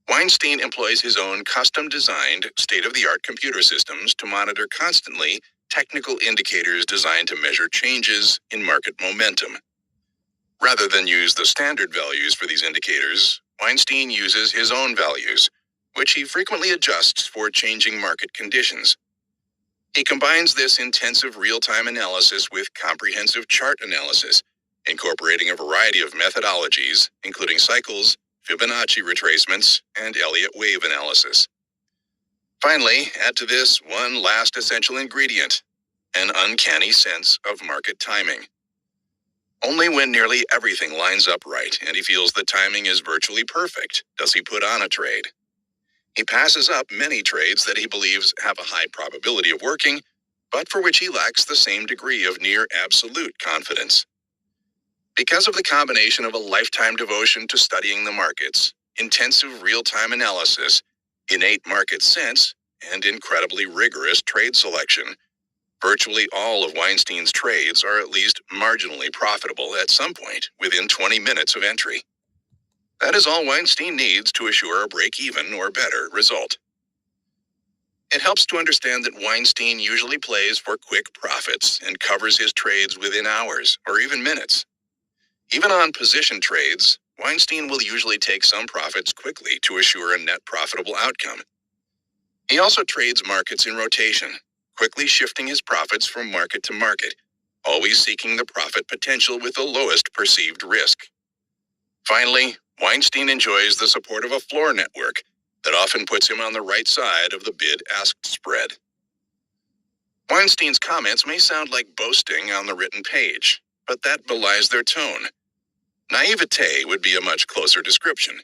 Weinstein employs his own custom-designed, state-of-the-art computer systems to monitor constantly technical indicators designed to measure changes in market momentum. Rather than use the standard values for these indicators, Weinstein uses his own values, which he frequently adjusts for changing market conditions. He combines this intensive real-time analysis with comprehensive chart analysis, incorporating a variety of methodologies, including cycles, Fibonacci retracements, and Elliott wave analysis. Finally, add to this one last essential ingredient, an uncanny sense of market timing. Only when nearly everything lines up right and he feels the timing is virtually perfect does he put on a trade. He passes up many trades that he believes have a high probability of working, but for which he lacks the same degree of near absolute confidence. Because of the combination of a lifetime devotion to studying the markets, intensive real-time analysis, innate market sense, and incredibly rigorous trade selection, virtually all of Weinstein's trades are at least marginally profitable at some point within 20 minutes of entry. That is all Weinstein needs to assure a break-even or better result. It helps to understand that Weinstein usually plays for quick profits and covers his trades within hours or even minutes. Even on position trades, Weinstein will usually take some profits quickly to assure a net profitable outcome. He also trades markets in rotation, quickly shifting his profits from market to market, always seeking the profit potential with the lowest perceived risk. Finally, Weinstein enjoys the support of a floor network that often puts him on the right side of the bid-ask spread. Weinstein's comments may sound like boasting on the written page, but that belies their tone. Naivete would be a much closer description.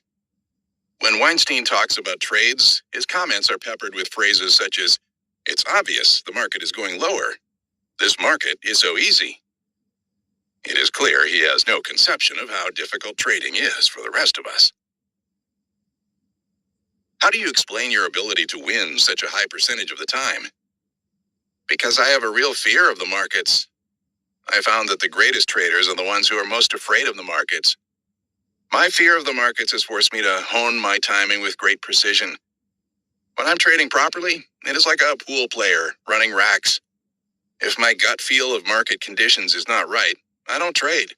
When Weinstein talks about trades, his comments are peppered with phrases such as, "It's obvious the market is going lower. This market is so easy." It is clear he has no conception of how difficult trading is for the rest of us. How do you explain your ability to win such a high percentage of the time? Because I have a real fear of the markets. I found that the greatest traders are the ones who are most afraid of the markets. My fear of the markets has forced me to hone my timing with great precision. When I'm trading properly, it is like a pool player running racks. If my gut feel of market conditions is not right, I don't trade.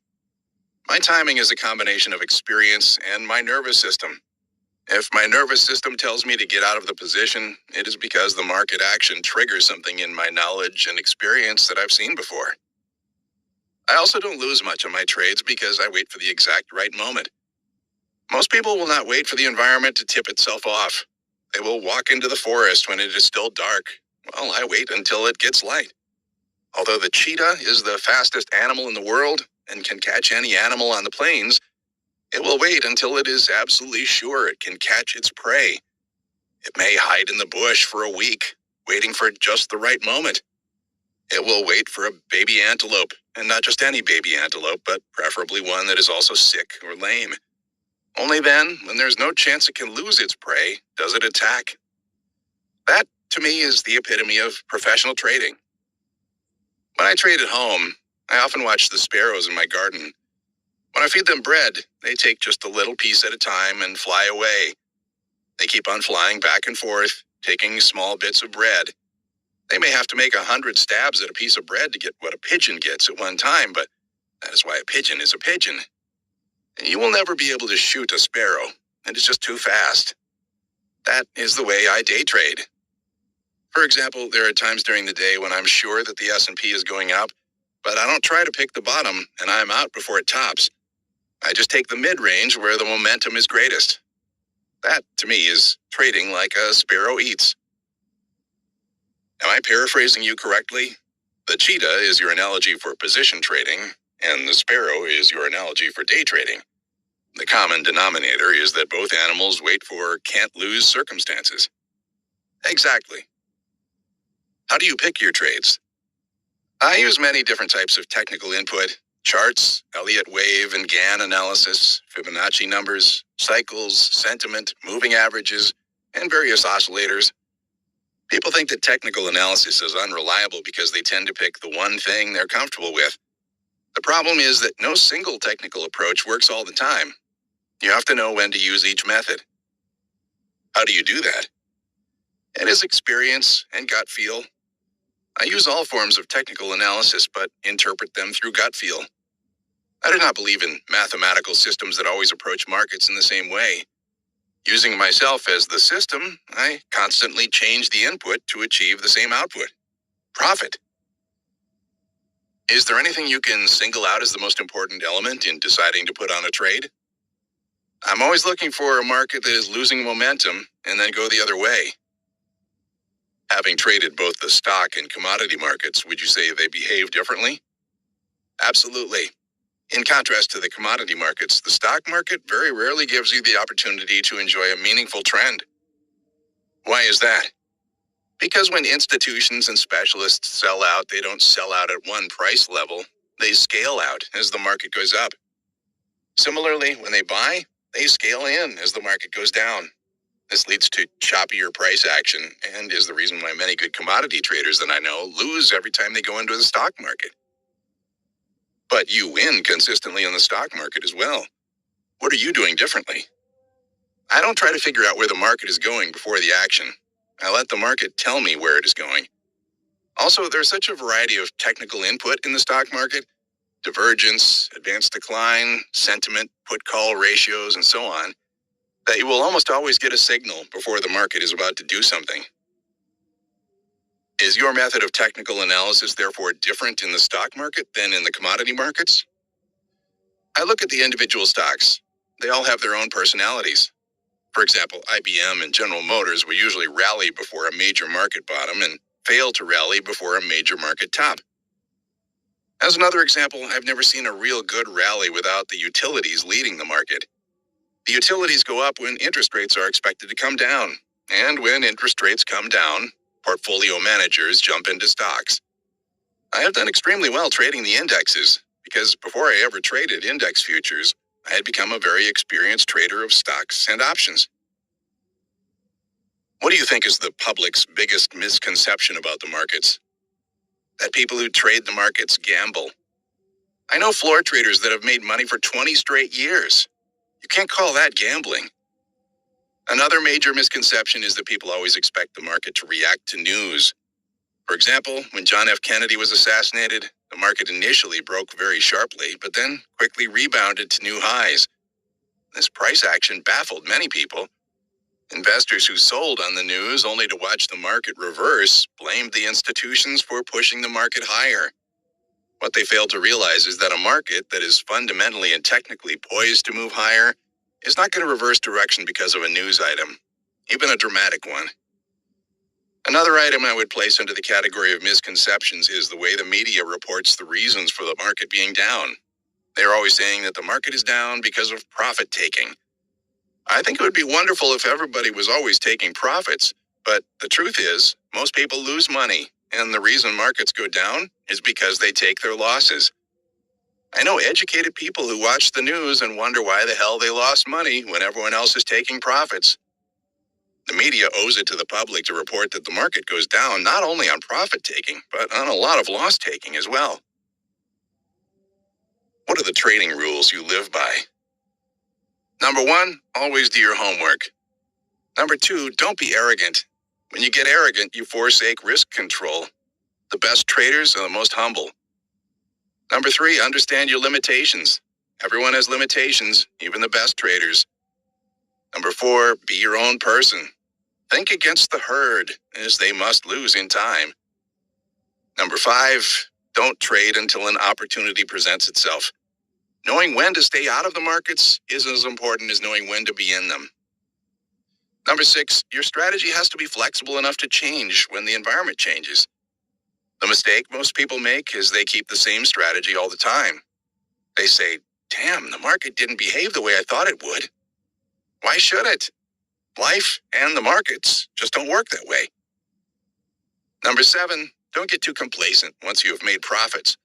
My timing is a combination of experience and my nervous system. If my nervous system tells me to get out of the position, it is because the market action triggers something in my knowledge and experience that I've seen before. I also don't lose much on my trades because I wait for the exact right moment. Most people will not wait for the environment to tip itself off. They will walk into the forest when it is still dark. Well, I wait until it gets light. Although the cheetah is the fastest animal in the world and can catch any animal on the plains, it will wait until it is absolutely sure it can catch its prey. It may hide in the bush for a week, waiting for just the right moment. It will wait for a baby antelope, and not just any baby antelope, but preferably one that is also sick or lame. Only then, when there's no chance it can lose its prey, does it attack. That, to me, is the epitome of professional trading. When I trade at home, I often watch the sparrows in my garden. When I feed them bread, they take just a little piece at a time and fly away. They keep on flying back and forth, taking small bits of bread. They may have to make 100 stabs at a piece of bread to get what a pigeon gets at one time, but that is why a pigeon is a pigeon. And you will never be able to shoot a sparrow. It is just too fast. That is the way I day trade. For example, there are times during the day when I'm sure that the S&P is going up, but I don't try to pick the bottom and I'm out before it tops. I just take the mid-range where the momentum is greatest. That, to me, is trading like a sparrow eats. Am I paraphrasing you correctly? The cheetah is your analogy for position trading, and the sparrow is your analogy for day trading. The common denominator is that both animals wait for can't-lose circumstances. Exactly. How do you pick your trades? I use many different types of technical input: charts, Elliott wave and Gann analysis, Fibonacci numbers, cycles, sentiment, moving averages, and various oscillators. People think that technical analysis is unreliable because they tend to pick the one thing they're comfortable with. The problem is that no single technical approach works all the time. You have to know when to use each method. How do you do that? It is experience and gut feel. I use all forms of technical analysis, but interpret them through gut feel. I do not believe in mathematical systems that always approach markets in the same way. Using myself as the system, I constantly change the input to achieve the same output: profit. Is there anything you can single out as the most important element in deciding to put on a trade? I'm always looking for a market that is losing momentum and then go the other way. Having traded both the stock and commodity markets, would you say they behave differently? Absolutely. In contrast to the commodity markets, the stock market very rarely gives you the opportunity to enjoy a meaningful trend. Why is that? Because when institutions and specialists sell out, they don't sell out at one price level. They scale out as the market goes up. Similarly, when they buy, they scale in as the market goes down. This leads to choppier price action and is the reason why many good commodity traders that I know lose every time they go into the stock market. But you win consistently in the stock market as well. What are you doing differently? I don't try to figure out where the market is going before the action. I let the market tell me where it is going. Also, there's such a variety of technical input in the stock market: divergence, advanced decline, sentiment, put-call ratios, and so on, that you will almost always get a signal before the market is about to do something. Is your method of technical analysis therefore different in the stock market than in the commodity markets? I look at the individual stocks. They all have their own personalities. For example, IBM and General Motors will usually rally before a major market bottom and fail to rally before a major market top. As another example, I've never seen a real good rally without the utilities leading the market. The utilities go up when interest rates are expected to come down, and when interest rates come down, portfolio managers jump into stocks. I have done extremely well trading the indexes because before I ever traded index futures, I had become a very experienced trader of stocks and options. What do you think is the public's biggest misconception about the markets? That people who trade the markets gamble. I know floor traders that have made money for 20 straight years. You can't call that gambling. Another major misconception is that people always expect the market to react to news. For example, when John F. Kennedy was assassinated, the market initially broke very sharply, but then quickly rebounded to new highs. This price action baffled many people. Investors who sold on the news only to watch the market reverse blamed the institutions for pushing the market higher. What they failed to realize is that a market that is fundamentally and technically poised to move higher is not going to reverse direction because of a news item, even a dramatic one. Another item I would place under the category of misconceptions is the way the media reports the reasons for the market being down. They're always saying that the market is down because of profit taking. I think it would be wonderful if everybody was always taking profits, but the truth is, most people lose money, and the reason markets go down is because they take their losses. I know educated people who watch the news and wonder why the hell they lost money when everyone else is taking profits. The media owes it to the public to report that the market goes down not only on profit taking, but on a lot of loss taking as well. What are the trading rules you live by? Number 1, always do your homework. Number 2, don't be arrogant. When you get arrogant, you forsake risk control. The best traders are the most humble. Number 3, understand your limitations. Everyone has limitations, even the best traders. Number 4, be your own person. Think against the herd, as they must lose in time. Number 5, don't trade until an opportunity presents itself. Knowing when to stay out of the markets is as important as knowing when to be in them. Number 6, your strategy has to be flexible enough to change when the environment changes. The mistake most people make is they keep the same strategy all the time. They say, damn, the market didn't behave the way I thought it would. Why should it? Life and the markets just don't work that way. Number 7, don't get too complacent once you have made profits.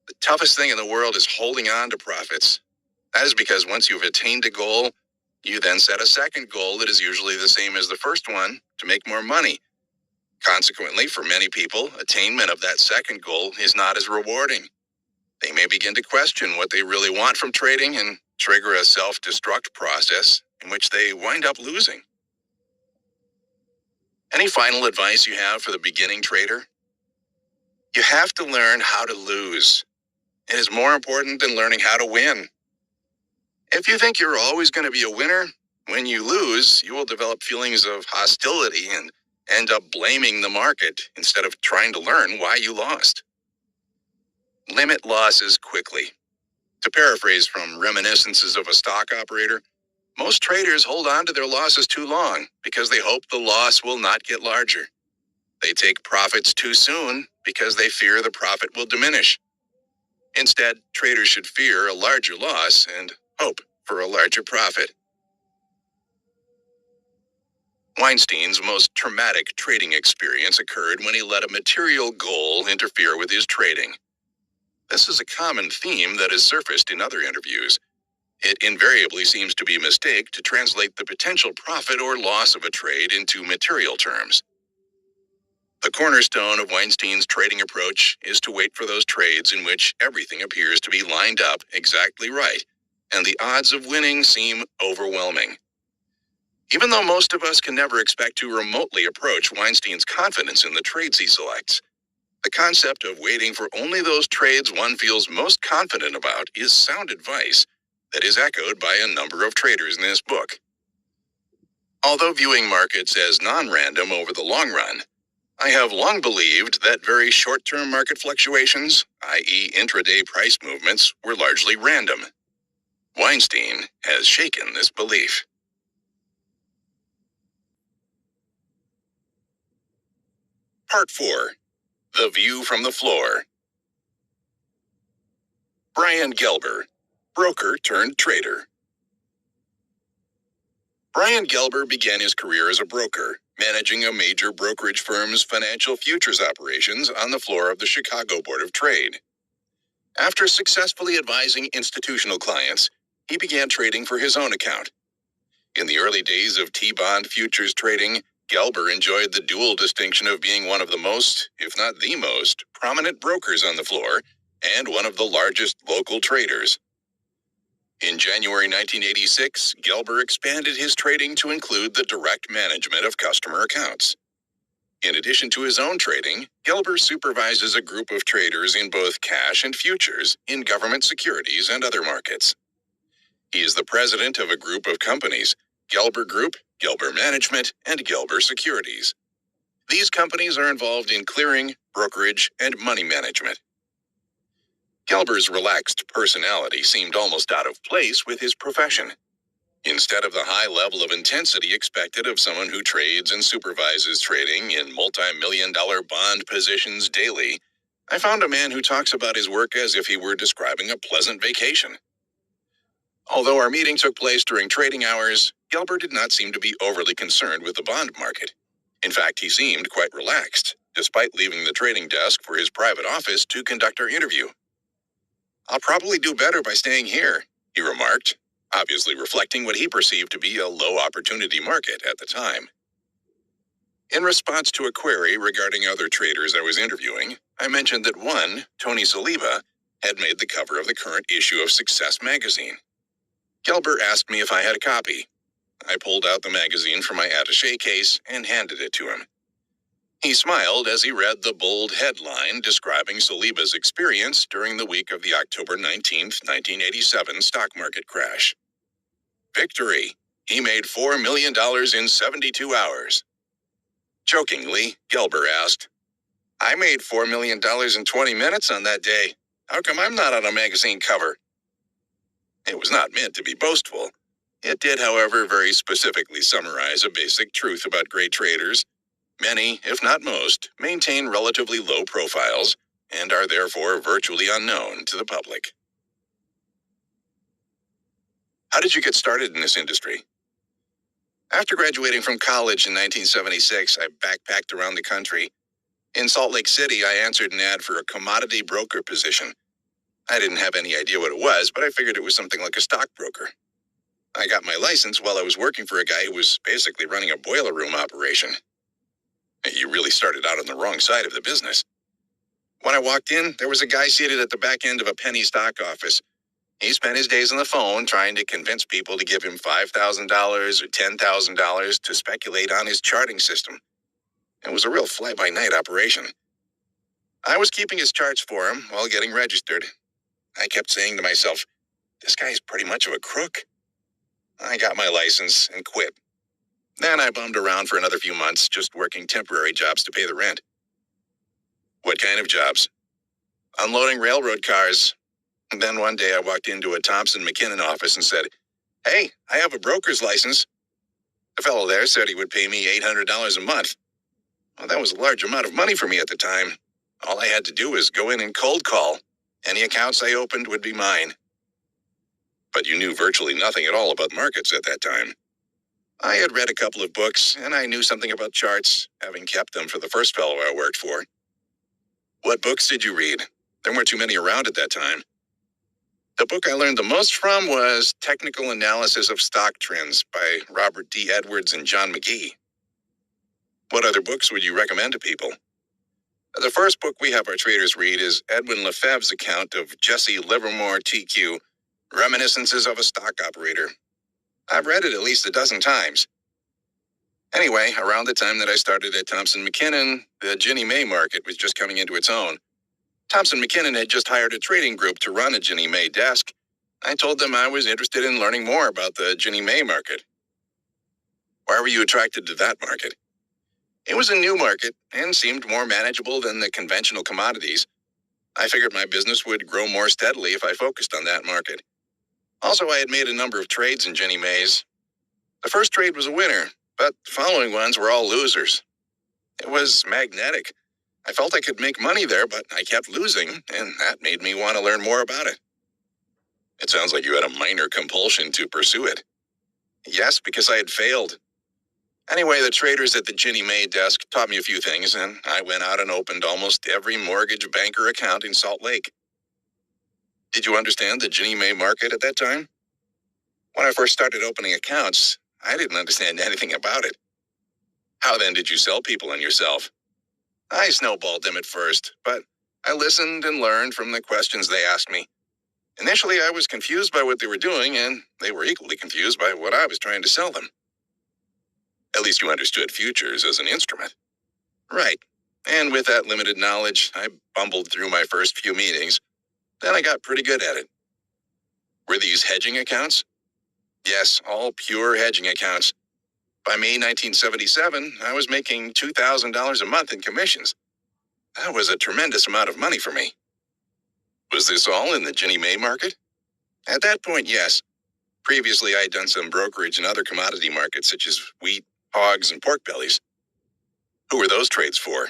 The toughest thing in the world is holding on to profits. That is because once you've attained a goal, you then set a second goal that is usually the same as the first one to make more money. Consequently, for many people, attainment of that second goal is not as rewarding. They may begin to question what they really want from trading and trigger a self-destruct process in which they wind up losing. Any final advice you have for the beginning trader? You have to learn how to lose. It is more important than learning how to win. If you think you're always going to be a winner, when you lose, you will develop feelings of hostility and end up blaming the market instead of trying to learn why you lost. limit losses quickly. To paraphrase from Reminiscences of a Stock Operator, most traders hold on to their losses too long because they hope the loss will not get larger. They take profits too soon because they fear the profit will diminish. Instead, traders should fear a larger loss and hope for a larger profit. Weinstein's most traumatic trading experience occurred when he let a material goal interfere with his trading. This is a common theme that has surfaced in other interviews. It invariably seems to be a mistake to translate the potential profit or loss of a trade into material terms. The cornerstone of Weinstein's trading approach is to wait for those trades in which everything appears to be lined up exactly right, and the odds of winning seem overwhelming. Even though most of us can never expect to remotely approach Weinstein's confidence in the trades he selects, the concept of waiting for only those trades one feels most confident about is sound advice that is echoed by a number of traders in this book. Although viewing markets as non-random over the long run, I have long believed that very short-term market fluctuations, i.e. intraday price movements, were largely random. Weinstein has shaken this belief. Part 4. The View from the Floor. Brian Gelber, broker turned trader. Brian Gelber began his career as a broker, managing a major brokerage firm's financial futures operations on the floor of the Chicago Board of Trade. After successfully advising institutional clients, he began trading for his own account. In the early days of T-bond futures trading, Gelber enjoyed the dual distinction of being one of the most, if not the most, prominent brokers on the floor and one of the largest local traders. In January 1986, Gelber expanded his trading to include the direct management of customer accounts. In addition to his own trading, Gelber supervises a group of traders in both cash and futures, in government securities and other markets. He is the president of a group of companies, Gelber Group, Gelber Management, and Gelber Securities. These companies are involved in clearing, brokerage, and money management. Gelber's relaxed personality seemed almost out of place with his profession. Instead of the high level of intensity expected of someone who trades and supervises trading in multi-million-dollar bond positions daily, I found a man who talks about his work as if he were describing a pleasant vacation. Although our meeting took place during trading hours, Gelber did not seem to be overly concerned with the bond market. In fact, he seemed quite relaxed, despite leaving the trading desk for his private office to conduct our interview. "I'll probably do better by staying here," he remarked, obviously reflecting what he perceived to be a low-opportunity market at the time. In response to a query regarding other traders I was interviewing, I mentioned that one, Tony Saliba, had made the cover of the current issue of Success magazine. Gelber asked me if I had a copy. I pulled out the magazine from my attaché case and handed it to him. He smiled as he read the bold headline describing Saliba's experience during the week of the October 19, 1987 stock market crash. Victory! He made $4 million in 72 hours. Jokingly, Gelber asked, "I made $4 million in 20 minutes on that day. How come I'm not on a magazine cover?" It was not meant to be boastful. It did, however, very specifically summarize a basic truth about great traders. Many, if not most, maintain relatively low profiles and are therefore virtually unknown to the public. How did you get started in this industry? After graduating from college in 1976, I backpacked around the country. In Salt Lake City, I answered an ad for a commodity broker position. I didn't have any idea what it was, but I figured it was something like a stockbroker. I got my license while I was working for a guy who was basically running a boiler room operation. You really started out on the wrong side of the business. When I walked in, there was a guy seated at the back end of a penny stock office. He spent his days on the phone trying to convince people to give him $5,000 or $10,000 to speculate on his charting system. It was a real fly-by-night operation. I was keeping his charts for him while getting registered. I kept saying to myself, this guy's pretty much of a crook. I got my license and quit. Then I bummed around for another few months, just working temporary jobs to pay the rent. What kind of jobs? unloading railroad cars. And then one day I walked into a Thompson McKinnon office and said, "Hey, I have a broker's license." The fellow there said he would pay me $800 a month. Well, that was a large amount of money for me at the time. All I had to do was go in and cold call. Any accounts I opened would be mine. But you knew virtually nothing at all about markets at that time. I had read a couple of books, and I knew something about charts, having kept them for the first fellow I worked for. What books did you read? There weren't too many around at that time. The book I learned the most from was Technical Analysis of Stock Trends by Robert D. Edwards and John McGee. What other books would you recommend to people? The first book we have our traders read is Edwin Lefebvre's account of Jesse Livermore TQ, Reminiscences of a Stock Operator. I've read it at least a dozen times. Anyway, around the time that I started at Thompson McKinnon, the Ginnie Mae market was just coming into its own. Thompson McKinnon had just hired a trading group to run a Ginnie Mae desk. I told them I was interested in learning more about the Ginnie Mae market. Why were you attracted to that market? It was a new market and seemed more manageable than the conventional commodities. I figured my business would grow more steadily if I focused on that market. Also, I had made a number of trades in Ginnie Mae's. The first trade was a winner, but the following ones were all losers. It was magnetic. I felt I could make money there, but I kept losing, and that made me want to learn more about it. It sounds like you had a minor compulsion to pursue it. Yes, because I had failed. Anyway, the traders at the Ginnie Mae desk taught me a few things, and I went out and opened almost every mortgage banker account in Salt Lake. Did you understand the Ginnie Mae market at that time? When I first started opening accounts, I didn't understand anything about it. How then did you sell people and yourself? I snowballed them at first, but I listened and learned from the questions they asked me. Initially, I was confused by what they were doing, and they were equally confused by what I was trying to sell them. At least you understood futures as an instrument. Right. And with that limited knowledge, I bumbled through my first few meetings. Then I got pretty good at it. Were these hedging accounts? Yes, all pure hedging accounts. By May 1977, I was making $2,000 a month in commissions. That was a tremendous amount of money for me. Was this all in the Ginnie Mae market? At that point, yes. Previously, I had done some brokerage in other commodity markets such as wheat, hogs, and pork bellies. Who were those trades for?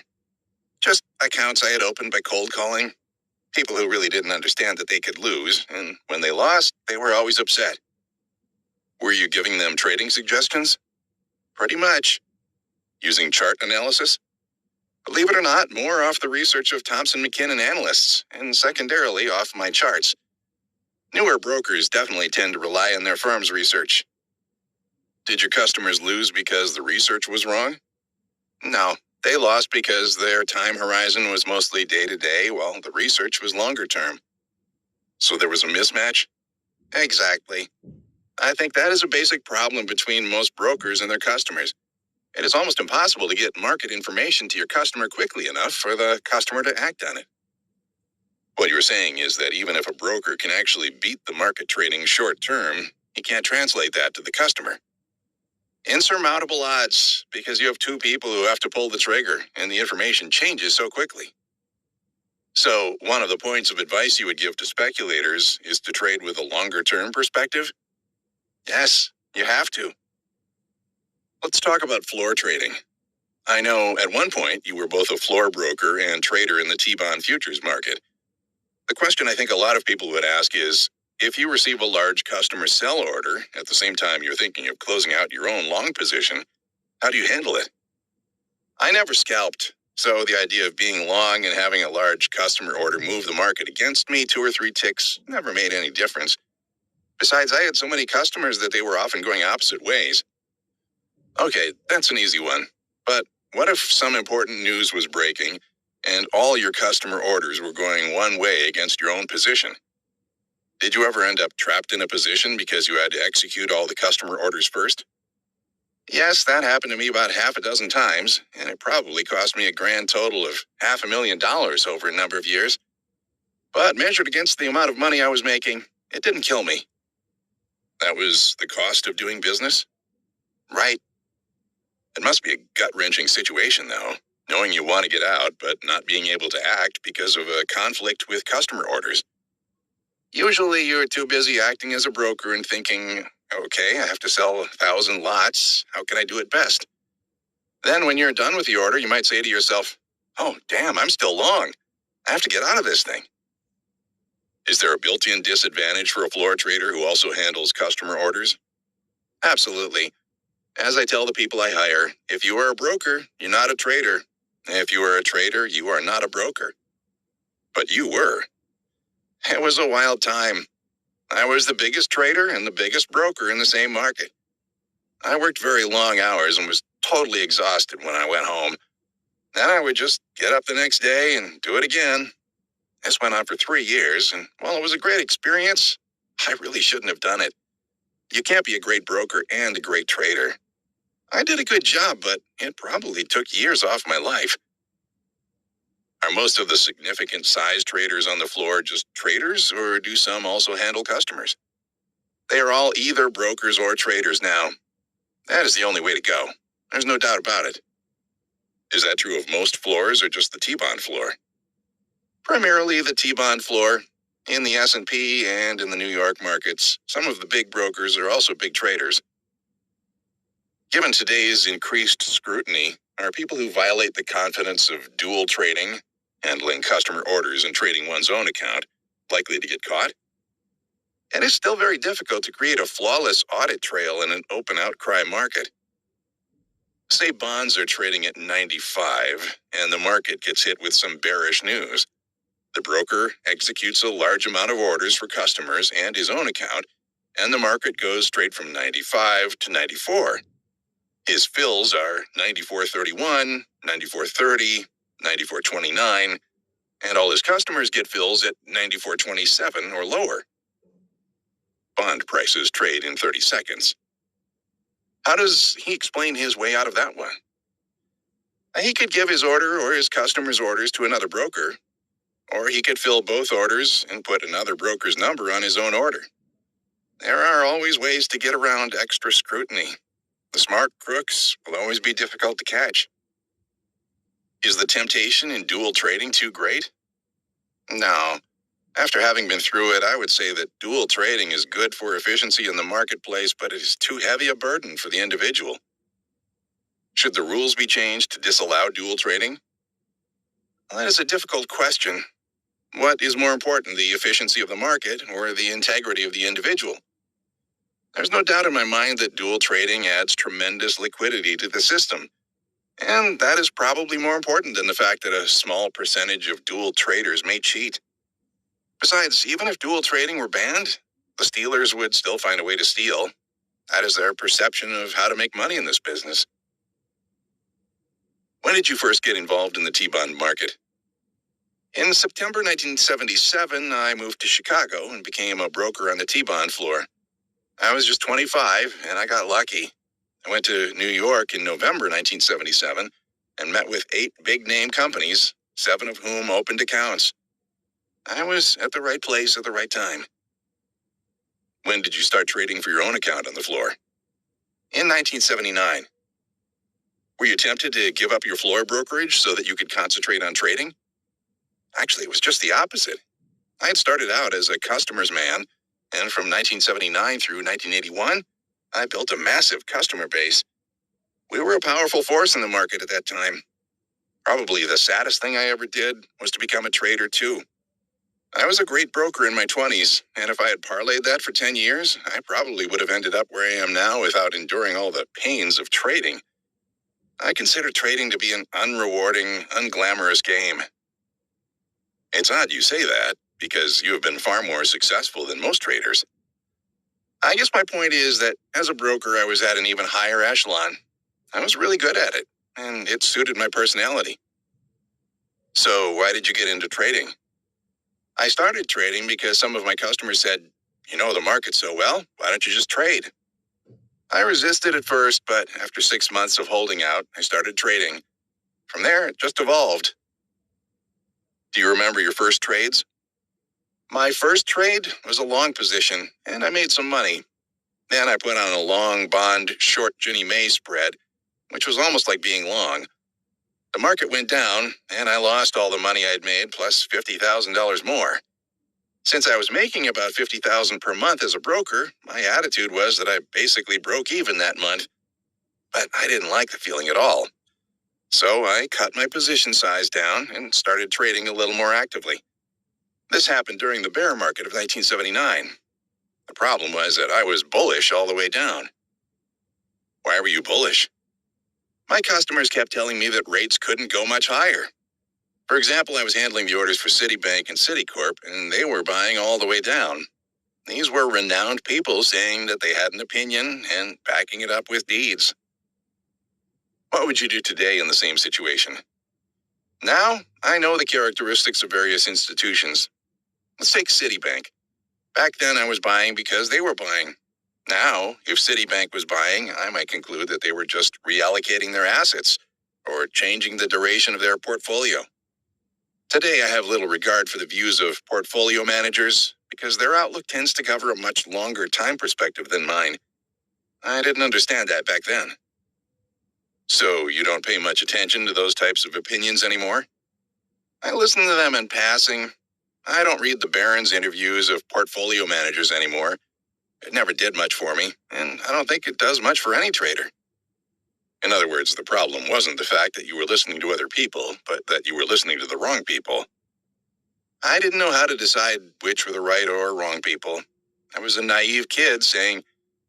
Just accounts I had opened by cold calling. People who really didn't understand that they could lose, and when they lost, they were always upset. Were you giving them trading suggestions? Pretty much. Using chart analysis? Believe it or not, more off the research of Thompson McKinnon analysts, and secondarily off my charts. Newer brokers definitely tend to rely on their firm's research. Did your customers lose because the research was wrong? No, they lost because their time horizon was mostly day-to-day, while the research was longer term. So there was a mismatch? Exactly. I think that is a basic problem between most brokers and their customers. It is almost impossible to get market information to your customer quickly enough for the customer to act on it. What you're saying is that even if a broker can actually beat the market trading short term, he can't translate that to the customer. Insurmountable odds, because you have two people who have to pull the trigger, and the information changes so quickly. So, one of the points of advice you would give to speculators is to trade with a longer-term perspective? Yes, you have to. Let's talk about floor trading. I know at one point you were both a floor broker and trader in the T-bond futures market. The question I think a lot of people would ask is, if you receive a large customer sell order at the same time you're thinking of closing out your own long position, how do you handle it? I never scalped, so the idea of being long and having a large customer order move the market against me 2 or 3 ticks never made any difference. Besides, I had so many customers that they were often going opposite ways. Okay, that's an easy one. But what if some important news was breaking and all your customer orders were going one way against your own position? Did you ever end up trapped in a position because you had to execute all the customer orders first? Yes, that happened to me about half a dozen times, and it probably cost me a grand total of $500,000 over a number of years. But measured against the amount of money I was making, it didn't kill me. That was the cost of doing business? Right. It must be a gut-wrenching situation, though, knowing you want to get out but not being able to act because of a conflict with customer orders. Usually you're too busy acting as a broker and thinking, okay, I have to sell 1,000 lots. How can I do it best? Then when you're done with the order, you might say to yourself, oh, damn, I'm still long. I have to get out of this thing. Is there a built-in disadvantage for a floor trader who also handles customer orders? Absolutely. As I tell the people I hire, if you are a broker, you're not a trader. If you are a trader, you are not a broker. But you were. It was a wild time. I was the biggest trader and the biggest broker in the same market. I worked very long hours and was totally exhausted when I went home. Then I would just get up the next day and do it again. This went on for 3 years, and while it was a great experience, I really shouldn't have done it. You can't be a great broker and a great trader. I did a good job, but it probably took years off my life. Are most of the significant size traders on the floor just traders, or do some also handle customers? They are all either brokers or traders now. That is the only way to go. There's no doubt about it. Is that true of most floors or just the T-bond floor? Primarily the T-bond floor. In the S&P and in the New York markets, some of the big brokers are also big traders. Given today's increased scrutiny, are people who violate the confidence of dual trading, handling customer orders and trading one's own account, likely to get caught? It is still very difficult to create a flawless audit trail in an open outcry market. Say bonds are trading at 95 and the market gets hit with some bearish news. The broker executes a large amount of orders for customers and his own account, and the market goes straight from 95 to 94. His fills are 94.31, 94.30, 94.29, and all his customers get fills at 94.27 or lower. Bond prices trade in 30 seconds. How does he explain his way out of that one? He could give his order or his customer's orders to another broker, or he could fill both orders and put another broker's number on his own order. There are always ways to get around extra scrutiny. The smart crooks will always be difficult to catch. Is the temptation in dual trading too great? No. After having been through it, I would say that dual trading is good for efficiency in the marketplace, but it is too heavy a burden for the individual. Should the rules be changed to disallow dual trading? Well, that is a difficult question. What is more important, the efficiency of the market or the integrity of the individual? There's no doubt in my mind that dual trading adds tremendous liquidity to the system. And that is probably more important than the fact that a small percentage of dual traders may cheat. Besides, even if dual trading were banned, the stealers would still find a way to steal. That is their perception of how to make money in this business. When did you first get involved in the T-bond market? In September 1977, I moved to Chicago and became a broker on the T-bond floor. I was just 25, and I got lucky. I went to New York in November 1977 and met with 8 big-name companies, 7 of whom opened accounts. I was at the right place at the right time. When did you start trading for your own account on the floor? In 1979. Were you tempted to give up your floor brokerage so that you could concentrate on trading? Actually, it was just the opposite. I had started out as a customer's man, and from 1979 through 1981, I built a massive customer base. We were a powerful force in the market at that time. Probably the saddest thing I ever did was to become a trader too. I was a great broker in my 20s, and if I had parlayed that for 10 years, I probably would have ended up where I am now without enduring all the pains of trading. I consider trading to be an unrewarding, unglamorous game. It's odd you say that, because you have been far more successful than most traders. I guess my point is that as a broker, I was at an even higher echelon. I was really good at it, and it suited my personality. So why did you get into trading? I started trading because some of my customers said, you know the market so well, why don't you just trade? I resisted at first, but after 6 months of holding out, I started trading. From there, it just evolved. Do you remember your first trades? My first trade was a long position, and I made some money. Then I put on a long bond short Ginnie Mae spread, which was almost like being long. The market went down, and I lost all the money I'd made plus $50,000 more. Since I was making about $50,000 per month as a broker, my attitude was that I basically broke even that month. But I didn't like the feeling at all. So I cut my position size down and started trading a little more actively. This happened during the bear market of 1979. The problem was that I was bullish all the way down. Why were you bullish? My customers kept telling me that rates couldn't go much higher. For example, I was handling the orders for Citibank and Citicorp, and they were buying all the way down. These were renowned people saying that they had an opinion and backing it up with deeds. What would you do today in the same situation? Now, I know the characteristics of various institutions. Let's take Citibank. Back then, I was buying because they were buying. Now, if Citibank was buying, I might conclude that they were just reallocating their assets or changing the duration of their portfolio. Today, I have little regard for the views of portfolio managers because their outlook tends to cover a much longer time perspective than mine. I didn't understand that back then. So you don't pay much attention to those types of opinions anymore? I listen to them in passing. I don't read the Barron's interviews of portfolio managers anymore. It never did much for me, and I don't think it does much for any trader. In other words, the problem wasn't the fact that you were listening to other people, but that you were listening to the wrong people. I didn't know how to decide which were the right or wrong people. I was a naive kid saying,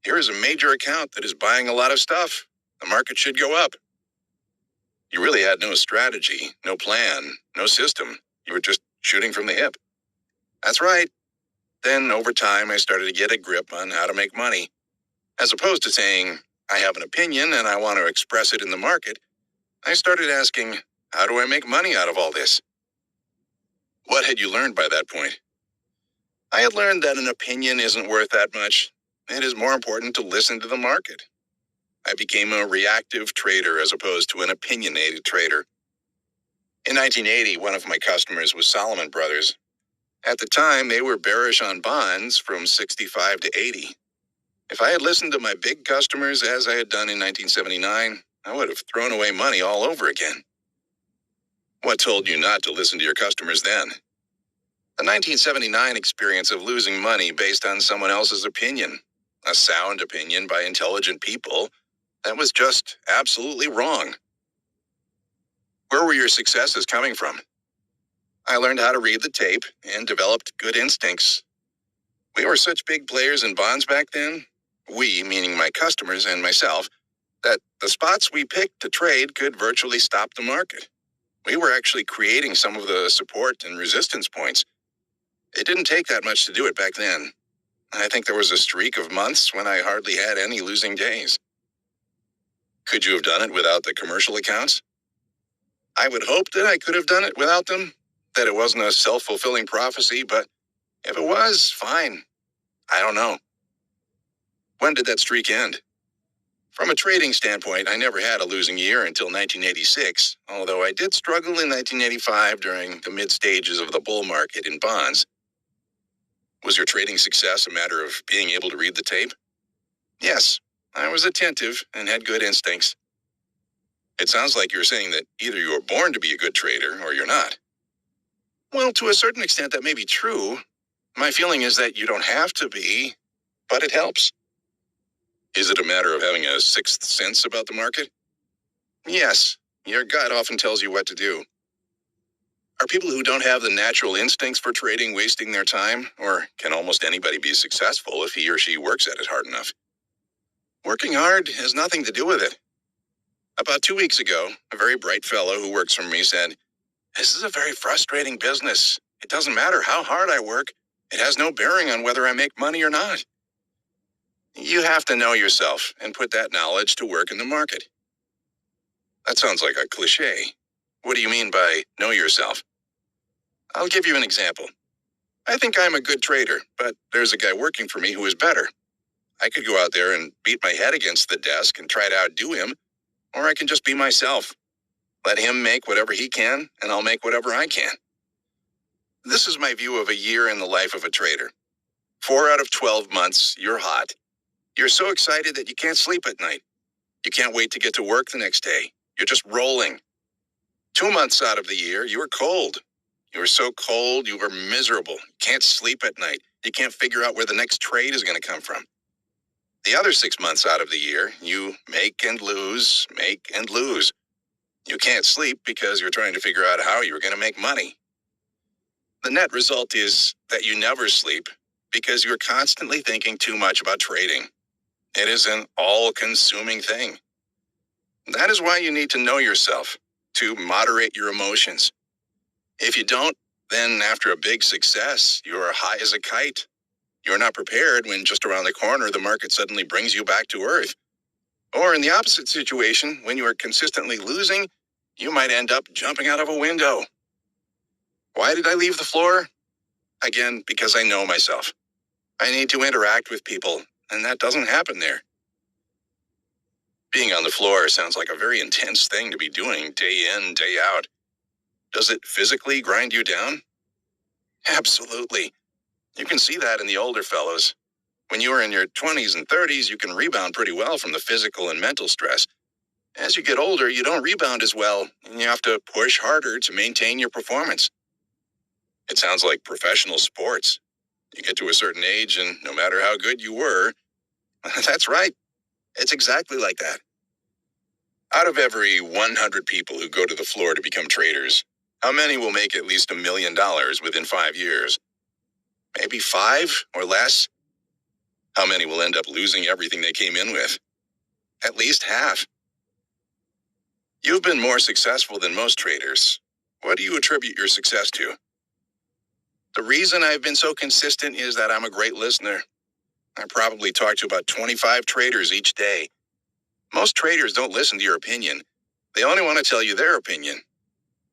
here is a major account that is buying a lot of stuff. The market should go up. You really had no strategy, no plan, no system. You were just shooting from the hip. That's right. Then, over time, I started to get a grip on how to make money. As opposed to saying, I have an opinion and I want to express it in the market, I started asking, how do I make money out of all this? What had you learned by that point? I had learned that an opinion isn't worth that much. It is more important to listen to the market. I became a reactive trader as opposed to an opinionated trader. In 1980, one of my customers was Salomon Brothers. At the time, they were bearish on bonds from 65 to 80. If I had listened to my big customers as I had done in 1979, I would have thrown away money all over again. What told you not to listen to your customers then? The 1979 experience of losing money based on someone else's opinion, a sound opinion by intelligent people, that was just absolutely wrong. Where were your successes coming from? I learned how to read the tape and developed good instincts. We were such big players in bonds back then, we, meaning my customers and myself, that the spots we picked to trade could virtually stop the market. We were actually creating some of the support and resistance points. It didn't take that much to do it back then. I think there was a streak of months when I hardly had any losing days. Could you have done it without the commercial accounts? I would hope that I could have done it without them, that it wasn't a self-fulfilling prophecy, but if it was, fine. I don't know. When did that streak end? From a trading standpoint, I never had a losing year until 1986, although I did struggle in 1985 during the mid-stages of the bull market in bonds. Was your trading success a matter of being able to read the tape? Yes, I was attentive and had good instincts. It sounds like you're saying that either you were born to be a good trader or you're not. Well, to a certain extent, that may be true. My feeling is that you don't have to be, but it helps. Is it a matter of having a sixth sense about the market? Yes, your gut often tells you what to do. Are people who don't have the natural instincts for trading wasting their time, or can almost anybody be successful if he or she works at it hard enough? Working hard has nothing to do with it. About 2 weeks ago, a very bright fellow who works for me said, "This is a very frustrating business. It doesn't matter how hard I work. It has no bearing on whether I make money or not." You have to know yourself and put that knowledge to work in the market. That sounds like a cliche. What do you mean by know yourself? I'll give you an example. I think I'm a good trader, but there's a guy working for me who is better. I could go out there and beat my head against the desk and try to outdo him, or I can just be myself. Let him make whatever he can, and I'll make whatever I can. This is my view of a year in the life of a trader. 4 out of 12 months, you're hot. You're so excited that you can't sleep at night. You can't wait to get to work the next day. You're just rolling. 2 months out of the year, you were cold. You were so cold, you were miserable. You can't sleep at night. You can't figure out where the next trade is going to come from. The other 6 months out of the year, you make and lose, make and lose. You can't sleep because you're trying to figure out how you're going to make money. The net result is that you never sleep because you're constantly thinking too much about trading. It is an all-consuming thing. That is why you need to know yourself, to moderate your emotions. If you don't, then after a big success, you are high as a kite. You're not prepared when just around the corner the market suddenly brings you back to earth. Or in the opposite situation, when you are consistently losing, you might end up jumping out of a window. Why did I leave the floor? Again, because I know myself. I need to interact with people, and that doesn't happen there. Being on the floor sounds like a very intense thing to be doing day in, day out. Does it physically grind you down? Absolutely. You can see that in the older fellows. When you are in your 20s and 30s, you can rebound pretty well from the physical and mental stress. As you get older, you don't rebound as well, and you have to push harder to maintain your performance. It sounds like professional sports. You get to a certain age, and no matter how good you were, that's right. It's exactly like that. Out of every 100 people who go to the floor to become traders, how many will make at least $1 million within 5 years? Maybe 5 or less? How many will end up losing everything they came in with? At least half. You've been more successful than most traders. What do you attribute your success to? The reason I've been so consistent is that I'm a great listener. I probably talk to about 25 traders each day. Most traders don't listen to your opinion. They only want to tell you their opinion.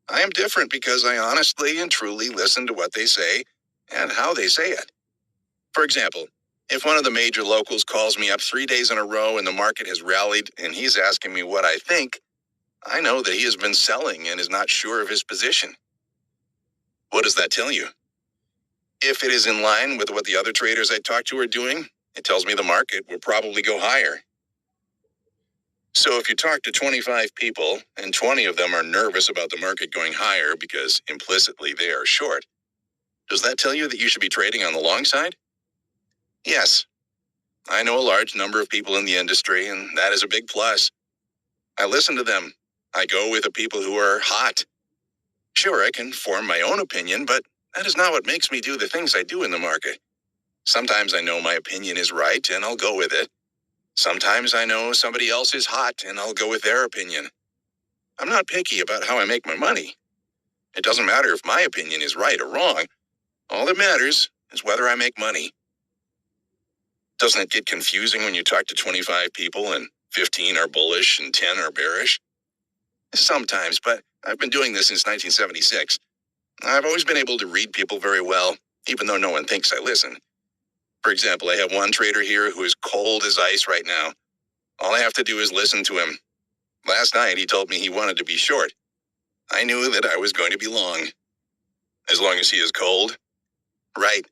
I am different because I honestly and truly listen to what they say and how they say it. For example, if one of the major locals calls me up 3 days in a row and the market has rallied and he's asking me what I think, I know that he has been selling and is not sure of his position. What does that tell you? If it is in line with what the other traders I talk to are doing, it tells me the market will probably go higher. So if you talk to 25 people and 20 of them are nervous about the market going higher because implicitly they are short, does that tell you that you should be trading on the long side? Yes. I know a large number of people in the industry, and that is a big plus. I listen to them. I go with the people who are hot. Sure, I can form my own opinion, but that is not what makes me do the things I do in the market. Sometimes I know my opinion is right, and I'll go with it. Sometimes I know somebody else is hot, and I'll go with their opinion. I'm not picky about how I make my money. It doesn't matter if my opinion is right or wrong. All that matters is whether I make money. Doesn't it get confusing when you talk to 25 people and 15 are bullish and 10 are bearish? Sometimes, but I've been doing this since 1976. I've always been able to read people very well, even though no one thinks I listen. For example, I have one trader here who is cold as ice right now. All I have to do is listen to him. Last night, he told me he wanted to be short. I knew that I was going to be long. As long as he is cold? Right.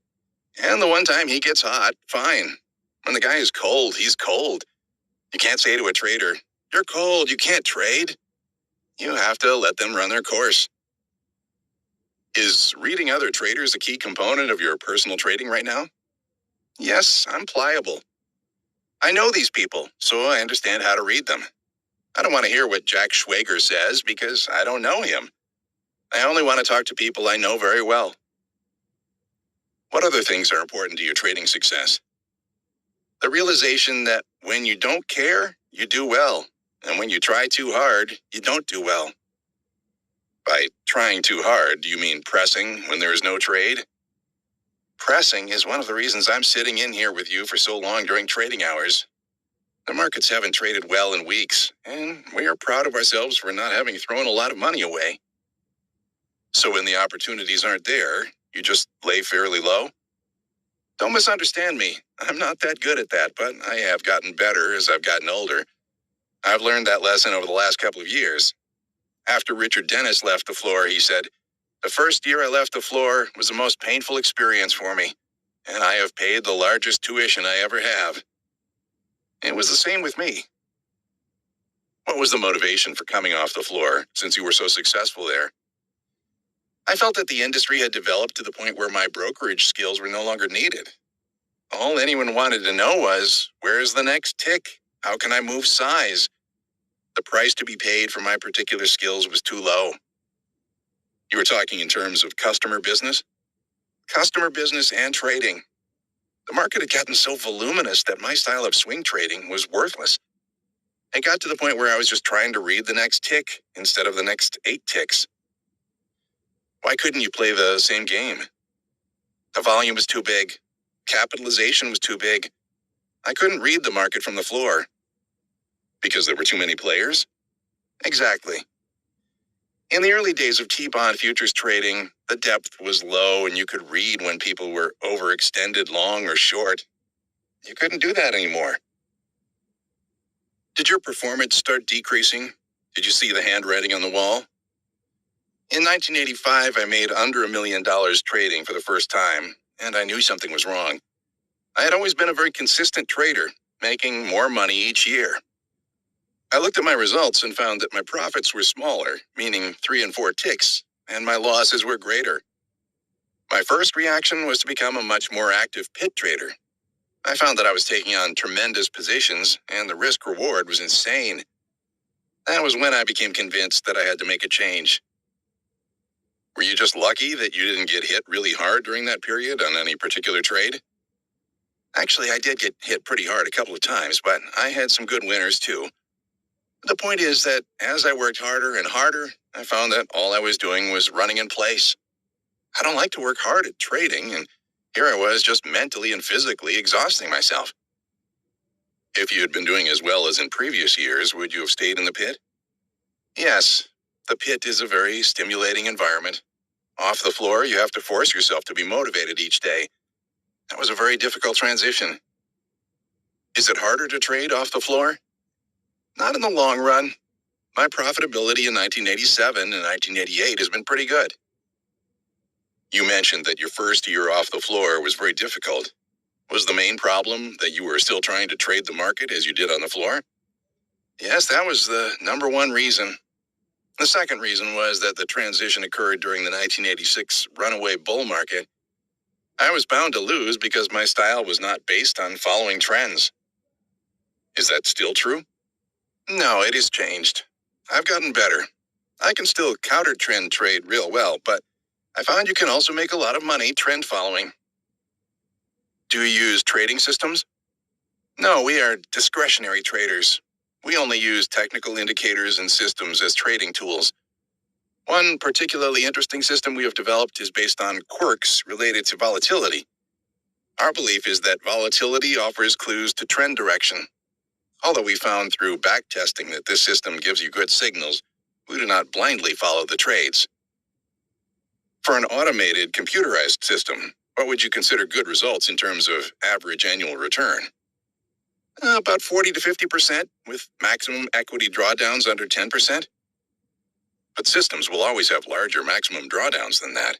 And the one time he gets hot, fine. When the guy is cold, he's cold. You can't say to a trader, "You're cold, you can't trade." You have to let them run their course. Is reading other traders a key component of your personal trading right now? Yes, I'm pliable. I know these people, so I understand how to read them. I don't want to hear what Jack Schwager says because I don't know him. I only want to talk to people I know very well. What other things are important to your trading success? The realization that when you don't care, you do well. And when you try too hard, you don't do well. By trying too hard, do you mean pressing when there is no trade? Pressing is one of the reasons I'm sitting in here with you for so long during trading hours. The markets haven't traded well in weeks, and we are proud of ourselves for not having thrown a lot of money away. So when the opportunities aren't there, you just lay fairly low? Don't misunderstand me. I'm not that good at that, but I have gotten better as I've gotten older. I've learned that lesson over the last couple of years. After Richard Dennis left the floor, he said, "The first year I left the floor was the most painful experience for me, and I have paid the largest tuition I ever have." It was the same with me. What was the motivation for coming off the floor, since you were so successful there? I felt that the industry had developed to the point where my brokerage skills were no longer needed. All anyone wanted to know was, where's the next tick? How can I move size? The price to be paid for my particular skills was too low. You were talking in terms of customer business? Customer business and trading. The market had gotten so voluminous that my style of swing trading was worthless. It got to the point where I was just trying to read the next tick instead of the next 8 ticks. Why couldn't you play the same game? The volume was too big. Capitalization was too big. I couldn't read the market from the floor. Because there were too many players? Exactly. In the early days of T-bond futures trading, the depth was low and you could read when people were overextended long or short. You couldn't do that anymore. Did your performance start decreasing? Did you see the handwriting on the wall? In 1985, I made under $1 million trading for the first time, and I knew something was wrong. I had always been a very consistent trader, making more money each year. I looked at my results and found that my profits were smaller, meaning 3 and 4 ticks, and my losses were greater. My first reaction was to become a much more active pit trader. I found that I was taking on tremendous positions, and the risk-reward was insane. That was when I became convinced that I had to make a change. Were you just lucky that you didn't get hit really hard during that period on any particular trade? Actually, I did get hit pretty hard a couple of times, but I had some good winners too. The point is that as I worked harder and harder, I found that all I was doing was running in place. I don't like to work hard at trading, and here I was just mentally and physically exhausting myself. If you had been doing as well as in previous years, would you have stayed in the pit? Yes, the pit is a very stimulating environment. Off the floor, you have to force yourself to be motivated each day. That was a very difficult transition. Is it harder to trade off the floor? Not in the long run. My profitability in 1987 and 1988 has been pretty good. You mentioned that your first year off the floor was very difficult. Was the main problem that you were still trying to trade the market as you did on the floor? Yes, that was the number one reason. The second reason was that the transition occurred during the 1986 runaway bull market. I was bound to lose because my style was not based on following trends. Is that still true? No, it has changed. I've gotten better. I can still counter-trend trade real well, but I found you can also make a lot of money trend following. Do you use trading systems? No, we are discretionary traders. We only use technical indicators and systems as trading tools. One particularly interesting system we have developed is based on quirks related to volatility. Our belief is that volatility offers clues to trend direction. Although we found through backtesting that this system gives you good signals, we do not blindly follow the trades. For an automated, computerized system, what would you consider good results in terms of average annual return? About 40 to 50%, with maximum equity drawdowns under 10%. But systems will always have larger maximum drawdowns than that.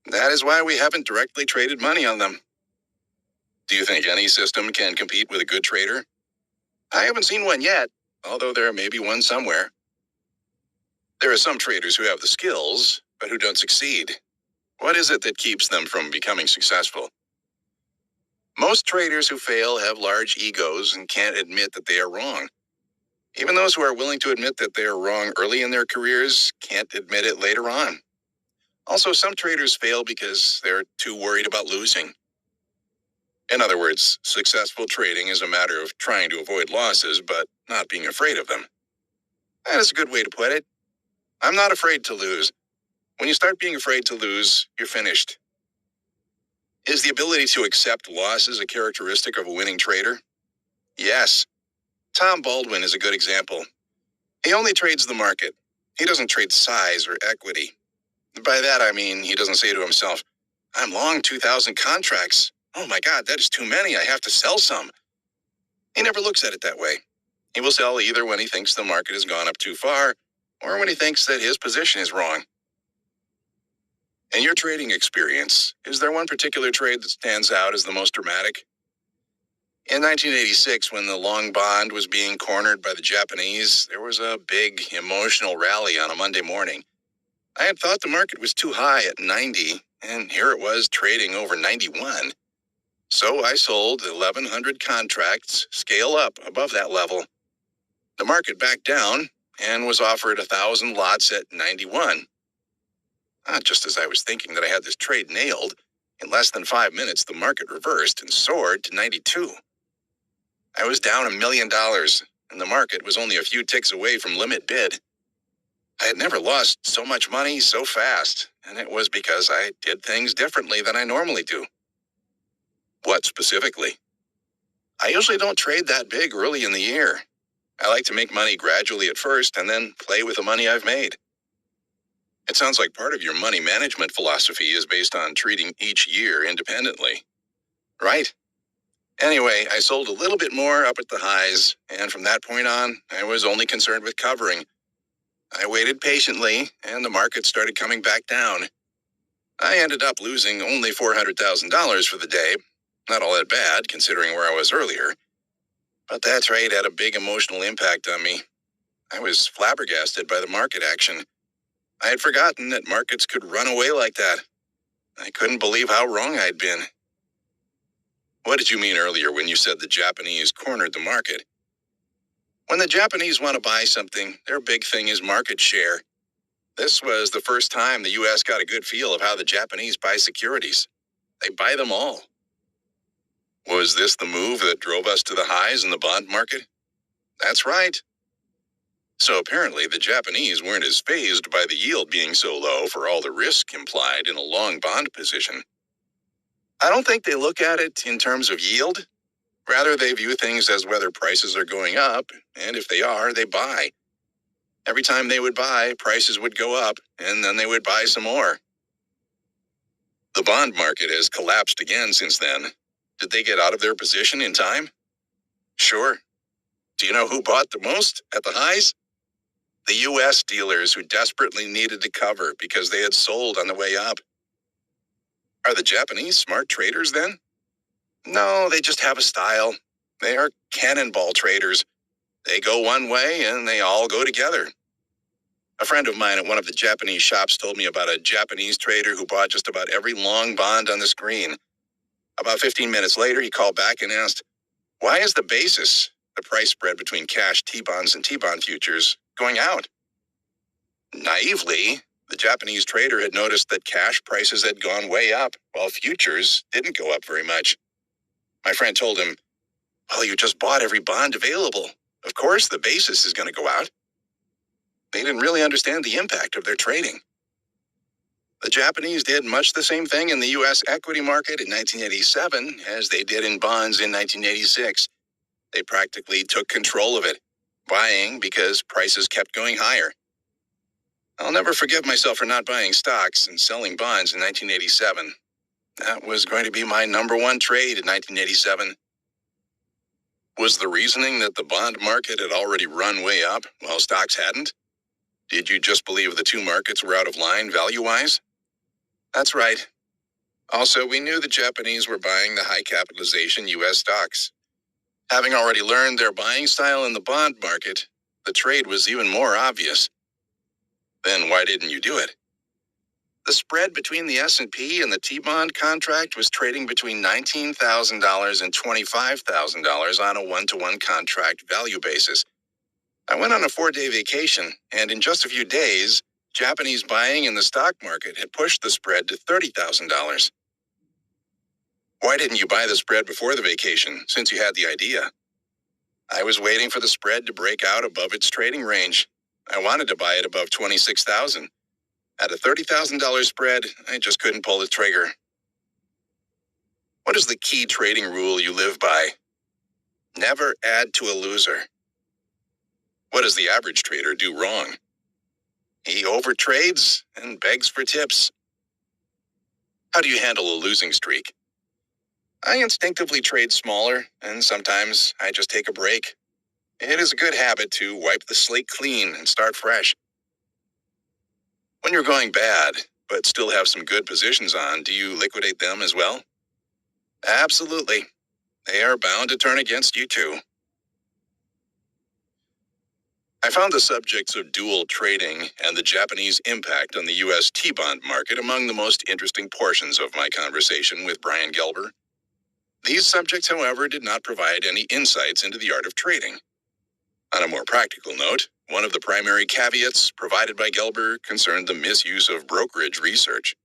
That is why we haven't directly traded money on them. Do you think any system can compete with a good trader? I haven't seen one yet, although there may be one somewhere. There are some traders who have the skills, but who don't succeed. What is it that keeps them from becoming successful? Most traders who fail have large egos and can't admit that they are wrong. Even those who are willing to admit that they are wrong early in their careers can't admit it later on. Also, some traders fail because they're too worried about losing. In other words, successful trading is a matter of trying to avoid losses, but not being afraid of them. That is a good way to put it. I'm not afraid to lose. When you start being afraid to lose, you're finished. Is the ability to accept losses a characteristic of a winning trader? Yes. Tom Baldwin is a good example. He only trades the market. He doesn't trade size or equity. By that I mean he doesn't say to himself, I'm long 2,000 contracts. Oh my God, that is too many. I have to sell some. He never looks at it that way. He will sell either when he thinks the market has gone up too far or when he thinks that his position is wrong. In your trading experience, is there one particular trade that stands out as the most dramatic? In 1986, when the long bond was being cornered by the Japanese, there was a big emotional rally on a Monday morning. I had thought the market was too high at 90, and here it was trading over 91. So I sold 1,100 contracts, scale up above that level. The market backed down and was offered 1,000 lots at 91. Just as I was thinking that I had this trade nailed, in less than 5 minutes, the market reversed and soared to 92. I was down $1 million, and the market was only a few ticks away from limit bid. I had never lost so much money so fast, and it was because I did things differently than I normally do. What specifically? I usually don't trade that big early in the year. I like to make money gradually at first and then play with the money I've made. It sounds like part of your money management philosophy is based on treating each year independently. Right? Anyway, I sold a little bit more up at the highs, and from that point on, I was only concerned with covering. I waited patiently, and the market started coming back down. I ended up losing only $400,000 for the day. Not all that bad, considering where I was earlier. But that trade had a big emotional impact on me. I was flabbergasted by the market action. I had forgotten that markets could run away like that. I couldn't believe how wrong I'd been. What did you mean earlier when you said the Japanese cornered the market? When the Japanese want to buy something, their big thing is market share. This was the first time the U.S. got a good feel of how the Japanese buy securities. They buy them all. Was this the move that drove us to the highs in the bond market? That's right. So apparently the Japanese weren't as fazed by the yield being so low for all the risk implied in a long bond position. I don't think they look at it in terms of yield. Rather, they view things as whether prices are going up, and if they are, they buy. Every time they would buy, prices would go up, and then they would buy some more. The bond market has collapsed again since then. Did they get out of their position in time? Sure. Do you know who bought the most at the highs? The U.S. dealers who desperately needed to cover because they had sold on the way up. Are the Japanese smart traders then? No, they just have a style. They are cannonball traders. They go one way and they all go together. A friend of mine at one of the Japanese shops told me about a Japanese trader who bought just about every long bond on the screen. About 15 minutes later, he called back and asked, "Why is the basis, the price spread between cash T-bonds and T-bond futures, going out?" Naively, the Japanese trader had noticed that cash prices had gone way up, while futures didn't go up very much. My friend told him, "Well, you just bought every bond available. Of course, the basis is going to go out." They didn't really understand the impact of their trading. The Japanese did much the same thing in the U.S. equity market in 1987 as they did in bonds in 1986. They practically took control of it, buying because prices kept going higher. I'll never forgive myself for not buying stocks and selling bonds in 1987. That was going to be my number one trade in 1987. Was the reasoning that the bond market had already run way up while stocks hadn't? Did you just believe the two markets were out of line value-wise? That's right. Also, we knew the Japanese were buying the high-capitalization U.S. stocks. Having already learned their buying style in the bond market, the trade was even more obvious. Then why didn't you do it? The spread between the S&P and the T-bond contract was trading between $19,000 and $25,000 on a one-to-one contract value basis. I went on a 4-day vacation, and in just a few days, Japanese buying in the stock market had pushed the spread to $30,000. Why didn't you buy the spread before the vacation, since you had the idea? I was waiting for the spread to break out above its trading range. I wanted to buy it above $26,000. At a $30,000 spread, I just couldn't pull the trigger. What is the key trading rule you live by? Never add to a loser. What does the average trader do wrong? He overtrades and begs for tips. How do you handle a losing streak? I instinctively trade smaller, and sometimes I just take a break. It is a good habit to wipe the slate clean and start fresh. When you're going bad, but still have some good positions on, do you liquidate them as well? Absolutely. they are bound to turn against you too. I found the subjects of dual trading and the Japanese impact on the U.S. T-bond market among the most interesting portions of my conversation with Brian Gelber. These subjects, however, did not provide any insights into the art of trading. On a more practical note, one of the primary caveats provided by Gelber concerned the misuse of brokerage research.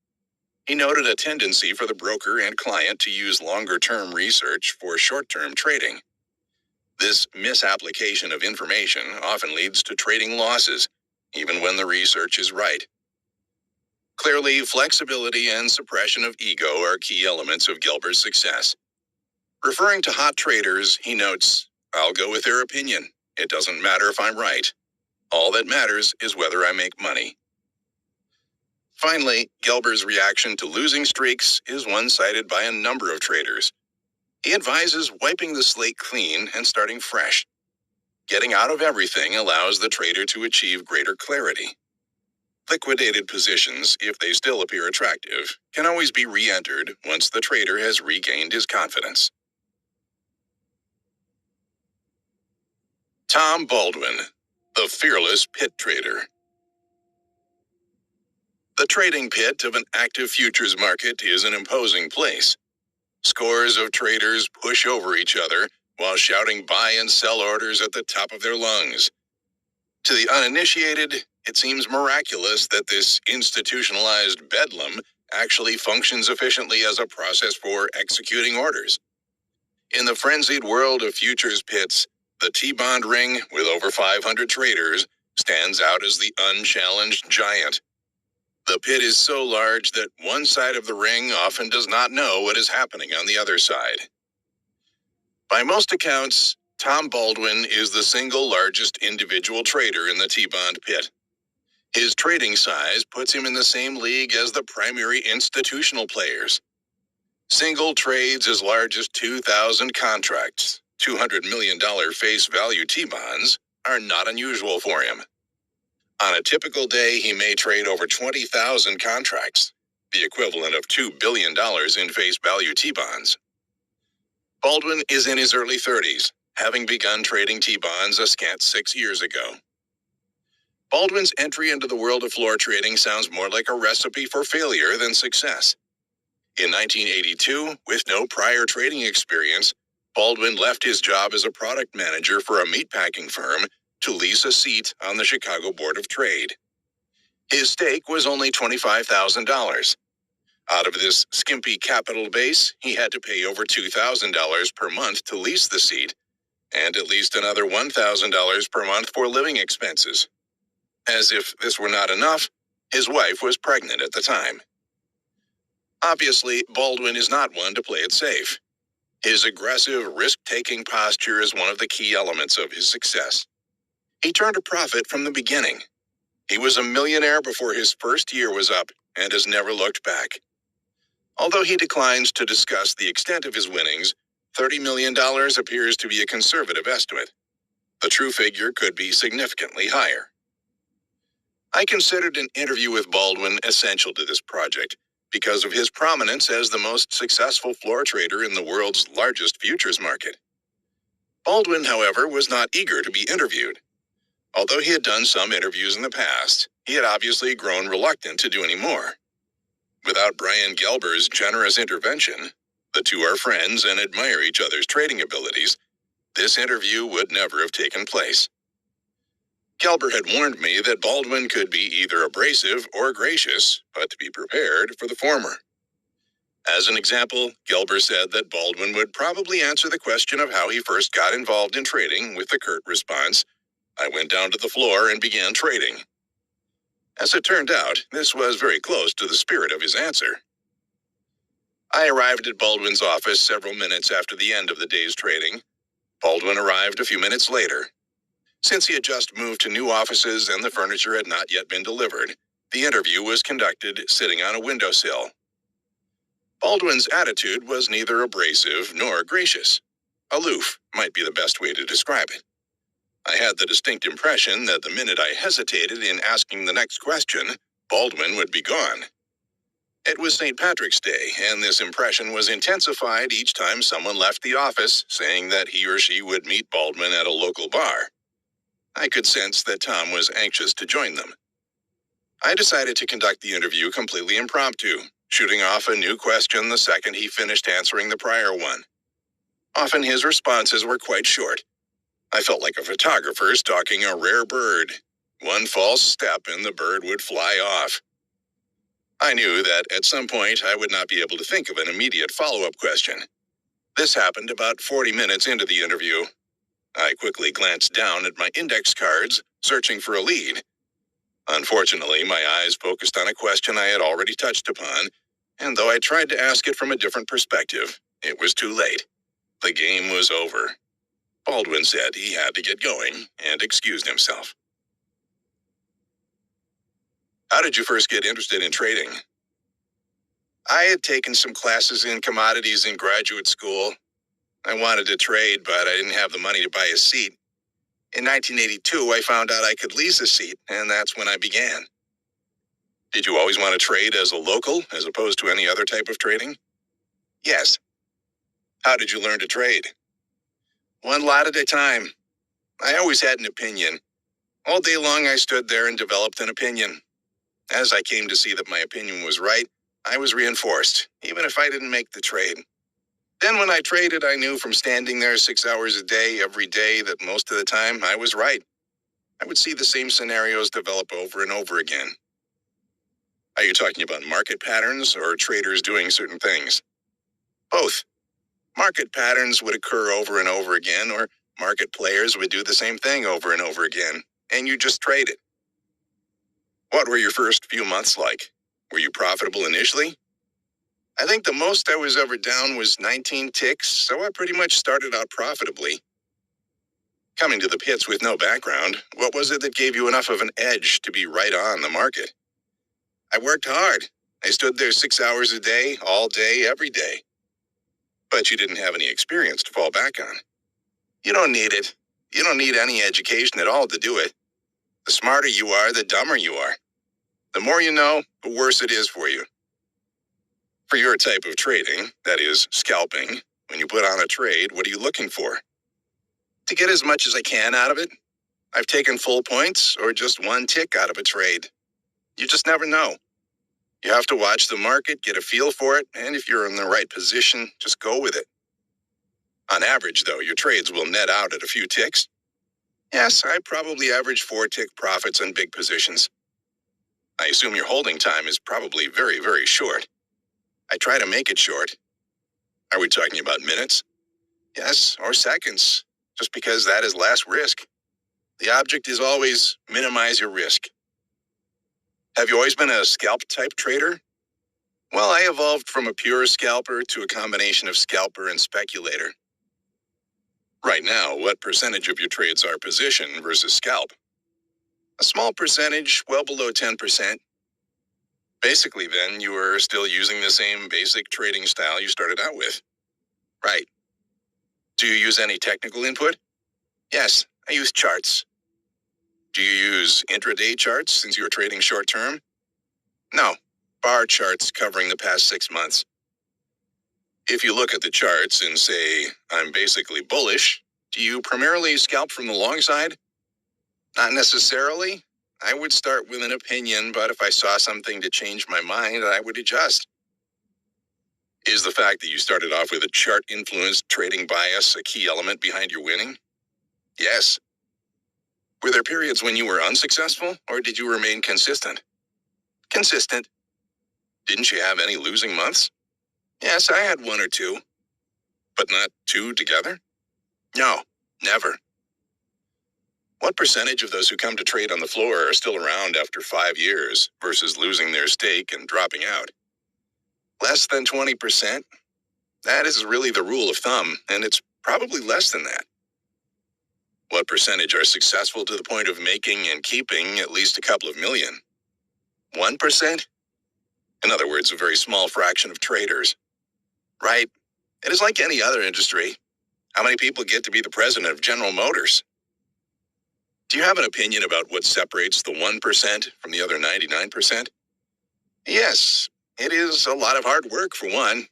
He noted a tendency for the broker and client to use longer-term research for short-term trading. This misapplication of information often leads to trading losses, even when the research is right. Clearly, flexibility and suppression of ego are key elements of Gelber's success. Referring to hot traders, he notes, "I'll go with their opinion. It doesn't matter if I'm right. All that matters is whether I make money." Finally, Gelber's reaction to losing streaks is one cited by a number of traders. He advises wiping the slate clean and starting fresh. Getting out of everything allows the trader to achieve greater clarity. Liquidated positions, if they still appear attractive, can always be re-entered once the trader has regained his confidence. Tom Baldwin, the fearless pit trader. The trading pit of an active futures market is an imposing place. Scores of traders push over each other while shouting buy and sell orders at the top of their lungs. To the uninitiated, it seems miraculous that this institutionalized bedlam actually functions efficiently as a process for executing orders. In the frenzied world of futures pits, the T-bond ring, with over 500 traders, stands out as the unchallenged giant. The pit is so large that one side of the ring often does not know what is happening on the other side. By most accounts, Tom Baldwin is the single largest individual trader in the T-bond pit. His trading size puts him in the same league as the primary institutional players. Single trades as large as 2,000 contracts, $200 million face value T-bonds, are not unusual for him. On a typical day, he may trade over 20,000 contracts, the equivalent of $2 billion in face value T-bonds. Baldwin is in his early 30s, having begun trading T-bonds a scant 6 years ago. Baldwin's entry into the world of floor trading sounds more like a recipe for failure than success. In 1982, with no prior trading experience, Baldwin left his job as a product manager for a meatpacking firm to lease a seat on the Chicago Board of Trade. His stake was only $25,000. Out of this skimpy capital base, he had to pay over $2,000 per month to lease the seat, and at least another $1,000 per month for living expenses. As if this were not enough, his wife was pregnant at the time. Obviously, Baldwin is not one to play it safe. His aggressive, risk-taking posture is one of the key elements of his success. He turned a profit from the beginning. He was a millionaire before his first year was up and has never looked back. Although he declines to discuss the extent of his winnings, $30 million appears to be a conservative estimate. The true figure could be significantly higher. I considered an interview with Baldwin essential to this project because of his prominence as the most successful floor trader in the world's largest futures market. Baldwin, however, was not eager to be interviewed. Although he had done some interviews in the past, he had obviously grown reluctant to do any more. Without Brian Gelber's generous intervention, the two are friends and admire each other's trading abilities, this interview would never have taken place. Gelber had warned me that Baldwin could be either abrasive or gracious, but to be prepared for the former. As an example, Gelber said that Baldwin would probably answer the question of how he first got involved in trading with the curt response, "I went down to the floor and began trading." As it turned out, this was very close to the spirit of his answer. I arrived at Baldwin's office several minutes after the end of the day's trading. Baldwin arrived a few minutes later. Since he had just moved to new offices and the furniture had not yet been delivered, the interview was conducted sitting on a windowsill. Baldwin's attitude was neither abrasive nor gracious. Aloof might be the best way to describe it. I had the distinct impression that the minute I hesitated in asking the next question, Baldwin would be gone. It was St. Patrick's Day, and this impression was intensified each time someone left the office, saying that he or she would meet Baldwin at a local bar. I could sense that Tom was anxious to join them. I decided to conduct the interview completely impromptu, shooting off a new question the second he finished answering the prior one. Often his responses were quite short. I felt like a photographer stalking a rare bird. One false step and the bird would fly off. I knew that at some point I would not be able to think of an immediate follow-up question. This happened about 40 minutes into the interview. I quickly glanced down at my index cards, searching for a lead. Unfortunately, my eyes focused on a question I had already touched upon, and though I tried to ask it from a different perspective, it was too late. The game was over. Baldwin said he had to get going and excused himself. How did you first get interested in trading? I had taken some classes in commodities in graduate school. I wanted to trade, but I didn't have the money to buy a seat. In 1982, I found out I could lease a seat, and that's when I began. Did you always want to trade as a local, as opposed to any other type of trading? Yes. How did you learn to trade? One lot at a time. I always had an opinion. All day long I stood there and developed an opinion. As I came to see that my opinion was right, I was reinforced, even if I didn't make the trade. Then when I traded, I knew from standing there 6 hours a day, every day, that most of the time I was right. I would see the same scenarios develop over and over again. Are you talking about market patterns or traders doing certain things? Both. Market patterns would occur over and over again, or market players would do the same thing over and over again, and you just trade it. What were your first few months like? Were you profitable initially? I think the most I was ever down was 19 ticks, so I pretty much started out profitably. Coming to the pits with no background, what was it that gave you enough of an edge to be right on the market? I worked hard. I stood there 6 hours a day, all day, every day. But you didn't have any experience to fall back on. You don't need it. You don't need any education at all to do it. The smarter you are, the dumber you are. The more you know, the worse it is for you. For your type of trading, that is, scalping, when you put on a trade, what are you looking for? To get as much as I can out of it. I've taken full points or just one tick out of a trade. You just never know. You have to watch the market, get a feel for it, and if you're in the right position, just go with it. On average, though, your trades will net out at a few ticks. Yes, I probably average 4-tick profits on big positions. I assume your holding time is probably very, very short. I try to make it short. Are we talking about minutes? Yes, or seconds, just because that is less risk. The object is always minimize your risk. Have you always been a scalp type trader? Well, I evolved from a pure scalper to a combination of scalper and speculator. Right now, what percentage of your trades are position versus scalp? A small percentage, well below 10%. Basically, then, you are still using the same basic trading style you started out with. Right. Do you use any technical input? Yes, I use charts. Do you use intraday charts since you're trading short term? No, bar charts covering the past 6 months. If you look at the charts and say, I'm basically bullish, do you primarily scalp from the long side? Not necessarily. I would start with an opinion, but if I saw something to change my mind, I would adjust. Is the fact that you started off with a chart-influenced trading bias a key element behind your winning? Yes. Were there periods when you were unsuccessful, or did you remain consistent? Consistent. Didn't you have any losing months? Yes, I had 1 or 2. But not 2 together? No, never. What percentage of those who come to trade on the floor are still around after 5 years versus losing their stake and dropping out? Less than 20%? That is really the rule of thumb, and it's probably less than that. What percentage are successful to the point of making and keeping at least a couple of million? 1%? In other words, a very small fraction of traders. Right. It is like any other industry. How many people get to be the president of General Motors? Do you have an opinion about what separates the 1% from the other 99%? Yes, It is a lot of hard work for one.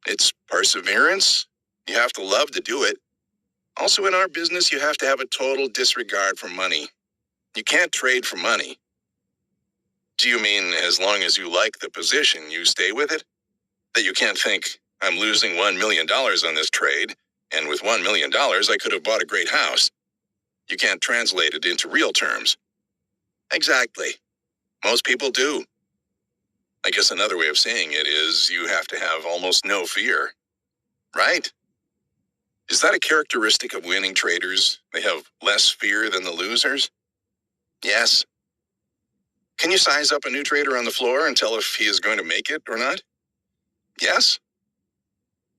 It's perseverance. You have to love to do it. Also in our business, you have to have a total disregard for money. You can't trade for money. Do you mean as long as you like the position, you stay with it? That you can't think, I'm losing $1 million on this trade, and with $1 million I could have bought a great house. You can't translate it into real terms. Exactly. Most people do. I guess another way of saying it is you have to have almost no fear. Right? Is that a characteristic of winning traders? They have less fear than the losers? Yes. Can you size up a new trader on the floor and tell if he is going to make it or not? Yes.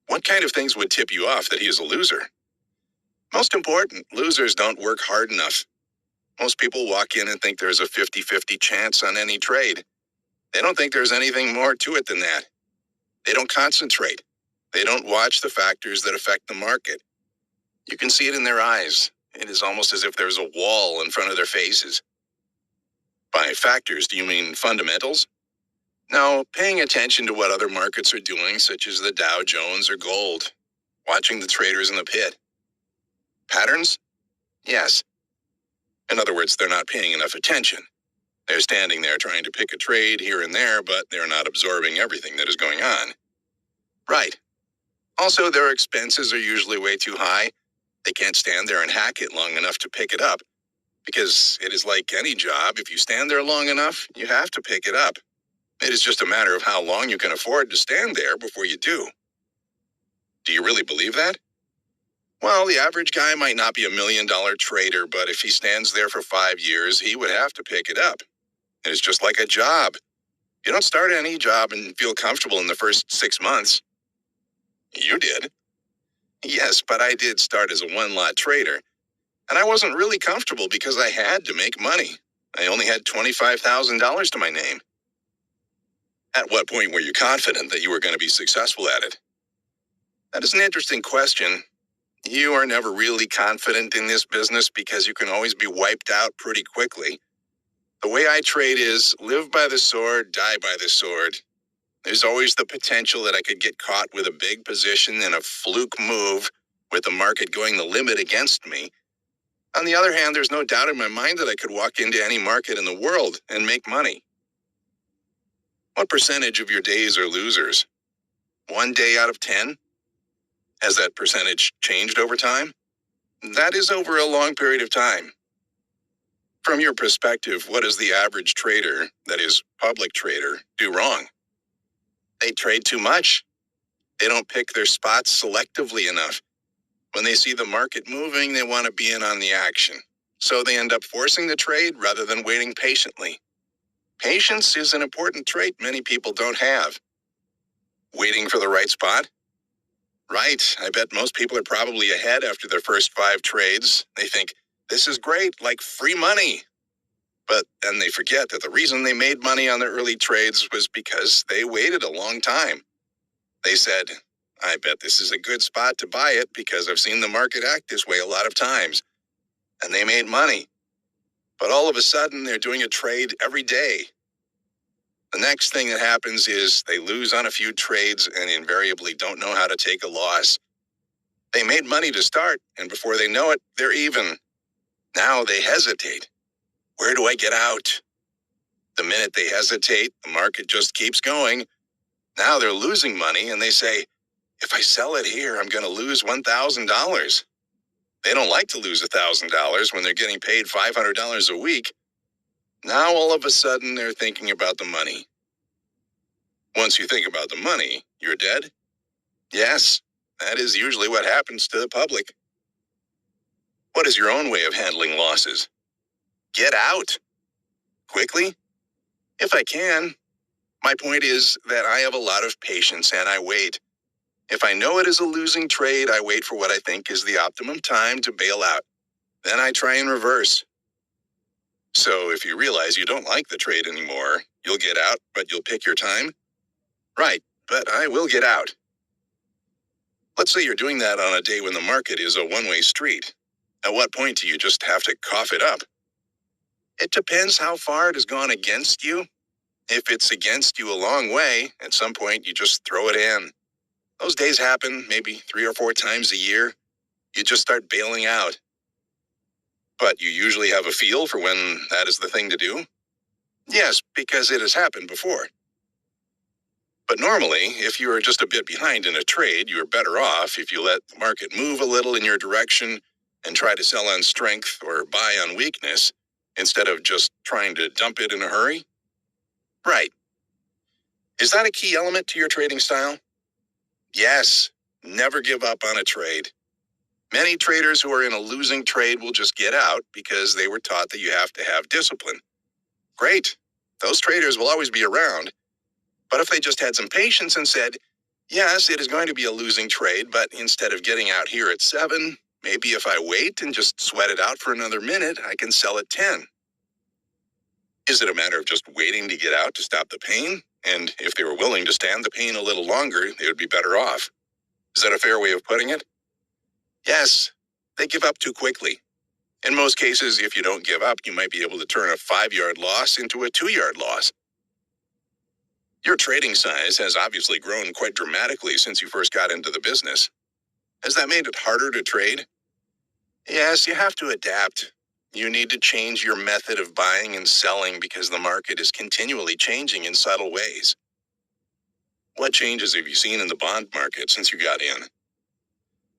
What kind of things would tip you off that he is a loser? Most important, losers don't work hard enough. Most people walk in and think there's a 50-50 chance on any trade. They don't think there's anything more to it than that. They don't concentrate. They don't watch the factors that affect the market. You can see it in their eyes. It is almost as if there's a wall in front of their faces. By factors, do you mean fundamentals? No, paying attention to what other markets are doing, such as the Dow Jones or gold. Watching the traders in the pit. Patterns? Yes. In other words, they're not paying enough attention. They're standing there trying to pick a trade here and there, but they're not absorbing everything that is going on. Right. Also, their expenses are usually way too high. They can't stand there and hack it long enough to pick it up. Because it is like any job, if you stand there long enough, you have to pick it up. It is just a matter of how long you can afford to stand there before you do. Do you really believe that? Well, the average guy might not be $1 million trader, but if he stands there for 5 years, he would have to pick it up. It is just like a job. You don't start any job and feel comfortable in the first 6 months. You did. Yes, but I did start as a one-lot trader. And I wasn't really comfortable because I had to make money. I only had $25,000 to my name. At what point were you confident that you were going to be successful at it? That is an interesting question. You are never really confident in this business because you can always be wiped out pretty quickly. The way I trade is live by the sword, die by the sword. There's always the potential that I could get caught with a big position in a fluke move with the market going the limit against me. On the other hand, there's no doubt in my mind that I could walk into any market in the world and make money. What percentage of your days are losers? 1 day out of 10? Has that percentage changed over time? That is over a long period of time. From your perspective, what does the average trader, that is, public trader, do wrong? They trade too much. They don't pick their spots selectively enough. When they see the market moving, they want to be in on the action. So they end up forcing the trade rather than waiting patiently. Patience is an important trait many people don't have. Waiting for the right spot? Right. I bet most people are probably ahead after their first 5 trades. They think, this is great, like free money. But then they forget that the reason they made money on their early trades was because they waited a long time. They said, I bet this is a good spot to buy it because I've seen the market act this way a lot of times. And they made money. But all of a sudden, they're doing a trade every day. The next thing that happens is they lose on a few trades and invariably don't know how to take a loss. They made money to start, and before they know it, they're even. Now they hesitate. Where do I get out? The minute they hesitate, the market just keeps going. Now they're losing money, and they say, if I sell it here, I'm going to lose $1,000. They don't like to lose $1,000 when they're getting paid $500 a week. Now all of a sudden, they're thinking about the money. Once you think about the money, you're dead? Yes, that is usually what happens to the public. What is your own way of handling losses? Get out. Quickly? If I can. My point is that I have a lot of patience and I wait. If I know it is a losing trade, I wait for what I think is the optimum time to bail out. Then I try and reverse. So if you realize you don't like the trade anymore, you'll get out, but you'll pick your time? Right, but I will get out. Let's say you're doing that on a day when the market is a one-way street. At what point do you just have to cough it up? It depends how far it has gone against you. If it's against you a long way, at some point you just throw it in. Those days happen maybe 3 or 4 times a year. You just start bailing out. But you usually have a feel for when that is the thing to do? Yes, because it has happened before. But normally, if you are just a bit behind in a trade, you are better off if you let the market move a little in your direction and try to sell on strength or buy on weakness instead of just trying to dump it in a hurry. Right. Is that a key element to your trading style? Yes. Never give up on a trade. Many traders who are in a losing trade will just get out because they were taught that you have to have discipline. Great. Those traders will always be around. But if they just had some patience and said, yes, it is going to be a losing trade, but instead of getting out here at 7, maybe if I wait and just sweat it out for another minute, I can sell at 10. Is it a matter of just waiting to get out to stop the pain? And if they were willing to stand the pain a little longer, they would be better off. Is that a fair way of putting it? Yes, they give up too quickly. In most cases, if you don't give up, you might be able to turn a 5-yard loss into a 2-yard loss. Your trading size has obviously grown quite dramatically since you first got into the business. Has that made it harder to trade? Yes, you have to adapt. You need to change your method of buying and selling because the market is continually changing in subtle ways. What changes have you seen in the bond market since you got in?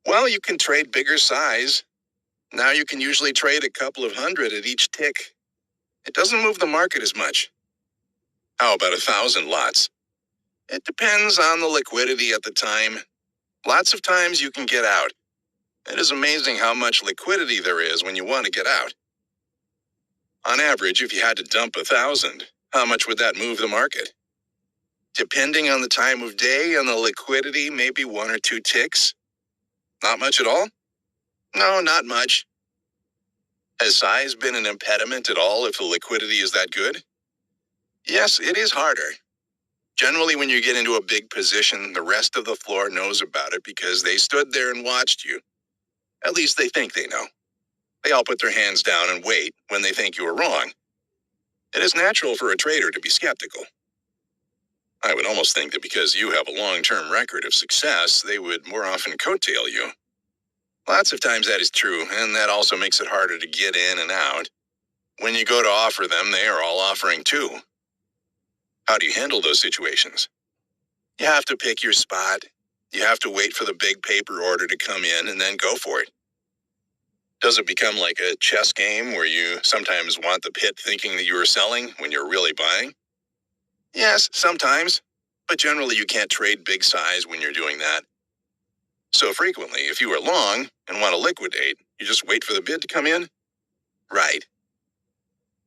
Well, you can trade bigger size. Now you can usually trade a couple of hundred at each tick. It doesn't move the market as much. How about 1,000 lots? It depends on the liquidity at the time. Lots of times you can get out. It is amazing how much liquidity there is when you want to get out. On average, if you had to dump 1,000, how much would that move the market? Depending on the time of day and the liquidity, maybe 1 or 2 ticks. Not much at all? No, not much. Has size been an impediment at all if the liquidity is that good? Yes, it is harder. Generally, when you get into a big position, the rest of the floor knows about it because they stood there and watched you. At least they think they know. They all put their hands down and wait when they think you are wrong. It is natural for a trader to be skeptical. I would almost think that because you have a long-term record of success, they would more often coattail you. Lots of times that is true, and that also makes it harder to get in and out. When you go to offer them, they are all offering too. How do you handle those situations? You have to pick your spot. You have to wait for the big paper order to come in and then go for it. Does it become like a chess game where you sometimes want the pit thinking that you are selling when you're really buying? Yes, sometimes. But generally you can't trade big size when you're doing that. So frequently, if you are long and want to liquidate, you just wait for the bid to come in? Right.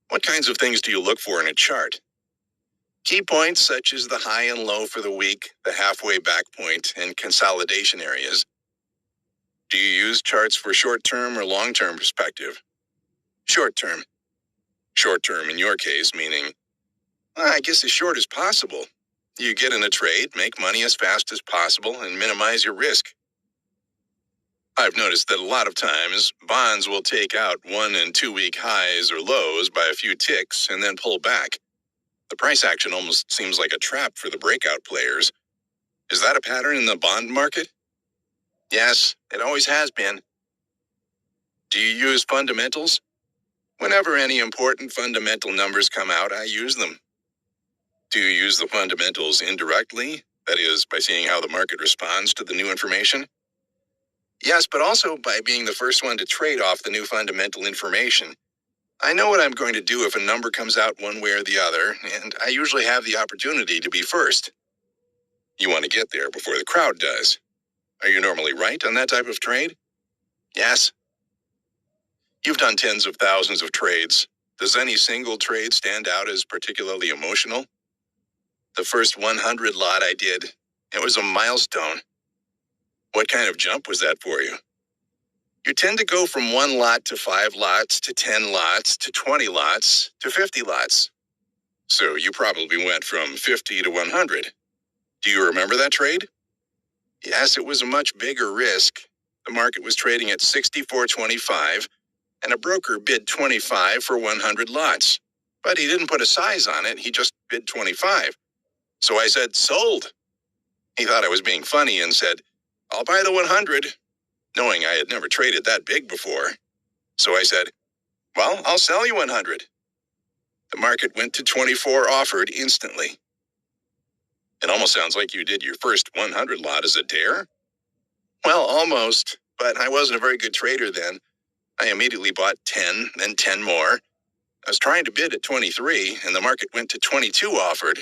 What kinds of things do you look for in a chart? Key points such as the high and low for the week, the halfway back point, and consolidation areas. Do you use charts for short-term or long-term perspective? Short-term. Short-term in your case, meaning, I guess as short as possible. You get in a trade, make money as fast as possible, and minimize your risk. I've noticed that a lot of times, bonds will take out 1 and 2 week highs or lows by a few ticks and then pull back. The price action almost seems like a trap for the breakout players. Is that a pattern in the bond market? Yes, it always has been. Do you use fundamentals? Whenever any important fundamental numbers come out, I use them. Do you use the fundamentals indirectly? That is, by seeing how the market responds to the new information? Yes, but also by being the first one to trade off the new fundamental information. I know what I'm going to do if a number comes out one way or the other, and I usually have the opportunity to be first. You want to get there before the crowd does. Are you normally right on that type of trade? Yes. You've done tens of thousands of trades. Does any single trade stand out as particularly emotional? The first 100 lot I did, it was a milestone. What kind of jump was that for you? You tend to go from 1 lot to 5 lots to 10 lots to 20 lots to 50 lots. So you probably went from 50 to 100. Do you remember that trade? Yes, it was a much bigger risk. The market was trading at 64.25, and a broker bid 25 for 100 lots. But he didn't put a size on it, he just bid 25. So I said, sold. He thought I was being funny and said, I'll buy the 100, knowing I had never traded that big before. So I said, well, I'll sell you 100. The market went to 24 offered instantly. It almost sounds like you did your first 100 lot as a dare. Well, almost, but I wasn't a very good trader then. I immediately bought 10, then 10 more. I was trying to bid at 23, and the market went to 22 offered.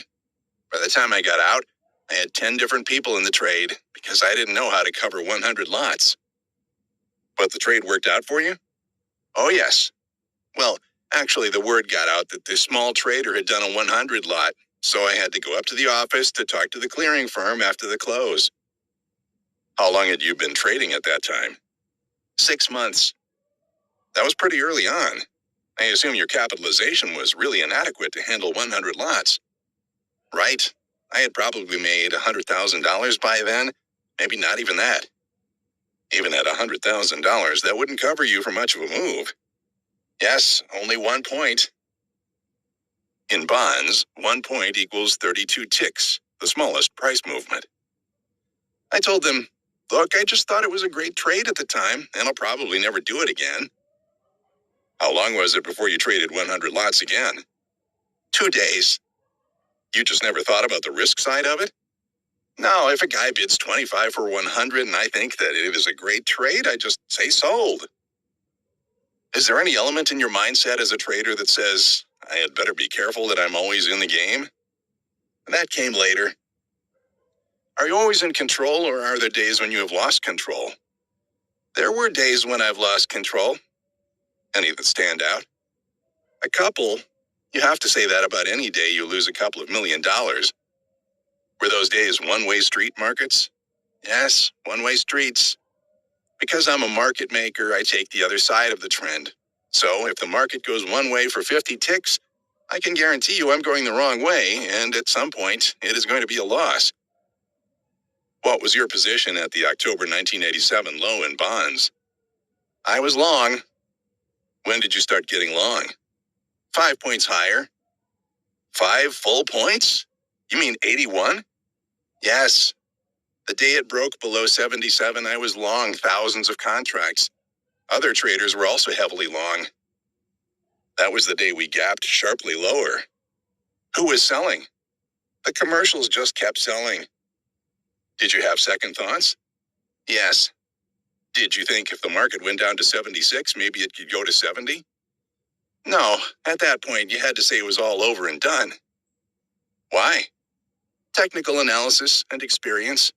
By the time I got out, I had 10 different people in the trade because I didn't know how to cover 100 lots. But the trade worked out for you? Oh, yes. Well, actually, the word got out that this small trader had done a 100 lot, so I had to go up to the office to talk to the clearing firm after the close. How long had you been trading at that time? 6 months. That was pretty early on. I assume your capitalization was really inadequate to handle 100 lots. Right. I had probably made $100,000 by then, maybe not even that. Even at $100,000, that wouldn't cover you for much of a move. Yes, only 1 point. In bonds, 1 point equals 32 ticks, the smallest price movement. I told them, look, I just thought it was a great trade at the time, and I'll probably never do it again. How long was it before you traded 100 lots again? 2 days. You just never thought about the risk side of it? No, if a guy bids 25 for 100 and I think that it is a great trade, I just say sold. Is there any element in your mindset as a trader that says, I had better be careful that I'm always in the game? That came later. Are you always in control, or are there days when you have lost control? There were days when I've lost control. Any that stand out? A couple. You have to say that about any day you lose a couple of $1 million. Were those days one-way street markets? Yes, one-way streets. Because I'm a market maker, I take the other side of the trend. So if the market goes one way for 50 ticks, I can guarantee you I'm going the wrong way, and at some point, it is going to be a loss. What was your position at the October 1987 low in bonds? I was long. When did you start getting long? 5 points higher. 5 full points? You mean 81? Yes. The day it broke below 77, I was long thousands of contracts. Other traders were also heavily long. That was the day we gapped sharply lower. Who was selling? The commercials just kept selling. Did you have second thoughts? Yes. Did you think if the market went down to 76, maybe it could go to 70? No, at that point you had to say it was all over and done. Why? Technical analysis and experience.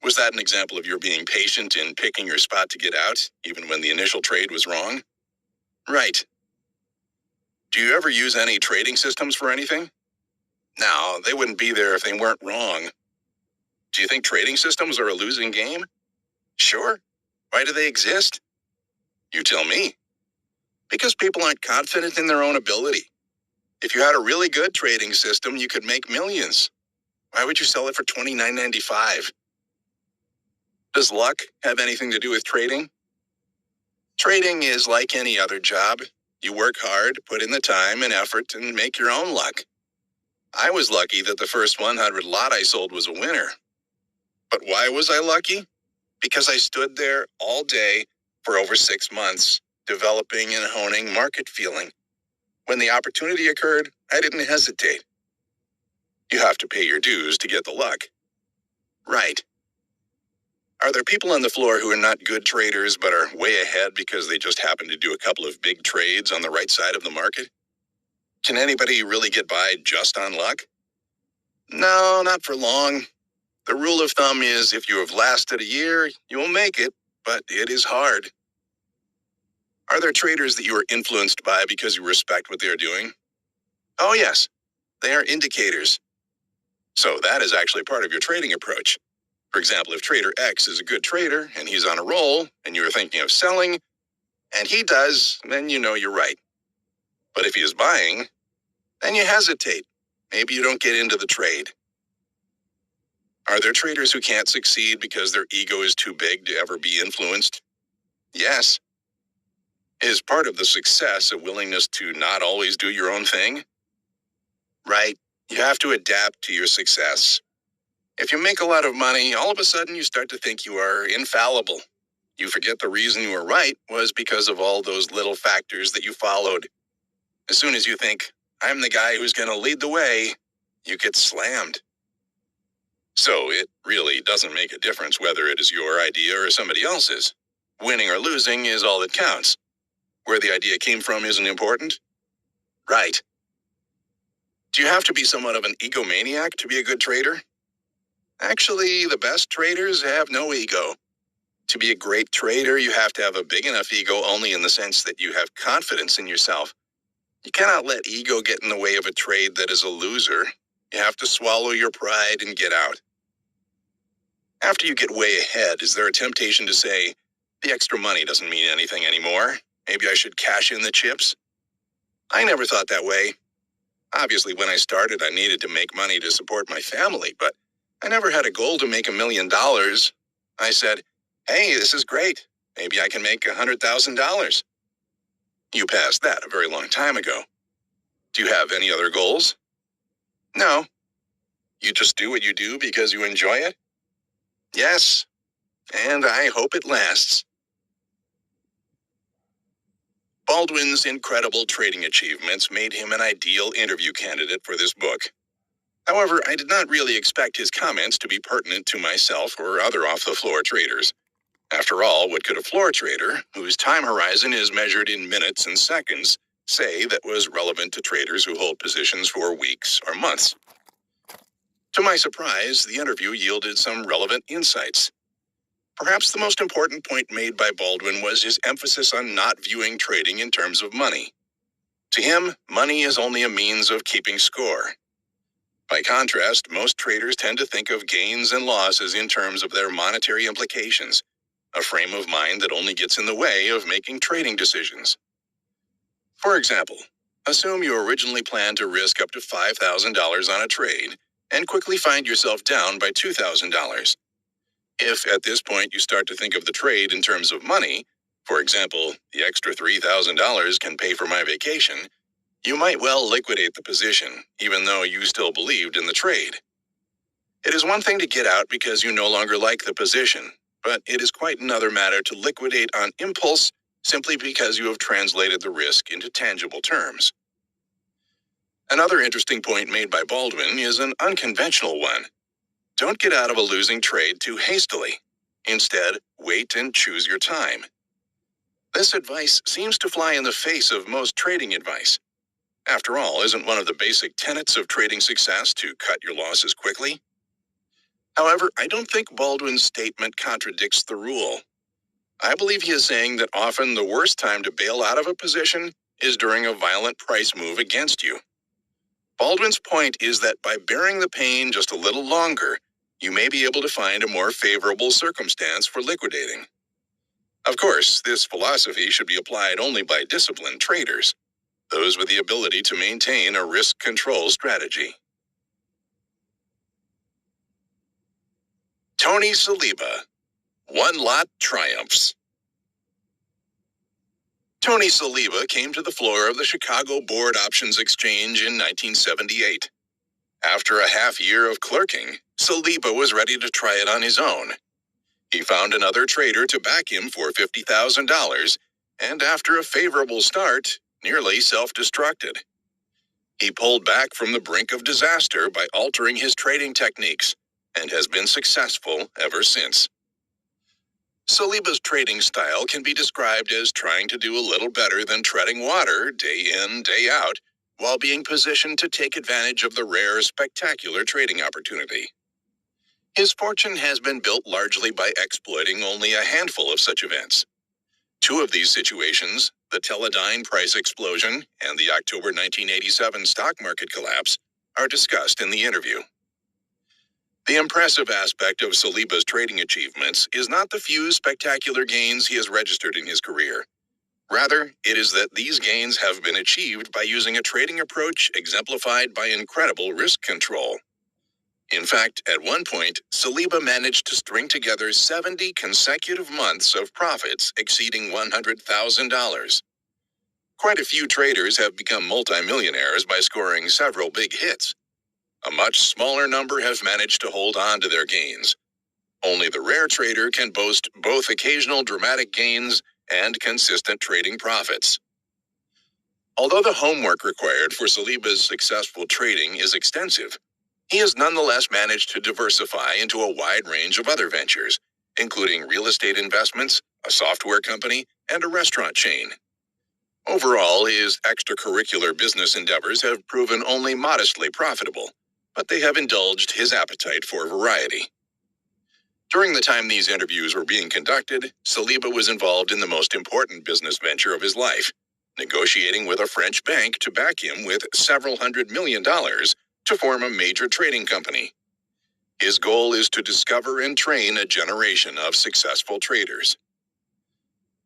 Was that an example of your being patient in picking your spot to get out, even when the initial trade was wrong? Right. Do you ever use any trading systems for anything? No, they wouldn't be there if they weren't wrong. Do you think trading systems are a losing game? Sure. Why do they exist? You tell me. Because people aren't confident in their own ability. If you had a really good trading system, you could make millions. Why would you sell it for $29.95? Does luck have anything to do with trading? Trading is like any other job. You work hard, put in the time and effort, and make your own luck. I was lucky that the first 100 lot I sold was a winner. But why was I lucky? Because I stood there all day for over 6 months, developing and honing market feeling. When the opportunity occurred, I didn't hesitate. You have to pay your dues to get the luck. Right. Are there people on the floor who are not good traders but are way ahead because they just happen to do a couple of big trades on the right side of the market? Can anybody really get by just on luck? No, not for long. The rule of thumb is if you have lasted a year, you will make it, but it is hard. Are there traders that you are influenced by because you respect what they are doing? Oh, yes. They are indicators. So that is actually part of your trading approach. For example, if trader X is a good trader and he's on a roll and you are thinking of selling, and he does, then you know you're right. But if he is buying, then you hesitate. Maybe you don't get into the trade. Are there traders who can't succeed because their ego is too big to ever be influenced? Yes. Is part of the success a willingness to not always do your own thing? Right? You have to adapt to your success. If you make a lot of money, all of a sudden you start to think you are infallible. You forget the reason you were right was because of all those little factors that you followed. As soon as you think, I'm the guy who's going to lead the way, you get slammed. So it really doesn't make a difference whether it is your idea or somebody else's. Winning or losing is all that counts. Where the idea came from isn't important. Right. Do you have to be somewhat of an egomaniac to be a good trader? Actually, the best traders have no ego. To be a great trader, you have to have a big enough ego only in the sense that you have confidence in yourself. You cannot let ego get in the way of a trade that is a loser. You have to swallow your pride and get out. After you get way ahead, is there a temptation to say, the extra money doesn't mean anything anymore? Maybe I should cash in the chips? I never thought that way. Obviously, when I started, I needed to make money to support my family, but I never had a goal to make $1 million. I said, hey, this is great. Maybe I can make $100,000. You passed that a very long time ago. Do you have any other goals? No. You just do what you do because you enjoy it? Yes. And I hope it lasts. Baldwin's incredible trading achievements made him an ideal interview candidate for this book. However, I did not really expect his comments to be pertinent to myself or other off-the-floor traders. After all, what could a floor trader, whose time horizon is measured in minutes and seconds, say that was relevant to traders who hold positions for weeks or months? To my surprise, the interview yielded some relevant insights. Perhaps the most important point made by Baldwin was his emphasis on not viewing trading in terms of money. To him, money is only a means of keeping score. By contrast, most traders tend to think of gains and losses in terms of their monetary implications, a frame of mind that only gets in the way of making trading decisions. For example, assume you originally planned to risk up to $5,000 on a trade and quickly find yourself down by $2,000. If at this point you start to think of the trade in terms of money, for example, the extra $3,000 can pay for my vacation, you might well liquidate the position, even though you still believed in the trade. It is one thing to get out because you no longer like the position, but it is quite another matter to liquidate on impulse simply because you have translated the risk into tangible terms. Another interesting point made by Baldwin is an unconventional one. Don't get out of a losing trade too hastily. Instead, wait and choose your time. This advice seems to fly in the face of most trading advice. After all, isn't one of the basic tenets of trading success to cut your losses quickly? However, I don't think Baldwin's statement contradicts the rule. I believe he is saying that often the worst time to bail out of a position is during a violent price move against you. Baldwin's point is that by bearing the pain just a little longer, you may be able to find a more favorable circumstance for liquidating. Of course, this philosophy should be applied only by disciplined traders, those with the ability to maintain a risk control strategy. Tony Saliba, one-lot triumphs. Tony Saliba came to the floor of the Chicago Board Options Exchange in 1978. After a half year of clerking, Saliba was ready to try it on his own. He found another trader to back him for $50,000, and after a favorable start, nearly self-destructed. He pulled back from the brink of disaster by altering his trading techniques, and has been successful ever since. Saliba's trading style can be described as trying to do a little better than treading water day in, day out, while being positioned to take advantage of the rare, spectacular trading opportunity. His fortune has been built largely by exploiting only a handful of such events. Two of these situations, the Teledyne price explosion and the October 1987 stock market collapse, are discussed in the interview. The impressive aspect of Saliba's trading achievements is not the few spectacular gains he has registered in his career. Rather, it is that these gains have been achieved by using a trading approach exemplified by incredible risk control. In fact, at one point, Saliba managed to string together 70 consecutive months of profits exceeding $100,000. Quite a few traders have become multimillionaires by scoring several big hits. A much smaller number have managed to hold on to their gains. Only the rare trader can boast both occasional dramatic gains and consistent trading profits. Although the homework required for Saliba's successful trading is extensive, he has nonetheless managed to diversify into a wide range of other ventures, including real estate investments, a software company, and a restaurant chain. Overall, his extracurricular business endeavors have proven only modestly profitable, but they have indulged his appetite for variety. During the time these interviews were being conducted, Saliba was involved in the most important business venture of his life, negotiating with a French bank to back him with several $100 million to form a major trading company. His goal is to discover and train a generation of successful traders.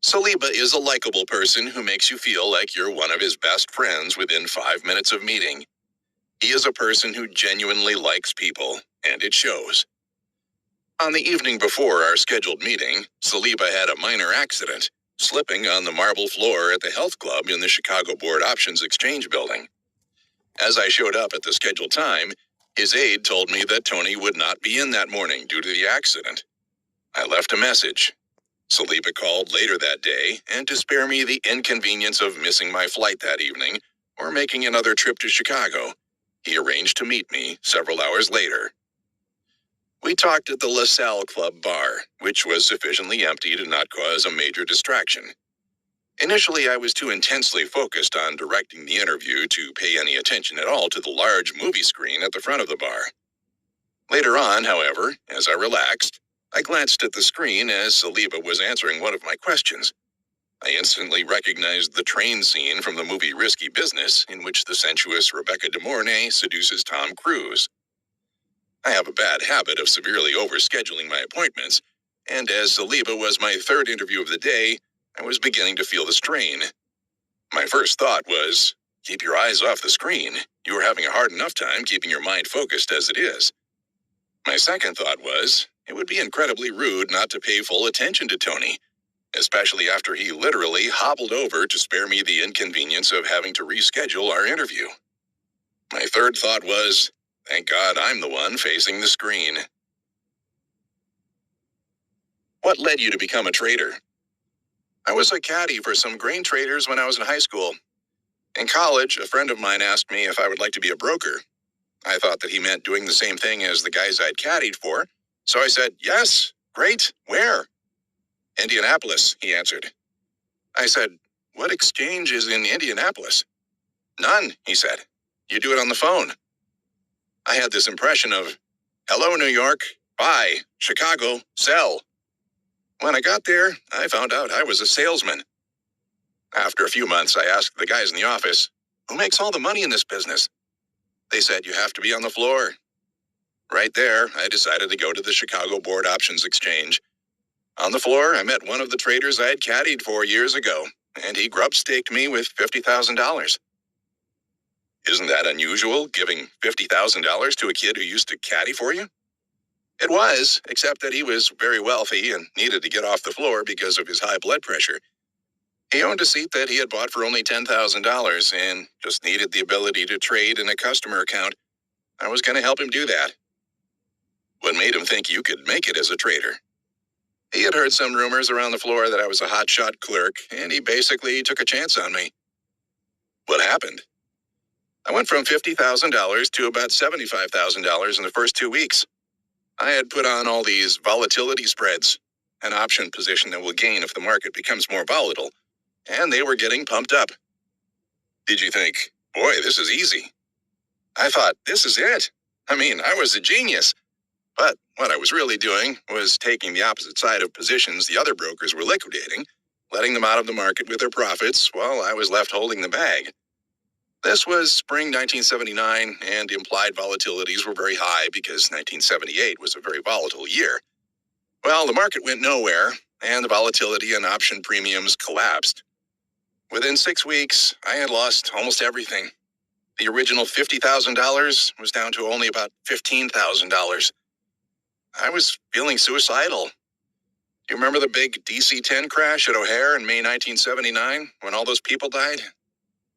Saliba is a likable person who makes you feel like you're one of his best friends within 5 minutes of meeting. He is a person who genuinely likes people, and it shows. On the evening before our scheduled meeting, Saliba had a minor accident, slipping on the marble floor at the health club in the Chicago Board Options Exchange building. As I showed up at the scheduled time, his aide told me that Tony would not be in that morning due to the accident. I left a message. Saliba called later that day, and to spare me the inconvenience of missing my flight that evening or making another trip to Chicago, he arranged to meet me several hours later. We talked at the LaSalle Club bar, which was sufficiently empty to not cause a major distraction. Initially, I was too intensely focused on directing the interview to pay any attention at all to the large movie screen at the front of the bar. Later on, however, as I relaxed, I glanced at the screen as Saliba was answering one of my questions. I instantly recognized the train scene from the movie Risky Business, in which the sensuous Rebecca De Mornay seduces Tom Cruise. I have a bad habit of severely overscheduling my appointments, and as Saliba was my third interview of the day, I was beginning to feel the strain. My first thought was, keep your eyes off the screen. You are having a hard enough time keeping your mind focused as it is. My second thought was, it would be incredibly rude not to pay full attention to Tony, especially after he literally hobbled over to spare me the inconvenience of having to reschedule our interview. My third thought was, thank God I'm the one facing the screen. What led you to become a trader? I was a caddy for some grain traders when I was in high school. In college, a friend of mine asked me if I would like to be a broker. I thought that he meant doing the same thing as the guys I'd caddied for, so I said, yes, great, where? Indianapolis, he answered. I said, what exchange is in Indianapolis? None, he said. You do it on the phone. I had this impression of, hello, New York, buy, Chicago, sell. When I got there, I found out I was a salesman. After a few months, I asked the guys in the office, who makes all the money in this business? They said, you have to be on the floor. Right there, I decided to go to the Chicago Board Options Exchange. On the floor, I met one of the traders I had caddied for years ago, and he grub-staked me with $50,000. Isn't that unusual, giving $50,000 to a kid who used to caddy for you? It was, except that he was very wealthy and needed to get off the floor because of his high blood pressure. He owned a seat that he had bought for only $10,000 and just needed the ability to trade in a customer account. I was going to help him do that. What made him think you could make it as a trader? He had heard some rumors around the floor that I was a hotshot clerk, and he basically took a chance on me. What happened? I went from $50,000 to about $75,000 in the first 2 weeks. I had put on all these volatility spreads, an option position that will gain if the market becomes more volatile, and they were getting pumped up. Did you think, boy, this is easy? I thought, this is it. I mean, I was a genius. But what I was really doing was taking the opposite side of positions the other brokers were liquidating, letting them out of the market with their profits while I was left holding the bag. This was spring 1979, and implied volatilities were very high because 1978 was a very volatile year. Well, the market went nowhere, and the volatility and option premiums collapsed. Within 6 weeks, I had lost almost everything. The original $50,000 was down to only about $15,000. I was feeling suicidal. Do you remember the big DC-10 crash at O'Hare in May 1979 when all those people died?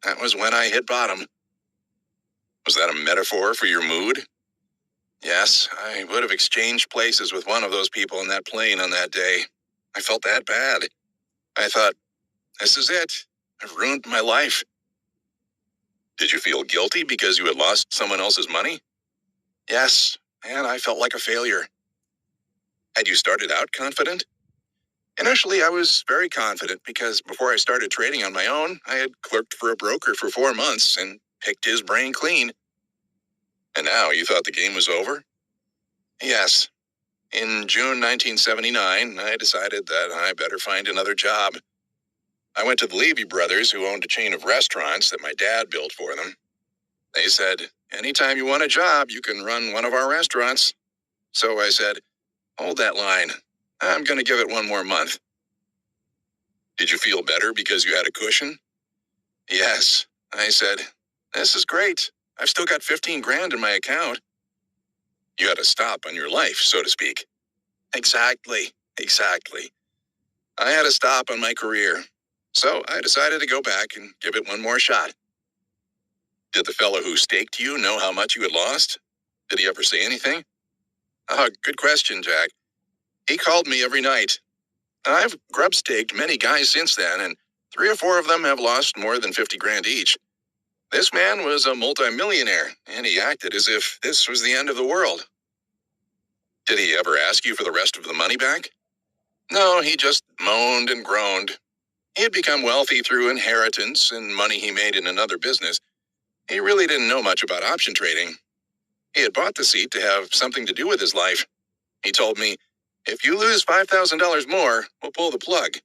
That was when I hit bottom. Was that a metaphor for your mood? Yes, I would have exchanged places with one of those people in that plane on that day. I felt that bad. I thought, this is it. I've ruined my life. Did you feel guilty because you had lost someone else's money? Yes, and I felt like a failure. Had you started out confident? Initially, I was very confident because before I started trading on my own, I had clerked for a broker for 4 months and picked his brain clean. And now you thought the game was over? Yes. In June 1979, I decided that I better find another job. I went to the Levy brothers, who owned a chain of restaurants that my dad built for them. They said, anytime you want a job, you can run one of our restaurants. So I said, hold that line. I'm going to give it 1 more month. Did you feel better because you had a cushion? Yes. I said, this is great. I've still got 15 grand in my account. You had a stop on your life, so to speak. Exactly. I had a stop on my career. So I decided to go back and give it 1 more shot. Did the fellow who staked you know how much you had lost? Did he ever say anything? Good question, Jack. He called me every night. I've grub-staked many guys since then, and 3 or 4 of them have lost more than 50 grand each. This man was a multimillionaire, and he acted as if this was the end of the world. Did he ever ask you for the rest of the money back? No, he just moaned and groaned. He had become wealthy through inheritance and money he made in another business. He really didn't know much about option trading. He had bought the seat to have something to do with his life. He told me, if you lose $5,000 more, we'll pull the plug.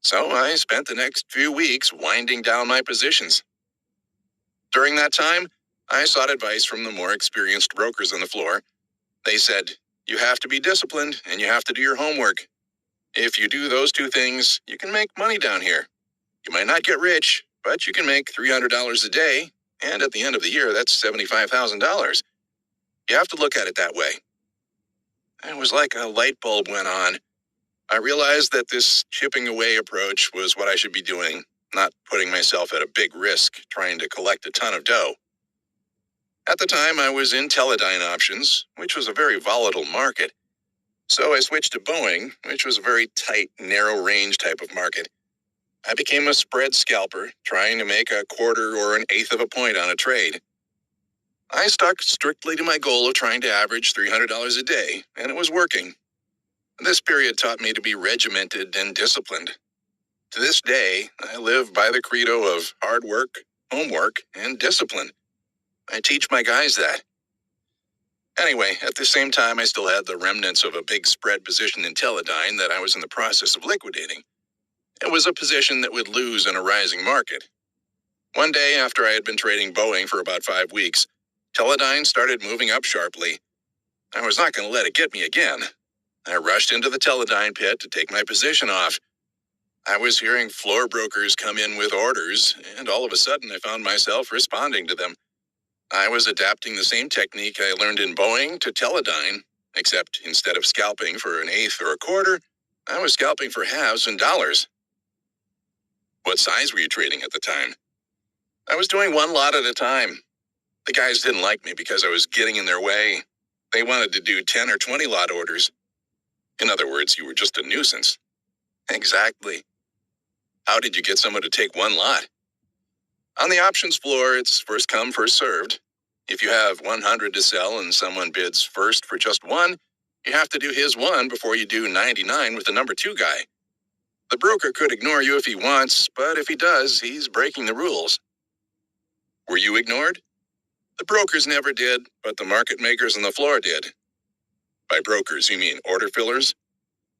So I spent the next few weeks winding down my positions. During that time, I sought advice from the more experienced brokers on the floor. They said, you have to be disciplined and you have to do your homework. If you do those 2 things, you can make money down here. You might not get rich, but you can make $300 a day, and at the end of the year, that's $75,000. You have to look at it that way. It was like a light bulb went on. I realized that this chipping away approach was what I should be doing, not putting myself at a big risk trying to collect a ton of dough. At the time, I was in Teledyne options, which was a very volatile market. So I switched to Boeing, which was a very tight, narrow range type of market. I became a spread scalper, trying to make a 1/4 or 1/8 of a point on a trade. I stuck strictly to my goal of trying to average $300 a day, and it was working. This period taught me to be regimented and disciplined. To this day, I live by the credo of hard work, homework, and discipline. I teach my guys that. Anyway, at the same time, I still had the remnants of a big spread position in Teledyne that I was in the process of liquidating. It was a position that would lose in a rising market. One day, after I had been trading Boeing for about 5 weeks, Teledyne started moving up sharply. I was not going to let it get me again. I rushed into the Teledyne pit to take my position off. I was hearing floor brokers come in with orders, and all of a sudden I found myself responding to them. I was adapting the same technique I learned in Boeing to Teledyne, except instead of scalping for 1/8 or 1/4, I was scalping for halves and dollars. What size were you trading at the time? I was doing 1 lot at a time. The guys didn't like me because I was getting in their way. They wanted to do 10 or 20 lot orders. In other words, you were just a nuisance. Exactly. How did you get someone to take 1 lot? On the options floor, it's first come, first served. If you have 100 to sell and someone bids first for just 1, you have to do his 1 before you do 99 with the number 2 guy. The broker could ignore you if he wants, but if he does, he's breaking the rules. Were you ignored? The brokers never did, but the market makers on the floor did. By brokers, you mean order fillers?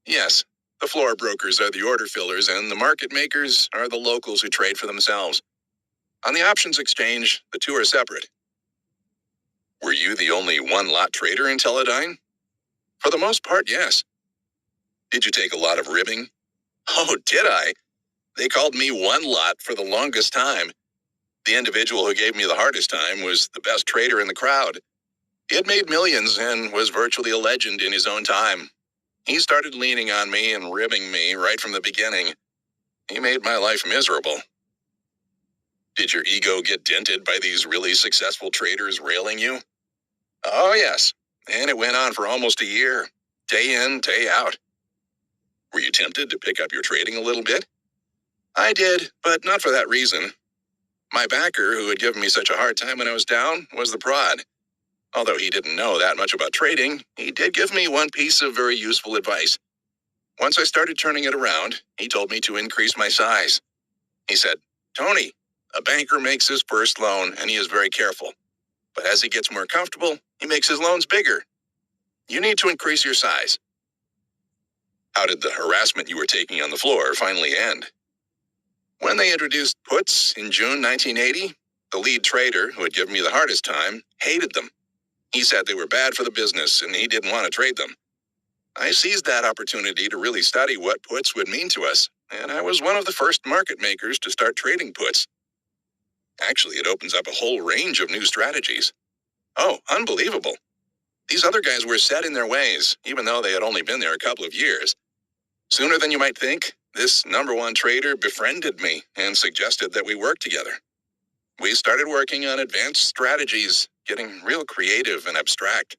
Yes, the floor brokers are the order fillers, and the market makers are the locals who trade for themselves. On the options exchange, the 2 are separate. Were you the only 1 lot trader in Teledyne? For the most part, yes. Did you take a lot of ribbing? Oh, did I? They called me 1 lot for the longest time. The individual who gave me the hardest time was the best trader in the crowd. He had made millions and was virtually a legend in his own time. He started leaning on me and ribbing me right from the beginning. He made my life miserable. Did your ego get dented by these really successful traders railing you? Oh, yes. And it went on for almost a year, day in, day out. Were you tempted to pick up your trading a little bit? I did, but not for that reason. My backer, who had given me such a hard time when I was down, was the prod. Although he didn't know that much about trading, he did give me one piece of very useful advice. Once I started turning it around, he told me to increase my size. He said, "Tony, a banker makes his first loan and he is very careful. But as he gets more comfortable, he makes his loans bigger. You need to increase your size." How did the harassment you were taking on the floor finally end? When they introduced puts in June 1980, the lead trader, who had given me the hardest time, hated them. He said they were bad for the business and he didn't want to trade them. I seized that opportunity to really study what puts would mean to us, and I was one of the first market makers to start trading puts. Actually, it opens up a whole range of new strategies. Oh, unbelievable. These other guys were set in their ways, even though they had only been there a couple of years. Sooner than you might think, this number one trader befriended me and suggested that we work together. We started working on advanced strategies, getting real creative and abstract.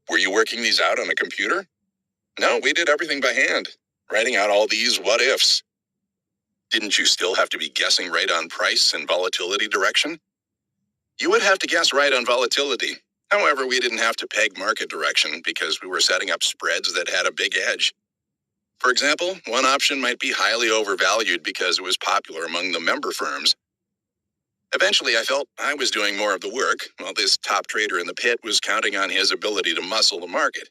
Were you working these out on a computer? No, we did everything by hand, writing out all these what-ifs. Didn't you still have to be guessing right on price and volatility direction? You would have to guess right on volatility. However, we didn't have to peg market direction because we were setting up spreads that had a big edge. For example, one option might be highly overvalued because it was popular among the member firms. Eventually, I felt I was doing more of the work, while this top trader in the pit was counting on his ability to muscle the market.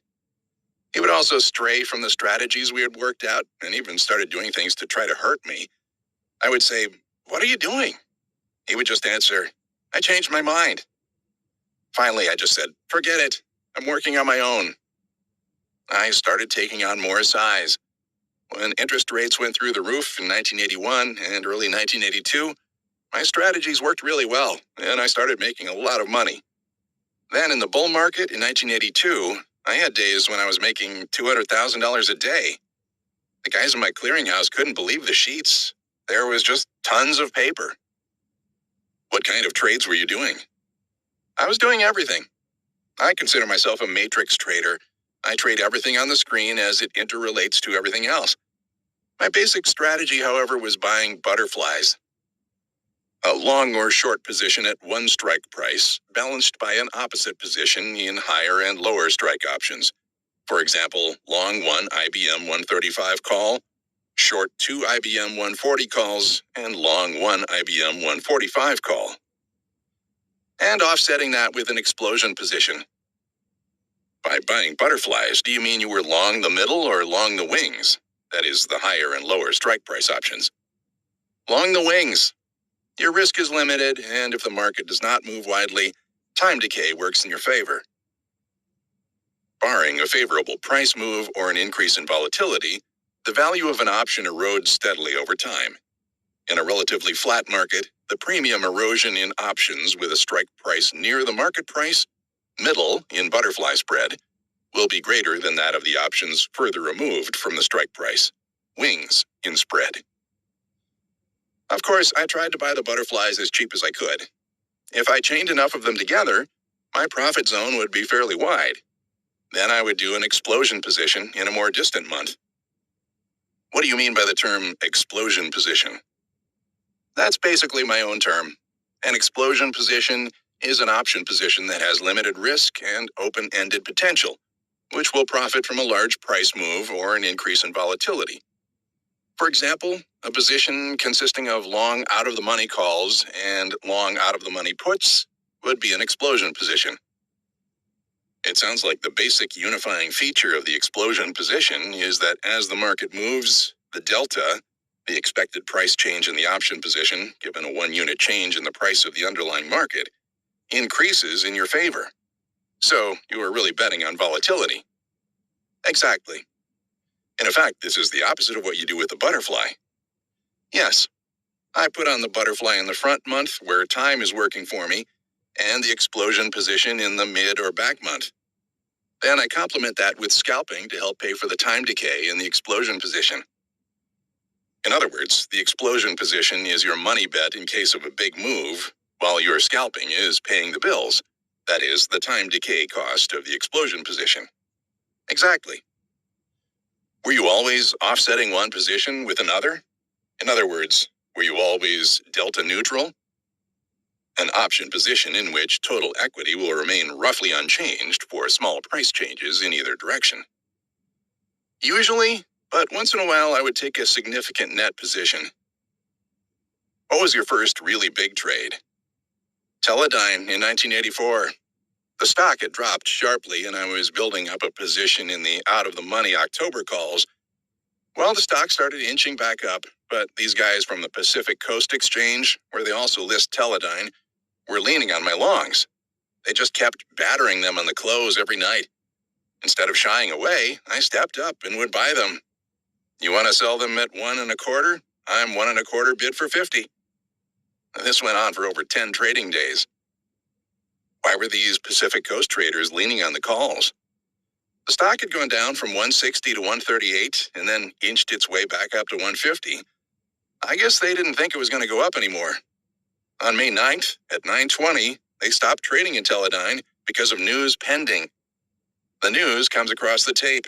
He would also stray from the strategies we had worked out and even started doing things to try to hurt me. I would say, "What are you doing?" He would just answer, "I changed my mind." Finally, I just said, "Forget it. I'm working on my own." I started taking on more size. When interest rates went through the roof in 1981 and early 1982, my strategies worked really well, and I started making a lot of money. Then in the bull market in 1982, I had days when I was making $200,000 a day. The guys in my clearinghouse couldn't believe the sheets. There was just tons of paper. What kind of trades were you doing? I was doing everything. I consider myself a matrix trader. I trade everything on the screen as it interrelates to everything else. My basic strategy, however, was buying butterflies. A long or short position at one strike price, balanced by an opposite position in higher and lower strike options. For example, long 1 IBM 135 call, short 2 IBM 140 calls, and long 1 IBM 145 call. And offsetting that with an explosion position. By buying butterflies, do you mean you were long the middle or long the wings? That is, the higher and lower strike price options. Long the wings. Your risk is limited, and if the market does not move widely, time decay works in your favor. Barring a favorable price move or an increase in volatility, the value of an option erodes steadily over time. In a relatively flat market, the premium erosion in options with a strike price near the market price, middle in butterfly spread, will be greater than that of the options further removed from the strike price, wings in spread. Of course, I tried to buy the butterflies as cheap as I could. If I chained enough of them together, my profit zone would be fairly wide. Then I would do an explosion position in a more distant month. What do you mean by the term explosion position? That's basically my own term. An explosion position is an option position that has limited risk and open-ended potential, which will profit from a large price move or an increase in volatility. For example, a position consisting of long out-of-the-money calls and long out-of-the-money puts would be an explosion position. It sounds like the basic unifying feature of the explosion position is that as the market moves, the delta, the expected price change in the option position, given a 1-unit change in the price of the underlying market, increases in your favor. So you are really betting on volatility. Exactly. In effect, this is the opposite of what you do with the butterfly. Yes, I put on the butterfly in the front month where time is working for me, and the explosion position in the mid or back month. Then I complement that with scalping to help pay for the time decay in the explosion position. In other words, the explosion position is your money bet in case of a big move, while your scalping is paying the bills. That is, the time decay cost of the explosion position. Exactly. Were you always offsetting one position with another? In other words, were you always delta neutral? An option position in which total equity will remain roughly unchanged for small price changes in either direction. Usually, but once in a while I would take a significant net position. What was your first really big trade? Teledyne in 1984. The stock had dropped sharply and I was building up a position in the out-of-the-money October calls. Well, the stock started inching back up, but these guys from the Pacific Coast Exchange, where they also list Teledyne, were leaning on my longs. They just kept battering them on the close every night. Instead of shying away, I stepped up and would buy them. You want to sell them at 1 1/4? I'm 1 1/4 bid for 50. This went on for over 10 trading days. Why were these Pacific Coast traders leaning on the calls? The stock had gone down from 160 to 138 and then inched its way back up to 150. I guess they didn't think it was going to go up anymore. On May 9th, at 9:20, they stopped trading in Teledyne because of news pending. The news comes across the tape.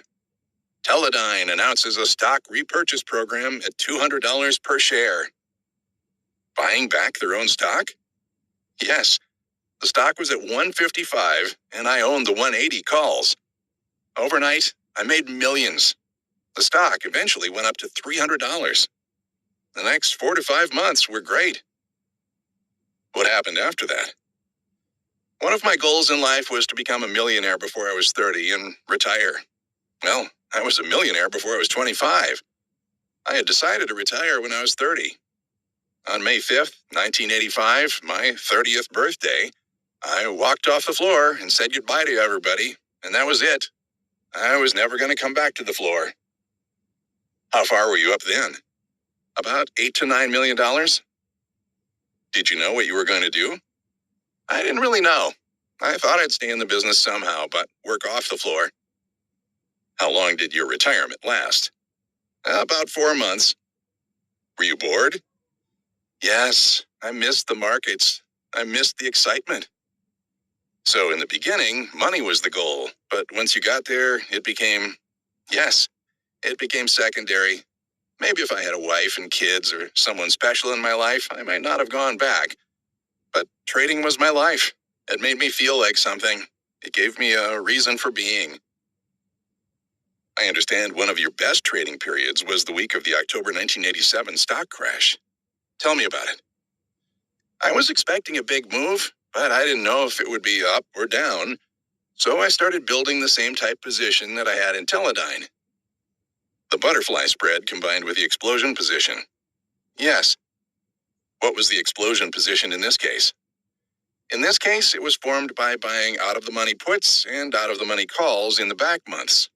Teledyne announces a stock repurchase program at $200 per share. Buying back their own stock? Yes. The stock was at 155 and I owned the 180 calls. Overnight, I made millions. The stock eventually went up to $300. The next 4 to 5 months were great. What happened after that? One of my goals in life was to become a millionaire before I was 30 and retire. Well, I was a millionaire before I was 25. I had decided to retire when I was 30. On May 5th, 1985, my 30th birthday, I walked off the floor and said goodbye to everybody, and that was it. I was never going to come back to the floor. How far were you up then? About $8 to $9 million? Did you know what you were going to do? I didn't really know. I thought I'd stay in the business somehow, but work off the floor. How long did your retirement last? About 4 months. Were you bored? Yes, I missed the markets. I missed the excitement. So in the beginning, money was the goal, but once you got there, it became secondary. Maybe if I had a wife and kids or someone special in my life, I might not have gone back. But trading was my life. It made me feel like something. It gave me a reason for being. I understand one of your best trading periods was the week of the October 1987 stock crash. Tell me about it. I was expecting a big move, but I didn't know if it would be up or down, so I started building the same type position that I had in Teledyne. The butterfly spread combined with the explosion position. Yes. What was the explosion position in this case? In this case, it was formed by buying out-of-the-money puts and out-of-the-money calls in the back months.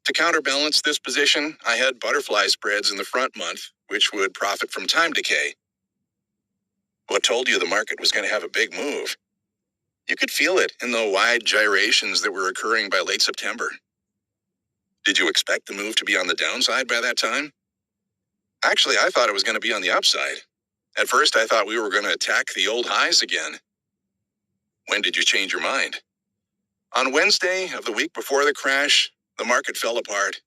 To counterbalance this position, I had butterfly spreads in the front month, which would profit from time decay. What told you the market was going to have a big move? You could feel it in the wide gyrations that were occurring by late September. Did you expect the move to be on the downside by that time? Actually, I thought it was going to be on the upside. At first, I thought we were going to attack the old highs again. When did you change your mind? On Wednesday of the week before the crash, the market fell apart.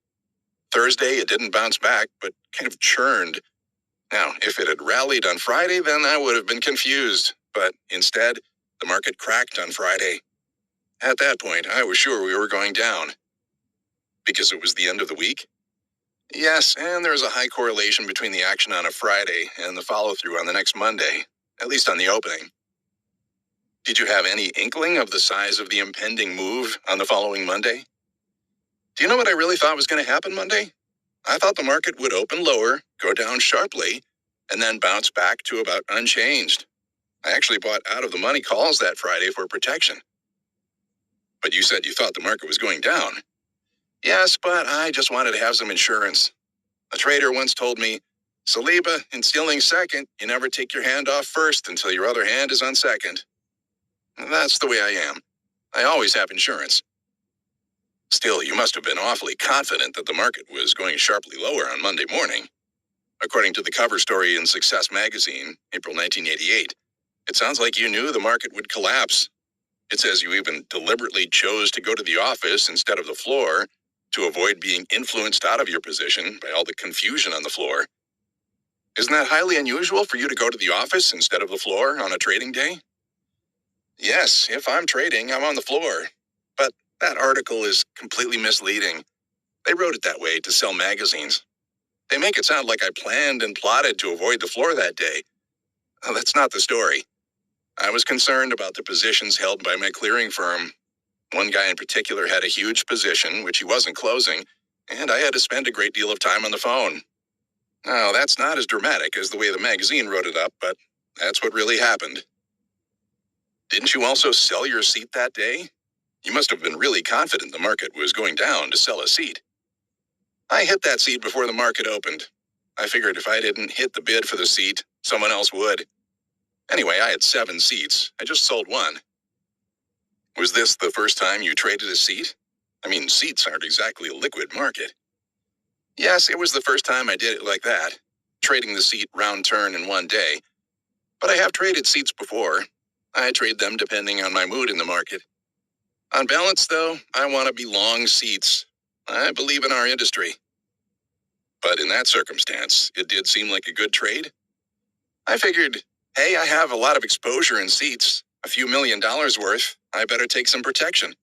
Thursday, it didn't bounce back, but kind of churned. Now, if it had rallied on Friday, then I would have been confused. But instead, the market cracked on Friday. At that point, I was sure we were going down. Because it was the end of the week? Yes, and there's a high correlation between the action on a Friday and the follow-through on the next Monday, at least on the opening. Did you have any inkling of the size of the impending move on the following Monday? Do you know what I really thought was going to happen Monday? I thought the market would open lower, go down sharply, and then bounce back to about unchanged. I actually bought out-of-the-money calls that Friday for protection. But you said you thought the market was going down. Yes, but I just wanted to have some insurance. A trader once told me, Saliba, in stealing second, you never take your hand off first until your other hand is on second. That's the way I am. I always have insurance. Still, you must have been awfully confident that the market was going sharply lower on Monday morning. According to the cover story in Success magazine, April 1988, it sounds like you knew the market would collapse. It says you even deliberately chose to go to the office instead of the floor to avoid being influenced out of your position by all the confusion on the floor. Isn't that highly unusual for you to go to the office instead of the floor on a trading day? Yes, if I'm trading, I'm on the floor. But that article is completely misleading. They wrote it that way to sell magazines. They make it sound like I planned and plotted to avoid the floor that day. Oh, that's not the story. I was concerned about the positions held by my clearing firm. One guy in particular had a huge position, which he wasn't closing, and I had to spend a great deal of time on the phone. Now, that's not as dramatic as the way the magazine wrote it up, but that's what really happened. Didn't you also sell your seat that day? You must have been really confident the market was going down to sell a seat. I hit that seat before the market opened. I figured if I didn't hit the bid for the seat, someone else would. Anyway, I had 7 seats. I just sold one. Was this the first time you traded a seat? I mean, seats aren't exactly a liquid market. Yes, it was the first time I did it like that, trading the seat round turn in one day. But I have traded seats before. I trade them depending on my mood in the market. On balance, though, I want to be long seats. I believe in our industry. But in that circumstance, it did seem like a good trade. I figured, hey, I have a lot of exposure in seats, a few $1 million worth. I better take some protection.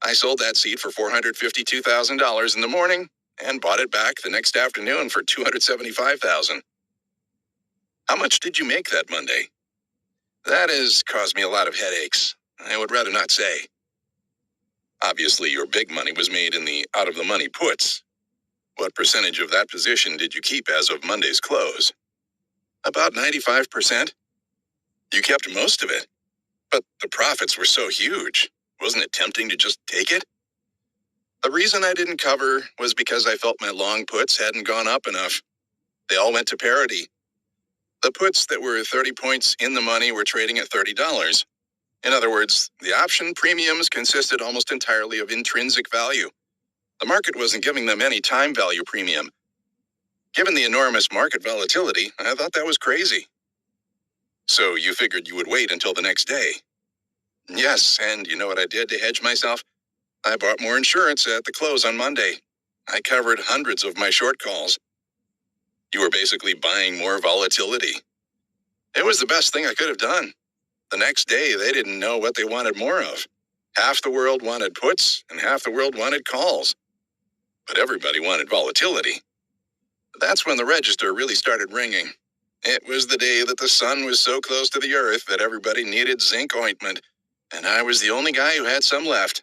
I sold that seat for $452,000 in the morning and bought it back the next afternoon for $275,000. How much did you make that Monday? That has caused me a lot of headaches. I would rather not say. Obviously, your big money was made in the out-of-the-money puts. What percentage of that position did you keep as of Monday's close? About 95%. You kept most of it. But the profits were so huge. Wasn't it tempting to just take it? The reason I didn't cover was because I felt my long puts hadn't gone up enough. They all went to parity. The puts that were 30 points in the money were trading at $30. In other words, the option premiums consisted almost entirely of intrinsic value. The market wasn't giving them any time value premium. Given the enormous market volatility, I thought that was crazy. So you figured you would wait until the next day? Yes, and you know what I did to hedge myself? I bought more insurance at the close on Monday. I covered hundreds of my short calls. You were basically buying more volatility. It was the best thing I could have done. The next day, they didn't know what they wanted more of. Half the world wanted puts, and half the world wanted calls. But everybody wanted volatility. That's when the register really started ringing. It was the day that the sun was so close to the earth that everybody needed zinc ointment, and I was the only guy who had some left.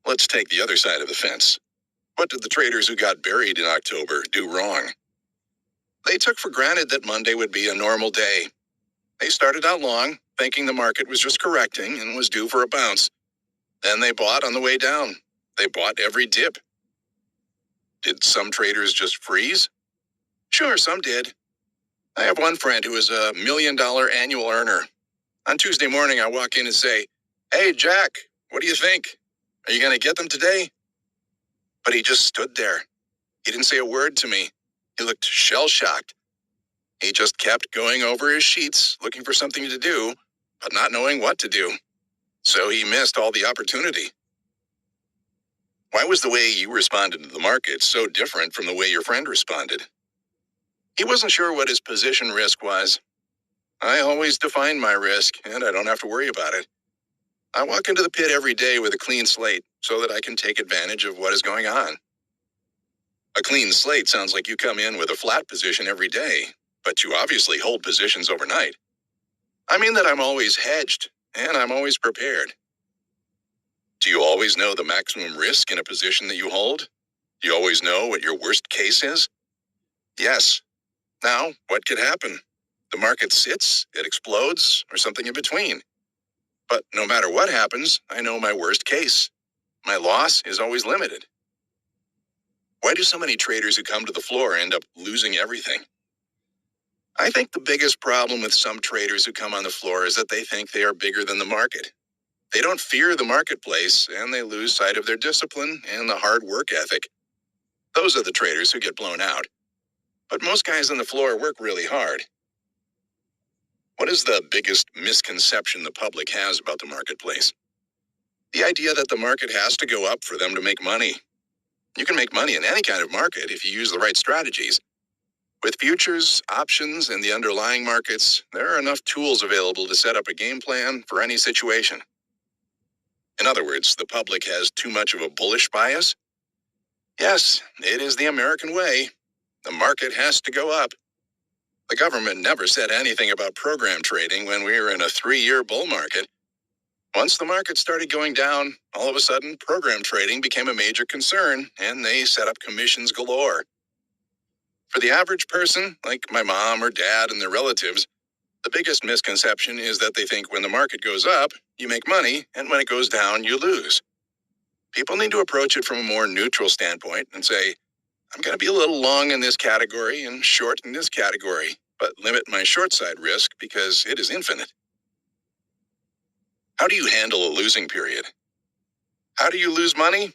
Let's take the other side of the fence. What did the traders who got buried in October do wrong? They took for granted that Monday would be a normal day. They started out long, thinking the market was just correcting and was due for a bounce. Then they bought on the way down. They bought every dip. Did some traders just freeze? Sure, some did. I have one friend who is a $1 million annual earner. On Tuesday morning, I walk in and say, "Hey, Jack, what do you think? Are you going to get them today?" But he just stood there. He didn't say a word to me. He looked shell-shocked. He just kept going over his sheets, looking for something to do, but not knowing what to do. So he missed all the opportunity. Why was the way you responded to the market so different from the way your friend responded? He wasn't sure what his position risk was. I always define my risk, and I don't have to worry about it. I walk into the pit every day with a clean slate so that I can take advantage of what is going on. A clean slate sounds like you come in with a flat position every day, but you obviously hold positions overnight. I mean that I'm always hedged, and I'm always prepared. Do you always know the maximum risk in a position that you hold? Do you always know what your worst case is? Yes. Now, what could happen? The market sits, it explodes, or something in between. But no matter what happens, I know my worst case. My loss is always limited. Why do so many traders who come to the floor end up losing everything? I think the biggest problem with some traders who come on the floor is that they think they are bigger than the market. They don't fear the marketplace, and they lose sight of their discipline and the hard work ethic. Those are the traders who get blown out. but most guys on the floor work really hard. What is the biggest misconception the public has about the marketplace? The idea that the market has to go up for them to make money. You can make money in any kind of market if you use the right strategies. With futures, options, and the underlying markets, there are enough tools available to set up a game plan for any situation. In other words, the public has too much of a bullish bias? Yes, it is the American way. The market has to go up. The government never said anything about program trading when we were in a 3-year bull market. Once the market started going down, all of a sudden, program trading became a major concern, and they set up commissions galore. For the average person, like my mom or dad and their relatives, the biggest misconception is that they think when the market goes up, you make money, and when it goes down, you lose. People need to approach it from a more neutral standpoint and say, I'm going to be a little long in this category and short in this category, but limit my short side risk because it is infinite. How do you handle a losing period? How do you lose money?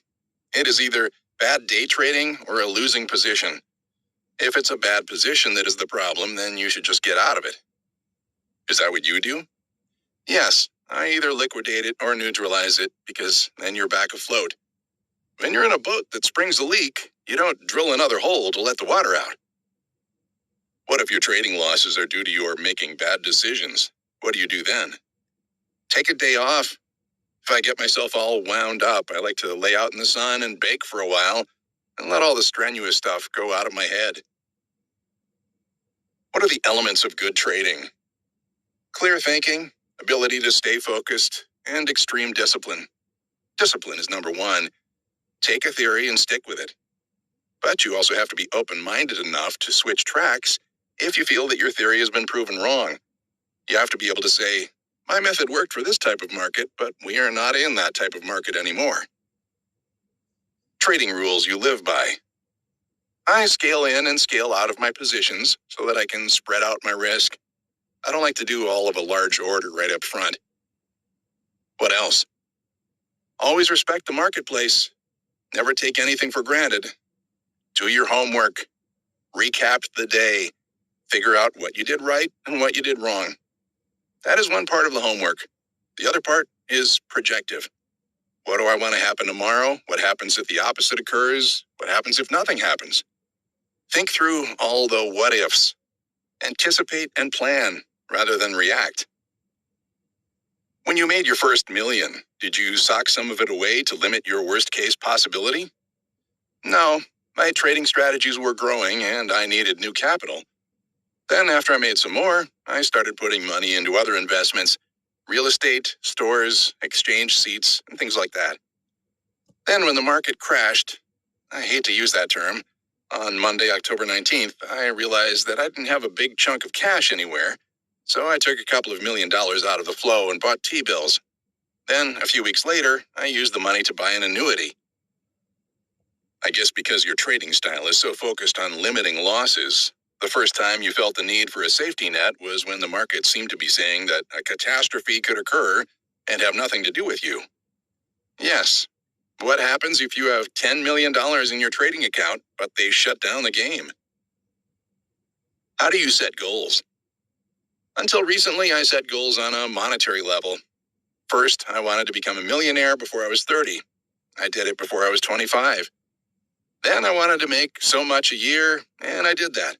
It is either bad day trading or a losing position. If it's a bad position that is the problem, then you should just get out of it. Is that what you do? Yes, I either liquidate it or neutralize it because then you're back afloat. When you're in a boat that springs a leak, you don't drill another hole to let the water out. What if your trading losses are due to your making bad decisions? What do you do then? Take a day off. If I get myself all wound up, I like to lay out in the sun and bake for a while and let all the strenuous stuff go out of my head. What are the elements of good trading? Clear thinking, ability to stay focused, and extreme discipline. Discipline is number one. Take a theory and stick with it. But you also have to be open-minded enough to switch tracks if you feel that your theory has been proven wrong. You have to be able to say, my method worked for this type of market, but we are not in that type of market anymore. Trading rules you live by. I scale in and scale out of my positions so that I can spread out my risk. I don't like to do all of a large order right up front. What else? Always respect the marketplace. Never take anything for granted. Do your homework. Recap the day. Figure out what you did right and what you did wrong. That is one part of the homework. The other part is projective. What do I want to happen tomorrow? What happens if the opposite occurs? What happens if nothing happens? Think through all the what ifs. Anticipate and plan rather than react. When you made your first million, did you sock some of it away to limit your worst case possibility? No, my trading strategies were growing and I needed new capital. Then after I made some more, I started putting money into other investments, real estate, stores, exchange seats, and things like that. Then when the market crashed, I hate to use that term, on Monday, October 19th, I realized that I didn't have a big chunk of cash anywhere, so I took a couple of $1 million out of the flow and bought T-bills. Then, a few weeks later, I used the money to buy an annuity. I guess because your trading style is so focused on limiting losses, the first time you felt the need for a safety net was when the market seemed to be saying that a catastrophe could occur and have nothing to do with you. Yes. What happens if you have $10 million in your trading account, but they shut down the game? How do you set goals? Until recently, I set goals on a monetary level. First, I wanted to become a millionaire before I was 30. I did it before I was 25. Then I wanted to make so much a year, and I did that.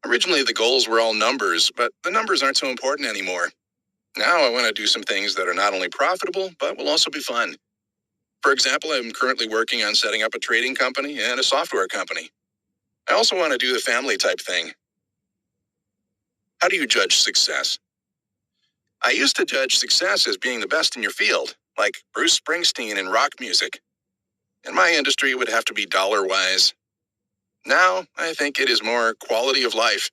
Originally, the goals were all numbers, but the numbers aren't so important anymore. Now I want to do some things that are not only profitable, but will also be fun. For example, I'm currently working on setting up a trading company and a software company. I also want to do the family type thing. How do you judge success? I used to judge success as being the best in your field, like Bruce Springsteen in rock music. In my industry, it would have to be dollar-wise. Now, I think it is more quality of life.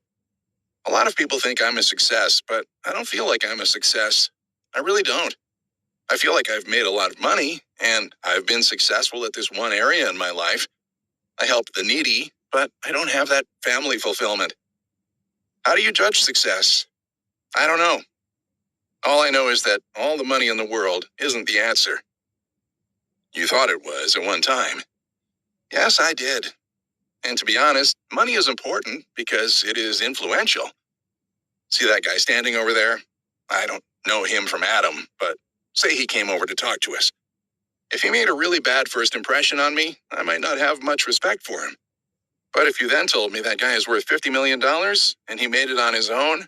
A lot of people think I'm a success, but I don't feel like I'm a success. I really don't. I feel like I've made a lot of money, and I've been successful at this one area in my life. I help the needy, but I don't have that family fulfillment. How do you judge success? I don't know. All I know is that all the money in the world isn't the answer. You thought it was at one time. Yes, I did. And to be honest, money is important because it is influential. See that guy standing over there? I don't know him from Adam, but say he came over to talk to us. If he made a really bad first impression on me, I might not have much respect for him. But if you then told me that guy is worth $50 million and he made it on his own,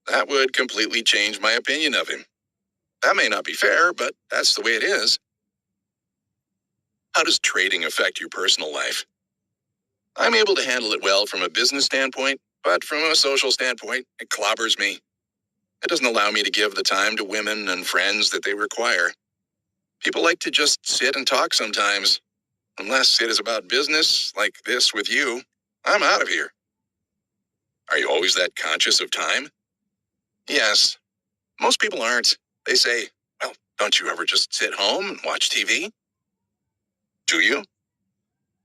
that would completely change my opinion of him. That may not be fair, but that's the way it is. How does trading affect your personal life? I'm able to handle it well from a business standpoint, but from a social standpoint, it clobbers me. It doesn't allow me to give the time to women and friends that they require. People like to just sit and talk sometimes. Unless it is about business, like this with you, I'm out of here. Are you always that conscious of time? Yes. Most people aren't. They say, well, don't you ever just sit home and watch TV? Do you?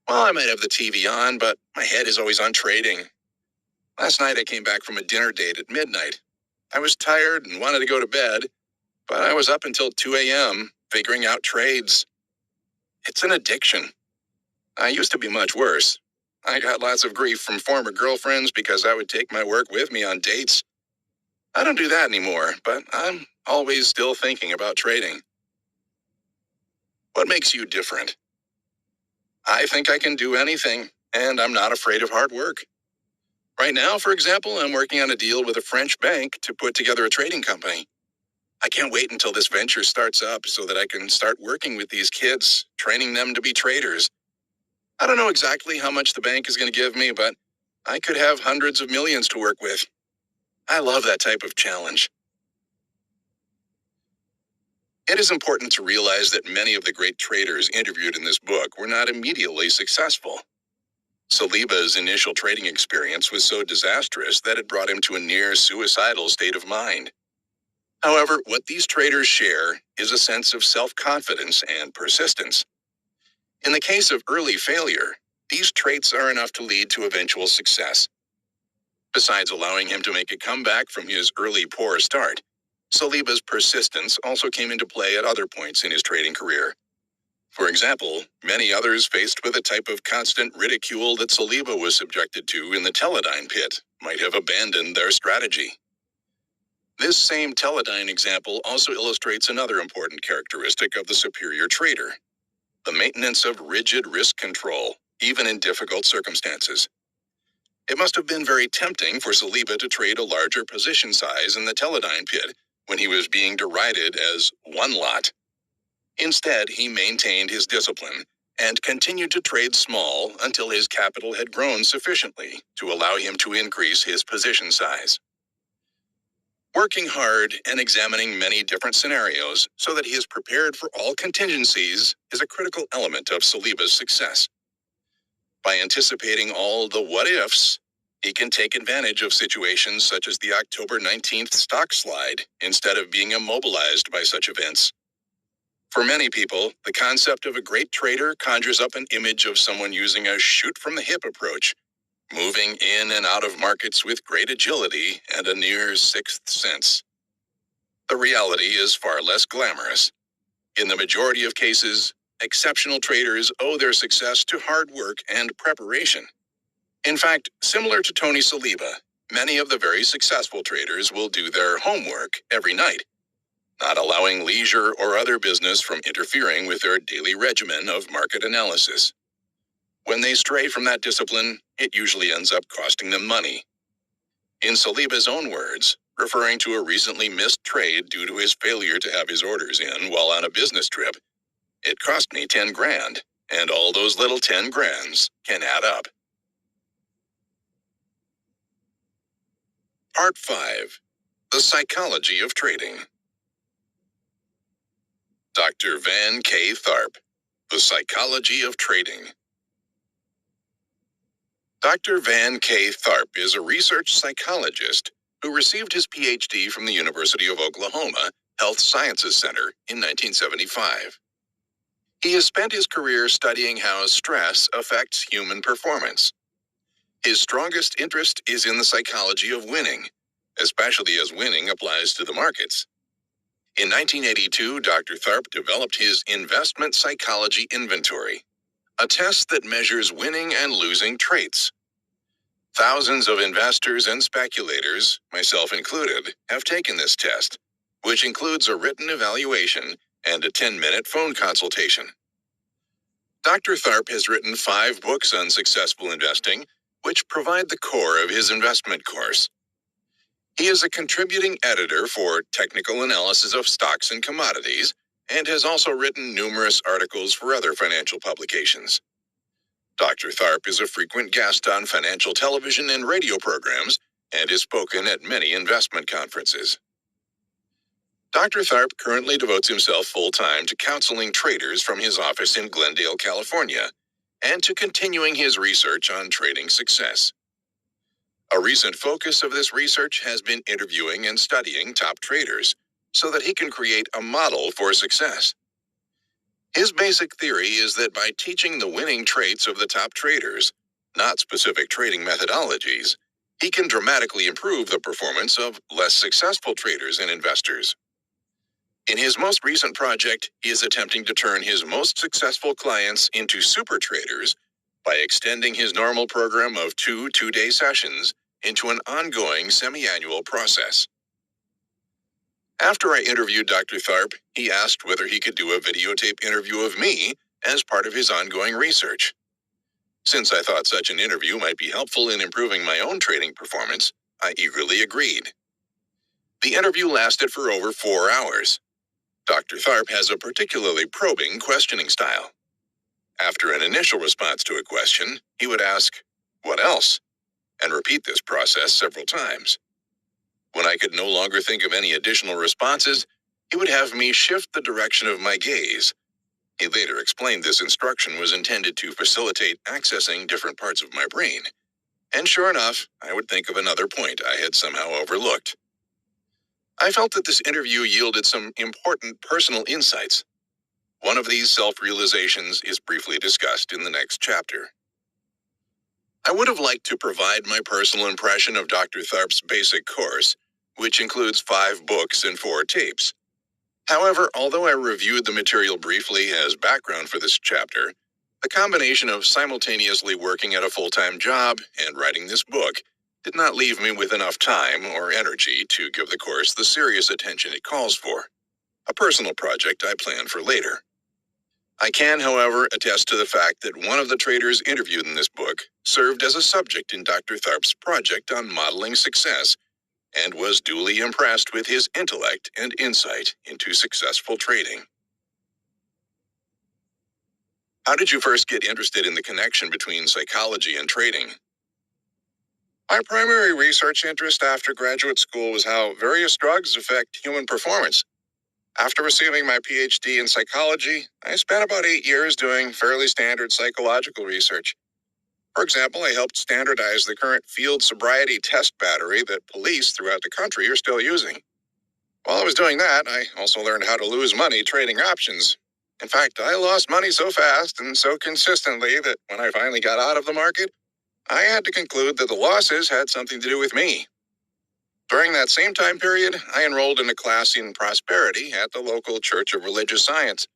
Well, I might have the TV on, but my head is always on trading. Last night I came back from a dinner date at midnight. I was tired and wanted to go to bed, but I was up until 2 a.m. figuring out trades. It's an addiction. I used to be much worse. I got lots of grief from former girlfriends because I would take my work with me on dates. I don't do that anymore, but I'm always still thinking about trading. What makes you different? I think I can do anything, and I'm not afraid of hard work. Right now, for example, I'm working on a deal with a French bank to put together a trading company. I can't wait until this venture starts up so that I can start working with these kids, training them to be traders. I don't know exactly how much the bank is going to give me, but I could have hundreds of millions to work with. I love that type of challenge. It is important to realize that many of the great traders interviewed in this book were not immediately successful. Saliba's initial trading experience was so disastrous that it brought him to a near suicidal state of mind. However, what these traders share is a sense of self-confidence and persistence. In the case of early failure, these traits are enough to lead to eventual success. Besides allowing him to make a comeback from his early poor start, Saliba's persistence also came into play at other points in his trading career. For example, many others faced with a type of constant ridicule that Saliba was subjected to in the Teledyne pit might have abandoned their strategy. This same Teledyne example also illustrates another important characteristic of the superior trader: the maintenance of rigid risk control, even in difficult circumstances. It must have been very tempting for Saliba to trade a larger position size in the Teledyne pit when he was being derided as one lot. Instead, he maintained his discipline and continued to trade small until his capital had grown sufficiently to allow him to increase his position size. Working hard and examining many different scenarios so that he is prepared for all contingencies is a critical element of Saliba's success. By anticipating all the what-ifs, he can take advantage of situations such as the October 19th stock slide instead of being immobilized by such events. For many people, the concept of a great trader conjures up an image of someone using a shoot-from-the-hip approach, moving in and out of markets with great agility and a near sixth sense. The reality is far less glamorous. In the majority of cases, exceptional traders owe their success to hard work and preparation. In fact, similar to Tony Saliba, many of the very successful traders will do their homework every night, not allowing leisure or other business from interfering with their daily regimen of market analysis. When they stray from that discipline, it usually ends up costing them money. In Saliba's own words, referring to a recently missed trade due to his failure to have his orders in while on a business trip, "It cost me 10 grand, and all those little 10 grands can add up." Part 5. The Psychology of Trading. Dr. Van K. Tharp, The Psychology of Trading. Dr. Van K. Tharp is a research psychologist who received his PhD from the University of Oklahoma Health Sciences Center in 1975. He has spent his career studying how stress affects human performance. His strongest interest is in the psychology of winning, especially as winning applies to the markets. In 1982, Dr. Tharp developed his Investment Psychology Inventory, a test that measures winning and losing traits. Thousands of investors and speculators, myself included, have taken this test, which includes a written evaluation and a 10-minute phone consultation. Dr. Tharp has written 5 books on successful investing, which provide the core of his investment course. He is a contributing editor for Technical Analysis of Stocks and Commodities, and has also written numerous articles for other financial publications. Dr. Tharp is a frequent guest on financial television and radio programs, and has spoken at many investment conferences. Dr. Tharp currently devotes himself full-time to counseling traders from his office in Glendale, California, and to continuing his research on trading success. A recent focus of this research has been interviewing and studying top traders, so that he can create a model for success. His basic theory is that by teaching the winning traits of the top traders, not specific trading methodologies, he can dramatically improve the performance of less successful traders and investors. In his most recent project, he is attempting to turn his most successful clients into super traders by extending his normal program of 2 two-day sessions into an ongoing semi-annual process. After I interviewed Dr. Tharp, he asked whether he could do a videotape interview of me as part of his ongoing research. Since I thought such an interview might be helpful in improving my own trading performance, I eagerly agreed. The interview lasted for over 4 hours. Dr. Tharp has a particularly probing questioning style. After an initial response to a question, he would ask, "What else?" and repeat this process several times. When I could no longer think of any additional responses, he would have me shift the direction of my gaze. He later explained this instruction was intended to facilitate accessing different parts of my brain. And sure enough, I would think of another point I had somehow overlooked. I felt that this interview yielded some important personal insights. One of these self-realizations is briefly discussed in the next chapter. I would have liked to provide my personal impression of Dr. Tharp's basic course, which includes 5 books and 4 tapes. However, although I reviewed the material briefly as background for this chapter, the combination of simultaneously working at a full-time job and writing this book did not leave me with enough time or energy to give the course the serious attention it calls for, a personal project I plan for later. I can, however, attest to the fact that one of the traders interviewed in this book served as a subject in Dr. Tharp's project on modeling success, and was duly impressed with his intellect and insight into successful trading. How did you first get interested in the connection between psychology and trading? My primary research interest after graduate school was how various drugs affect human performance. After receiving my PhD in psychology, I spent about 8 years doing fairly standard psychological research. For example, I helped standardize the current field sobriety test battery that police throughout the country are still using. While I was doing that, I also learned how to lose money trading options. In fact, I lost money so fast and so consistently that when I finally got out of the market, I had to conclude that the losses had something to do with me. During that same time period, I enrolled in a class in prosperity at the local Church of Religious Science.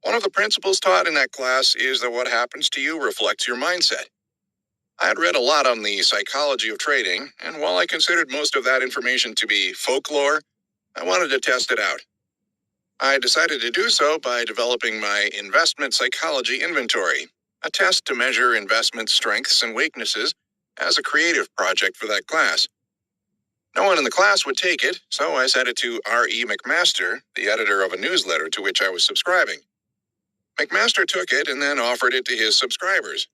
One of the principles taught in that class is that what happens to you reflects your mindset. I had read a lot on the psychology of trading, and while I considered most of that information to be folklore, I wanted to test it out. I decided to do so by developing my investment psychology inventory, a test to measure investment strengths and weaknesses, as a creative project for that class. No one in the class would take it, so I sent it to R.E. McMaster, the editor of a newsletter to which I was subscribing. McMaster took it and then offered it to his subscribers.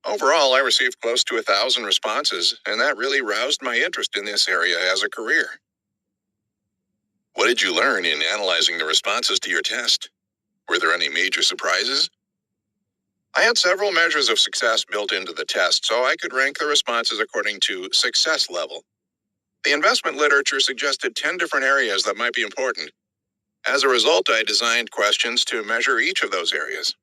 Overall, I received close to 1,000 responses, and that really roused my interest in this area as a career. What did you learn in analyzing the responses to your test? Were there any major surprises? I had several measures of success built into the test, so I could rank the responses according to success level. The investment literature suggested 10 different areas that might be important. As a result, I designed questions to measure each of those areas.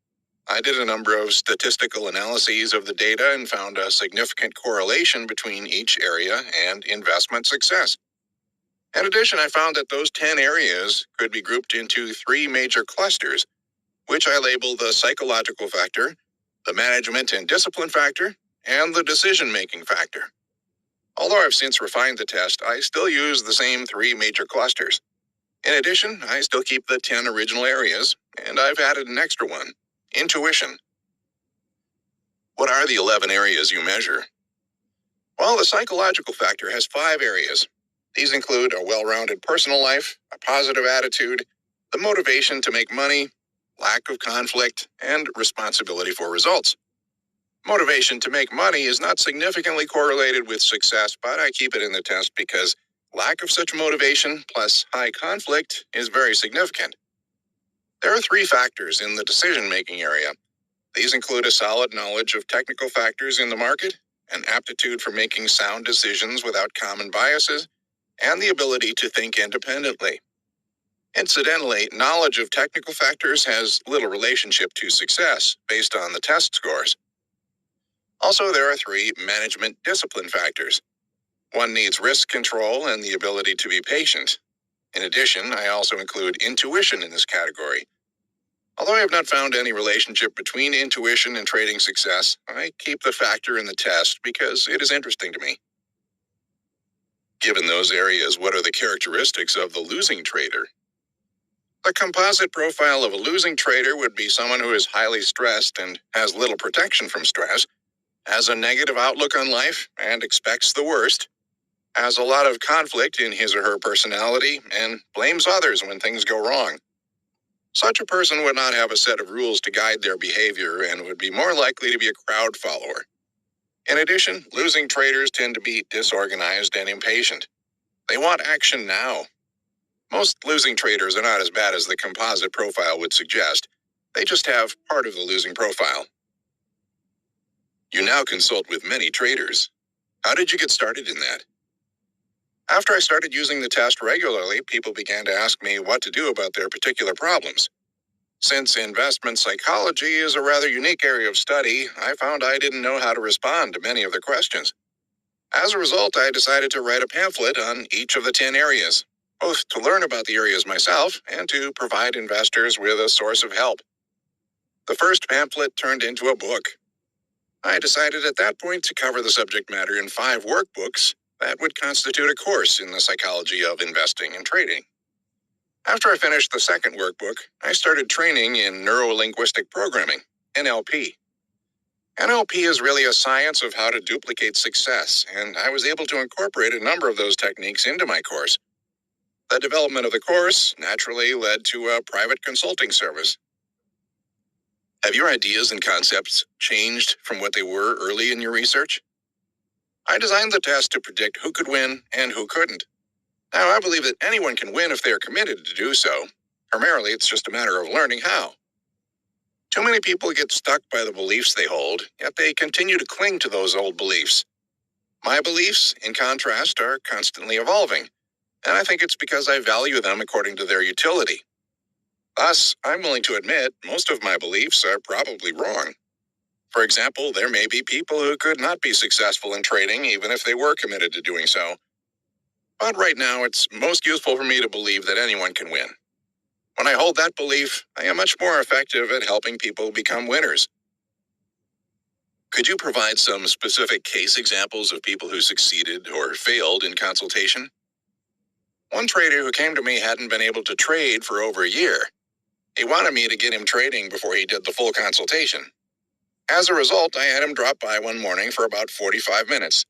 I did a number of statistical analyses of the data and found a significant correlation between each area and investment success. In addition, I found that those 10 areas could be grouped into 3 major clusters, which I labeled the psychological factor, the management and discipline factor, and the decision-making factor. Although I've since refined the test, I still use the same 3 major clusters. In addition, I still keep the 10 original areas, and I've added an extra one: intuition. What are the 11 areas you measure? Well, the psychological factor has 5 areas. These include a well-rounded personal life, a positive attitude, the motivation to make money, lack of conflict, and responsibility for results. Motivation to make money is not significantly correlated with success, but I keep it in the test because lack of such motivation plus high conflict is very significant. There are 3 factors in the decision-making area. These include a solid knowledge of technical factors in the market, an aptitude for making sound decisions without common biases, and the ability to think independently. Incidentally, knowledge of technical factors has little relationship to success based on the test scores. Also, there are 3 management discipline factors. One needs risk control and the ability to be patient. In addition, I also include intuition in this category. Although I have not found any relationship between intuition and trading success, I keep the factor in the test because it is interesting to me. Given those areas, what are the characteristics of the losing trader? The composite profile of a losing trader would be someone who is highly stressed and has little protection from stress, has a negative outlook on life and expects the worst, has a lot of conflict in his or her personality, and blames others when things go wrong. Such a person would not have a set of rules to guide their behavior and would be more likely to be a crowd follower. In addition, losing traders tend to be disorganized and impatient. They want action now. Most losing traders are not as bad as the composite profile would suggest. They just have part of the losing profile. You now consult with many traders. How did you get started in that? After I started using the test regularly, people began to ask me what to do about their particular problems. Since investment psychology is a rather unique area of study, I found I didn't know how to respond to many of their questions. As a result, I decided to write a pamphlet on each of the 10 areas, both to learn about the areas myself and to provide investors with a source of help. The first pamphlet turned into a book. I decided at that point to cover the subject matter in 5 workbooks that would constitute a course in the psychology of investing and trading. After I finished the second workbook, I started training in neuro-linguistic programming, NLP. NLP is really a science of how to duplicate success, and I was able to incorporate a number of those techniques into my course. The development of the course naturally led to a private consulting service. Have your ideas and concepts changed from what they were early in your research? I designed the test to predict who could win and who couldn't. Now, I believe that anyone can win if they are committed to do so. Primarily, it's just a matter of learning how. Too many people get stuck by the beliefs they hold, yet they continue to cling to those old beliefs. My beliefs, in contrast, are constantly evolving, and I think it's because I value them according to their utility. Thus, I'm willing to admit most of my beliefs are probably wrong. For example, there may be people who could not be successful in trading even if they were committed to doing so. But right now, it's most useful for me to believe that anyone can win. When I hold that belief, I am much more effective at helping people become winners. Could you provide some specific case examples of people who succeeded or failed in consultation? One trader who came to me hadn't been able to trade for over a year. He wanted me to get him trading before he did the full consultation. As a result, I had him drop by one morning for about 45 minutes.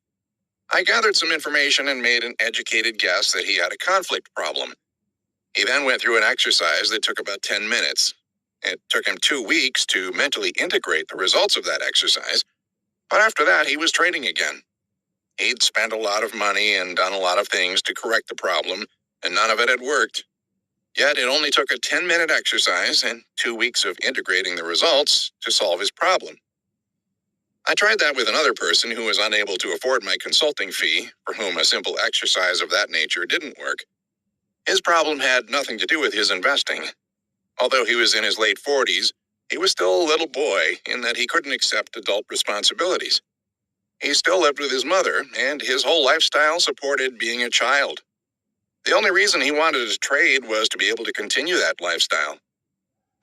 I gathered some information and made an educated guess that he had a conflict problem. He then went through an exercise that took about 10 minutes. It took him 2 weeks to mentally integrate the results of that exercise, but after that, he was trading again. He'd spent a lot of money and done a lot of things to correct the problem, and none of it had worked. Yet it only took a 10-minute exercise and 2 weeks of integrating the results to solve his problem. I tried that with another person who was unable to afford my consulting fee, for whom a simple exercise of that nature didn't work. His problem had nothing to do with his investing. Although he was in his late 40s, he was still a little boy in that he couldn't accept adult responsibilities. He still lived with his mother, and his whole lifestyle supported being a child. The only reason he wanted to trade was to be able to continue that lifestyle.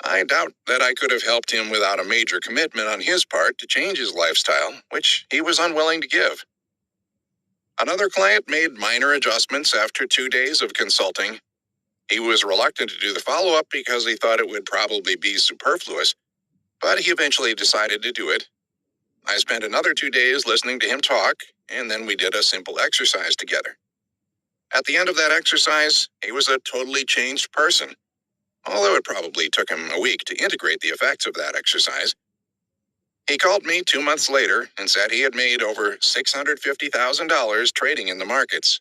I doubt that I could have helped him without a major commitment on his part to change his lifestyle, which he was unwilling to give. Another client made minor adjustments after 2 days of consulting. He was reluctant to do the follow-up because he thought it would probably be superfluous, but he eventually decided to do it. I spent another 2 days listening to him talk, and then we did a simple exercise together. At the end of that exercise, he was a totally changed person, although it probably took him a week to integrate the effects of that exercise. He called me 2 months later and said he had made over $650,000 trading in the markets.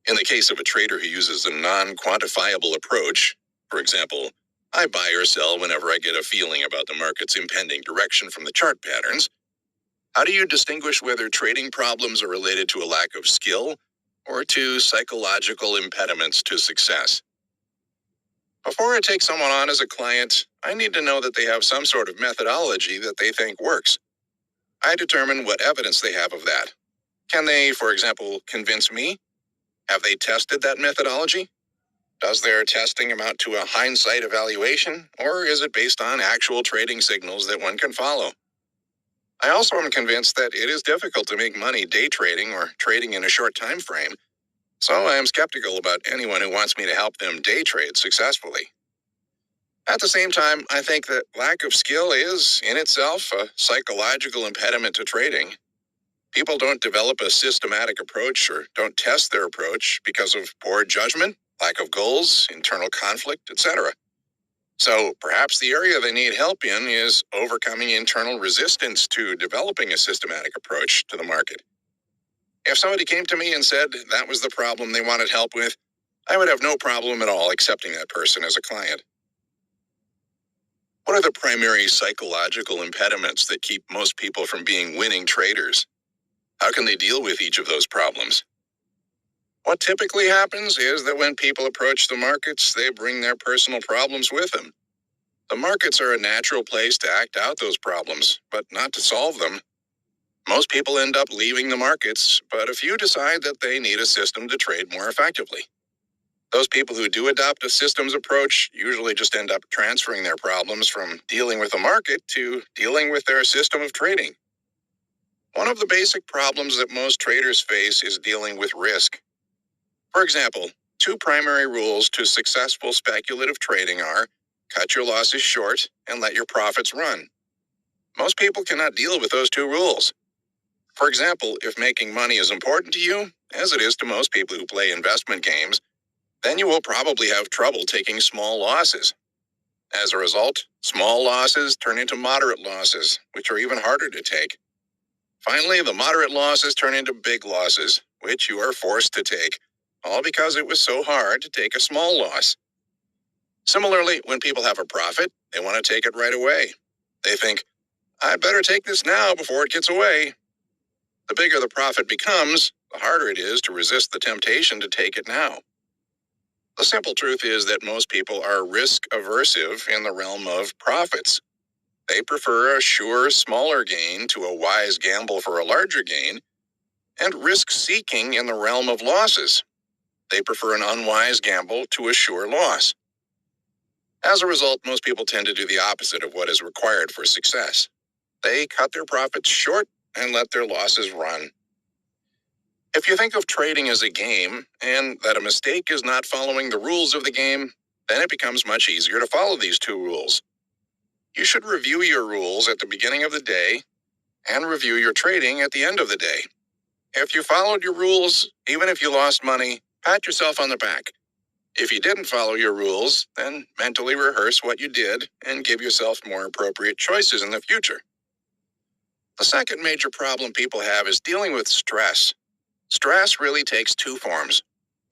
In the case of a trader who uses a non-quantifiable approach, for example, I buy or sell whenever I get a feeling about the market's impending direction from the chart patterns, how do you distinguish whether trading problems are related to a lack of skill or to psychological impediments to success? Before I take someone on as a client, I need to know that they have some sort of methodology that they think works. I determine what evidence they have of that. Can they, for example, convince me? Have they tested that methodology? Does their testing amount to a hindsight evaluation, or is it based on actual trading signals that one can follow? I also am convinced that it is difficult to make money day trading or trading in a short time frame, so I am skeptical about anyone who wants me to help them day trade successfully. At the same time, I think that lack of skill is, in itself, a psychological impediment to trading. People don't develop a systematic approach or don't test their approach because of poor judgment, lack of goals, internal conflict, etc. So perhaps the area they need help in is overcoming internal resistance to developing a systematic approach to the market. If somebody came to me and said that was the problem they wanted help with, I would have no problem at all accepting that person as a client. What are the primary psychological impediments that keep most people from being winning traders? How can they deal with each of those problems? What typically happens is that when people approach the markets, they bring their personal problems with them. The markets are a natural place to act out those problems, but not to solve them. Most people end up leaving the markets, but a few decide that they need a system to trade more effectively. Those people who do adopt a systems approach usually just end up transferring their problems from dealing with the market to dealing with their system of trading. One of the basic problems that most traders face is dealing with risk. For example, two primary rules to successful speculative trading are cut your losses short and let your profits run. Most people cannot deal with those two rules. For example, if making money is important to you, as it is to most people who play investment games, then you will probably have trouble taking small losses. As a result, small losses turn into moderate losses, which are even harder to take. Finally, the moderate losses turn into big losses, which you are forced to take, all because it was so hard to take a small loss. Similarly, when people have a profit, they want to take it right away. They think, I'd better take this now before it gets away. The bigger the profit becomes, the harder it is to resist the temptation to take it now. The simple truth is that most people are risk-aversive in the realm of profits. They prefer a sure, smaller gain to a wise gamble for a larger gain, and risk-seeking in the realm of losses. They prefer an unwise gamble to a sure loss. As a result, most people tend to do the opposite of what is required for success. They cut their profits short and let their losses run. If you think of trading as a game, and that a mistake is not following the rules of the game, then it becomes much easier to follow these two rules. You should review your rules at the beginning of the day and review your trading at the end of the day. If you followed your rules, even if you lost money, pat yourself on the back. If you didn't follow your rules, then mentally rehearse what you did and give yourself more appropriate choices in the future. The second major problem people have is dealing with stress. Stress really takes two forms: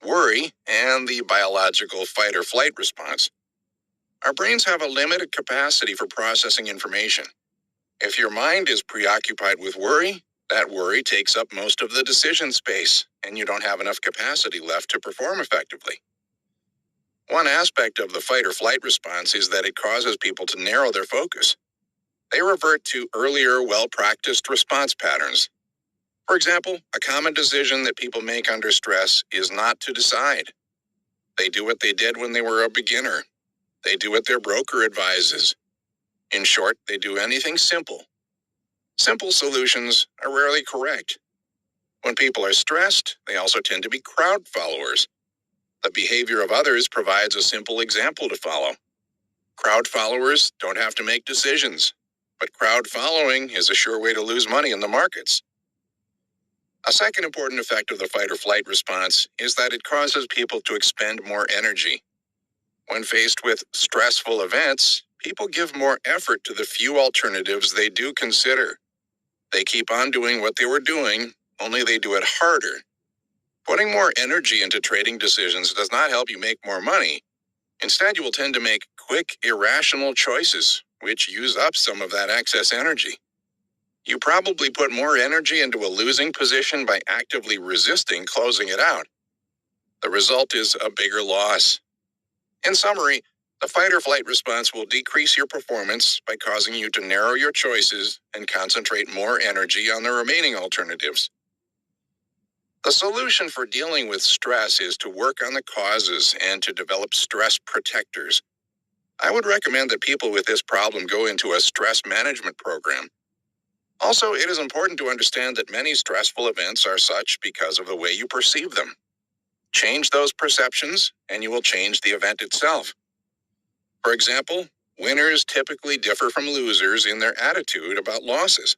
worry and the biological fight or flight response. Our brains have a limited capacity for processing information. If your mind is preoccupied with worry, that worry takes up most of the decision space, and you don't have enough capacity left to perform effectively. One aspect of the fight or flight response is that it causes people to narrow their focus. They revert to earlier, well-practiced response patterns. For example, a common decision that people make under stress is not to decide. They do what they did when they were a beginner. They do what their broker advises. In short, they do anything simple. Simple solutions are rarely correct. When people are stressed, they also tend to be crowd followers. The behavior of others provides a simple example to follow. Crowd followers don't have to make decisions, but crowd following is a sure way to lose money in the markets. A second important effect of the fight or flight response is that it causes people to expend more energy. When faced with stressful events, people give more effort to the few alternatives they do consider. They keep on doing what they were doing, only they do it harder. Putting more energy into trading decisions does not help you make more money. Instead, you will tend to make quick, irrational choices, which use up some of that excess energy. You probably put more energy into a losing position by actively resisting closing it out. The result is a bigger loss. In summary, the fight or flight response will decrease your performance by causing you to narrow your choices and concentrate more energy on the remaining alternatives. The solution for dealing with stress is to work on the causes and to develop stress protectors. I would recommend that people with this problem go into a stress management program. Also, it is important to understand that many stressful events are such because of the way you perceive them. Change those perceptions, and you will change the event itself. For example, winners typically differ from losers in their attitude about losses.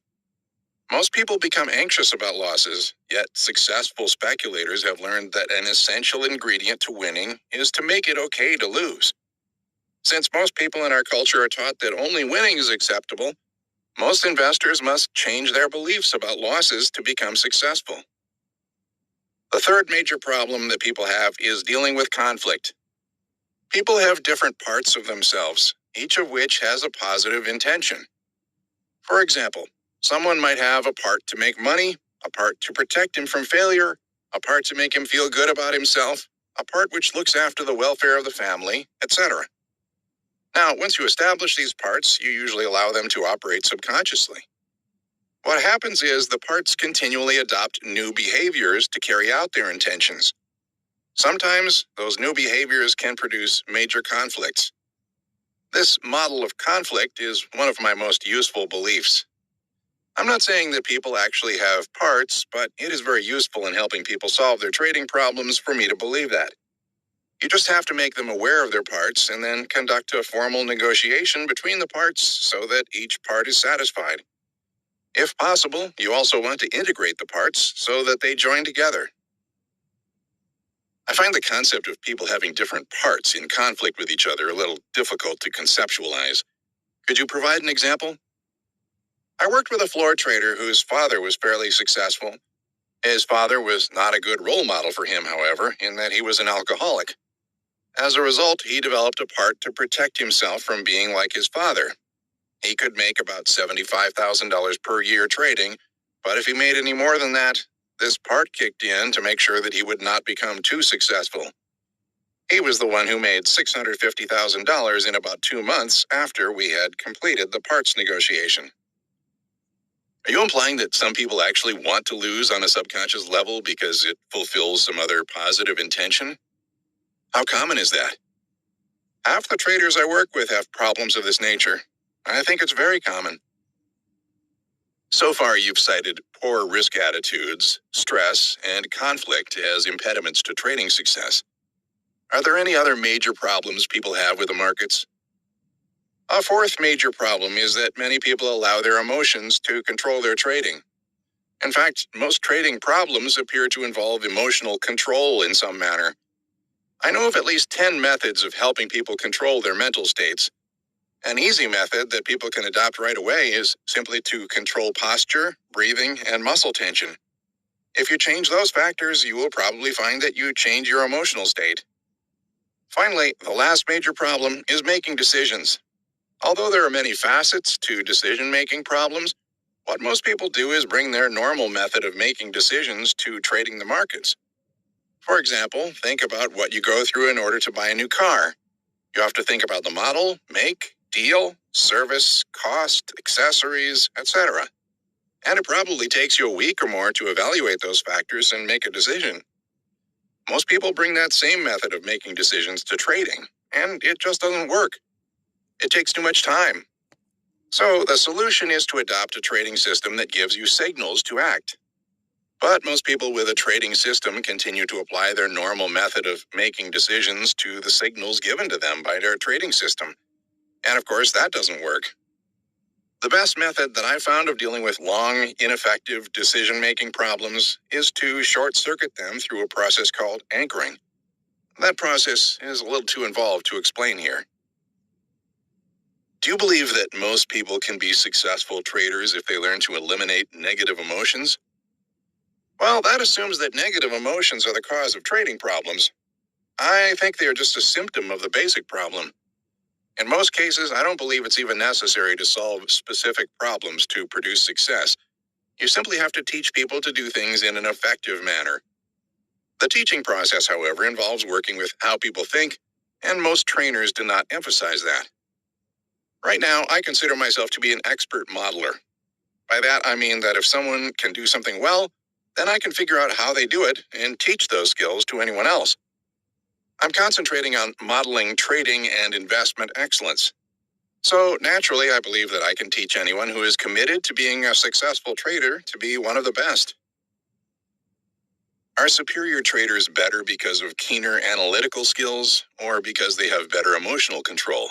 Most people become anxious about losses, yet successful speculators have learned that an essential ingredient to winning is to make it okay to lose. Since most people in our culture are taught that only winning is acceptable, most investors must change their beliefs about losses to become successful. The third major problem that people have is dealing with conflict. People have different parts of themselves, each of which has a positive intention. For example, someone might have a part to make money, a part to protect him from failure, a part to make him feel good about himself, a part which looks after the welfare of the family, etc. Now, once you establish these parts, you usually allow them to operate subconsciously. What happens is the parts continually adopt new behaviors to carry out their intentions. Sometimes those new behaviors can produce major conflicts. This model of conflict is one of my most useful beliefs. I'm not saying that people actually have parts, but it is very useful in helping people solve their trading problems for me to believe that. You just have to make them aware of their parts and then conduct a formal negotiation between the parts so that each part is satisfied. If possible, you also want to integrate the parts so that they join together. I find the concept of people having different parts in conflict with each other a little difficult to conceptualize. Could you provide an example? I worked with a floor trader whose father was fairly successful. His father was not a good role model for him, however, in that he was an alcoholic. As a result, he developed a part to protect himself from being like his father. He could make about $75,000 per year trading, but if he made any more than that, this part kicked in to make sure that he would not become too successful. He was the one who made $650,000 in about 2 months after we had completed the parts negotiation. Are you implying that some people actually want to lose on a subconscious level because it fulfills some other positive intention? How common is that? Half the traders I work with have problems of this nature. I think it's very common. So far, you've cited poor risk attitudes, stress, and conflict as impediments to trading success. Are there any other major problems people have with the markets? A fourth major problem is that many people allow their emotions to control their trading. In fact, most trading problems appear to involve emotional control in some manner. I know of at least 10 methods of helping people control their mental states. An easy method that people can adopt right away is simply to control posture, breathing, and muscle tension. If you change those factors, you will probably find that you change your emotional state. Finally, the last major problem is making decisions. Although there are many facets to decision-making problems, what most people do is bring their normal method of making decisions to trading the markets. For example, think about what you go through in order to buy a new car. You have to think about the model, make, deal, service, cost, accessories, etc. And it probably takes you a week or more to evaluate those factors and make a decision. Most people bring that same method of making decisions to trading, and it just doesn't work. It takes too much time. So the solution is to adopt a trading system that gives you signals to act. But most people with a trading system continue to apply their normal method of making decisions to the signals given to them by their trading system. And of course, that doesn't work. The best method that I've found of dealing with long, ineffective decision-making problems is to short-circuit them through a process called anchoring. That process is a little too involved to explain here. Do you believe that most people can be successful traders if they learn to eliminate negative emotions? Well, that assumes that negative emotions are the cause of trading problems. I think they are just a symptom of the basic problem. In most cases, I don't believe it's even necessary to solve specific problems to produce success. You simply have to teach people to do things in an effective manner. The teaching process, however, involves working with how people think, and most trainers do not emphasize that. Right now, I consider myself to be an expert modeler. By that, I mean that if someone can do something well, then I can figure out how they do it and teach those skills to anyone else. I'm concentrating on modeling trading and investment excellence. So naturally, I believe that I can teach anyone who is committed to being a successful trader to be one of the best. Are superior traders better because of keener analytical skills or because they have better emotional control?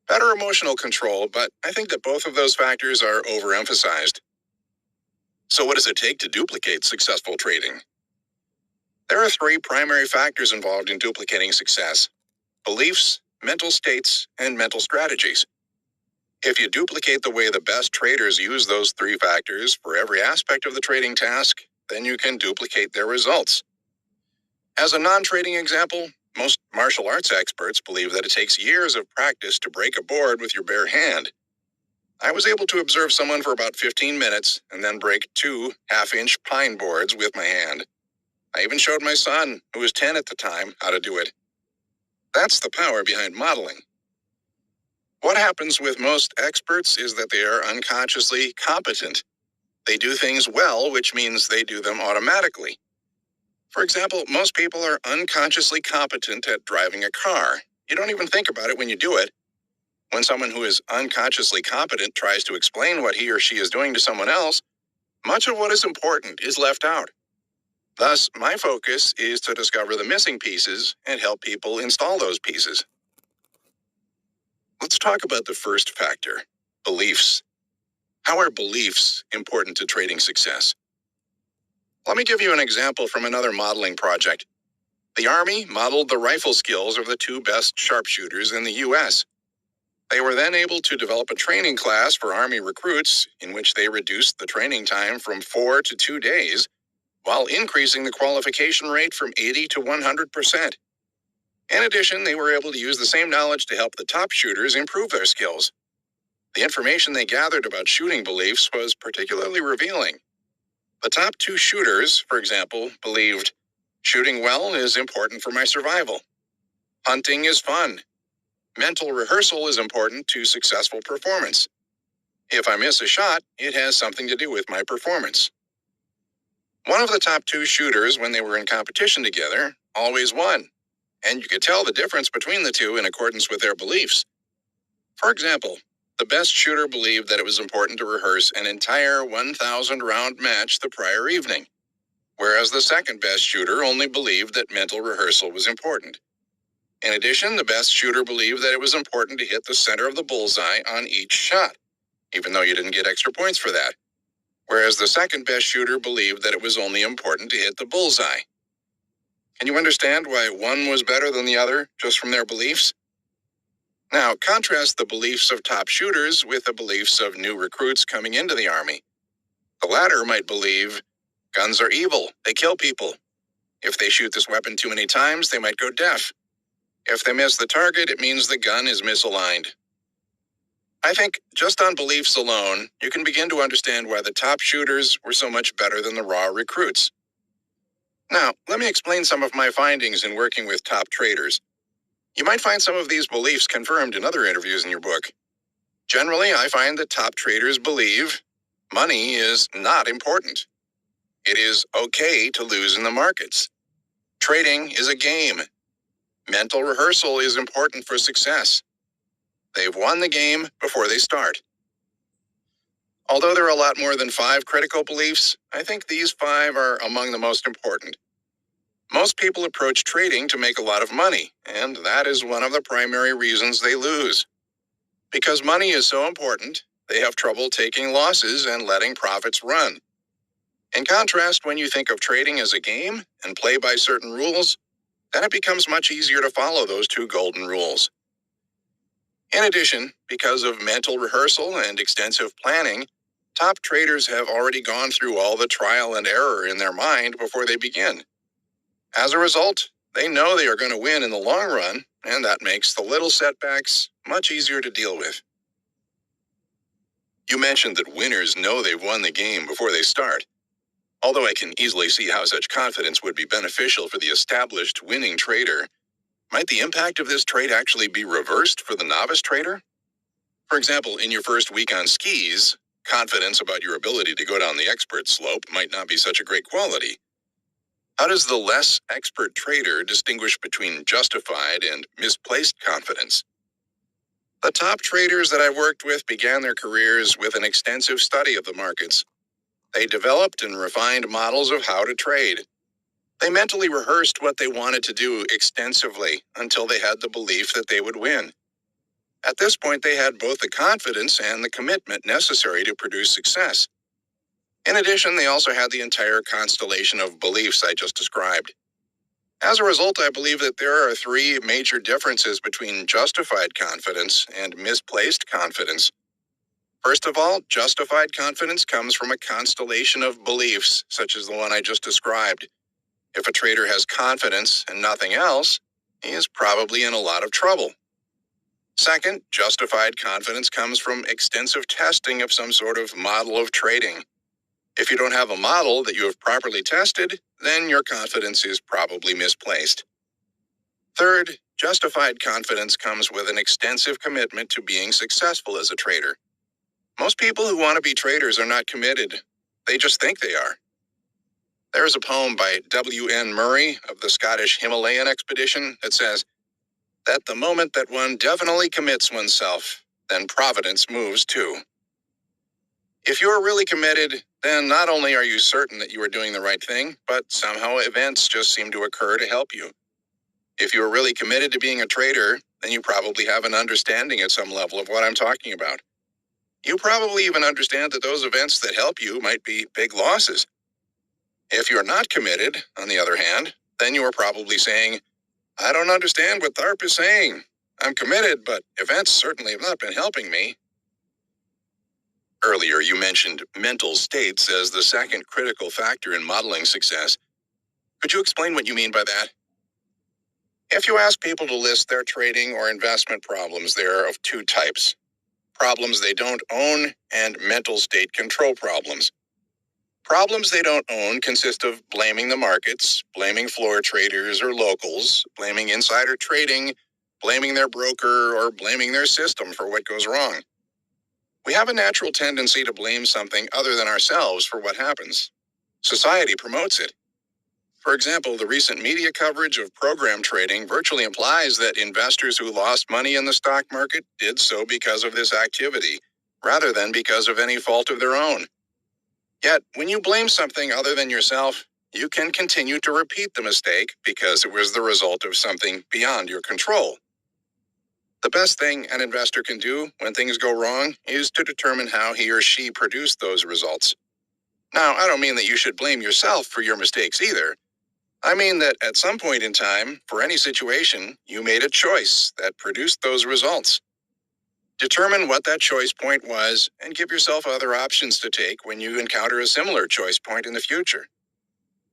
Better emotional control, but I think that both of those factors are overemphasized. So what does it take to duplicate successful trading? There are three primary factors involved in duplicating success: beliefs, mental states, and mental strategies. If you duplicate the way the best traders use those three factors for every aspect of the trading task, then you can duplicate their results. As a non-trading example, most martial arts experts believe that it takes years of practice to break a board with your bare hand. I was able to observe someone for about 15 minutes and then break 2 half-inch pine boards with my hand. I even showed my son, who was 10 at the time, how to do it. That's the power behind modeling. What happens with most experts is that they are unconsciously competent. They do things well, which means they do them automatically. For example, most people are unconsciously competent at driving a car. You don't even think about it when you do it. When someone who is unconsciously competent tries to explain what he or she is doing to someone else, much of what is important is left out. Thus, my focus is to discover the missing pieces and help people install those pieces. Let's talk about the first factor, beliefs. How are beliefs important to trading success? Let me give you an example from another modeling project. The Army modeled the rifle skills of the 2 best sharpshooters in the U.S. They were then able to develop a training class for Army recruits in which they reduced the training time from 4 to 2 days, while increasing the qualification rate from 80 to 100%. In addition, they were able to use the same knowledge to help the top shooters improve their skills. The information they gathered about shooting beliefs was particularly revealing. The top 2 shooters, for example, believed, shooting well is important for my survival. Hunting is fun. Mental rehearsal is important to successful performance. If I miss a shot, it has something to do with my performance. One of the top 2 shooters, when they were in competition together, always won, and you could tell the difference between the two in accordance with their beliefs. For example, the best shooter believed that it was important to rehearse an entire 1,000-round match the prior evening, whereas the second best shooter only believed that mental rehearsal was important. In addition, the best shooter believed that it was important to hit the center of the bullseye on each shot, even though you didn't get extra points for that, whereas the second best shooter believed that it was only important to hit the bullseye. Can you understand why one was better than the other just from their beliefs? Now, contrast the beliefs of top shooters with the beliefs of new recruits coming into the Army. The latter might believe, guns are evil, they kill people. If they shoot this weapon too many times, they might go deaf. If they miss the target, it means the gun is misaligned. I think just on beliefs alone, you can begin to understand why the top shooters were so much better than the raw recruits. Now, let me explain some of my findings in working with top traders. You might find some of these beliefs confirmed in other interviews in your book. Generally, I find that top traders believe money is not important. It is okay to lose in the markets. Trading is a game. Mental rehearsal is important for success. They've won the game before they start. Although there are a lot more than 5 critical beliefs, I think these 5 are among the most important. Most people approach trading to make a lot of money, and that is one of the primary reasons they lose. Because money is so important, they have trouble taking losses and letting profits run. In contrast, when you think of trading as a game and play by certain rules, then it becomes much easier to follow those 2 golden rules. In addition, because of mental rehearsal and extensive planning, top traders have already gone through all the trial and error in their mind before they begin. As a result, they know they are going to win in the long run, and that makes the little setbacks much easier to deal with. You mentioned that winners know they've won the game before they start. Although I can easily see how such confidence would be beneficial for the established winning trader, might the impact of this trait actually be reversed for the novice trader? For example, in your first week on skis, confidence about your ability to go down the expert slope might not be such a great quality. How does the less expert trader distinguish between justified and misplaced confidence? The top traders that I've worked with began their careers with an extensive study of the markets. They developed and refined models of how to trade. They mentally rehearsed what they wanted to do extensively until they had the belief that they would win. At this point, they had both the confidence and the commitment necessary to produce success. In addition, they also had the entire constellation of beliefs I just described. As a result, I believe that there are 3 major differences between justified confidence and misplaced confidence. First of all, justified confidence comes from a constellation of beliefs, such as the one I just described. If a trader has confidence and nothing else, he is probably in a lot of trouble. Second, justified confidence comes from extensive testing of some sort of model of trading. If you don't have a model that you have properly tested, then your confidence is probably misplaced. Third, justified confidence comes with an extensive commitment to being successful as a trader. Most people who want to be traders are not committed. They just think they are. There is a poem by W.N. Murray of the Scottish Himalayan expedition that says that the moment that one definitely commits oneself, then providence moves too. If you are really committed, then not only are you certain that you are doing the right thing, but somehow events just seem to occur to help you. If you are really committed to being a trader, then you probably have an understanding at some level of what I'm talking about. You probably even understand that those events that help you might be big losses. If you're not committed, on the other hand, then you are probably saying, I don't understand what Tharp is saying. I'm committed, but events certainly have not been helping me. Earlier, you mentioned mental states as the second critical factor in modeling success. Could you explain what you mean by that? If you ask people to list their trading or investment problems, they are of 2 types: problems they don't own and mental state control problems. Problems they don't own consist of blaming the markets, blaming floor traders or locals, blaming insider trading, blaming their broker, or blaming their system for what goes wrong. We have a natural tendency to blame something other than ourselves for what happens. Society promotes it. For example, the recent media coverage of program trading virtually implies that investors who lost money in the stock market did so because of this activity, rather than because of any fault of their own. Yet, when you blame something other than yourself, you can continue to repeat the mistake because it was the result of something beyond your control. The best thing an investor can do when things go wrong is to determine how he or she produced those results. Now, I don't mean that you should blame yourself for your mistakes either. I mean that at some point in time, for any situation, you made a choice that produced those results. Determine what that choice point was and give yourself other options to take when you encounter a similar choice point in the future.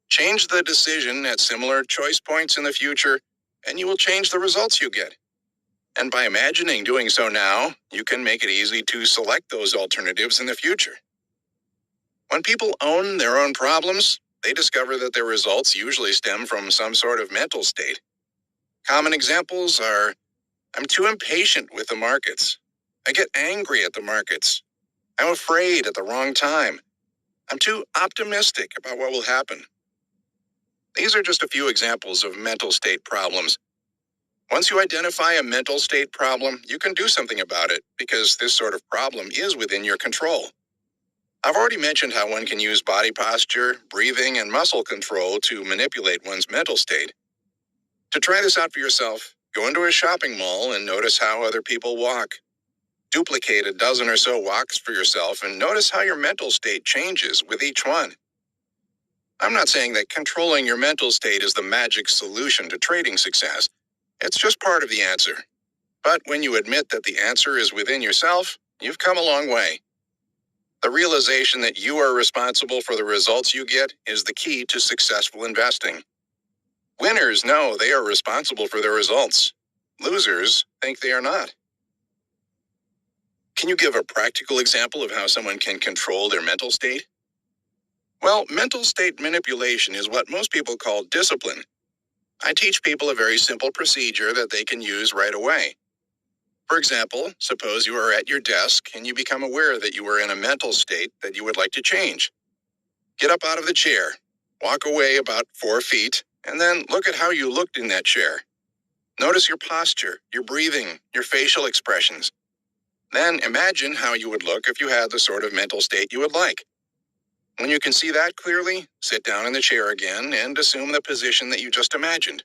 Change the decision at similar choice points in the future, and you will change the results you get. And by imagining doing so now, you can make it easy to select those alternatives in the future. When people own their own problems, they discover that their results usually stem from some sort of mental state. Common examples are, I'm too impatient with the markets. I get angry at the markets. I'm afraid at the wrong time. I'm too optimistic about what will happen. These are just a few examples of mental state problems. Once you identify a mental state problem, you can do something about it because this sort of problem is within your control. I've already mentioned how one can use body posture, breathing, and muscle control to manipulate one's mental state. To try this out for yourself, go into a shopping mall and notice how other people walk. Duplicate a dozen or so walks for yourself and notice how your mental state changes with each one. I'm not saying that controlling your mental state is the magic solution to trading success. It's just part of the answer. But when you admit that the answer is within yourself, you've come a long way. The realization that you are responsible for the results you get is the key to successful investing. Winners know they are responsible for their results. Losers think they are not. Can you give a practical example of how someone can control their mental state? Well, mental state manipulation is what most people call discipline. I teach people a very simple procedure that they can use right away. For example, suppose you are at your desk and you become aware that you are in a mental state that you would like to change. Get up out of the chair, walk away about 4 feet, and then look at how you looked in that chair. Notice your posture, your breathing, your facial expressions. Then imagine how you would look if you had the sort of mental state you would like. When you can see that clearly, sit down in the chair again and assume the position that you just imagined.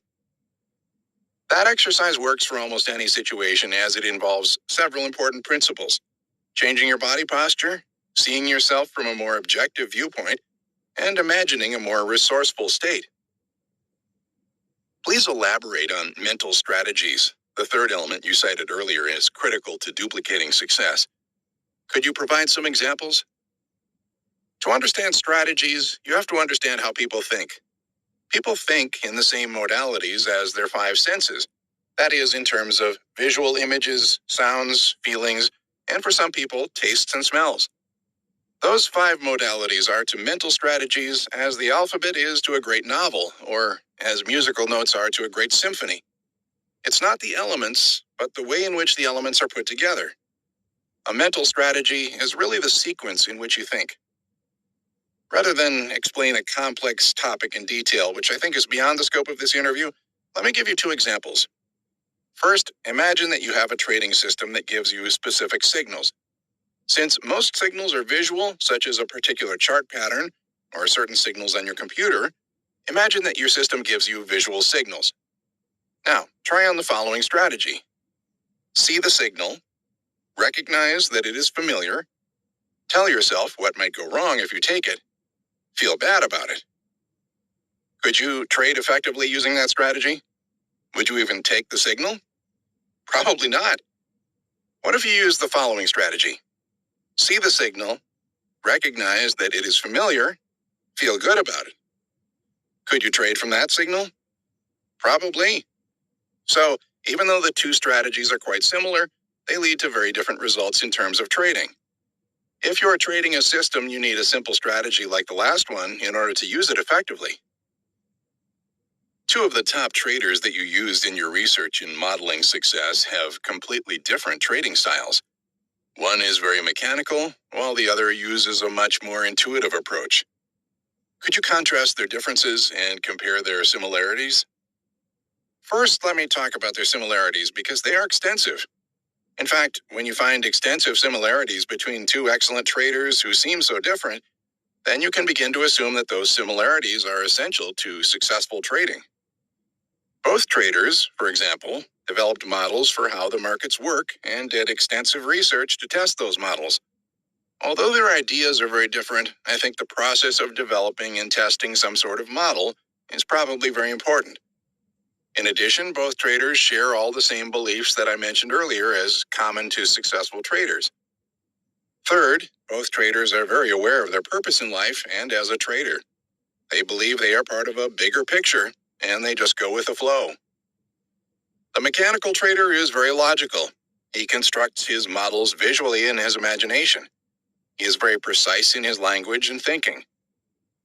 That exercise works for almost any situation as it involves several important principles: changing your body posture, seeing yourself from a more objective viewpoint, and imagining a more resourceful state. Please elaborate on mental strategies. The third element you cited earlier is critical to duplicating success. Could you provide some examples? To understand strategies, you have to understand how people think. People think in the same modalities as their 5 senses. That is, in terms of visual images, sounds, feelings, and for some people, tastes and smells. Those 5 modalities are to mental strategies as the alphabet is to a great novel, or as musical notes are to a great symphony. It's not the elements, but the way in which the elements are put together. A mental strategy is really the sequence in which you think. Rather than explain a complex topic in detail, which I think is beyond the scope of this interview, let me give you 2 examples. First, imagine that you have a trading system that gives you specific signals. Since most signals are visual, such as a particular chart pattern or certain signals on your computer, imagine that your system gives you visual signals. Now, try on the following strategy. See the signal, recognize that it is familiar, tell yourself what might go wrong if you take it, feel bad about it. Could you trade effectively using that strategy? Would you even take the signal? Probably not. What if you use the following strategy? See the signal, recognize that it is familiar, feel good about it. Could you trade from that signal? Probably. So, even though the 2 strategies are quite similar, they lead to very different results in terms of trading. If you are trading a system, you need a simple strategy like the last one in order to use it effectively. 2 of the top traders that you used in your research in modeling success have completely different trading styles. One is very mechanical, while the other uses a much more intuitive approach. Could you contrast their differences and compare their similarities? First, let me talk about their similarities because they are extensive. In fact, when you find extensive similarities between 2 excellent traders who seem so different, then you can begin to assume that those similarities are essential to successful trading. Both traders, for example, developed models for how the markets work and did extensive research to test those models. Although their ideas are very different, I think the process of developing and testing some sort of model is probably very important. In addition, both traders share all the same beliefs that I mentioned earlier as common to successful traders. Third, both traders are very aware of their purpose in life and as a trader. They believe they are part of a bigger picture, and they just go with the flow. The mechanical trader is very logical. He constructs his models visually in his imagination. He is very precise in his language and thinking.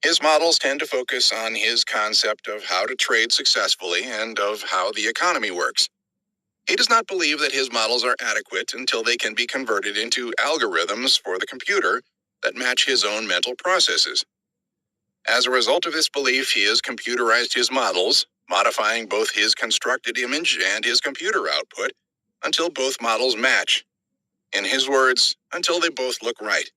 His models tend to focus on his concept of how to trade successfully and of how the economy works. He does not believe that his models are adequate until they can be converted into algorithms for the computer that match his own mental processes. As a result of this belief, he has computerized his models, modifying both his constructed image and his computer output until both models match. In his words, until they both look right.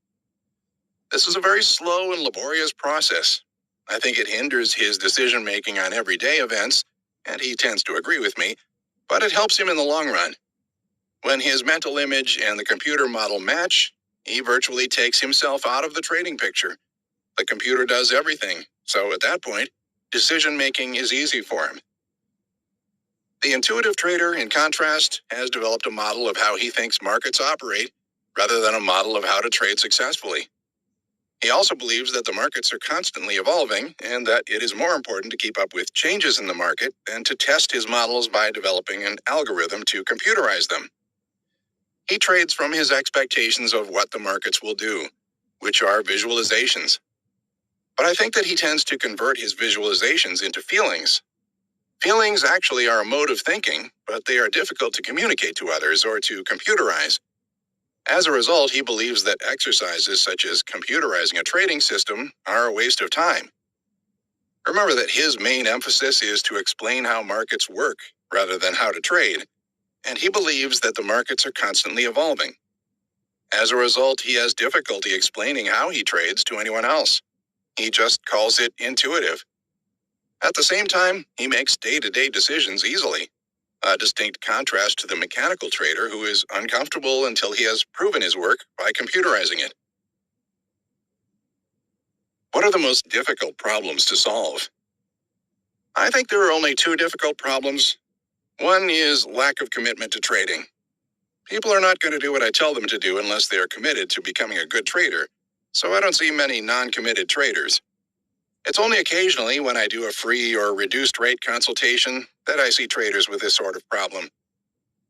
This is a very slow and laborious process. I think it hinders his decision-making on everyday events, and he tends to agree with me, but it helps him in the long run. When his mental image and the computer model match, he virtually takes himself out of the trading picture. The computer does everything, so at that point, decision-making is easy for him. The intuitive trader, in contrast, has developed a model of how he thinks markets operate, rather than a model of how to trade successfully. He also believes that the markets are constantly evolving and that it is more important to keep up with changes in the market than to test his models by developing an algorithm to computerize them. He trades from his expectations of what the markets will do, which are visualizations. But I think that he tends to convert his visualizations into feelings. Feelings actually are a mode of thinking, but they are difficult to communicate to others or to computerize. As a result, he believes that exercises such as computerizing a trading system are a waste of time. Remember that his main emphasis is to explain how markets work rather than how to trade, and he believes that the markets are constantly evolving. As a result, he has difficulty explaining how he trades to anyone else. He just calls it intuitive. At the same time, he makes day-to-day decisions easily, a distinct contrast to the mechanical trader who is uncomfortable until he has proven his work by computerizing it. What are the most difficult problems to solve? I think there are only two difficult problems. One is lack of commitment to trading. People are not going to do what I tell them to do unless they are committed to becoming a good trader, so I don't see many non-committed traders. It's only occasionally when I do a free or reduced rate consultation that I see traders with this sort of problem.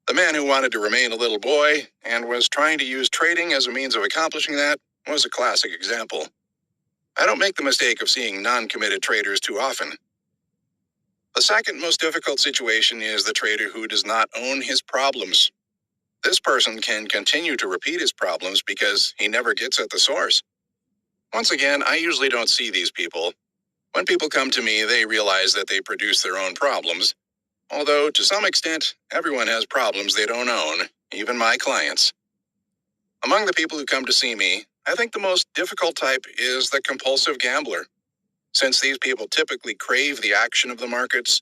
The man who wanted to remain a little boy and was trying to use trading as a means of accomplishing that was a classic example. I don't make the mistake of seeing non-committed traders too often. The second most difficult situation is the trader who does not own his problems. This person can continue to repeat his problems because he never gets at the source. Once again, I usually don't see these people. When people come to me, they realize that they produce their own problems. Although, to some extent, everyone has problems they don't own, even my clients. Among the people who come to see me, I think the most difficult type is the compulsive gambler. Since these people typically crave the action of the markets,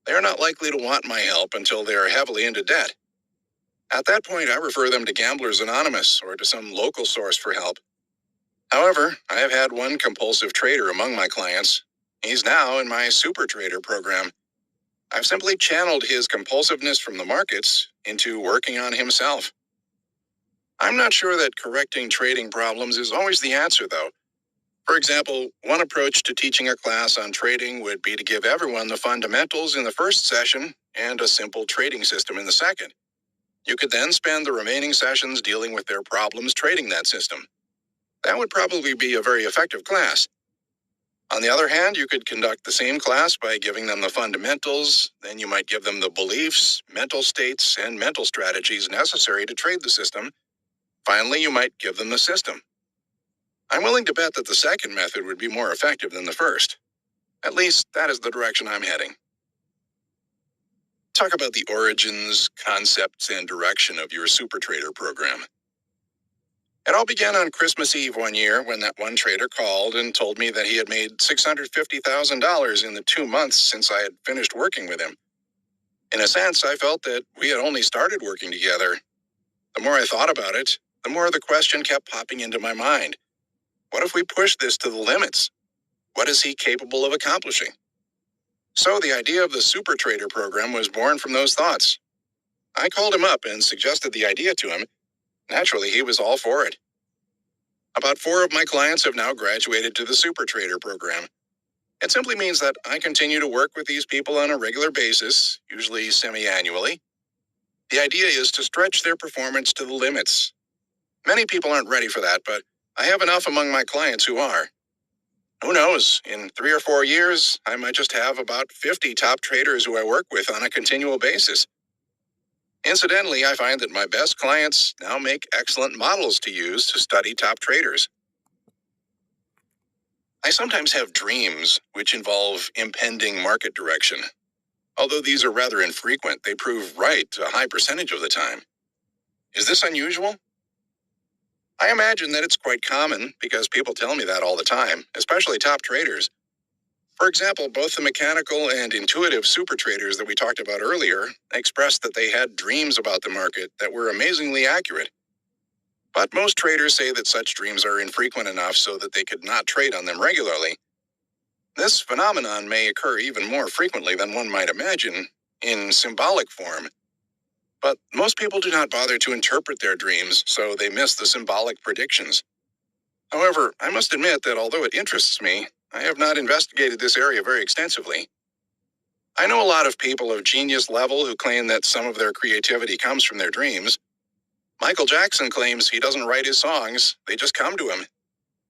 they are not likely to want my help until they are heavily into debt. At that point, I refer them to Gamblers Anonymous or to some local source for help. However, I have had one compulsive trader among my clients. He's now in my Super Trader program. I've simply channeled his compulsiveness from the markets into working on himself. I'm not sure that correcting trading problems is always the answer, though. For example, one approach to teaching a class on trading would be to give everyone the fundamentals in the first session and a simple trading system in the second. You could then spend the remaining sessions dealing with their problems trading that system. That would probably be a very effective class. On the other hand, you could conduct the same class by giving them the fundamentals, then you might give them the beliefs, mental states, and mental strategies necessary to trade the system. Finally, you might give them the system. I'm willing to bet that the second method would be more effective than the first. At least, that is the direction I'm heading. Talk about the origins, concepts, and direction of your Super Trader program. It all began on Christmas Eve one year when that one trader called and told me that he had made $650,000 in the 2 months since I had finished working with him. In a sense, I felt that we had only started working together. The more I thought about it, the more the question kept popping into my mind. What if we push this to the limits? What is he capable of accomplishing? So the idea of the Super Trader program was born from those thoughts. I called him up and suggested the idea to him. Naturally, he was all for it. About 4 of my clients have now graduated to the Super Trader program. It simply means that I continue to work with these people on a regular basis, usually semi-annually. The idea is to stretch their performance to the limits. Many people aren't ready for that, but I have enough among my clients who are. Who knows, in 3 or 4 years, I might just have about 50 top traders who I work with on a continual basis. Incidentally, I find that my best clients now make excellent models to use to study top traders. I sometimes have dreams which involve impending market direction. Although these are rather infrequent, they prove right a high percentage of the time. Is this unusual? I imagine that it's quite common because people tell me that all the time, especially top traders. For example, both the mechanical and intuitive super traders that we talked about earlier expressed that they had dreams about the market that were amazingly accurate. But most traders say that such dreams are infrequent enough so that they could not trade on them regularly. This phenomenon may occur even more frequently than one might imagine, in symbolic form. But most people do not bother to interpret their dreams, so they miss the symbolic predictions. However, I must admit that although it interests me, I have not investigated this area very extensively. I know a lot of people of genius level who claim that some of their creativity comes from their dreams. Michael Jackson claims he doesn't write his songs, they just come to him.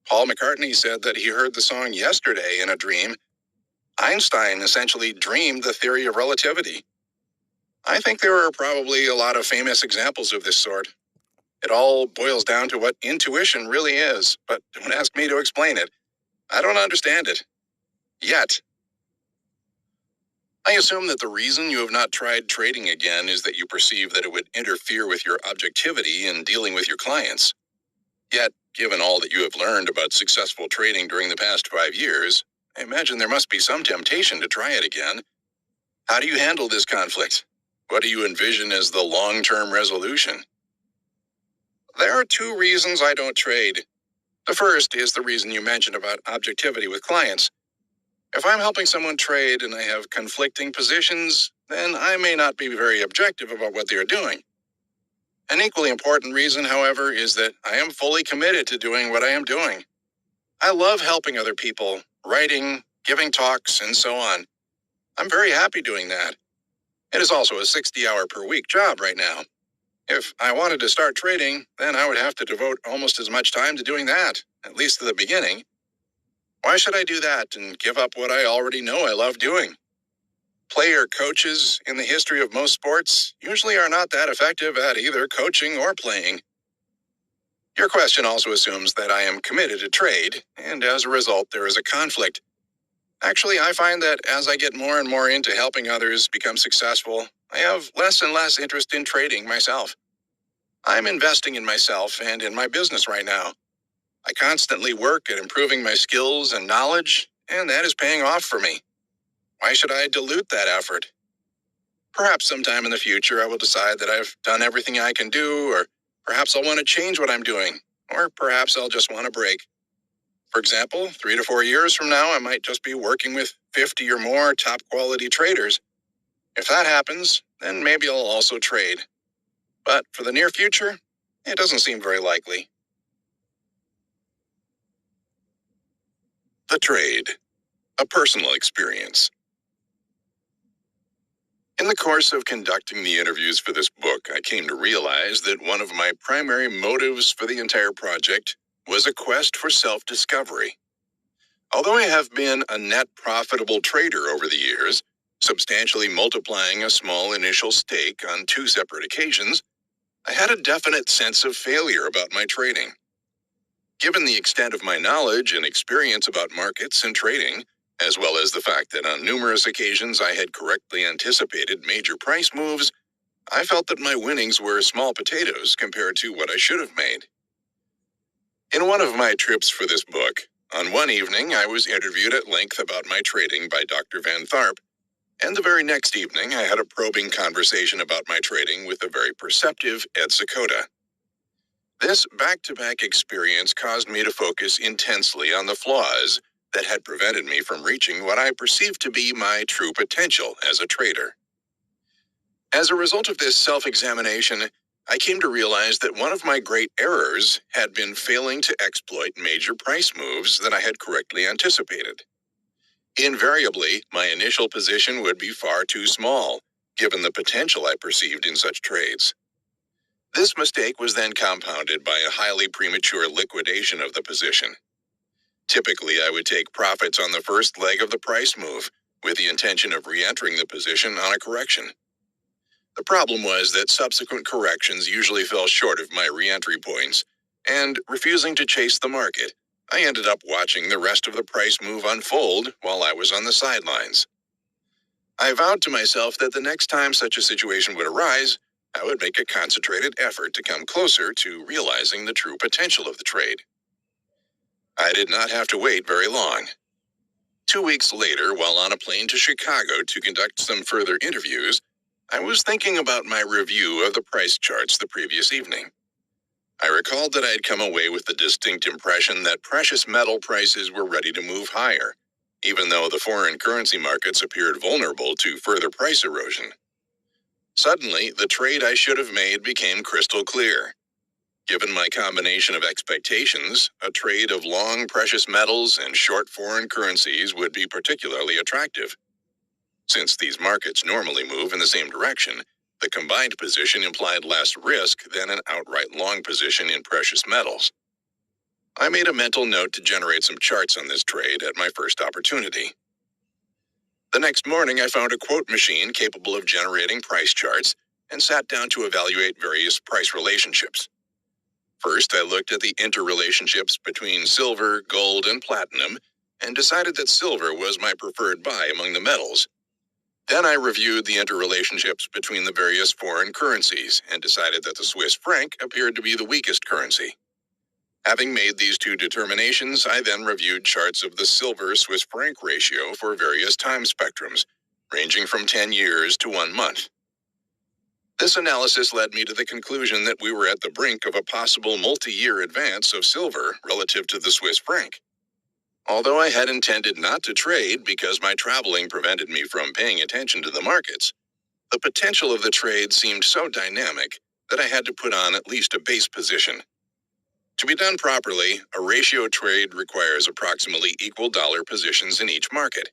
Paul McCartney said that he heard the song yesterday in a dream. Einstein essentially dreamed the theory of relativity. I think there are probably a lot of famous examples of this sort. It all boils down to what intuition really is, but don't ask me to explain it. I don't understand it. Yet. I assume that the reason you have not tried trading again is that you perceive that it would interfere with your objectivity in dealing with your clients. Yet, given all that you have learned about successful trading during the past 5 years, I imagine there must be some temptation to try it again. How do you handle this conflict? What do you envision as the long-term resolution? There are 2 reasons I don't trade. The first is the reason you mentioned about objectivity with clients. If I'm helping someone trade and I have conflicting positions, then I may not be very objective about what they are doing. An equally important reason, however, is that I am fully committed to doing what I am doing. I love helping other people, writing, giving talks, and so on. I'm very happy doing that. It is also a 60-hour per week job right now. If I wanted to start trading, then I would have to devote almost as much time to doing that, at least at the beginning. Why should I do that and give up what I already know I love doing? Player coaches in the history of most sports usually are not that effective at either coaching or playing. Your question also assumes that I am committed to trade, and as a result, there is a conflict. Actually, I find that as I get more and more into helping others become successful, I have less and less interest in trading myself. I'm investing in myself and in my business right now. I constantly work at improving my skills and knowledge, and that is paying off for me. Why should I dilute that effort? Perhaps sometime in the future I will decide that I've done everything I can do, or perhaps I'll want to change what I'm doing, or perhaps I'll just want a break. For example, 3 to 4 years from now, I might just be working with 50 or more top quality traders. If that happens, then maybe I'll also trade. But for the near future, it doesn't seem very likely. The trade, a personal experience. In the course of conducting the interviews for this book, I came to realize that one of my primary motives for the entire project was a quest for self-discovery. Although I have been a net profitable trader over the years, substantially multiplying a small initial stake on 2 separate occasions, I had a definite sense of failure about my trading. Given the extent of my knowledge and experience about markets and trading, as well as the fact that on numerous occasions I had correctly anticipated major price moves, I felt that my winnings were small potatoes compared to what I should have made. In one of my trips for this book, on one evening I was interviewed at length about my trading by Dr. Van Tharp, and the very next evening I had a probing conversation about my trading with the very perceptive Ed Sakota. This back-to-back experience caused me to focus intensely on the flaws that had prevented me from reaching what I perceived to be my true potential as a trader. As a result of this self-examination, I came to realize that one of my great errors had been failing to exploit major price moves that I had correctly anticipated. Invariably, my initial position would be far too small, given the potential I perceived in such trades. This mistake was then compounded by a highly premature liquidation of the position. Typically, I would take profits on the first leg of the price move, with the intention of re-entering the position on a correction. The problem was that subsequent corrections usually fell short of my re-entry points, and refusing to chase the market, I ended up watching the rest of the price move unfold while I was on the sidelines. I vowed to myself that the next time such a situation would arise, I would make a concentrated effort to come closer to realizing the true potential of the trade. I did not have to wait very long. 2 weeks later, while on a plane to Chicago to conduct some further interviews, I was thinking about my review of the price charts the previous evening. I recalled that I had come away with the distinct impression that precious metal prices were ready to move higher, even though the foreign currency markets appeared vulnerable to further price erosion. Suddenly, the trade I should have made became crystal clear. Given my combination of expectations, a trade of long precious metals and short foreign currencies would be particularly attractive. Since these markets normally move in the same direction, the combined position implied less risk than an outright long position in precious metals. I made a mental note to generate some charts on this trade at my first opportunity. The next morning, I found a quote machine capable of generating price charts and sat down to evaluate various price relationships. First, I looked at the interrelationships between silver, gold, and platinum and decided that silver was my preferred buy among the metals. Then I reviewed the interrelationships between the various foreign currencies and decided that the Swiss franc appeared to be the weakest currency. Having made these two determinations, I then reviewed charts of the silver-Swiss franc ratio for various time spectrums, ranging from 10 years to 1 month. This analysis led me to the conclusion that we were at the brink of a possible multi-year advance of silver relative to the Swiss franc. Although I had intended not to trade because my traveling prevented me from paying attention to the markets, the potential of the trade seemed so dynamic that I had to put on at least a base position. To be done properly, a ratio trade requires approximately equal dollar positions in each market.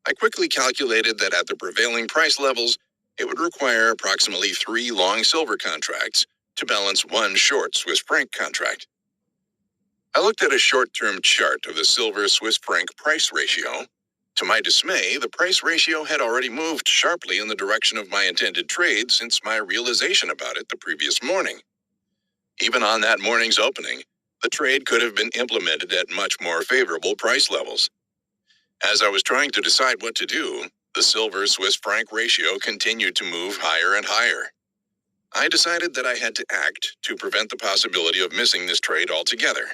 I quickly calculated that at the prevailing price levels, it would require approximately 3 long silver contracts to balance 1 short Swiss franc contract. I looked at a short-term chart of the silver-Swiss franc price ratio. To my dismay, the price ratio had already moved sharply in the direction of my intended trade since my realization about it the previous morning. Even on that morning's opening, the trade could have been implemented at much more favorable price levels. As I was trying to decide what to do, the silver-Swiss franc ratio continued to move higher and higher. I decided that I had to act to prevent the possibility of missing this trade altogether.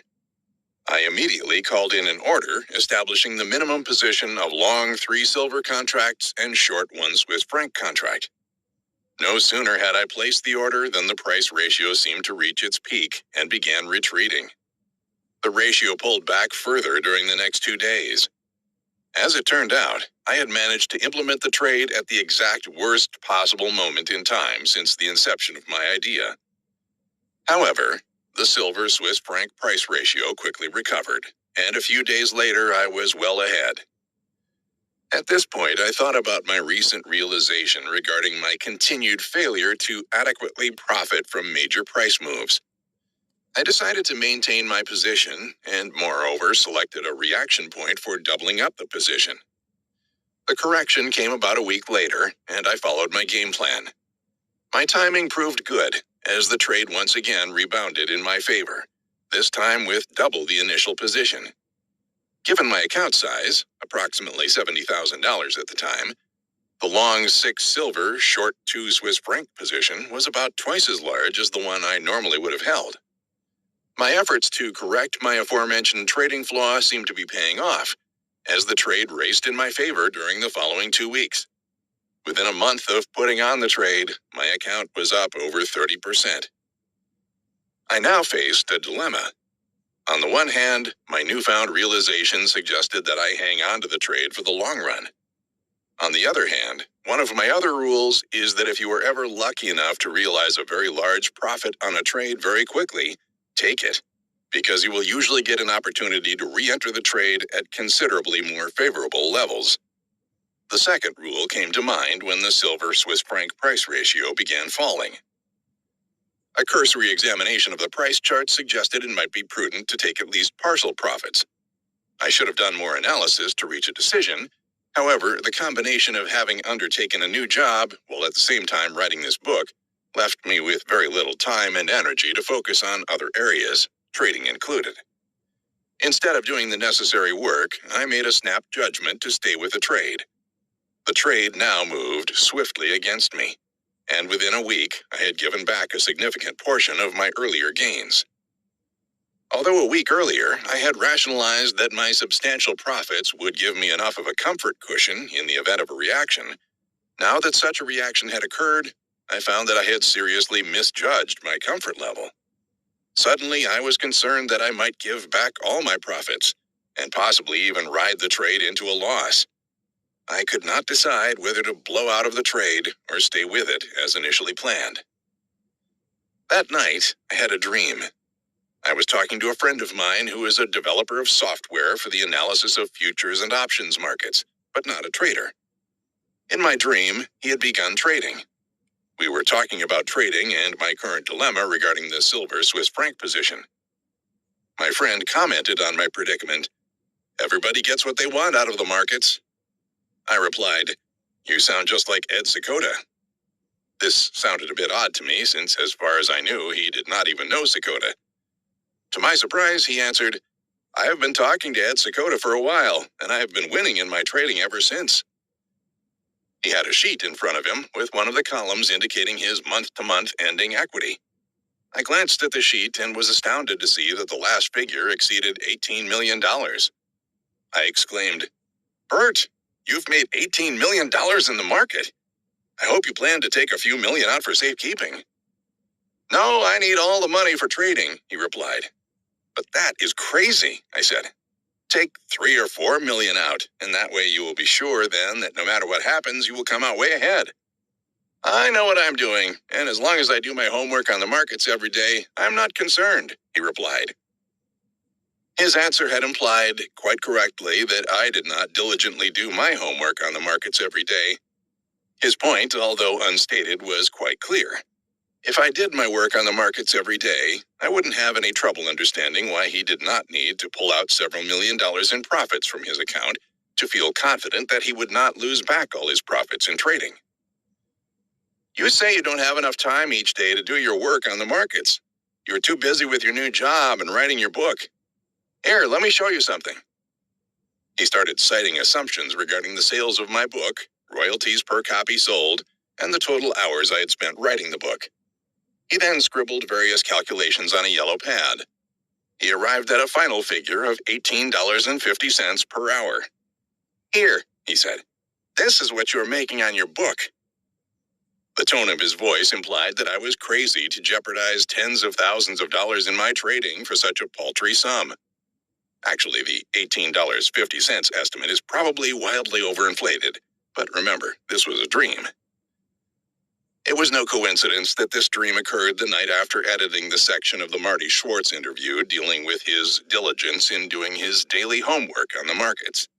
I immediately called in an order establishing the minimum position of long 3 silver contracts and short 1 Swiss franc contract. No sooner had I placed the order than the price ratio seemed to reach its peak and began retreating. The ratio pulled back further during the next 2 days. As it turned out, I had managed to implement the trade at the exact worst possible moment in time since the inception of my idea. However, the silver-Swiss franc price ratio quickly recovered, and a few days later I was well ahead. At this point, I thought about my recent realization regarding my continued failure to adequately profit from major price moves. I decided to maintain my position and, moreover, selected a reaction point for doubling up the position. The correction came about a week later, and I followed my game plan. My timing proved good, as the trade once again rebounded in my favor, this time with double the initial position. Given my account size, approximately $70,000 at the time, the long 6 silver, short 2 Swiss franc position was about twice as large as the one I normally would have held. My efforts to correct my aforementioned trading flaw seemed to be paying off, as the trade raced in my favor during the following 2 weeks. Within a month of putting on the trade, my account was up over 30%. I now faced a dilemma. On the one hand, my newfound realization suggested that I hang on to the trade for the long run. On the other hand, one of my other rules is that if you are ever lucky enough to realize a very large profit on a trade very quickly, take it, because you will usually get an opportunity to re-enter the trade at considerably more favorable levels. The second rule came to mind when the silver-Swiss franc price ratio began falling. A cursory examination of the price chart suggested it might be prudent to take at least partial profits. I should have done more analysis to reach a decision. However, the combination of having undertaken a new job while at the same time writing this book left me with very little time and energy to focus on other areas, trading included. Instead of doing the necessary work, I made a snap judgment to stay with the trade. The trade now moved swiftly against me, and within a week I had given back a significant portion of my earlier gains. Although a week earlier I had rationalized that my substantial profits would give me enough of a comfort cushion in the event of a reaction, now that such a reaction had occurred, I found that I had seriously misjudged my comfort level. Suddenly, I was concerned that I might give back all my profits, and possibly even ride the trade into a loss. I could not decide whether to blow out of the trade or stay with it as initially planned. That night, I had a dream. I was talking to a friend of mine who is a developer of software for the analysis of futures and options markets, but not a trader. In my dream, he had begun trading. We were talking about trading and my current dilemma regarding the silver Swiss franc position. My friend commented on my predicament. Everybody gets what they want out of the markets. I replied, "You sound just like Ed Secoda." This sounded a bit odd to me since, as far as I knew, he did not even know Secoda. To my surprise, he answered, "I have been talking to Ed Secoda for a while, and I have been winning in my trading ever since." He had a sheet in front of him with one of the columns indicating his month-to-month ending equity. I glanced at the sheet and was astounded to see that the last figure exceeded $18 million. I exclaimed, "Bert, you've made $18 million in the market. I hope you plan to take a few million out for safekeeping." "No, I need all the money for trading," he replied. "But that is crazy," I said. "Take 3 or 4 million out, and that way you will be sure then that no matter what happens, you will come out way ahead." "I know what I'm doing, and as long as I do my homework on the markets every day, I'm not concerned," he replied. His answer had implied, quite correctly, that I did not diligently do my homework on the markets every day. His point, although unstated, was quite clear. If I did my work on the markets every day, I wouldn't have any trouble understanding why he did not need to pull out several $million in profits from his account to feel confident that he would not lose back all his profits in trading. "You say you don't have enough time each day to do your work on the markets. You're too busy with your new job and writing your book. Here, let me show you something." He started citing assumptions regarding the sales of my book, royalties per copy sold, and the total hours I had spent writing the book. He then scribbled various calculations on a yellow pad. He arrived at a final figure of $18.50 per hour. "Here," he said, "this is what you're making on your book." The tone of his voice implied that I was crazy to jeopardize tens of thousands of dollars in my trading for such a paltry sum. Actually, the $18.50 estimate is probably wildly overinflated, but remember, this was a dream. It was no coincidence that this dream occurred the night after editing the section of the Marty Schwartz interview dealing with his diligence in doing his daily homework on the markets.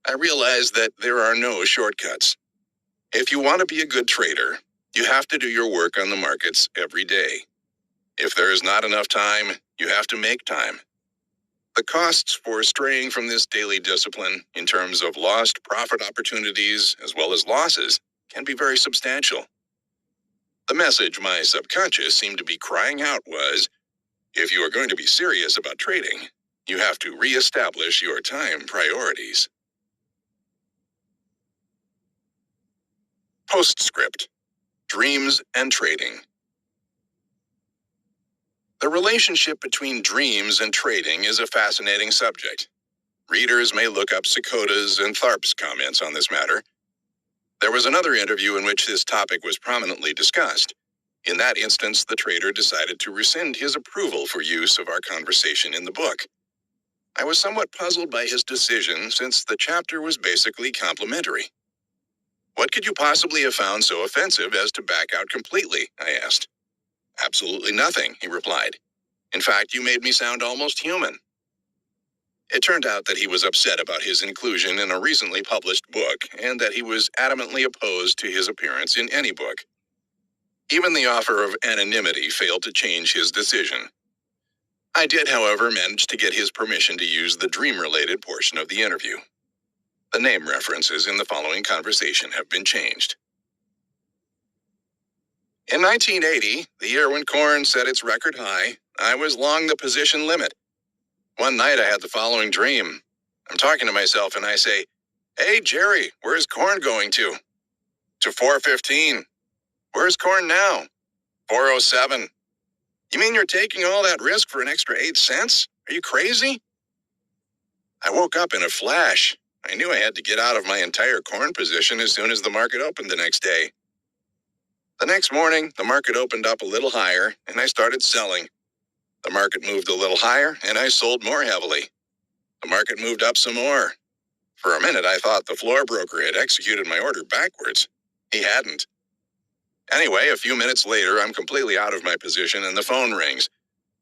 I realized that there are no shortcuts. If you want to be a good trader, you have to do your work on the markets every day. If there is not enough time, you have to make time. The costs for straying from this daily discipline, in terms of lost profit opportunities as well as losses, can be very substantial. The message my subconscious seemed to be crying out was, if you are going to be serious about trading, you have to reestablish your time priorities. Postscript: Dreams and Trading. The relationship between dreams and trading is a fascinating subject. Readers may look up Secoda's and Tharp's comments on this matter. There was another interview in which this topic was prominently discussed. In that instance, the trader decided to rescind his approval for use of our conversation in the book. I was somewhat puzzled by his decision since the chapter was basically complimentary. "What could you possibly have found so offensive as to back out completely?" I asked. "Absolutely nothing," he replied. "In fact, you made me sound almost human." It turned out that he was upset about his inclusion in a recently published book and that he was adamantly opposed to his appearance in any book. Even the offer of anonymity failed to change his decision. I did, however, manage to get his permission to use the dream-related portion of the interview. The name references in the following conversation have been changed. In 1980, the year when corn set its record high, I was long the position limit. One night I had the following dream. I'm talking to myself and I say, Hey, Jerry, where's corn going to? To 415. Where's corn now? 407. You mean you're taking all that risk for an extra 8 cents? Are you crazy? I woke up in a flash. I knew I had to get out of my entire corn position as soon as the market opened the next day. The next morning, the market opened up a little higher, and I started selling. The market moved a little higher, and I sold more heavily. The market moved up some more. For a minute, I thought the floor broker had executed my order backwards. He hadn't. Anyway, a few minutes later, I'm completely out of my position, and the phone rings.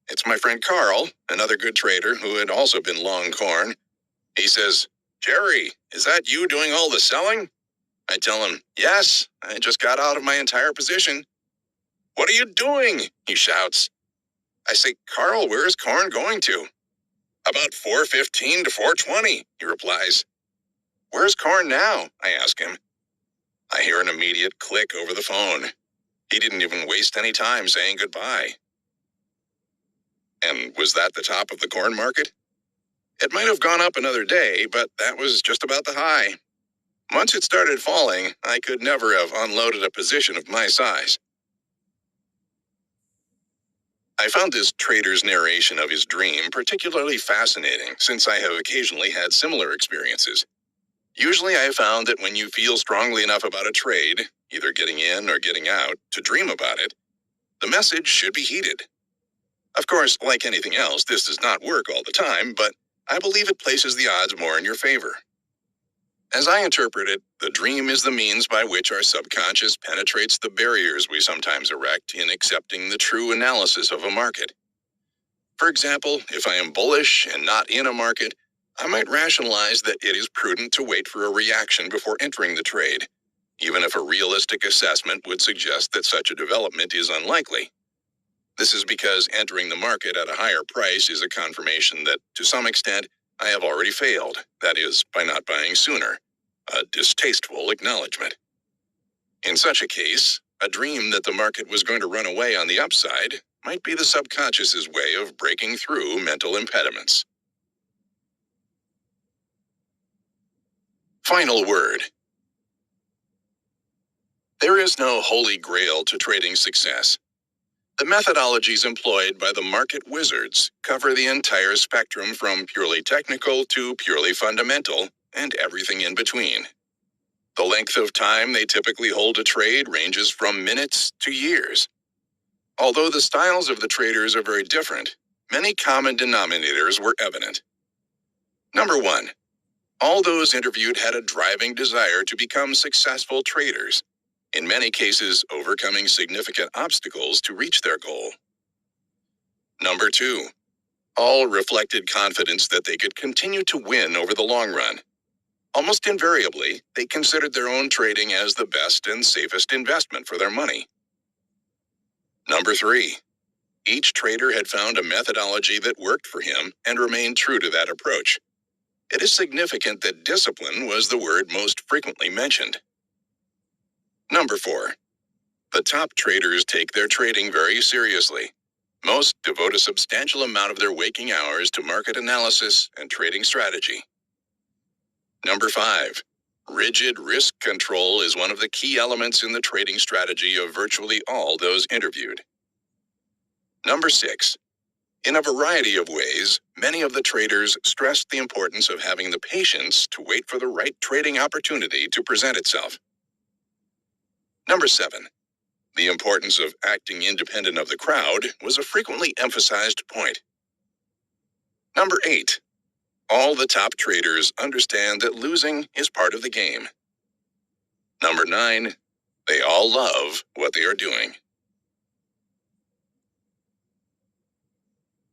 It's my friend Carl, another good trader who had also been long corn. He says, "Jerry, is that you doing all the selling?" I tell him, "Yes, I just got out of my entire position." "What are you doing?" he shouts. I say, "Carl, where is corn going to?" "About 415 to 420, he replies. "Where's corn now?" I ask him. I hear an immediate click over the phone. He didn't even waste any time saying goodbye. And was that the top of the corn market? It might have gone up another day, but that was just about the high. Once it started falling, I could never have unloaded a position of my size. I found this trader's narration of his dream particularly fascinating, since I have occasionally had similar experiences. Usually I have found that when you feel strongly enough about a trade, either getting in or getting out, to dream about it, the message should be heeded. Of course, like anything else, this does not work all the time, but I believe it places the odds more in your favor. As I interpret it, the dream is the means by which our subconscious penetrates the barriers we sometimes erect in accepting the true analysis of a market. For example, if I am bullish and not in a market, I might rationalize that it is prudent to wait for a reaction before entering the trade, even if a realistic assessment would suggest that such a development is unlikely. This is because entering the market at a higher price is a confirmation that, to some extent, I have already failed, that is, by not buying sooner, a distasteful acknowledgement. In such a case, a dream that the market was going to run away on the upside might be the subconscious's way of breaking through mental impediments. Final word. There is no holy grail to trading success. The methodologies employed by the market wizards cover the entire spectrum from purely technical to purely fundamental and everything in between. The length of time they typically hold a trade ranges from minutes to years. Although the styles of the traders are very different, many common denominators were evident. Number 1. All those interviewed had a driving desire to become successful traders, in many cases overcoming significant obstacles to reach their goal. Number 2. All reflected confidence that they could continue to win over the long run. Almost invariably, they considered their own trading as the best and safest investment for their money. Number 3. Each trader had found a methodology that worked for him and remained true to that approach. It is significant that discipline was the word most frequently mentioned. Number 4. The top traders take their trading very seriously. Most devote a substantial amount of their waking hours to market analysis and trading strategy. Number 5. Rigid risk control is one of the key elements in the trading strategy of virtually all those interviewed. Number 6. In a variety of ways, many of the traders stressed the importance of having the patience to wait for the right trading opportunity to present itself. Number 7. The importance of acting independent of the crowd was a frequently emphasized point. Number 8. All the top traders understand that losing is part of the game. Number 9. They all love what they are doing.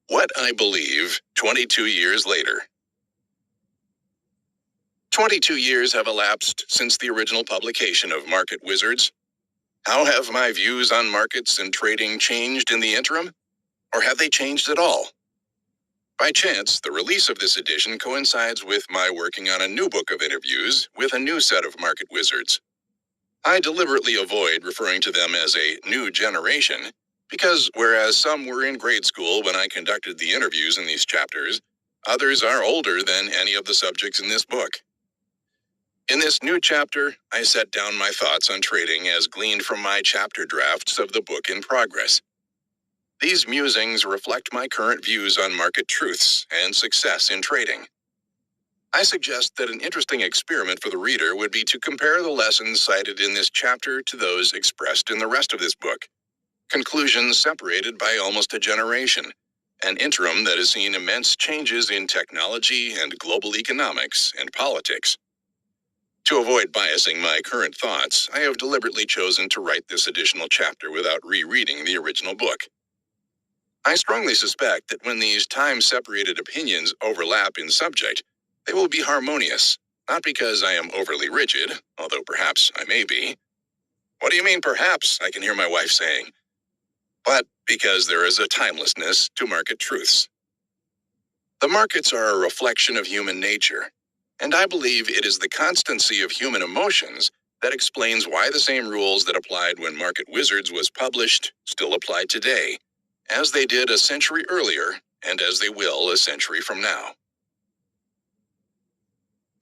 What I believe 22 years later. 22 years have elapsed since the original publication of Market Wizards. How have my views on markets and trading changed in the interim? Or have they changed at all? By chance, the release of this edition coincides with my working on a new book of interviews with a new set of market wizards. I deliberately avoid referring to them as a new generation, because whereas some were in grade school when I conducted the interviews in these chapters, others are older than any of the subjects in this book. this new chapter, I set down my thoughts on trading as gleaned from my chapter drafts of the book in progress. These musings reflect my current views on market truths and success in trading. I suggest that an interesting experiment for the reader would be to compare the lessons cited in this chapter to those expressed in the rest of this book. Conclusions separated by almost a generation, an interim that has seen immense changes in technology and global economics and politics. To avoid biasing my current thoughts, I have deliberately chosen to write this additional chapter without rereading the original book. I strongly suspect that when these time-separated opinions overlap in subject, they will be harmonious, not because I am overly rigid, although perhaps I may be. What do you mean perhaps? I can hear my wife saying. But because there is a timelessness to market truths. The markets are a reflection of human nature, and I believe it is the constancy of human emotions that explains why the same rules that applied when Market Wizards was published still apply today, as they did a century earlier and as they will a century from now.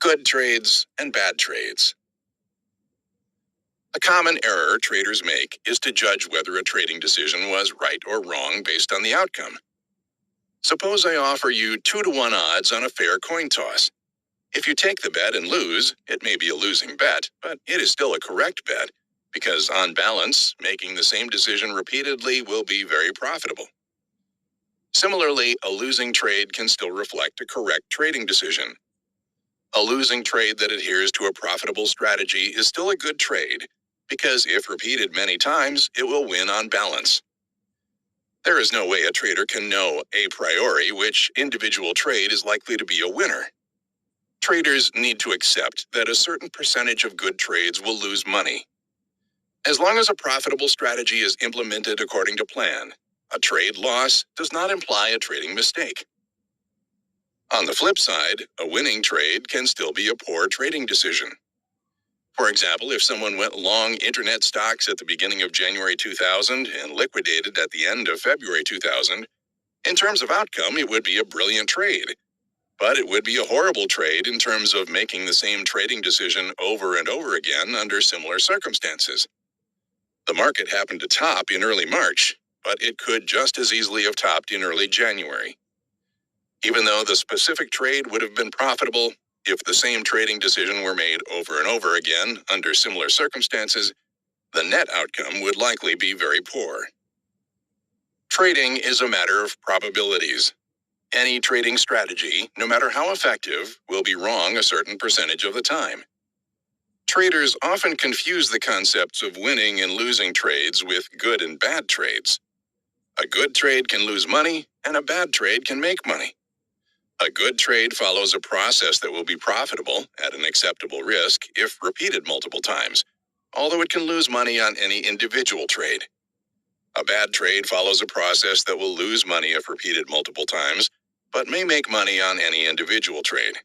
Good trades and bad trades. A common error traders make is to judge whether a trading decision was right or wrong based on the outcome. Suppose I offer you 2-to-1 odds on a fair coin toss. If you take the bet and lose, it may be a losing bet, but it is still a correct bet, because on balance, making the same decision repeatedly will be very profitable. Similarly, a losing trade can still reflect a correct trading decision. A losing trade that adheres to a profitable strategy is still a good trade, because if repeated many times, it will win on balance. There is no way a trader can know a priori which individual trade is likely to be a winner. Traders need to accept that a certain percentage of good trades will lose money. As long as a profitable strategy is implemented according to plan, a trade loss does not imply a trading mistake. On the flip side, a winning trade can still be a poor trading decision. For example, if someone went long internet stocks at the beginning of January 2000 and liquidated at the end of February 2000, in terms of outcome, it would be a brilliant trade. But it would be a horrible trade in terms of making the same trading decision over and over again under similar circumstances. The market happened to top in early March, but it could just as easily have topped in early January. Even though the specific trade would have been profitable, if the same trading decision were made over and over again under similar circumstances, the net outcome would likely be very poor. Trading is a matter of probabilities. Any trading strategy, no matter how effective, will be wrong a certain percentage of the time. Traders often confuse the concepts of winning and losing trades with good and bad trades. A good trade can lose money, and a bad trade can make money. A good trade follows a process that will be profitable at an acceptable risk if repeated multiple times, although it can lose money on any individual trade. A bad trade follows a process that will lose money if repeated multiple times, but may make money on any individual trade.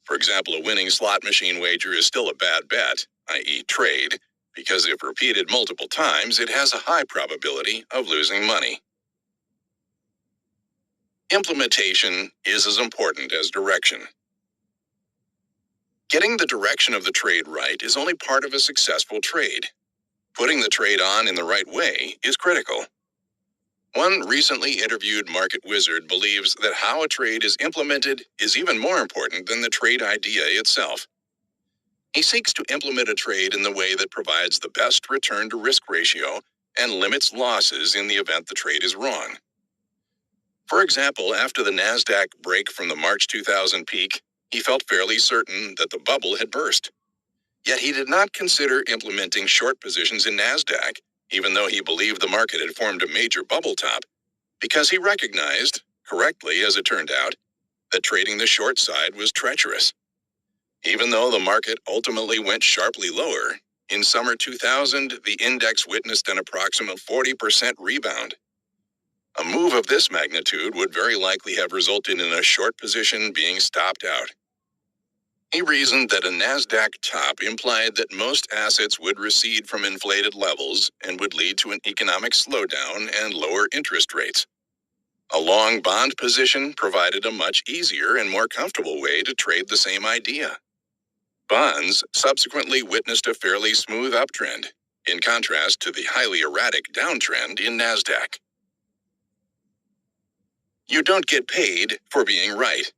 For example, a winning slot machine wager is still a bad bet, i.e. trade, because if repeated multiple times, it has a high probability of losing money. Implementation is as important as direction. Getting the direction of the trade right is only part of a successful trade. Putting the trade on in the right way is critical. One recently interviewed market wizard believes that how a trade is implemented is even more important than the trade idea itself. He seeks to implement a trade in the way that provides the best return to risk ratio and limits losses in the event the trade is wrong. For example, after the NASDAQ break from the March 2000 peak, he felt fairly certain that the bubble had burst. Yet he did not consider implementing short positions in NASDAQ, even though he believed the market had formed a major bubble top, because he recognized, correctly as it turned out, that trading the short side was treacherous. Even though the market ultimately went sharply lower, in summer 2000, the index witnessed an approximate 40% rebound. A move of this magnitude would very likely have resulted in a short position being stopped out. He reasoned that a NASDAQ top implied that most assets would recede from inflated levels and would lead to an economic slowdown and lower interest rates. A long bond position provided a much easier and more comfortable way to trade the same idea. bonds subsequently witnessed a fairly smooth uptrend, in contrast to the highly erratic downtrend in NASDAQ. You don't get paid for being right.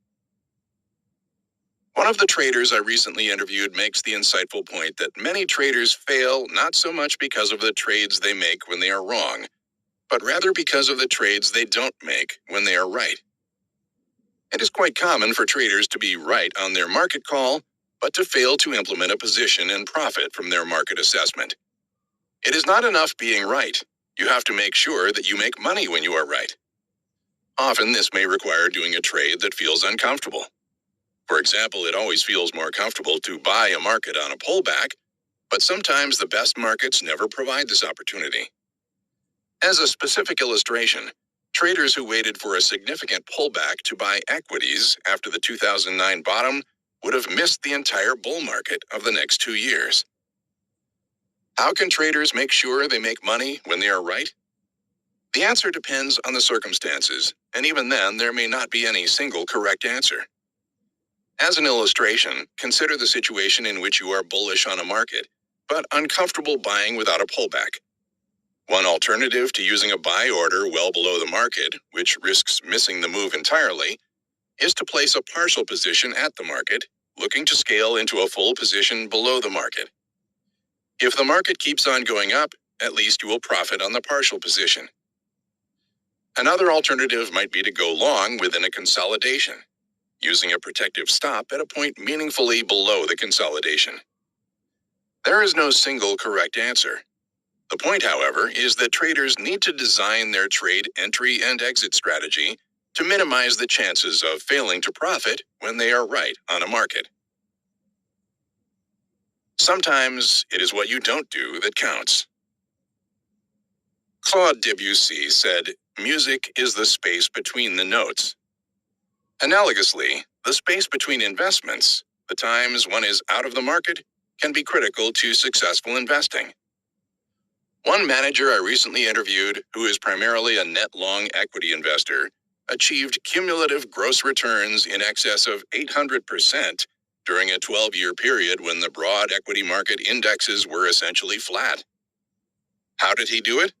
One of the traders I recently interviewed makes the insightful point that many traders fail not so much because of the trades they make when they are wrong, but rather because of the trades they don't make when they are right. It is quite common for traders to be right on their market call, but to fail to implement a position and profit from their market assessment. It is not enough being right. You have to make sure that you make money when you are right. Often this may require doing a trade that feels uncomfortable. For example, it always feels more comfortable to buy a market on a pullback, but sometimes the best markets never provide this opportunity. As a specific illustration, traders who waited for a significant pullback to buy equities after the 2009 bottom would have missed the entire bull market of the next 2 years. How can traders make sure they make money when they are right? The answer depends on the circumstances, and even then, there may not be any single correct answer. As an illustration, consider the situation in which you are bullish on a market, but uncomfortable buying without a pullback. One alternative to using a buy order well below the market, which risks missing the move entirely, is to place a partial position at the market, looking to scale into a full position below the market. If the market keeps on going up, at least you will profit on the partial position. Another alternative might be to go long within a consolidation, using a protective stop at a point meaningfully below the consolidation. There is no single correct answer. The point, however, is that traders need to design their trade entry and exit strategy to minimize the chances of failing to profit when they are right on a market. Sometimes it is what you don't do that counts. Claude Debussy said, "Music is the space between the notes." Analogously, the space between investments, the times one is out of the market, can be critical to successful investing. One manager I recently interviewed, who is primarily a net long equity investor, achieved cumulative gross returns in excess of 800% during a 12-year period when the broad equity market indexes were essentially flat. How did he do it?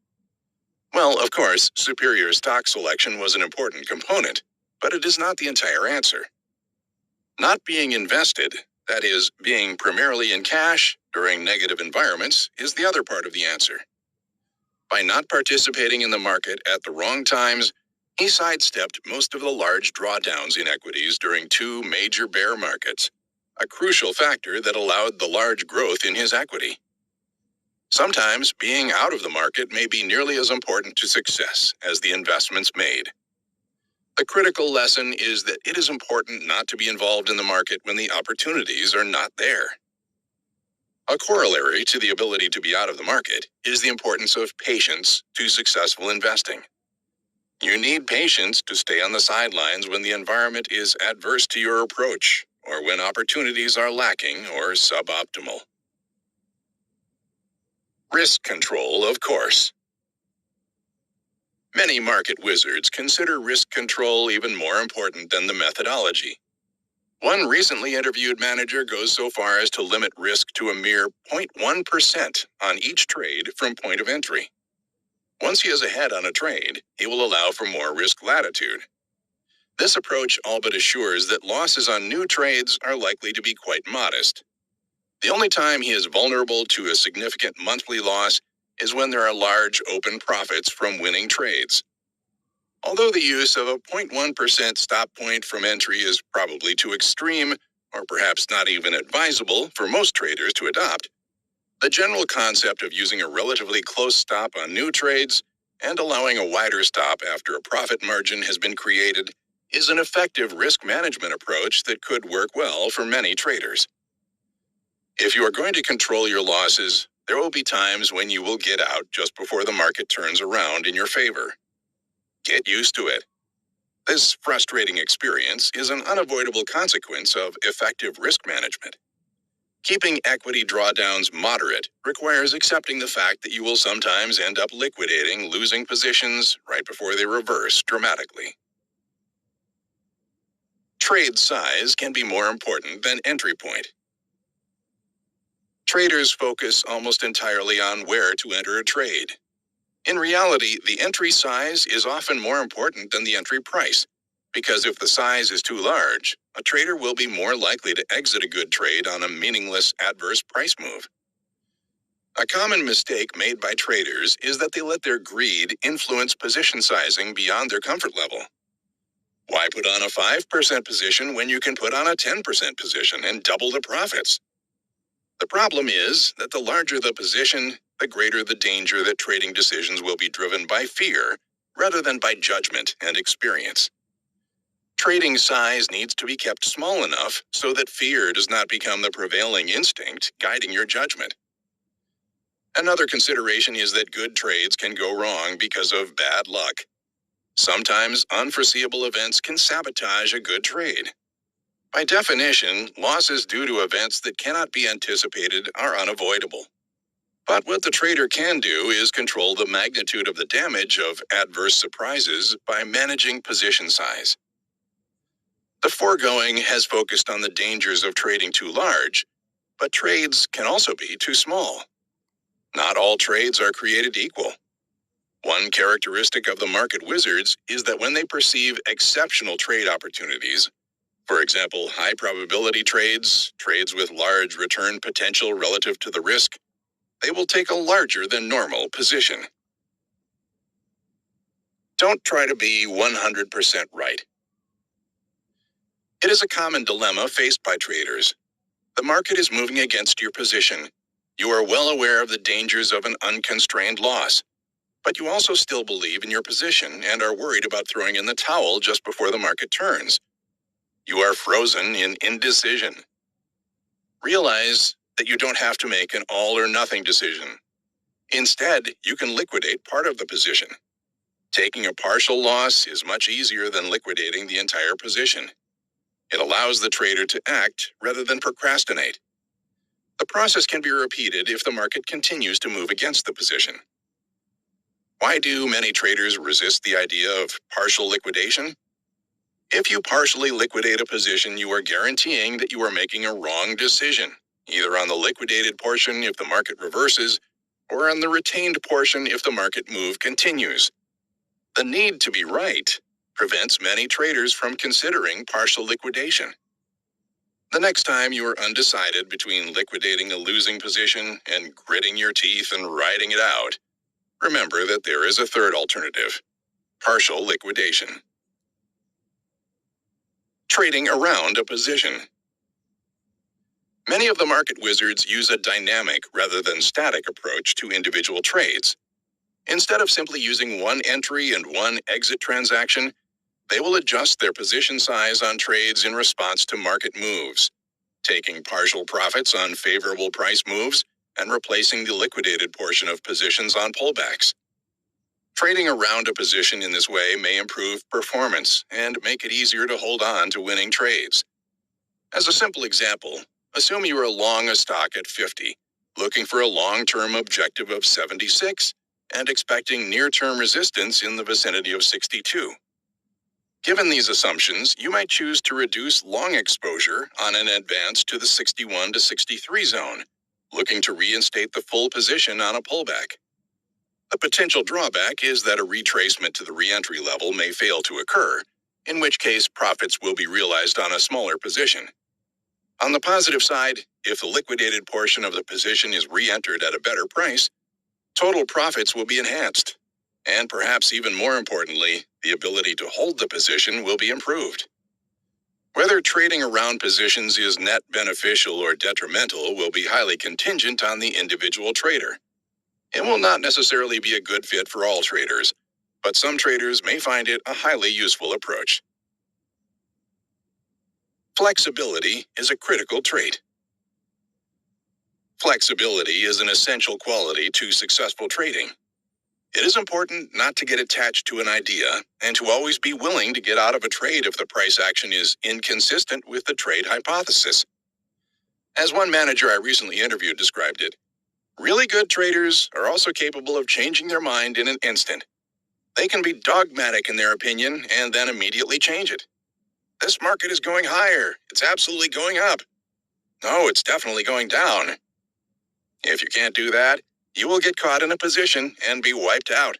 Well, of course, superior stock selection was an important component, but it is not the entire answer. Not being invested, that is, being primarily in cash during negative environments, is the other part of the answer. By not participating in the market at the wrong times, he sidestepped most of the large drawdowns in equities during 2 major bear markets, a crucial factor that allowed the large growth in his equity. Sometimes being out of the market may be nearly as important to success as the investments made. The critical lesson is that it is important not to be involved in the market when the opportunities are not there. A corollary to the ability to be out of the market is the importance of patience to successful investing. You need patience to stay on the sidelines when the environment is adverse to your approach, or when opportunities are lacking or suboptimal. Risk control, of course. Many market wizards consider risk control even more important than the methodology. One recently interviewed manager goes so far as to limit risk to a mere 0.1% on each trade from point of entry. Once he is ahead on a trade, he will allow for more risk latitude. This approach all but assures that losses on new trades are likely to be quite modest. The only time he is vulnerable to a significant monthly loss is when there are large open profits from winning trades. Although the use of a 0.1% stop point from entry is probably too extreme, or perhaps not even advisable for most traders to adopt, the general concept of using a relatively close stop on new trades and allowing a wider stop after a profit margin has been created is an effective risk management approach that could work well for many traders. If you are going to control your losses, there will be times when you will get out just before the market turns around in your favor. Get used to it. This frustrating experience is an unavoidable consequence of effective risk management. Keeping equity drawdowns moderate requires accepting the fact that you will sometimes end up liquidating losing positions right before they reverse dramatically. Trade size can be more important than entry point. Traders focus almost entirely on where to enter a trade. In reality, the entry size is often more important than the entry price, because if the size is too large, a trader will be more likely to exit a good trade on a meaningless adverse price move. A common mistake made by traders is that they let their greed influence position sizing beyond their comfort level. Why put on a 5% position when you can put on a 10% position and double the profits? The problem is that the larger the position, the greater the danger that trading decisions will be driven by fear rather than by judgment and experience. Trading size needs to be kept small enough so that fear does not become the prevailing instinct guiding your judgment. Another consideration is that good trades can go wrong because of bad luck. Sometimes unforeseeable events can sabotage a good trade. By definition, losses due to events that cannot be anticipated are unavoidable. But what the trader can do is control the magnitude of the damage of adverse surprises by managing position size. The foregoing has focused on the dangers of trading too large, but trades can also be too small. Not all trades are created equal. One characteristic of the market wizards is that when they perceive exceptional trade opportunities, for example, high probability trades, trades with large return potential relative to the risk, they will take a larger than normal position. Don't try to be 100% right. It is a common dilemma faced by traders. The market is moving against your position. You are well aware of the dangers of an unconstrained loss, but you also still believe in your position and are worried about throwing in the towel just before the market turns. You are frozen in indecision. Realize that you don't have to make an all or nothing decision. Instead, you can liquidate part of the position. Taking a partial loss is much easier than liquidating the entire position. It allows the trader to act rather than procrastinate. The process can be repeated if the market continues to move against the position. Why do many traders resist the idea of partial liquidation? If you partially liquidate a position, you are guaranteeing that you are making a wrong decision, either on the liquidated portion if the market reverses, or on the retained portion if the market move continues. The need to be right prevents many traders from considering partial liquidation. The next time you are undecided between liquidating a losing position and gritting your teeth and riding it out, remember that there is a third alternative: partial liquidation. Trading around a position. Many of the market wizards use a dynamic rather than static approach to individual trades. Instead of simply using one entry and one exit transaction, they will adjust their position size on trades in response to market moves, taking partial profits on favorable price moves and replacing the liquidated portion of positions on pullbacks. Trading around a position in this way may improve performance and make it easier to hold on to winning trades. As a simple example, assume you are long a stock at 50, looking for a long-term objective of 76, and expecting near-term resistance in the vicinity of 62. Given these assumptions, you might choose to reduce long exposure on an advance to the 61 to 63 zone, looking to reinstate the full position on a pullback. The potential drawback is that a retracement to the re-entry level may fail to occur, in which case profits will be realized on a smaller position. On the positive side, if the liquidated portion of the position is re-entered at a better price, total profits will be enhanced. And perhaps even more importantly, the ability to hold the position will be improved. Whether trading around positions is net beneficial or detrimental will be highly contingent on the individual trader. It will not necessarily be a good fit for all traders, but some traders may find it a highly useful approach. Flexibility is a critical trait. Flexibility is an essential quality to successful trading. It is important not to get attached to an idea and to always be willing to get out of a trade if the price action is inconsistent with the trade hypothesis. As one manager I recently interviewed described it, really good traders are also capable of changing their mind in an instant. They can be dogmatic in their opinion and then immediately change it. This market is going higher. It's absolutely going up. No, it's definitely going down. If you can't do that, you will get caught in a position and be wiped out.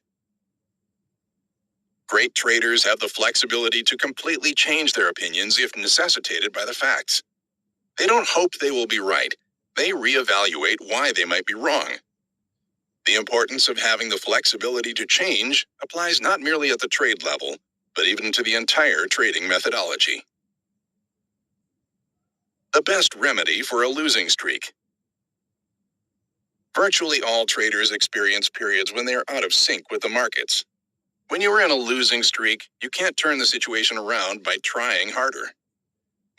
Great traders have the flexibility to completely change their opinions if necessitated by the facts. They don't hope they will be right. They reevaluate why they might be wrong. The importance of having the flexibility to change applies not merely at the trade level, but even to the entire trading methodology. The best remedy for a losing streak. Virtually all traders experience periods when they are out of sync with the markets. When you are in a losing streak, you can't turn the situation around by trying harder.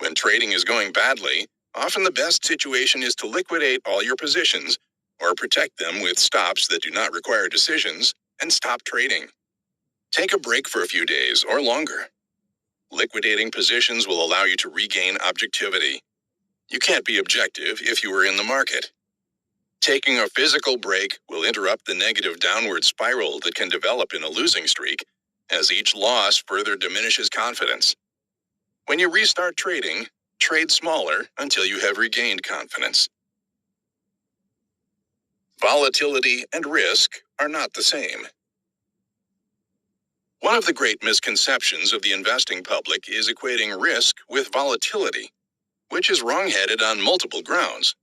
When trading is going badly, often the best situation is to liquidate all your positions or protect them with stops that do not require decisions and stop trading. Take a break for a few days or longer. Liquidating positions will allow you to regain objectivity. You can't be objective if you are in the market. Taking a physical break will interrupt the negative downward spiral that can develop in a losing streak, as each loss further diminishes confidence. When you restart trading, trade smaller until you have regained confidence. Volatility and risk are not the same. One of the great misconceptions of the investing public is equating risk with volatility, which is wrong-headed on multiple grounds.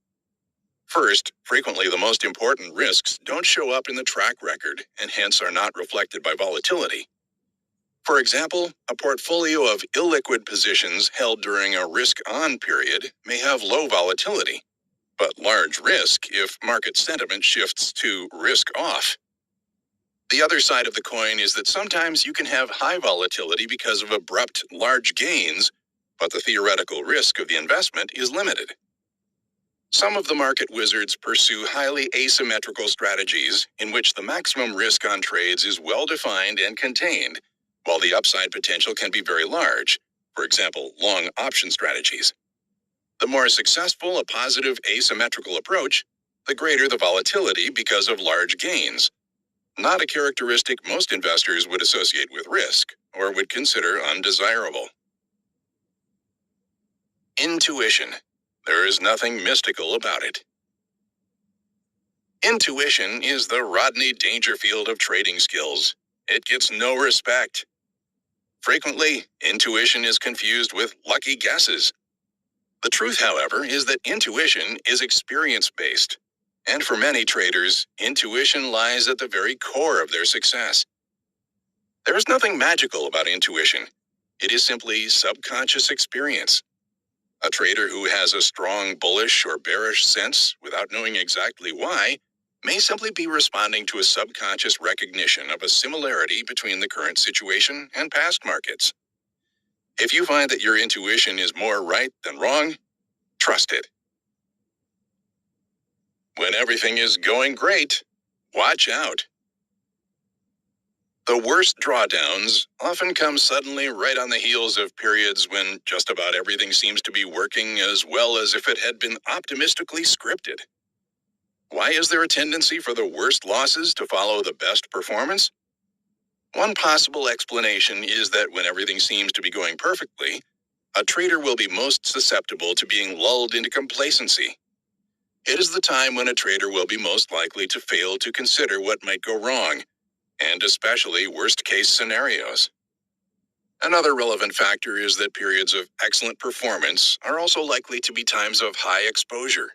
First, frequently the most important risks don't show up in the track record and hence are not reflected by volatility. For example, a portfolio of illiquid positions held during a risk-on period may have low volatility, but large risk if market sentiment shifts to risk-off. The other side of the coin is that sometimes you can have high volatility because of abrupt, large gains, but the theoretical risk of the investment is limited. Some of the market wizards pursue highly asymmetrical strategies in which the maximum risk on trades is well-defined and contained, while the upside potential can be very large, for example, long option strategies. The more successful a positive asymmetrical approach, the greater the volatility because of large gains, not a characteristic most investors would associate with risk or would consider undesirable. Intuition. There is nothing mystical about it. Intuition is the Rodney Dangerfield of trading skills. It gets no respect. Frequently, intuition is confused with lucky guesses. The truth, however, is that intuition is experience-based, and for many traders, intuition lies at the very core of their success. There is nothing magical about intuition. It is simply subconscious experience. A trader who has a strong bullish or bearish sense without knowing exactly why may simply be responding to a subconscious recognition of a similarity between the current situation and past markets. If you find that your intuition is more right than wrong, trust it. When everything is going great, watch out. The worst drawdowns often come suddenly right on the heels of periods when just about everything seems to be working as well as if it had been optimistically scripted. Why is there a tendency for the worst losses to follow the best performance? One possible explanation is that when everything seems to be going perfectly, a trader will be most susceptible to being lulled into complacency. It is the time when a trader will be most likely to fail to consider what might go wrong, and especially worst-case scenarios. Another relevant factor is that periods of excellent performance are also likely to be times of high exposure.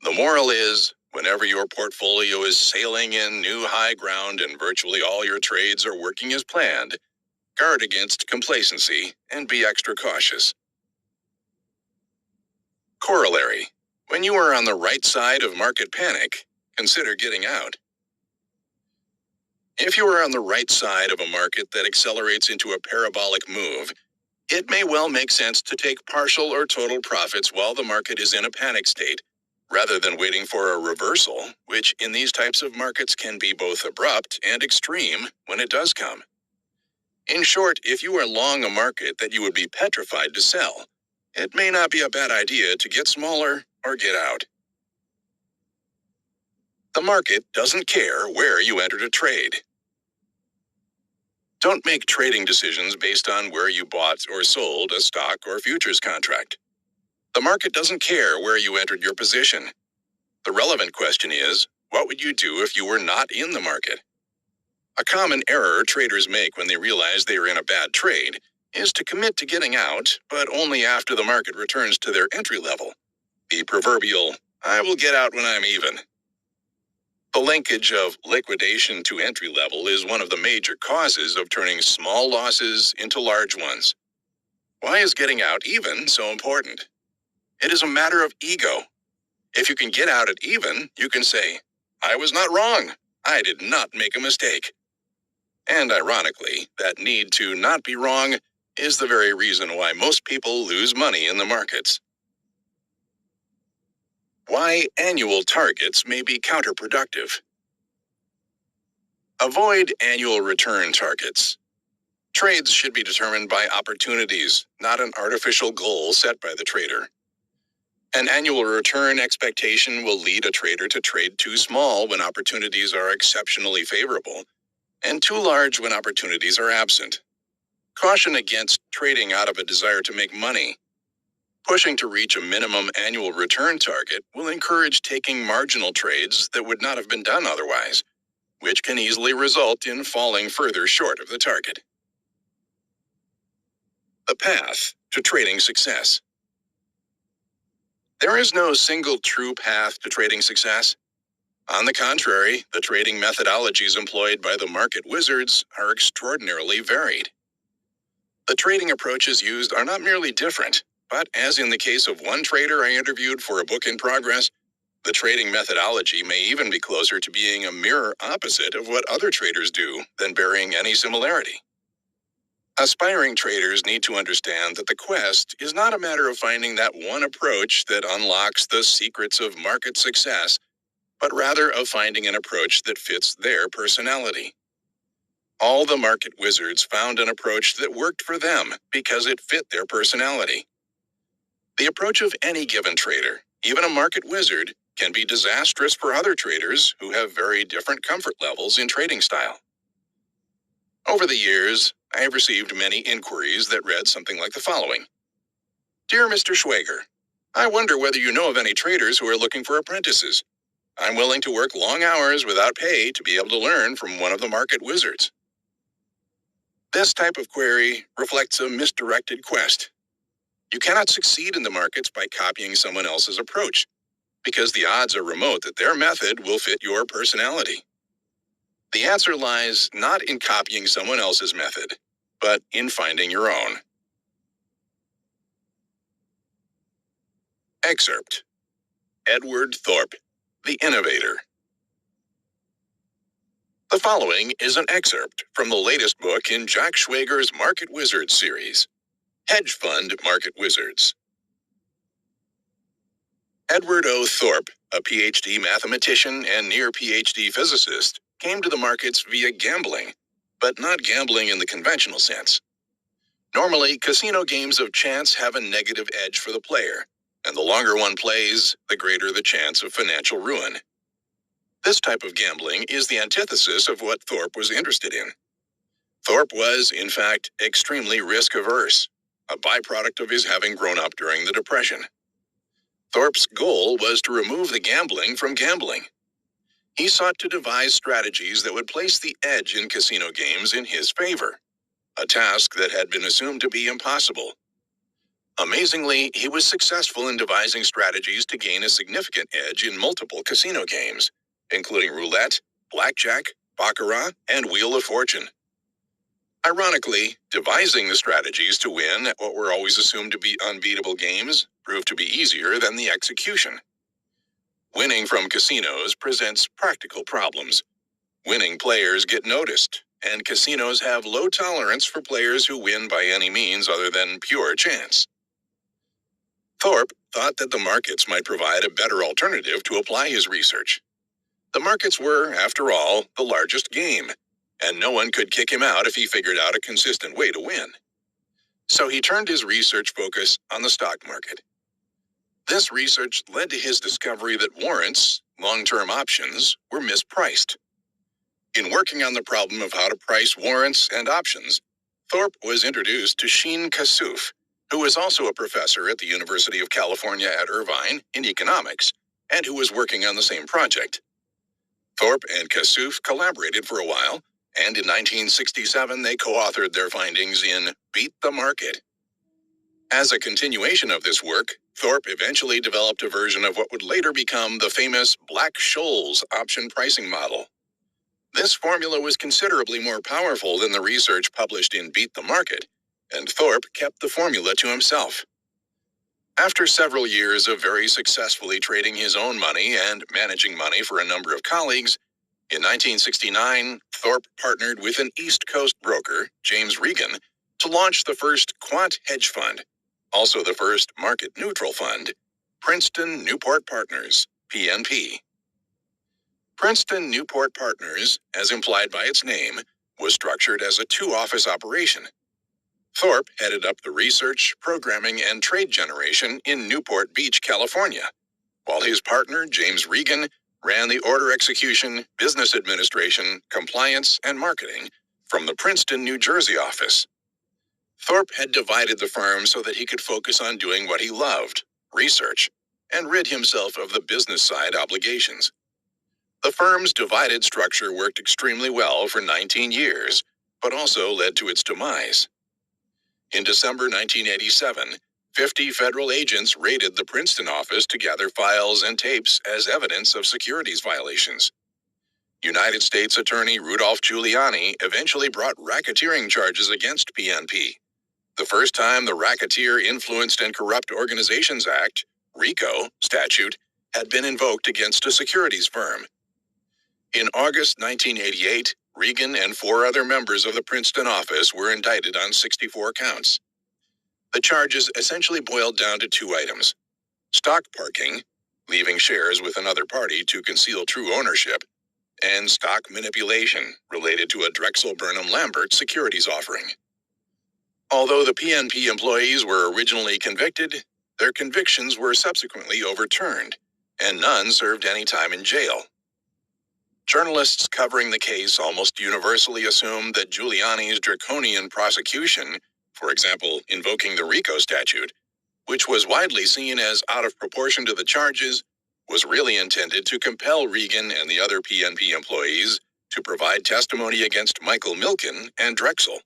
The moral is, whenever your portfolio is sailing in new high ground and virtually all your trades are working as planned, guard against complacency and be extra cautious. Corollary: when you are on the right side of market panic, consider getting out. If you are on the right side of a market that accelerates into a parabolic move, it may well make sense to take partial or total profits while the market is in a panic state, rather than waiting for a reversal, which in these types of markets can be both abrupt and extreme when it does come. In short, if you are long a market that you would be petrified to sell, it may not be a bad idea to get smaller or get out. The market doesn't care where you entered a trade. Don't make trading decisions based on where you bought or sold a stock or futures contract. The market doesn't care where you entered your position. The relevant question is, what would you do if you were not in the market? A common error traders make when they realize they are in a bad trade is to commit to getting out, but only after the market returns to their entry level. The proverbial, I will get out when I'm even. The linkage of liquidation to entry level is one of the major causes of turning small losses into large ones. Why is getting out even so important? It is a matter of ego. If you can get out at even, you can say, I was not wrong. I did not make a mistake. And ironically, that need to not be wrong is the very reason why most people lose money in the markets. Why annual targets may be counterproductive. Avoid annual return targets. Trades should be determined by opportunities, not an artificial goal set by the trader. An annual return expectation will lead a trader to trade too small when opportunities are exceptionally favorable, and too large when opportunities are absent. Caution against trading out of a desire to make money. Pushing to reach a minimum annual return target will encourage taking marginal trades that would not have been done otherwise, which can easily result in falling further short of the target. The path to trading success. There is no single true path to trading success. On the contrary, the trading methodologies employed by the market wizards are extraordinarily varied. The trading approaches used are not merely different, but as in the case of one trader I interviewed for a book in progress, the trading methodology may even be closer to being a mirror opposite of what other traders do than bearing any similarity. Aspiring traders need to understand that the quest is not a matter of finding that one approach that unlocks the secrets of market success, but rather of finding an approach that fits their personality. All the market wizards found an approach that worked for them because it fit their personality. The approach of any given trader, even a market wizard, can be disastrous for other traders who have very different comfort levels in trading style. Over the years, I have received many inquiries that read something like the following. Dear Mr. Schwager, I wonder whether you know of any traders who are looking for apprentices. I'm willing to work long hours without pay to be able to learn from one of the market wizards. This type of query reflects a misdirected quest. You cannot succeed in the markets by copying someone else's approach, because the odds are remote that their method will fit your personality. The answer lies not in copying someone else's method, but in finding your own. Excerpt. Edward Thorpe, the Innovator. The following is an excerpt from the latest book in Jack Schwager's Market Wizards series, Hedge Fund Market Wizards. Edward O. Thorpe, a PhD mathematician and near PhD physicist, came to the markets via gambling, but not gambling in the conventional sense. Normally, casino games of chance have a negative edge for the player, and the longer one plays, the greater the chance of financial ruin. This type of gambling is the antithesis of what Thorpe was interested in. Thorpe was, in fact, extremely risk-averse, a byproduct of his having grown up during the Depression. Thorpe's goal was to remove the gambling from gambling. He sought to devise strategies that would place the edge in casino games in his favor, a task that had been assumed to be impossible. Amazingly, he was successful in devising strategies to gain a significant edge in multiple casino games, including roulette, blackjack, baccarat, and Wheel of Fortune. Ironically, devising the strategies to win at what were always assumed to be unbeatable games proved to be easier than the execution. Winning from casinos presents practical problems. Winning players get noticed, and casinos have low tolerance for players who win by any means other than pure chance. Thorpe thought that the markets might provide a better alternative to apply his research. The markets were, after all, the largest game, and no one could kick him out if he figured out a consistent way to win. So he turned his research focus on the stock market. This research led to his discovery that warrants, long-term options, were mispriced. In working on the problem of how to price warrants and options, Thorpe was introduced to Sheen Kassouf, who was also a professor at the University of California at Irvine in economics and who was working on the same project. Thorpe and Kassouf collaborated for a while, and in 1967 they co-authored their findings in Beat the Market. As a continuation of this work, Thorpe eventually developed a version of what would later become the famous Black-Scholes option pricing model. This formula was considerably more powerful than the research published in Beat the Market, and Thorpe kept the formula to himself. After several years of very successfully trading his own money and managing money for a number of colleagues, in 1969, Thorpe partnered with an East Coast broker, James Regan, to launch the first quant hedge fund, also the first market-neutral fund, Princeton Newport Partners, PNP. Princeton Newport Partners, as implied by its name, was structured as a two-office operation. Thorpe headed up the research, programming, and trade generation in Newport Beach, California, while his partner, James Regan, ran the order execution, business administration, compliance, and marketing from the Princeton, New Jersey office. Thorpe had divided the firm so that he could focus on doing what he loved, research, and rid himself of the business side obligations. The firm's divided structure worked extremely well for 19 years, but also led to its demise. In December 1987, 50 federal agents raided the Princeton office to gather files and tapes as evidence of securities violations. United States Attorney Rudolph Giuliani eventually brought racketeering charges against PNP, the first time the Racketeer Influenced and Corrupt Organizations Act, RICO, statute had been invoked against a securities firm. In August 1988, Regan and 4 other members of the Princeton office were indicted on 64 counts. The charges essentially boiled down to 2 items: stock parking, leaving shares with another party to conceal true ownership, and stock manipulation related to a Drexel Burnham Lambert securities offering. Although the PNP employees were originally convicted, their convictions were subsequently overturned, and none served any time in jail. Journalists covering the case almost universally assumed that Giuliani's draconian prosecution, for example, invoking the RICO statute, which was widely seen as out of proportion to the charges, was really intended to compel Regan and the other PNP employees to provide testimony against Michael Milken and Drexel.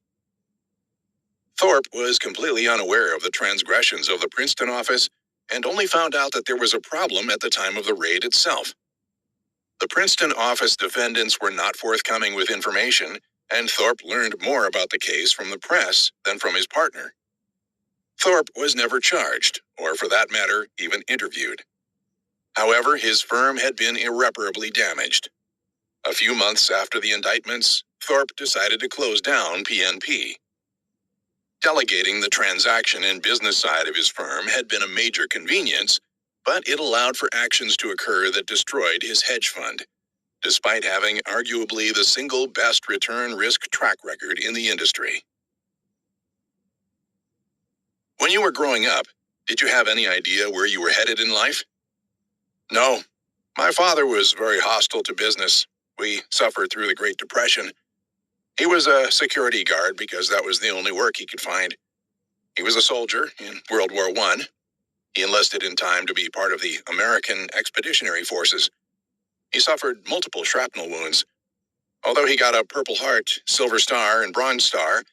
Thorpe was completely unaware of the transgressions of the Princeton office and only found out that there was a problem at the time of the raid itself. The Princeton office defendants were not forthcoming with information, and Thorpe learned more about the case from the press than from his partner. Thorpe was never charged, or for that matter, even interviewed. However, his firm had been irreparably damaged. A few months after the indictments, Thorpe decided to close down PNP. Delegating the transaction and business side of his firm had been a major convenience, but it allowed for actions to occur that destroyed his hedge fund, despite having arguably the single best return risk track record in the industry. When you were growing up, did you have any idea where you were headed in life? No. My father was very hostile to business. We suffered through the Great Depression. He was a security guard because that was the only work he could find. He was a soldier in World War I. He enlisted in time to be part of the American Expeditionary Forces. He suffered multiple shrapnel wounds. Although he got a Purple Heart, Silver Star, and Bronze Star,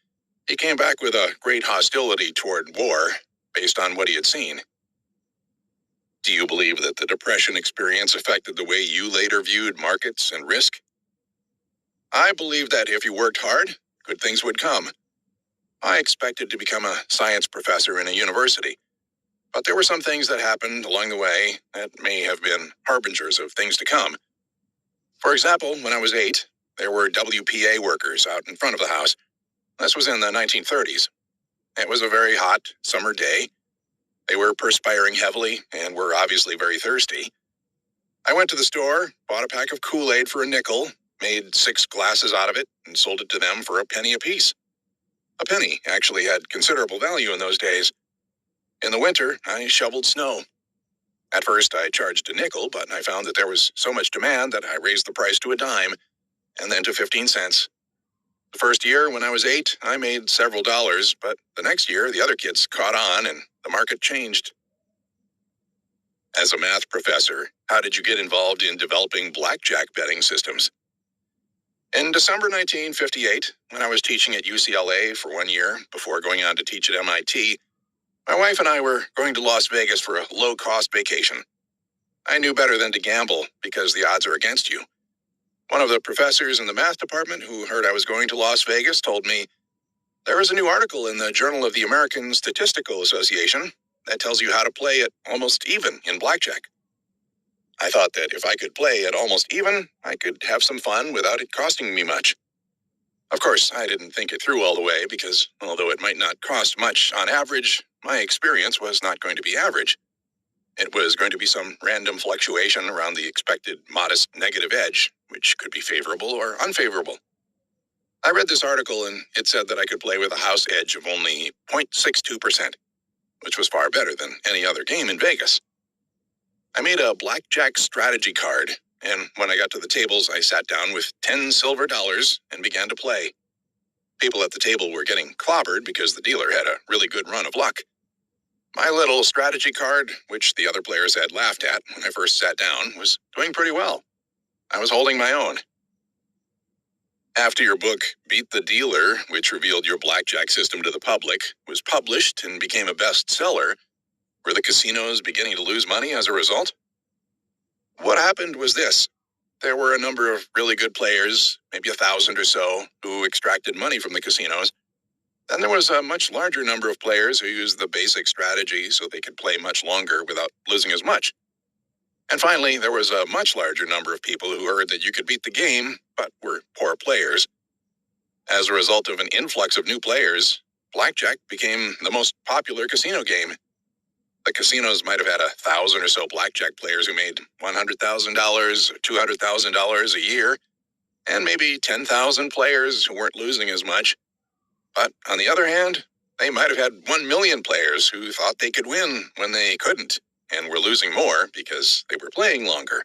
he came back with a great hostility toward war based on what he had seen. Do you believe that the Depression experience affected the way you later viewed markets and risk? I believe that if you worked hard, good things would come. I expected to become a science professor in a university, but there were some things that happened along the way that may have been harbingers of things to come. For example, when I was 8, there were WPA workers out in front of the house. This was in the 1930s. It was a very hot summer day. They were perspiring heavily and were obviously very thirsty. I went to the store, bought a pack of Kool-Aid for a nickel, made 6 glasses out of it, and sold it to them for a penny apiece. A penny actually had considerable value in those days. In the winter, I shoveled snow. At first, I charged a nickel, but I found that there was so much demand that I raised the price to a dime, and then to 15 cents. The first year, when I was 8, I made several dollars, but the next year, the other kids caught on, and the market changed. As a math professor, How did you get involved in developing blackjack betting systems? In December 1958, when I was teaching at UCLA for 1 year before going on to teach at MIT, my wife and I were going to Las Vegas for a low-cost vacation. I knew better than to gamble because the odds are against you. One of the professors in the math department who heard I was going to Las Vegas told me, "There is a new article in the Journal of the American Statistical Association that tells you how to play at almost even in blackjack." I thought that if I could play at almost even, I could have some fun without it costing me much. Of course, I didn't think it through all the way because, although it might not cost much on average, my experience was not going to be average. It was going to be some random fluctuation around the expected modest negative edge, which could be favorable or unfavorable. I read this article and it said that I could play with a house edge of only 0.62%, which was far better than any other game in Vegas. I made a blackjack strategy card, and when I got to the tables, I sat down with 10 silver dollars and began to play. People at the table were getting clobbered because the dealer had a really good run of luck. My little strategy card, which the other players had laughed at when I first sat down, was doing pretty well. I was holding my own. After your book, Beat the Dealer, which revealed your blackjack system to the public, was published and became a bestseller, were the casinos beginning to lose money as a result? What happened was this. There were a number of really good players, maybe 1,000 or so, who extracted money from the casinos. Then there was a much larger number of players who used the basic strategy so they could play much longer without losing as much. And finally, there was a much larger number of people who heard that you could beat the game, but were poor players. As a result of an influx of new players, blackjack became the most popular casino game. The casinos might have had 1,000 or so blackjack players who made $100,000, $200,000 a year, and maybe 10,000 players who weren't losing as much. But on the other hand, they might have had 1 million players who thought they could win when they couldn't, and were losing more because they were playing longer.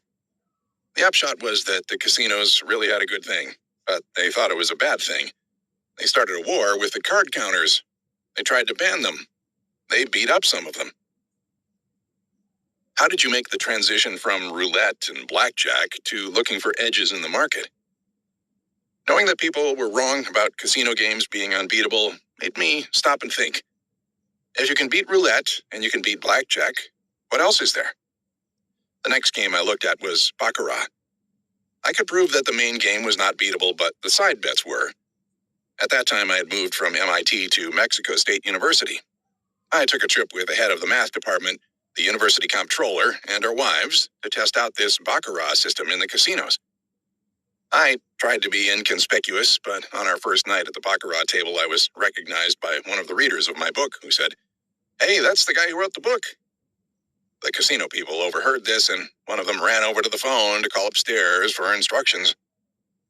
The upshot was that the casinos really had a good thing, but they thought it was a bad thing. They started a war with the card counters. They tried to ban them. They beat up some of them. How did you make the transition from roulette and blackjack to looking for edges in the market? Knowing that people were wrong about casino games being unbeatable made me stop and think. If you can beat roulette and you can beat blackjack, what else is there? The next game I looked at was baccarat. I could prove that the main game was not beatable, but the side bets were. At that time, I had moved from MIT to Mexico State University. I took a trip with the head of the math department, the university comptroller, and our wives to test out this baccarat system in the casinos. I tried to be inconspicuous, but on our first night at the baccarat table, I was recognized by one of the readers of my book who said, "Hey, that's the guy who wrote the book." The casino people overheard this, and one of them ran over to the phone to call upstairs for instructions.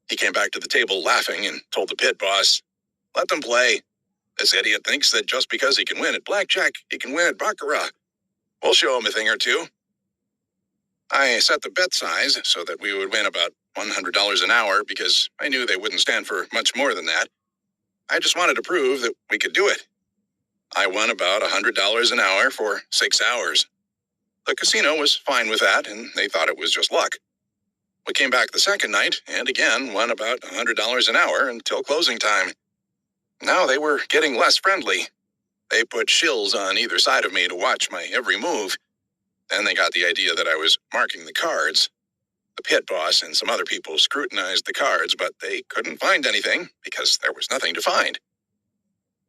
He came back to the table laughing and told the pit boss, "Let them play. This idiot thinks that just because he can win at blackjack, he can win at baccarat. We'll show him a thing or two." I set the bet size so that we would win about $100 an hour because I knew they wouldn't stand for much more than that. I just wanted to prove that we could do it. I won about $100 an hour for 6 hours. The casino was fine with that, and they thought it was just luck. We came back the second night and again won about $100 an hour until closing time. Now they were getting less friendly. They put shills on either side of me to watch my every move. Then they got the idea that I was marking the cards. The pit boss and some other people scrutinized the cards, but they couldn't find anything because there was nothing to find.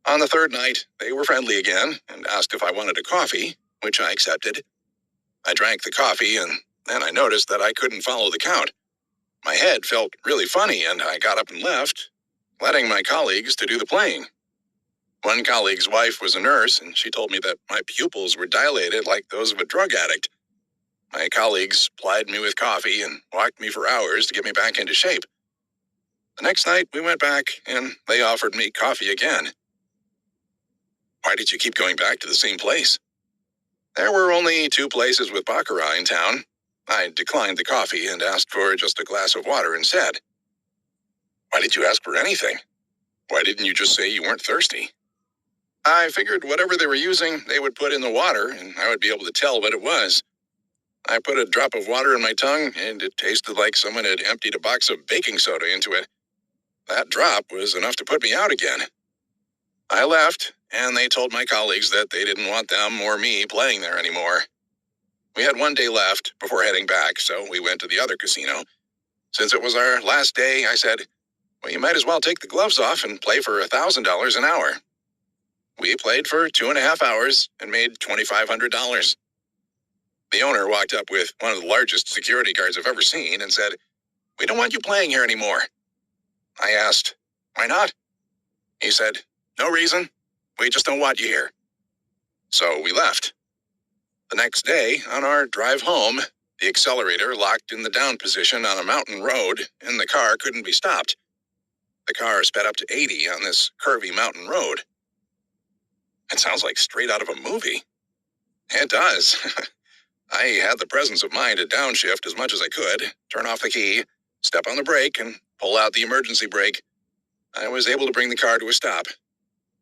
On the third night, they were friendly again and asked if I wanted a coffee, which I accepted. I drank the coffee, and then I noticed that I couldn't follow the count. My head felt really funny, and I got up and left, letting my colleagues to do the playing. One colleague's wife was a nurse, and she told me that my pupils were dilated like those of a drug addict. My colleagues plied me with coffee and walked me for hours to get me back into shape. The next night, we went back, and they offered me coffee again. Why did you keep going back to the same place? There were only 2 places with baccarat in town. I declined the coffee and asked for just a glass of water instead. Why did you ask for anything? Why didn't you just say you weren't thirsty? I figured whatever they were using, they would put in the water, and I would be able to tell what it was. I put a drop of water in my tongue, and it tasted like someone had emptied a box of baking soda into it. That drop was enough to put me out again. I left, and they told my colleagues that they didn't want them or me playing there anymore. We had one day left before heading back, so we went to the other casino. Since it was our last day, I said, well, you might as well take the gloves off and play for $1,000 an hour. We played for 2.5 hours and made $2,500. The owner walked up with one of the largest security guards I've ever seen and said, we don't want you playing here anymore. I asked, why not? He said, no reason. We just don't want you here. So we left. The next day, on our drive home, the accelerator locked in the down position on a mountain road, and the car couldn't be stopped. The car sped up to 80 on this curvy mountain road. It sounds like straight out of a movie. It does. I had the presence of mind to downshift as much as I could, turn off the key, step on the brake, and pull out the emergency brake. I was able to bring the car to a stop.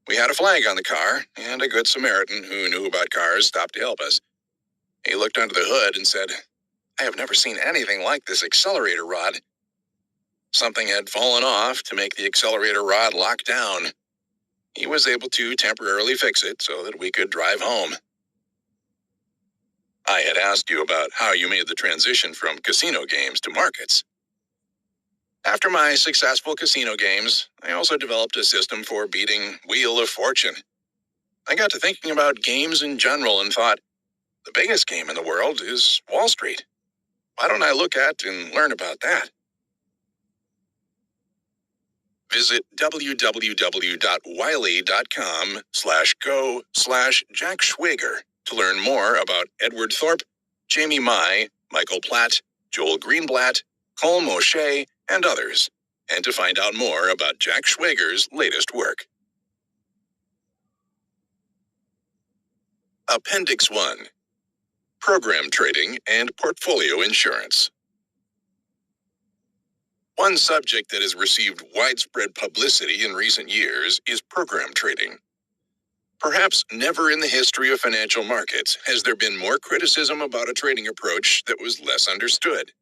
We had a flag on the car, and a good Samaritan who knew about cars stopped to help us. He looked under the hood and said, I have never seen anything like this accelerator rod. Something had fallen off to make the accelerator rod lock down. He was able to temporarily fix it so that we could drive home. I had asked you about how you made the transition from casino games to markets. After my successful casino games, I also developed a system for beating Wheel of Fortune. I got to thinking about games in general and thought, the biggest game in the world is Wall Street. Why don't I look at and learn about that? Visit www.wiley.com/go/Jack Schwager to learn more about Edward Thorpe, Jamie Mai, Michael Platt, Joel Greenblatt, Cole Moshe, and others, and to find out more about Jack Schwager's latest work. Appendix 1. Program Trading and Portfolio Insurance. One subject that has received widespread publicity in recent years is program trading. Perhaps never in the history of financial markets has there been more criticism about a trading approach that was less understood.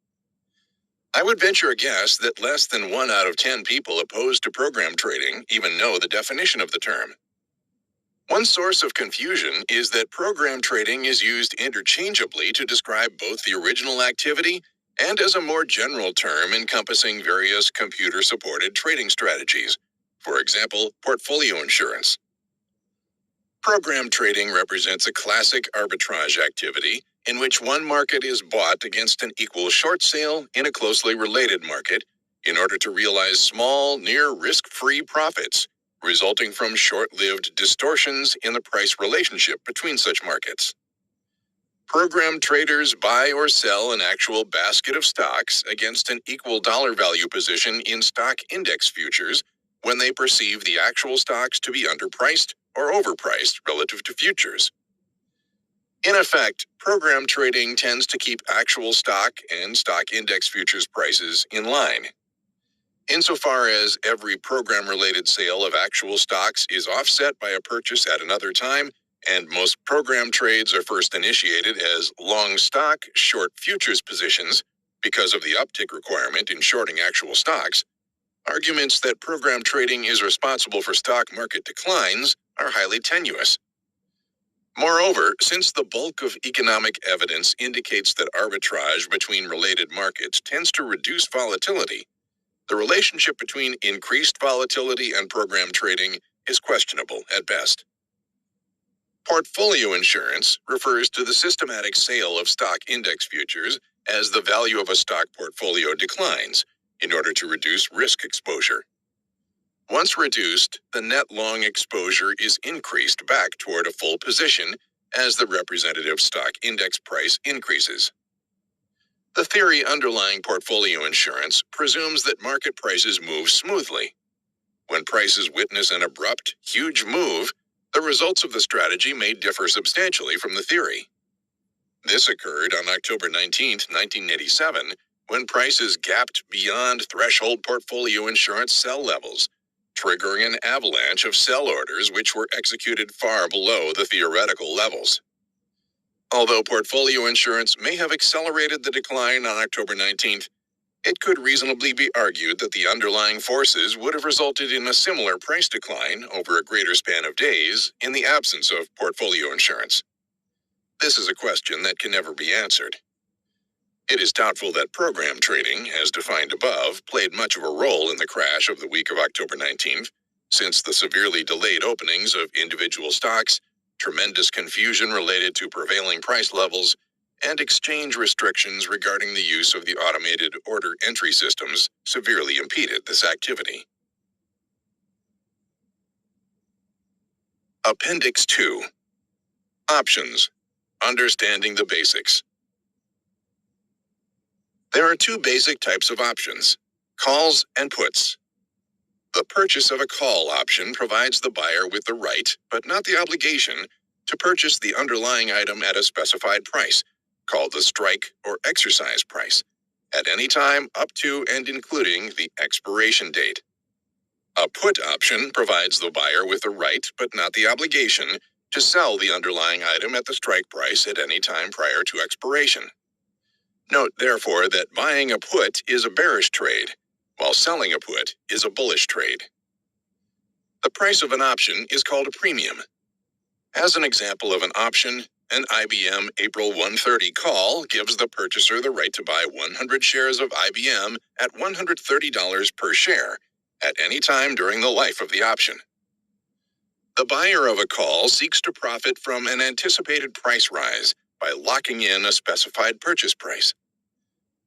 I would venture a guess that less than 1 out of 10 people opposed to program trading even know the definition of the term. One source of confusion is that program trading is used interchangeably to describe both the original activity and as a more general term encompassing various computer-supported trading strategies, for example, portfolio insurance. Program trading represents a classic arbitrage activity in which one market is bought against an equal short sale in a closely related market in order to realize small, near risk-free profits resulting from short-lived distortions in the price relationship between such markets. Program traders buy or sell an actual basket of stocks against an equal dollar value position in stock index futures when they perceive the actual stocks to be underpriced or overpriced relative to futures. In effect, program trading tends to keep actual stock and stock index futures prices in line. Insofar as every program-related sale of actual stocks is offset by a purchase at another time, and most program trades are first initiated as long stock, short futures positions because of the uptick requirement in shorting actual stocks, arguments that program trading is responsible for stock market declines are highly tenuous. Moreover, since the bulk of economic evidence indicates that arbitrage between related markets tends to reduce volatility, the relationship between increased volatility and program trading is questionable at best. Portfolio insurance refers to the systematic sale of stock index futures as the value of a stock portfolio declines in order to reduce risk exposure. Once reduced, the net long exposure is increased back toward a full position as the representative stock index price increases. The theory underlying portfolio insurance presumes that market prices move smoothly. When prices witness an abrupt, huge move, the results of the strategy may differ substantially from the theory. This occurred on October 19, 1987, when prices gapped beyond threshold portfolio insurance sell levels, triggering an avalanche of sell orders which were executed far below the theoretical levels. Although portfolio insurance may have accelerated the decline on October 19th, it could reasonably be argued that the underlying forces would have resulted in a similar price decline over a greater span of days in the absence of portfolio insurance. This is a question that can never be answered. It is doubtful that program trading, as defined above, played much of a role in the crash of the week of October 19th, since the severely delayed openings of individual stocks, tremendous confusion related to prevailing price levels, and exchange restrictions regarding the use of the automated order entry systems severely impeded this activity. Appendix 2. Options. Understanding the basics. There are two basic types of options: calls and puts. The purchase of a call option provides the buyer with the right, but not the obligation, to purchase the underlying item at a specified price, called the strike or exercise price, at any time up to and including the expiration date. A put option provides the buyer with the right, but not the obligation, to sell the underlying item at the strike price at any time prior to expiration. Note, therefore, that buying a put is a bearish trade, while selling a put is a bullish trade. The price of an option is called a premium. As an example of an option, an IBM April 130 call gives the purchaser the right to buy 100 shares of IBM at $130 per share at any time during the life of the option. The buyer of a call seeks to profit from an anticipated price rise by locking in a specified purchase price.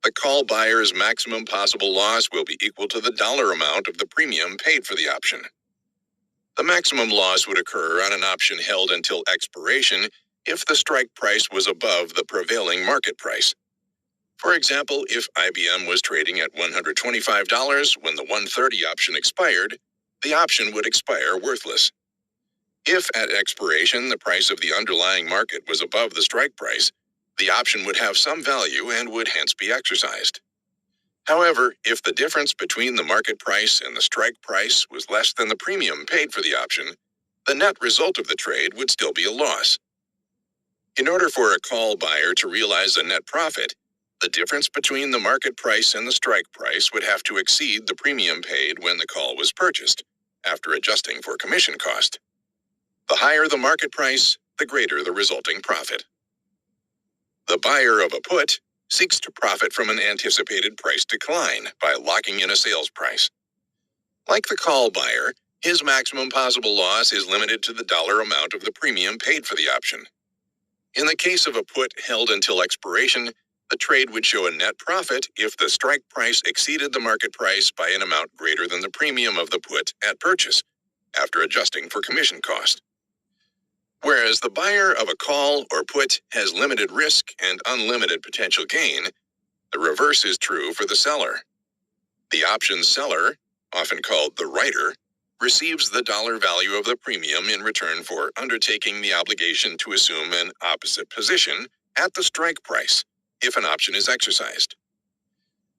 The call buyer's maximum possible loss will be equal to the dollar amount of the premium paid for the option. The maximum loss would occur on an option held until expiration if the strike price was above the prevailing market price. For example, if IBM was trading at $125 when the 130 option expired, the option would expire worthless. If at expiration the price of the underlying market was above the strike price, the option would have some value and would hence be exercised. However, if the difference between the market price and the strike price was less than the premium paid for the option, the net result of the trade would still be a loss. In order for a call buyer to realize a net profit, the difference between the market price and the strike price would have to exceed the premium paid when the call was purchased, after adjusting for commission cost. The higher the market price, the greater the resulting profit. The buyer of a put seeks to profit from an anticipated price decline by locking in a sales price. Like the call buyer, his maximum possible loss is limited to the dollar amount of the premium paid for the option. In the case of a put held until expiration, the trade would show a net profit if the strike price exceeded the market price by an amount greater than the premium of the put at purchase, after adjusting for commission cost. Whereas the buyer of a call or put has limited risk and unlimited potential gain, the reverse is true for the seller. The option seller, often called the writer, receives the dollar value of the premium in return for undertaking the obligation to assume an opposite position at the strike price if an option is exercised.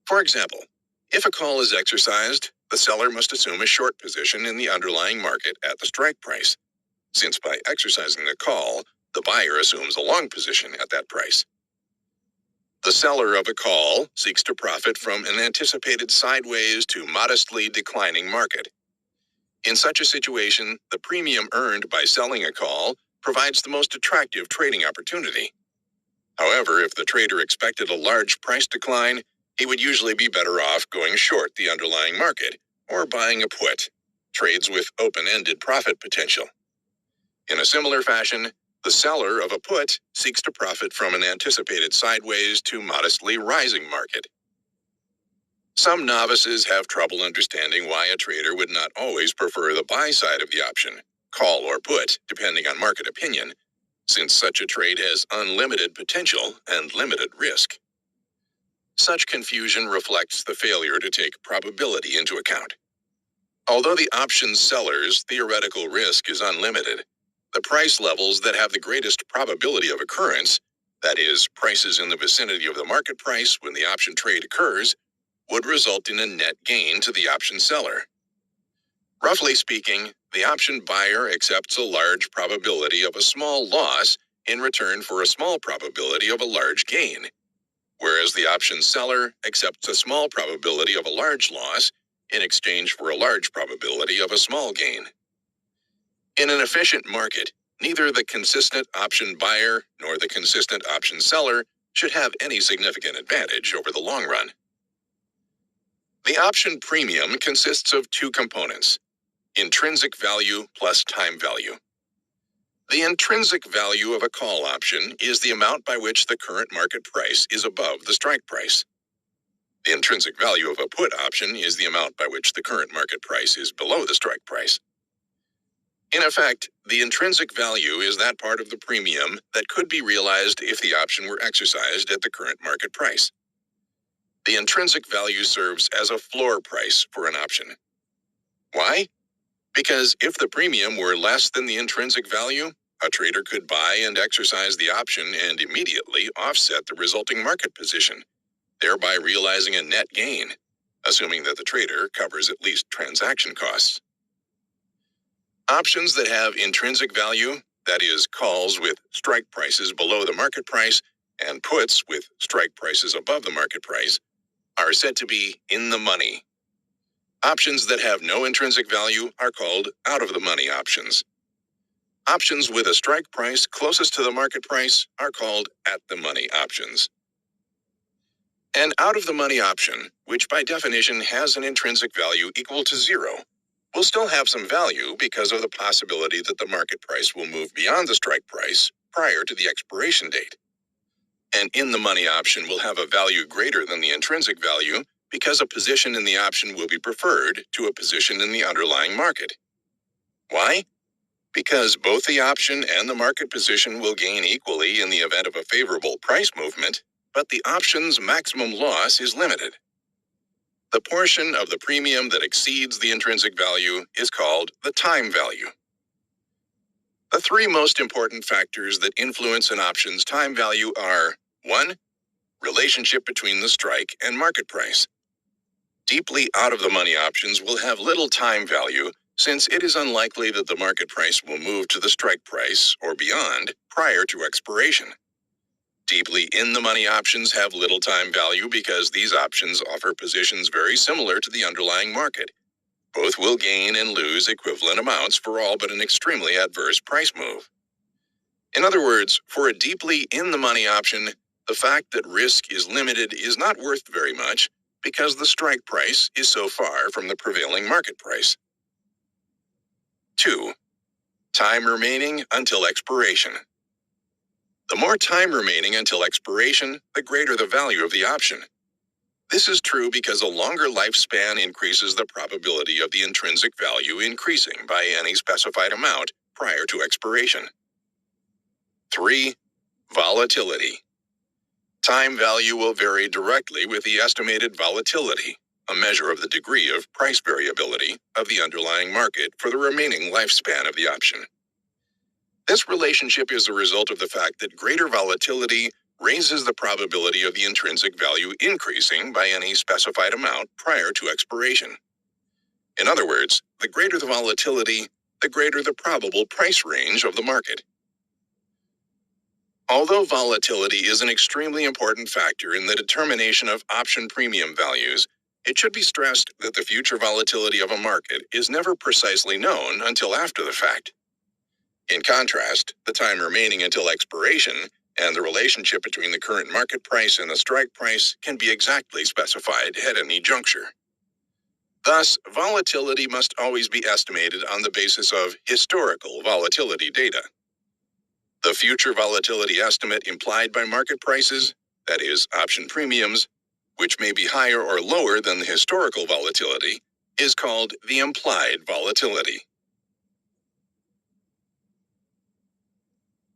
For example, if a call is exercised, the seller must assume a short position in the underlying market at the strike price, since by exercising the call, the buyer assumes a long position at that price. The seller of a call seeks to profit from an anticipated sideways to modestly declining market. In such a situation, the premium earned by selling a call provides the most attractive trading opportunity. However, if the trader expected a large price decline, he would usually be better off going short the underlying market or buying a put, trades with open-ended profit potential. In a similar fashion, the seller of a put seeks to profit from an anticipated sideways to modestly rising market. Some novices have trouble understanding why a trader would not always prefer the buy side of the option, call or put, depending on market opinion, since such a trade has unlimited potential and limited risk. Such confusion reflects the failure to take probability into account. Although the option seller's theoretical risk is unlimited, the price levels that have the greatest probability of occurrence, that is, prices in the vicinity of the market price when the option trade occurs, would result in a net gain to the option seller. Roughly speaking, the option buyer accepts a large probability of a small loss in return for a small probability of a large gain, whereas the option seller accepts a small probability of a large loss in exchange for a large probability of a small gain. In an efficient market, neither the consistent option buyer nor the consistent option seller should have any significant advantage over the long run. The option premium consists of two components: intrinsic value plus time value. The intrinsic value of a call option is the amount by which the current market price is above the strike price. The intrinsic value of a put option is the amount by which the current market price is below the strike price. In effect, the intrinsic value is that part of the premium that could be realized if the option were exercised at the current market price. The intrinsic value serves as a floor price for an option. Why? Because if the premium were less than the intrinsic value, a trader could buy and exercise the option and immediately offset the resulting market position, thereby realizing a net gain, assuming that the trader covers at least transaction costs. Options that have intrinsic value, that is, calls with strike prices below the market price and puts with strike prices above the market price, are said to be in the money. Options that have no intrinsic value are called out-of-the-money options. Options with a strike price closest to the market price are called at-the-money options. An out-of-the-money option, which by definition has an intrinsic value equal to zero, will still have some value because of the possibility that the market price will move beyond the strike price prior to the expiration date. An in-the-money option will have a value greater than the intrinsic value because a position in the option will be preferred to a position in the underlying market. Why? Because both the option and the market position will gain equally in the event of a favorable price movement, but the option's maximum loss is limited. The portion of the premium that exceeds the intrinsic value is called the time value. The three most important factors that influence an option's time value are: 1. Relationship between the strike and market price. Deeply out-of-the-money options will have little time value since it is unlikely that the market price will move to the strike price or beyond prior to expiration. Deeply in-the-money options have little time value because these options offer positions very similar to the underlying market. Both will gain and lose equivalent amounts for all but an extremely adverse price move. In other words, for a deeply in-the-money option, the fact that risk is limited is not worth very much because the strike price is so far from the prevailing market price. 2. Time remaining until expiration. The more time remaining until expiration, the greater the value of the option. This is true because a longer lifespan increases the probability of the intrinsic value increasing by any specified amount prior to expiration. 3. Volatility. Time value will vary directly with the estimated volatility, a measure of the degree of price variability of the underlying market for the remaining lifespan of the option. This relationship is a result of the fact that greater volatility raises the probability of the intrinsic value increasing by any specified amount prior to expiration. In other words, the greater the volatility, the greater the probable price range of the market. Although volatility is an extremely important factor in the determination of option premium values, it should be stressed that the future volatility of a market is never precisely known until after the fact. In contrast, the time remaining until expiration and the relationship between the current market price and the strike price can be exactly specified at any juncture. Thus, volatility must always be estimated on the basis of historical volatility data. The future volatility estimate implied by market prices, that is, option premiums, which may be higher or lower than the historical volatility, is called the implied volatility.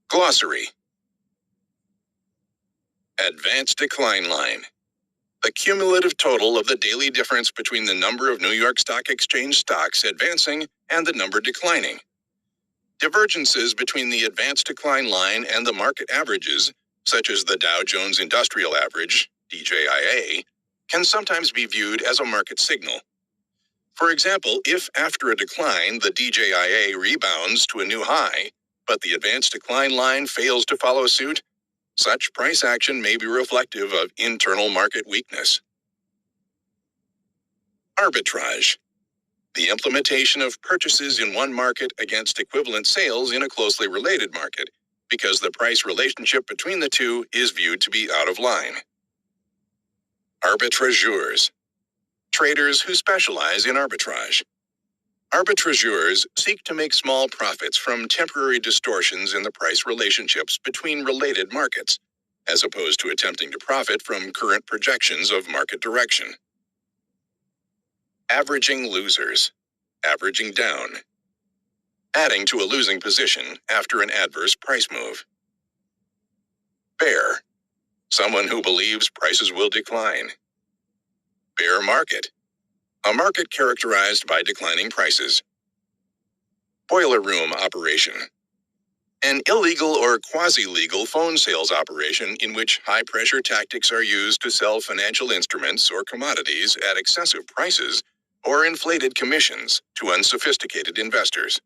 Glossary. Advanced decline line. The cumulative total of the daily difference between the number of New York Stock Exchange stocks advancing and the number declining. Divergences between the advanced decline line and the market averages, such as the Dow Jones Industrial Average, DJIA, can sometimes be viewed as a market signal. For example, if after a decline the DJIA rebounds to a new high, but the advanced decline line fails to follow suit, such price action may be reflective of internal market weakness. Arbitrage. The implementation of purchases in one market against equivalent sales in a closely related market, because the price relationship between the two is viewed to be out of line. Arbitrageurs. Traders who specialize in arbitrage. Arbitrageurs seek to make small profits from temporary distortions in the price relationships between related markets, as opposed to attempting to profit from current projections of market direction. Averaging losers. Averaging down. Adding to a losing position after an adverse price move. Bear. Someone who believes prices will decline. Bear market. A market characterized by declining prices. Boiler room operation. An illegal or quasi-legal phone sales operation in which high-pressure tactics are used to sell financial instruments or commodities at excessive prices or inflated commissions to unsophisticated investors.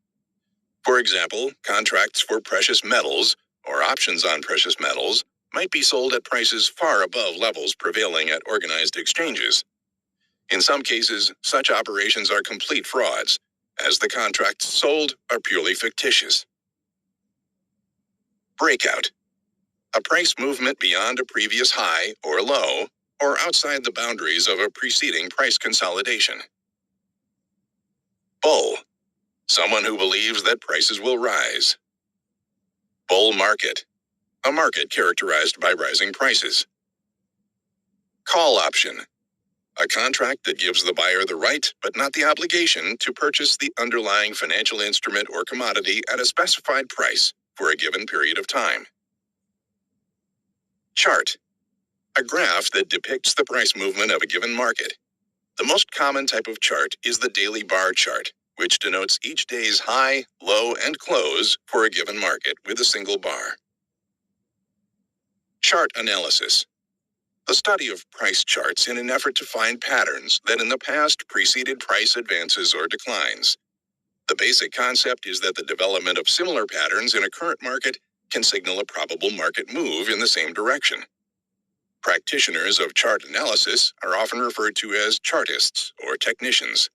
For example, contracts for precious metals or options on precious metals might be sold at prices far above levels prevailing at organized exchanges. In some cases, such operations are complete frauds, as the contracts sold are purely fictitious. Breakout. A price movement beyond a previous high or low, or outside the boundaries of a preceding price consolidation. Bull. Someone who believes that prices will rise. Bull market. A market characterized by rising prices. Call option. A contract that gives the buyer the right, but not the obligation, to purchase the underlying financial instrument or commodity at a specified price for a given period of time. Chart. A graph that depicts the price movement of a given market. The most common type of chart is the daily bar chart, which denotes each day's high, low, and close for a given market with a single bar. Chart analysis. The study of price charts in an effort to find patterns that in the past preceded price advances or declines. The basic concept is that the development of similar patterns in a current market can signal a probable market move in the same direction. Practitioners of chart analysis are often referred to as chartists or technicians.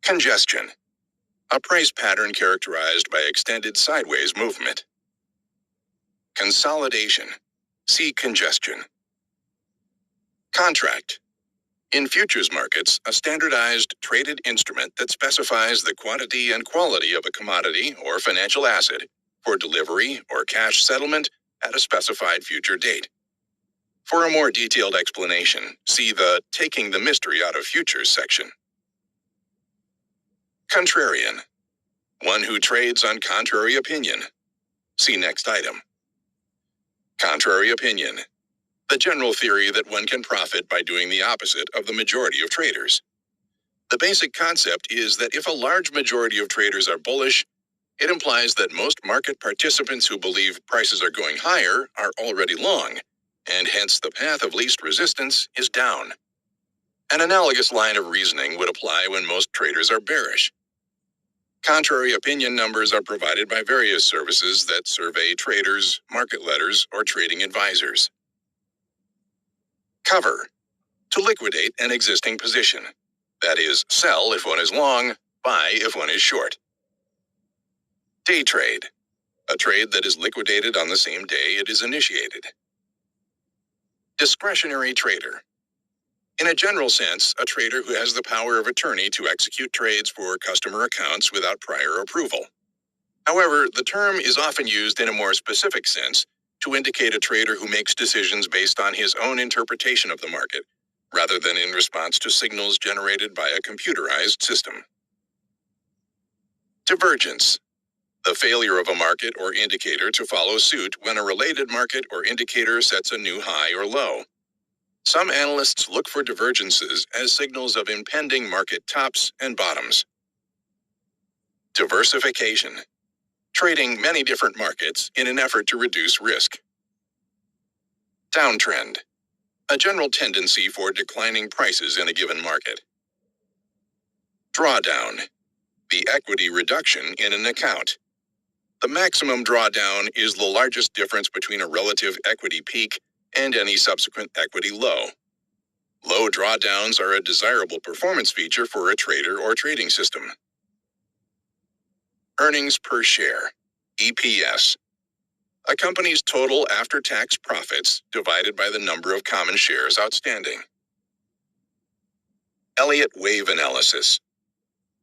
Congestion. A price pattern characterized by extended sideways movement. Consolidation. See congestion. Contract. In futures markets, a standardized traded instrument that specifies the quantity and quality of a commodity or financial asset for delivery or cash settlement at a specified future date. For a more detailed explanation, see the Taking the Mystery Out of Futures section. Contrarian. One who trades on contrary opinion. See next item. Contrary opinion. The general theory that one can profit by doing the opposite of the majority of traders. The basic concept is that if a large majority of traders are bullish, it implies that most market participants who believe prices are going higher are already long, and hence the path of least resistance is down. An analogous line of reasoning would apply when most traders are bearish. Contrary opinion numbers are provided by various services that survey traders, market leaders, or trading advisors. Cover. To liquidate an existing position. That is, sell if one is long, buy if one is short. Day trade. A trade that is liquidated on the same day it is initiated. Discretionary trader. In a general sense, a trader who has the power of attorney to execute trades for customer accounts without prior approval. However, the term is often used in a more specific sense to indicate a trader who makes decisions based on his own interpretation of the market, rather than in response to signals generated by a computerized system. Divergence. The failure of a market or indicator to follow suit when a related market or indicator sets a new high or low. Some analysts look for divergences as signals of impending market tops and bottoms. Diversification. Trading many different markets in an effort to reduce risk. Downtrend. A general tendency for declining prices in a given market. Drawdown. The equity reduction in an account, The maximum drawdown is the largest difference between a relative equity peak and any subsequent equity low. Low drawdowns are a desirable performance feature for a trader or trading system. Earnings per share, EPS. A company's total after-tax profits divided by the number of common shares outstanding. Elliott wave analysis.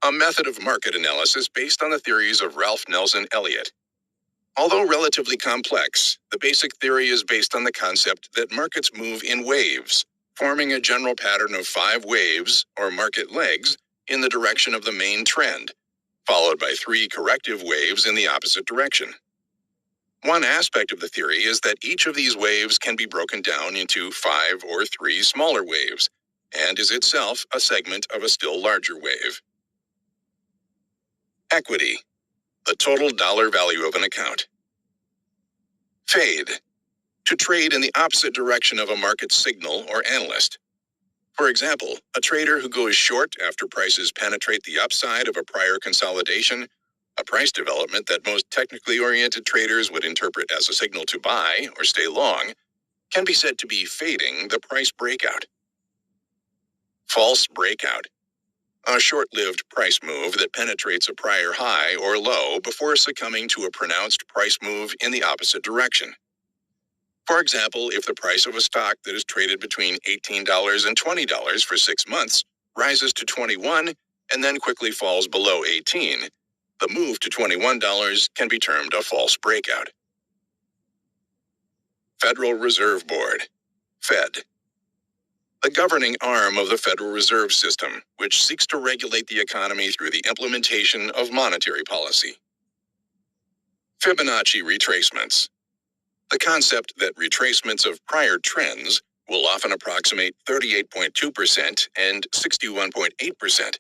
A method of market analysis based on the theories of Ralph Nelson Elliott. Although relatively complex, the basic theory is based on the concept that markets move in waves, forming a general pattern of 5 waves, or market legs, in the direction of the main trend, followed by 3 corrective waves in the opposite direction. One aspect of the theory is that each of these waves can be broken down into 5 or 3 smaller waves, and is itself a segment of a still larger wave. Equity, the total dollar value of an account. Fade, to trade in the opposite direction of a market signal or analyst. For example, a trader who goes short after prices penetrate the upside of a prior consolidation, a price development that most technically oriented traders would interpret as a signal to buy or stay long, can be said to be fading the price breakout. False breakout, a short-lived price move that penetrates a prior high or low before succumbing to a pronounced price move in the opposite direction. For example, if the price of a stock that is traded between $18 and $20 for 6 months rises to $21 and then quickly falls below $18, the move to $21 can be termed a false breakout. Federal Reserve Board, Fed. The governing arm of the Federal Reserve System, which seeks to regulate the economy through the implementation of monetary policy. Fibonacci retracements. The concept that retracements of prior trends will often approximate 38.2% and 61.8%,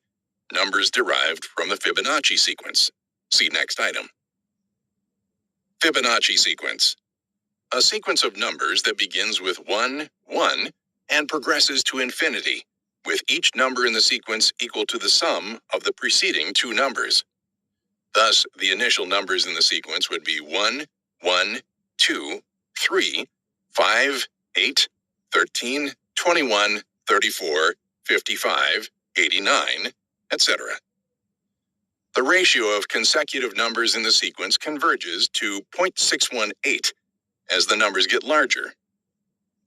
numbers derived from the Fibonacci sequence. See next item. Fibonacci sequence. A sequence of numbers that begins with 1, 1, and progresses to infinity, with each number in the sequence equal to the sum of the preceding 2 numbers. Thus, the initial numbers in the sequence would be 1, 1, 2, 3, 5, 8, 13, 21, 34, 55, 89, etc. The ratio of consecutive numbers in the sequence converges to 0.618 as the numbers get larger.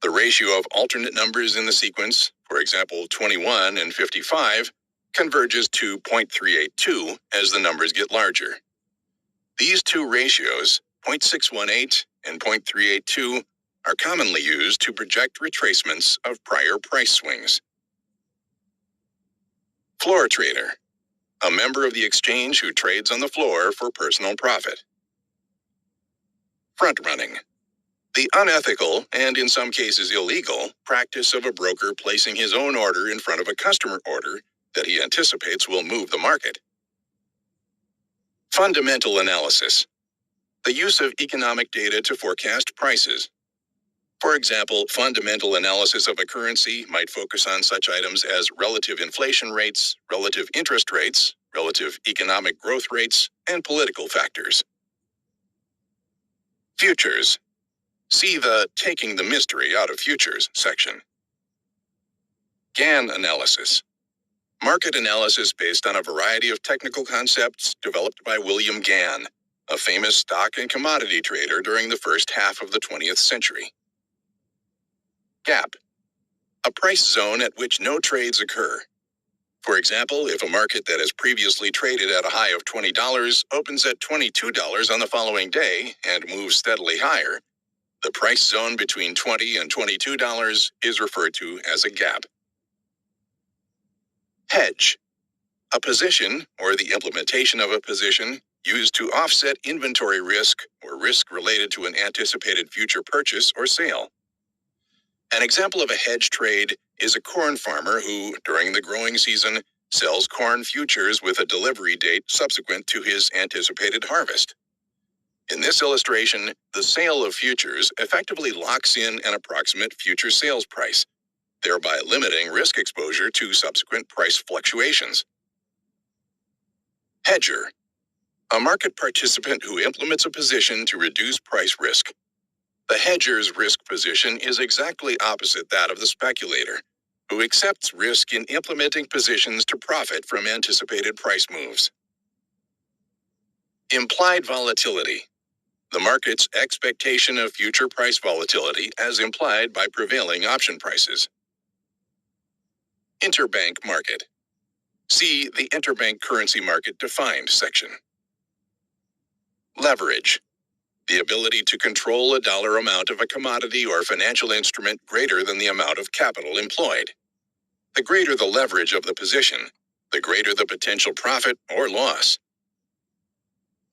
The ratio of alternate numbers in the sequence, for example 21 and 55, converges to 0.382 as the numbers get larger. These 2 ratios, 0.618 and 0.382, are commonly used to project retracements of prior price swings. Floor trader, a member of the exchange who trades on the floor for personal profit. Front running, the unethical and in some cases illegal practice of a broker placing his own order in front of a customer order that he anticipates will move the market. Fundamental analysis, the use of economic data to forecast prices. For example, fundamental analysis of a currency might focus on such items as relative inflation rates, relative interest rates, relative economic growth rates, and political factors. Futures. See the Taking the Mystery Out of Futures section. Gann analysis. Market analysis based on a variety of technical concepts developed by William Gann, a famous stock and commodity trader during the first half of the 20th century. Gap. A price zone at which no trades occur. For example, if a market that has previously traded at a high of $20 opens at $22 on the following day and moves steadily higher, the price zone between $20 and $22 is referred to as a gap. Hedge. A position, or the implementation of a position, used to offset inventory risk or risk related to an anticipated future purchase or sale. An example of a hedge trade is a corn farmer who, during the growing season, sells corn futures with a delivery date subsequent to his anticipated harvest. In this illustration, the sale of futures effectively locks in an approximate future sales price, thereby limiting risk exposure to subsequent price fluctuations. Hedger. A market participant who implements a position to reduce price risk. The hedger's risk position is exactly opposite that of the speculator, who accepts risk in implementing positions to profit from anticipated price moves. Implied volatility. The market's expectation of future price volatility as implied by prevailing option prices. Interbank market. See the Interbank Currency Market Defined section. Leverage. The ability to control a dollar amount of a commodity or financial instrument greater than the amount of capital employed. The greater the leverage of the position, the greater the potential profit or loss.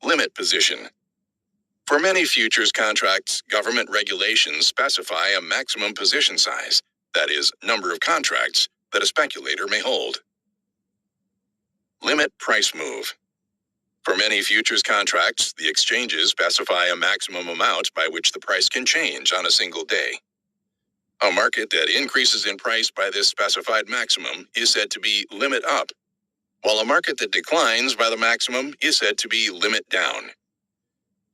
Limit position. For many futures contracts, government regulations specify a maximum position size, that is, number of contracts, that a speculator may hold. Limit price move. For many futures contracts, the exchanges specify a maximum amount by which the price can change on a single day. A market that increases in price by this specified maximum is said to be limit up, while a market that declines by the maximum is said to be limit down.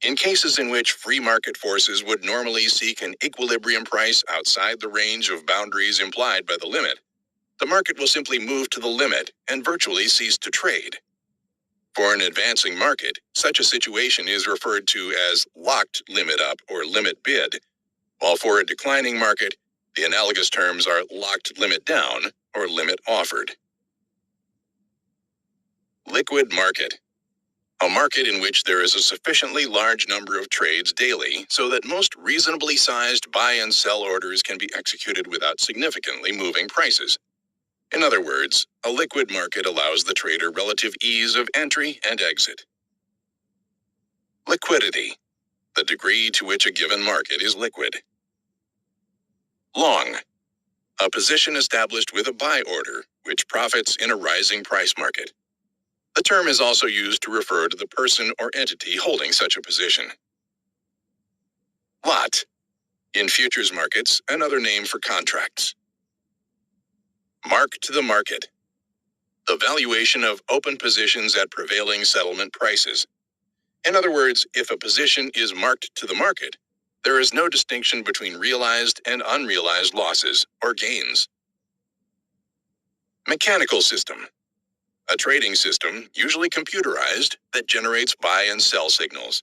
In cases in which free market forces would normally seek an equilibrium price outside the range of boundaries implied by the limit, the market will simply move to the limit and virtually cease to trade. For an advancing market, such a situation is referred to as locked limit up or limit bid, while for a declining market, the analogous terms are locked limit down or limit offered. Liquid market. A market in which there is a sufficiently large number of trades daily so that most reasonably sized buy and sell orders can be executed without significantly moving prices. In other words, a liquid market allows the trader relative ease of entry and exit. Liquidity. The degree to which a given market is liquid. Long. A position established with a buy order, which profits in a rising price market. The term is also used to refer to the person or entity holding such a position. Lot. In futures markets, another name for contracts. Mark to the market. The valuation of open positions at prevailing settlement prices. In other words, if a position is marked to the market, there is no distinction between realized and unrealized losses or gains. Mechanical system. A trading system, usually computerized, that generates buy and sell signals.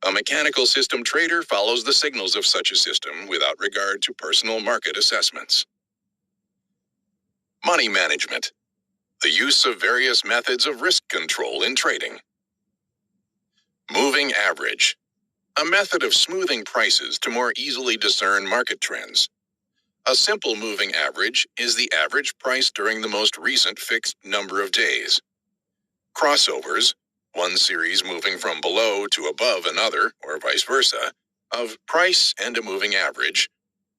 A mechanical system trader follows the signals of such a system without regard to personal market assessments. Money management. The use of various methods of risk control in trading. Moving average. A method of smoothing prices to more easily discern market trends. A simple moving average is the average price during the most recent fixed number of days. Crossovers, one series moving from below to above another, or vice versa, of price and a moving average,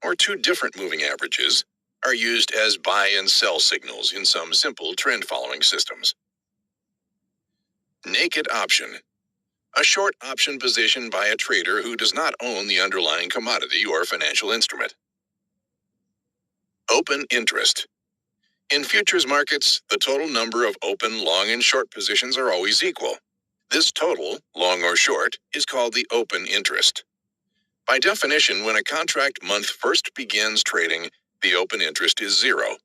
or two different moving averages, are used as buy and sell signals in some simple trend-following systems. Naked option. A short option position by a trader who does not own the underlying commodity or financial instrument. Open interest. In futures markets, the total number of open, long, and short positions are always equal. This total, long or short, is called the open interest. By definition, when a contract month first begins trading, the open interest is zero.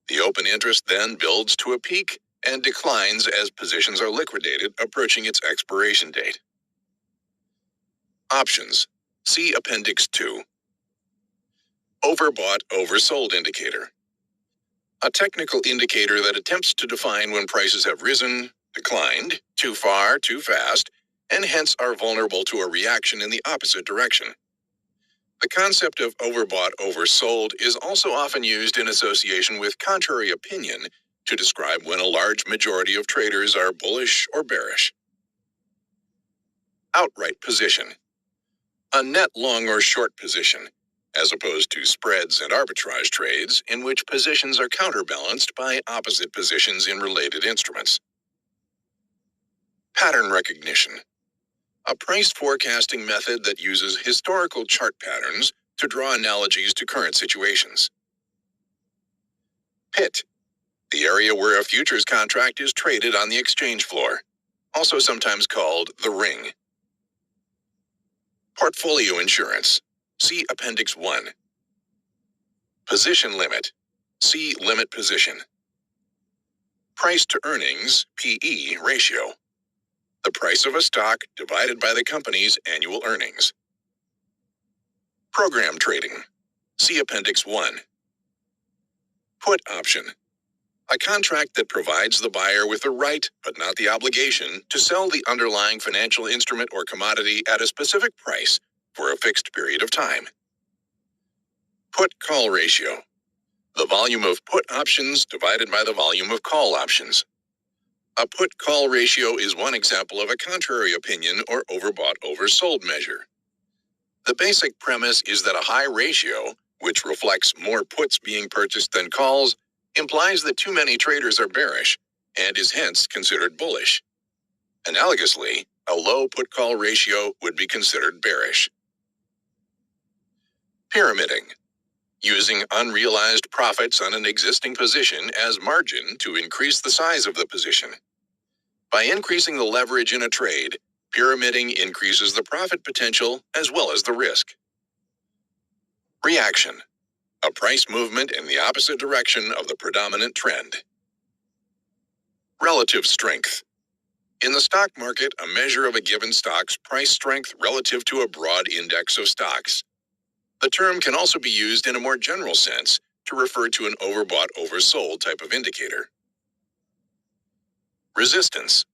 The open interest then builds to a peak and declines as positions are liquidated, approaching its expiration date. Options. See Appendix 2. Overbought, oversold indicator. A technical indicator that attempts to define when prices have risen, declined, too far, too fast, and hence are vulnerable to a reaction in the opposite direction. The concept of overbought, oversold is also often used in association with contrary opinion to describe when a large majority of traders are bullish or bearish. Outright position. A net long or short position, as opposed to spreads and arbitrage trades in which positions are counterbalanced by opposite positions in related instruments. Pattern recognition. A price forecasting method that uses historical chart patterns to draw analogies to current situations. Pit. The area where a futures contract is traded on the exchange floor. also sometimes called the ring. Portfolio insurance. See Appendix 1. Position limit. See limit position. Price to earnings, PE ratio. The price of a stock divided by the company's annual earnings. Program trading. See Appendix 1. Put option. A contract that provides the buyer with the right, but not the obligation, to sell the underlying financial instrument or commodity at a specific price for a fixed period of time. Put-call ratio. The volume of put options divided by the volume of call options. A put-call ratio is one example of a contrary opinion or overbought, oversold measure. The basic premise is that a high ratio, which reflects more puts being purchased than calls, implies that too many traders are bearish and is hence considered bullish. Analogously, a low put-call ratio would be considered bearish. Pyramiding. Using unrealized profits on an existing position as margin to increase the size of the position. By increasing the leverage in a trade, pyramiding increases the profit potential as well as the risk. Reaction. A price movement in the opposite direction of the predominant trend. Relative strength. In the stock market, a measure of a given stock's price strength relative to a broad index of stocks. The term can also be used in a more general sense to refer to an overbought, oversold type of indicator. Resistance.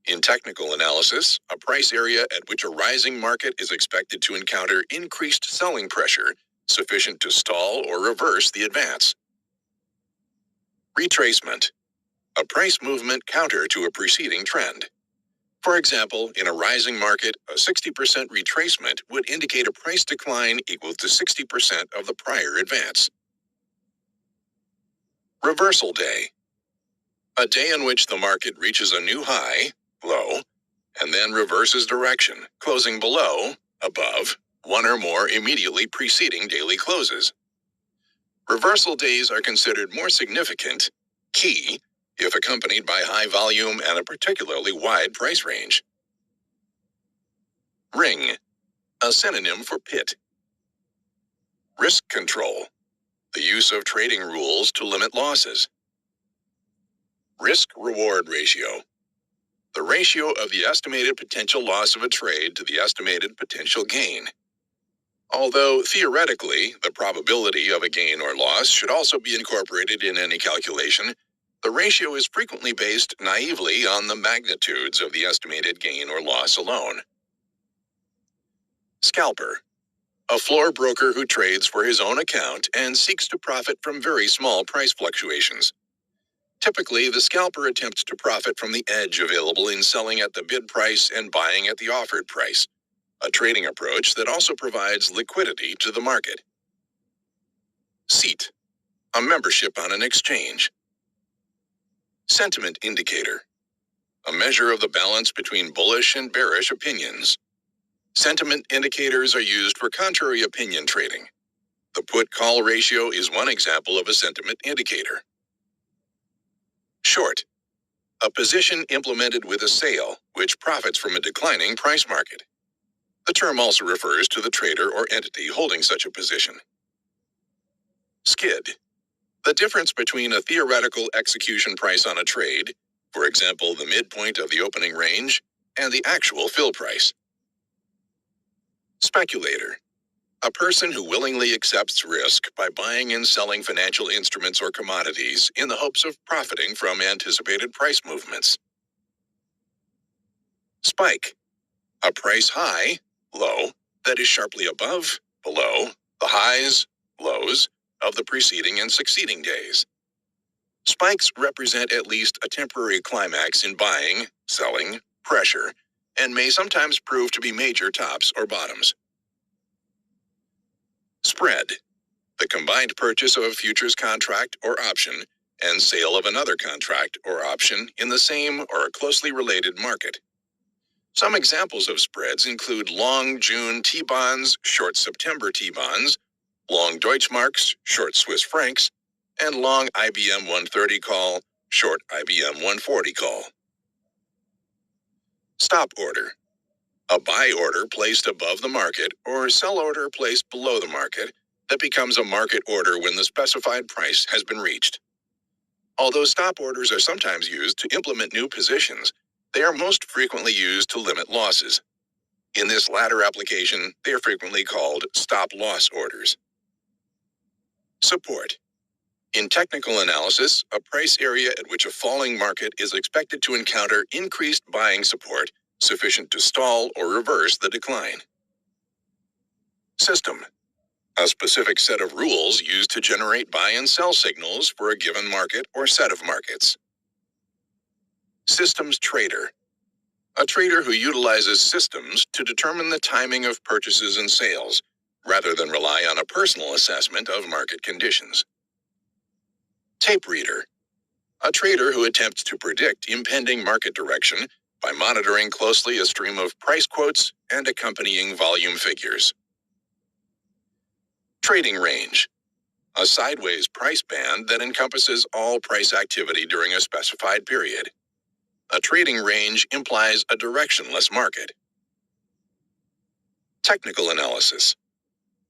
In technical analysis, a price area at which a rising market is expected to encounter increased selling pressure sufficient to stall or reverse the advance. Retracement. A price movement counter to a preceding trend. For example, in a rising market, a 60% retracement would indicate a price decline equal to 60% of the prior advance. Reversal day. A day in which the market reaches a new high, low, and then reverses direction, closing below, above, one or more immediately preceding daily closes. Reversal days are considered more significant, key, if accompanied by high volume and a particularly wide price range. Ring, a synonym for pit. Risk control, the use of trading rules to limit losses. Risk-reward ratio, the ratio of the estimated potential loss of a trade to the estimated potential gain. Although theoretically, the probability of a gain or loss should also be incorporated in any calculation, the ratio is frequently based naively on the magnitudes of the estimated gain or loss alone. Scalper, a floor broker who trades for his own account and seeks to profit from very small price fluctuations. Typically, the scalper attempts to profit from the edge available in selling at the bid price and buying at the offered price, a trading approach that also provides liquidity to the market. Seat, a membership on an exchange. Sentiment indicator, a measure of the balance between bullish and bearish opinions. Sentiment indicators are used for contrary opinion trading. The put-call ratio is one example of a sentiment indicator. Short, a position implemented with a sale which profits from a declining price market. The term also refers to the trader or entity holding such a position. Skid, the difference between a theoretical execution price on a trade, for example, the midpoint of the opening range, and the actual fill price. Speculator, a person who willingly accepts risk by buying and selling financial instruments or commodities in the hopes of profiting from anticipated price movements. Spike, a price high, low, that is sharply above, below, the highs, lows of the preceding and succeeding days. Spikes represent at least a temporary climax in buying, selling, pressure, and may sometimes prove to be major tops or bottoms. Spread, the combined purchase of a futures contract or option and sale of another contract or option in the same or a closely related market. Some examples of spreads include long June T-bonds, short September T-bonds, long Deutschmarks, short Swiss francs, and long IBM 130 call, short IBM 140 call. Stop order. A buy order placed above the market or sell order placed below the market that becomes a market order when the specified price has been reached. Although stop orders are sometimes used to implement new positions, they are most frequently used to limit losses. In this latter application, they are frequently called stop-loss orders. Support. In technical analysis, a price area at which a falling market is expected to encounter increased buying support sufficient to stall or reverse the decline. System. A specific set of rules used to generate buy and sell signals for a given market or set of markets. Systems trader. A trader who utilizes systems to determine the timing of purchases and sales, rather than rely on a personal assessment of market conditions. Tape reader. A trader who attempts to predict impending market direction by monitoring closely a stream of price quotes and accompanying volume figures. Trading range. A sideways price band that encompasses all price activity during a specified period. A trading range implies a directionless market. Technical analysis.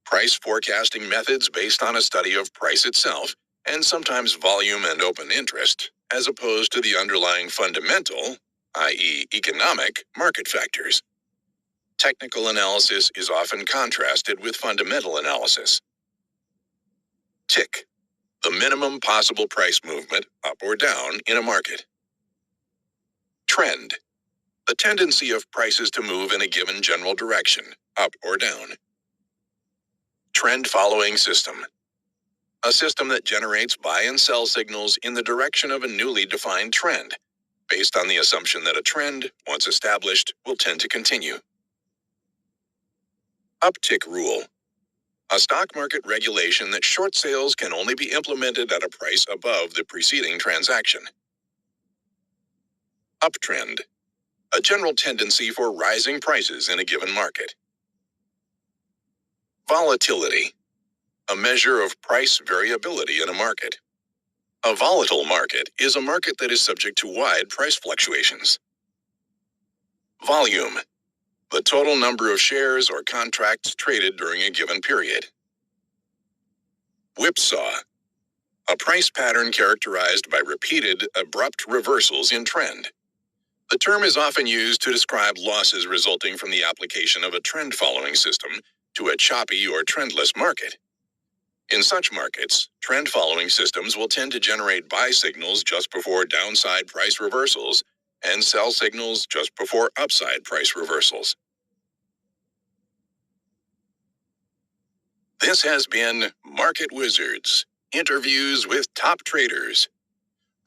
Price forecasting methods based on a study of price itself, and sometimes volume and open interest, as opposed to the underlying fundamental, i.e., economic, market factors. Technical analysis is often contrasted with fundamental analysis. Tick. The minimum possible price movement, up or down, in a market. Trend. The tendency of prices to move in a given general direction, up or down. Trend following system. A system that generates buy and sell signals in the direction of a newly defined trend, based on the assumption that a trend, once established, will tend to continue. Uptick rule. A stock market regulation that short sales can only be implemented at a price above the preceding transaction. Uptrend. A general tendency for rising prices in a given market. Volatility. A measure of price variability in a market. A volatile market is a market that is subject to wide price fluctuations. Volume. The total number of shares or contracts traded during a given period. Whipsaw. A price pattern characterized by repeated, abrupt reversals in trend. The term is often used to describe losses resulting from the application of a trend-following system to a choppy or trendless market. In such markets, trend-following systems will tend to generate buy signals just before downside price reversals and sell signals just before upside price reversals. This has been Market Wizards, Interviews with Top Traders,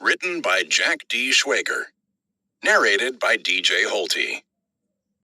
written by Jack D. Schwager, narrated by DJ Holte.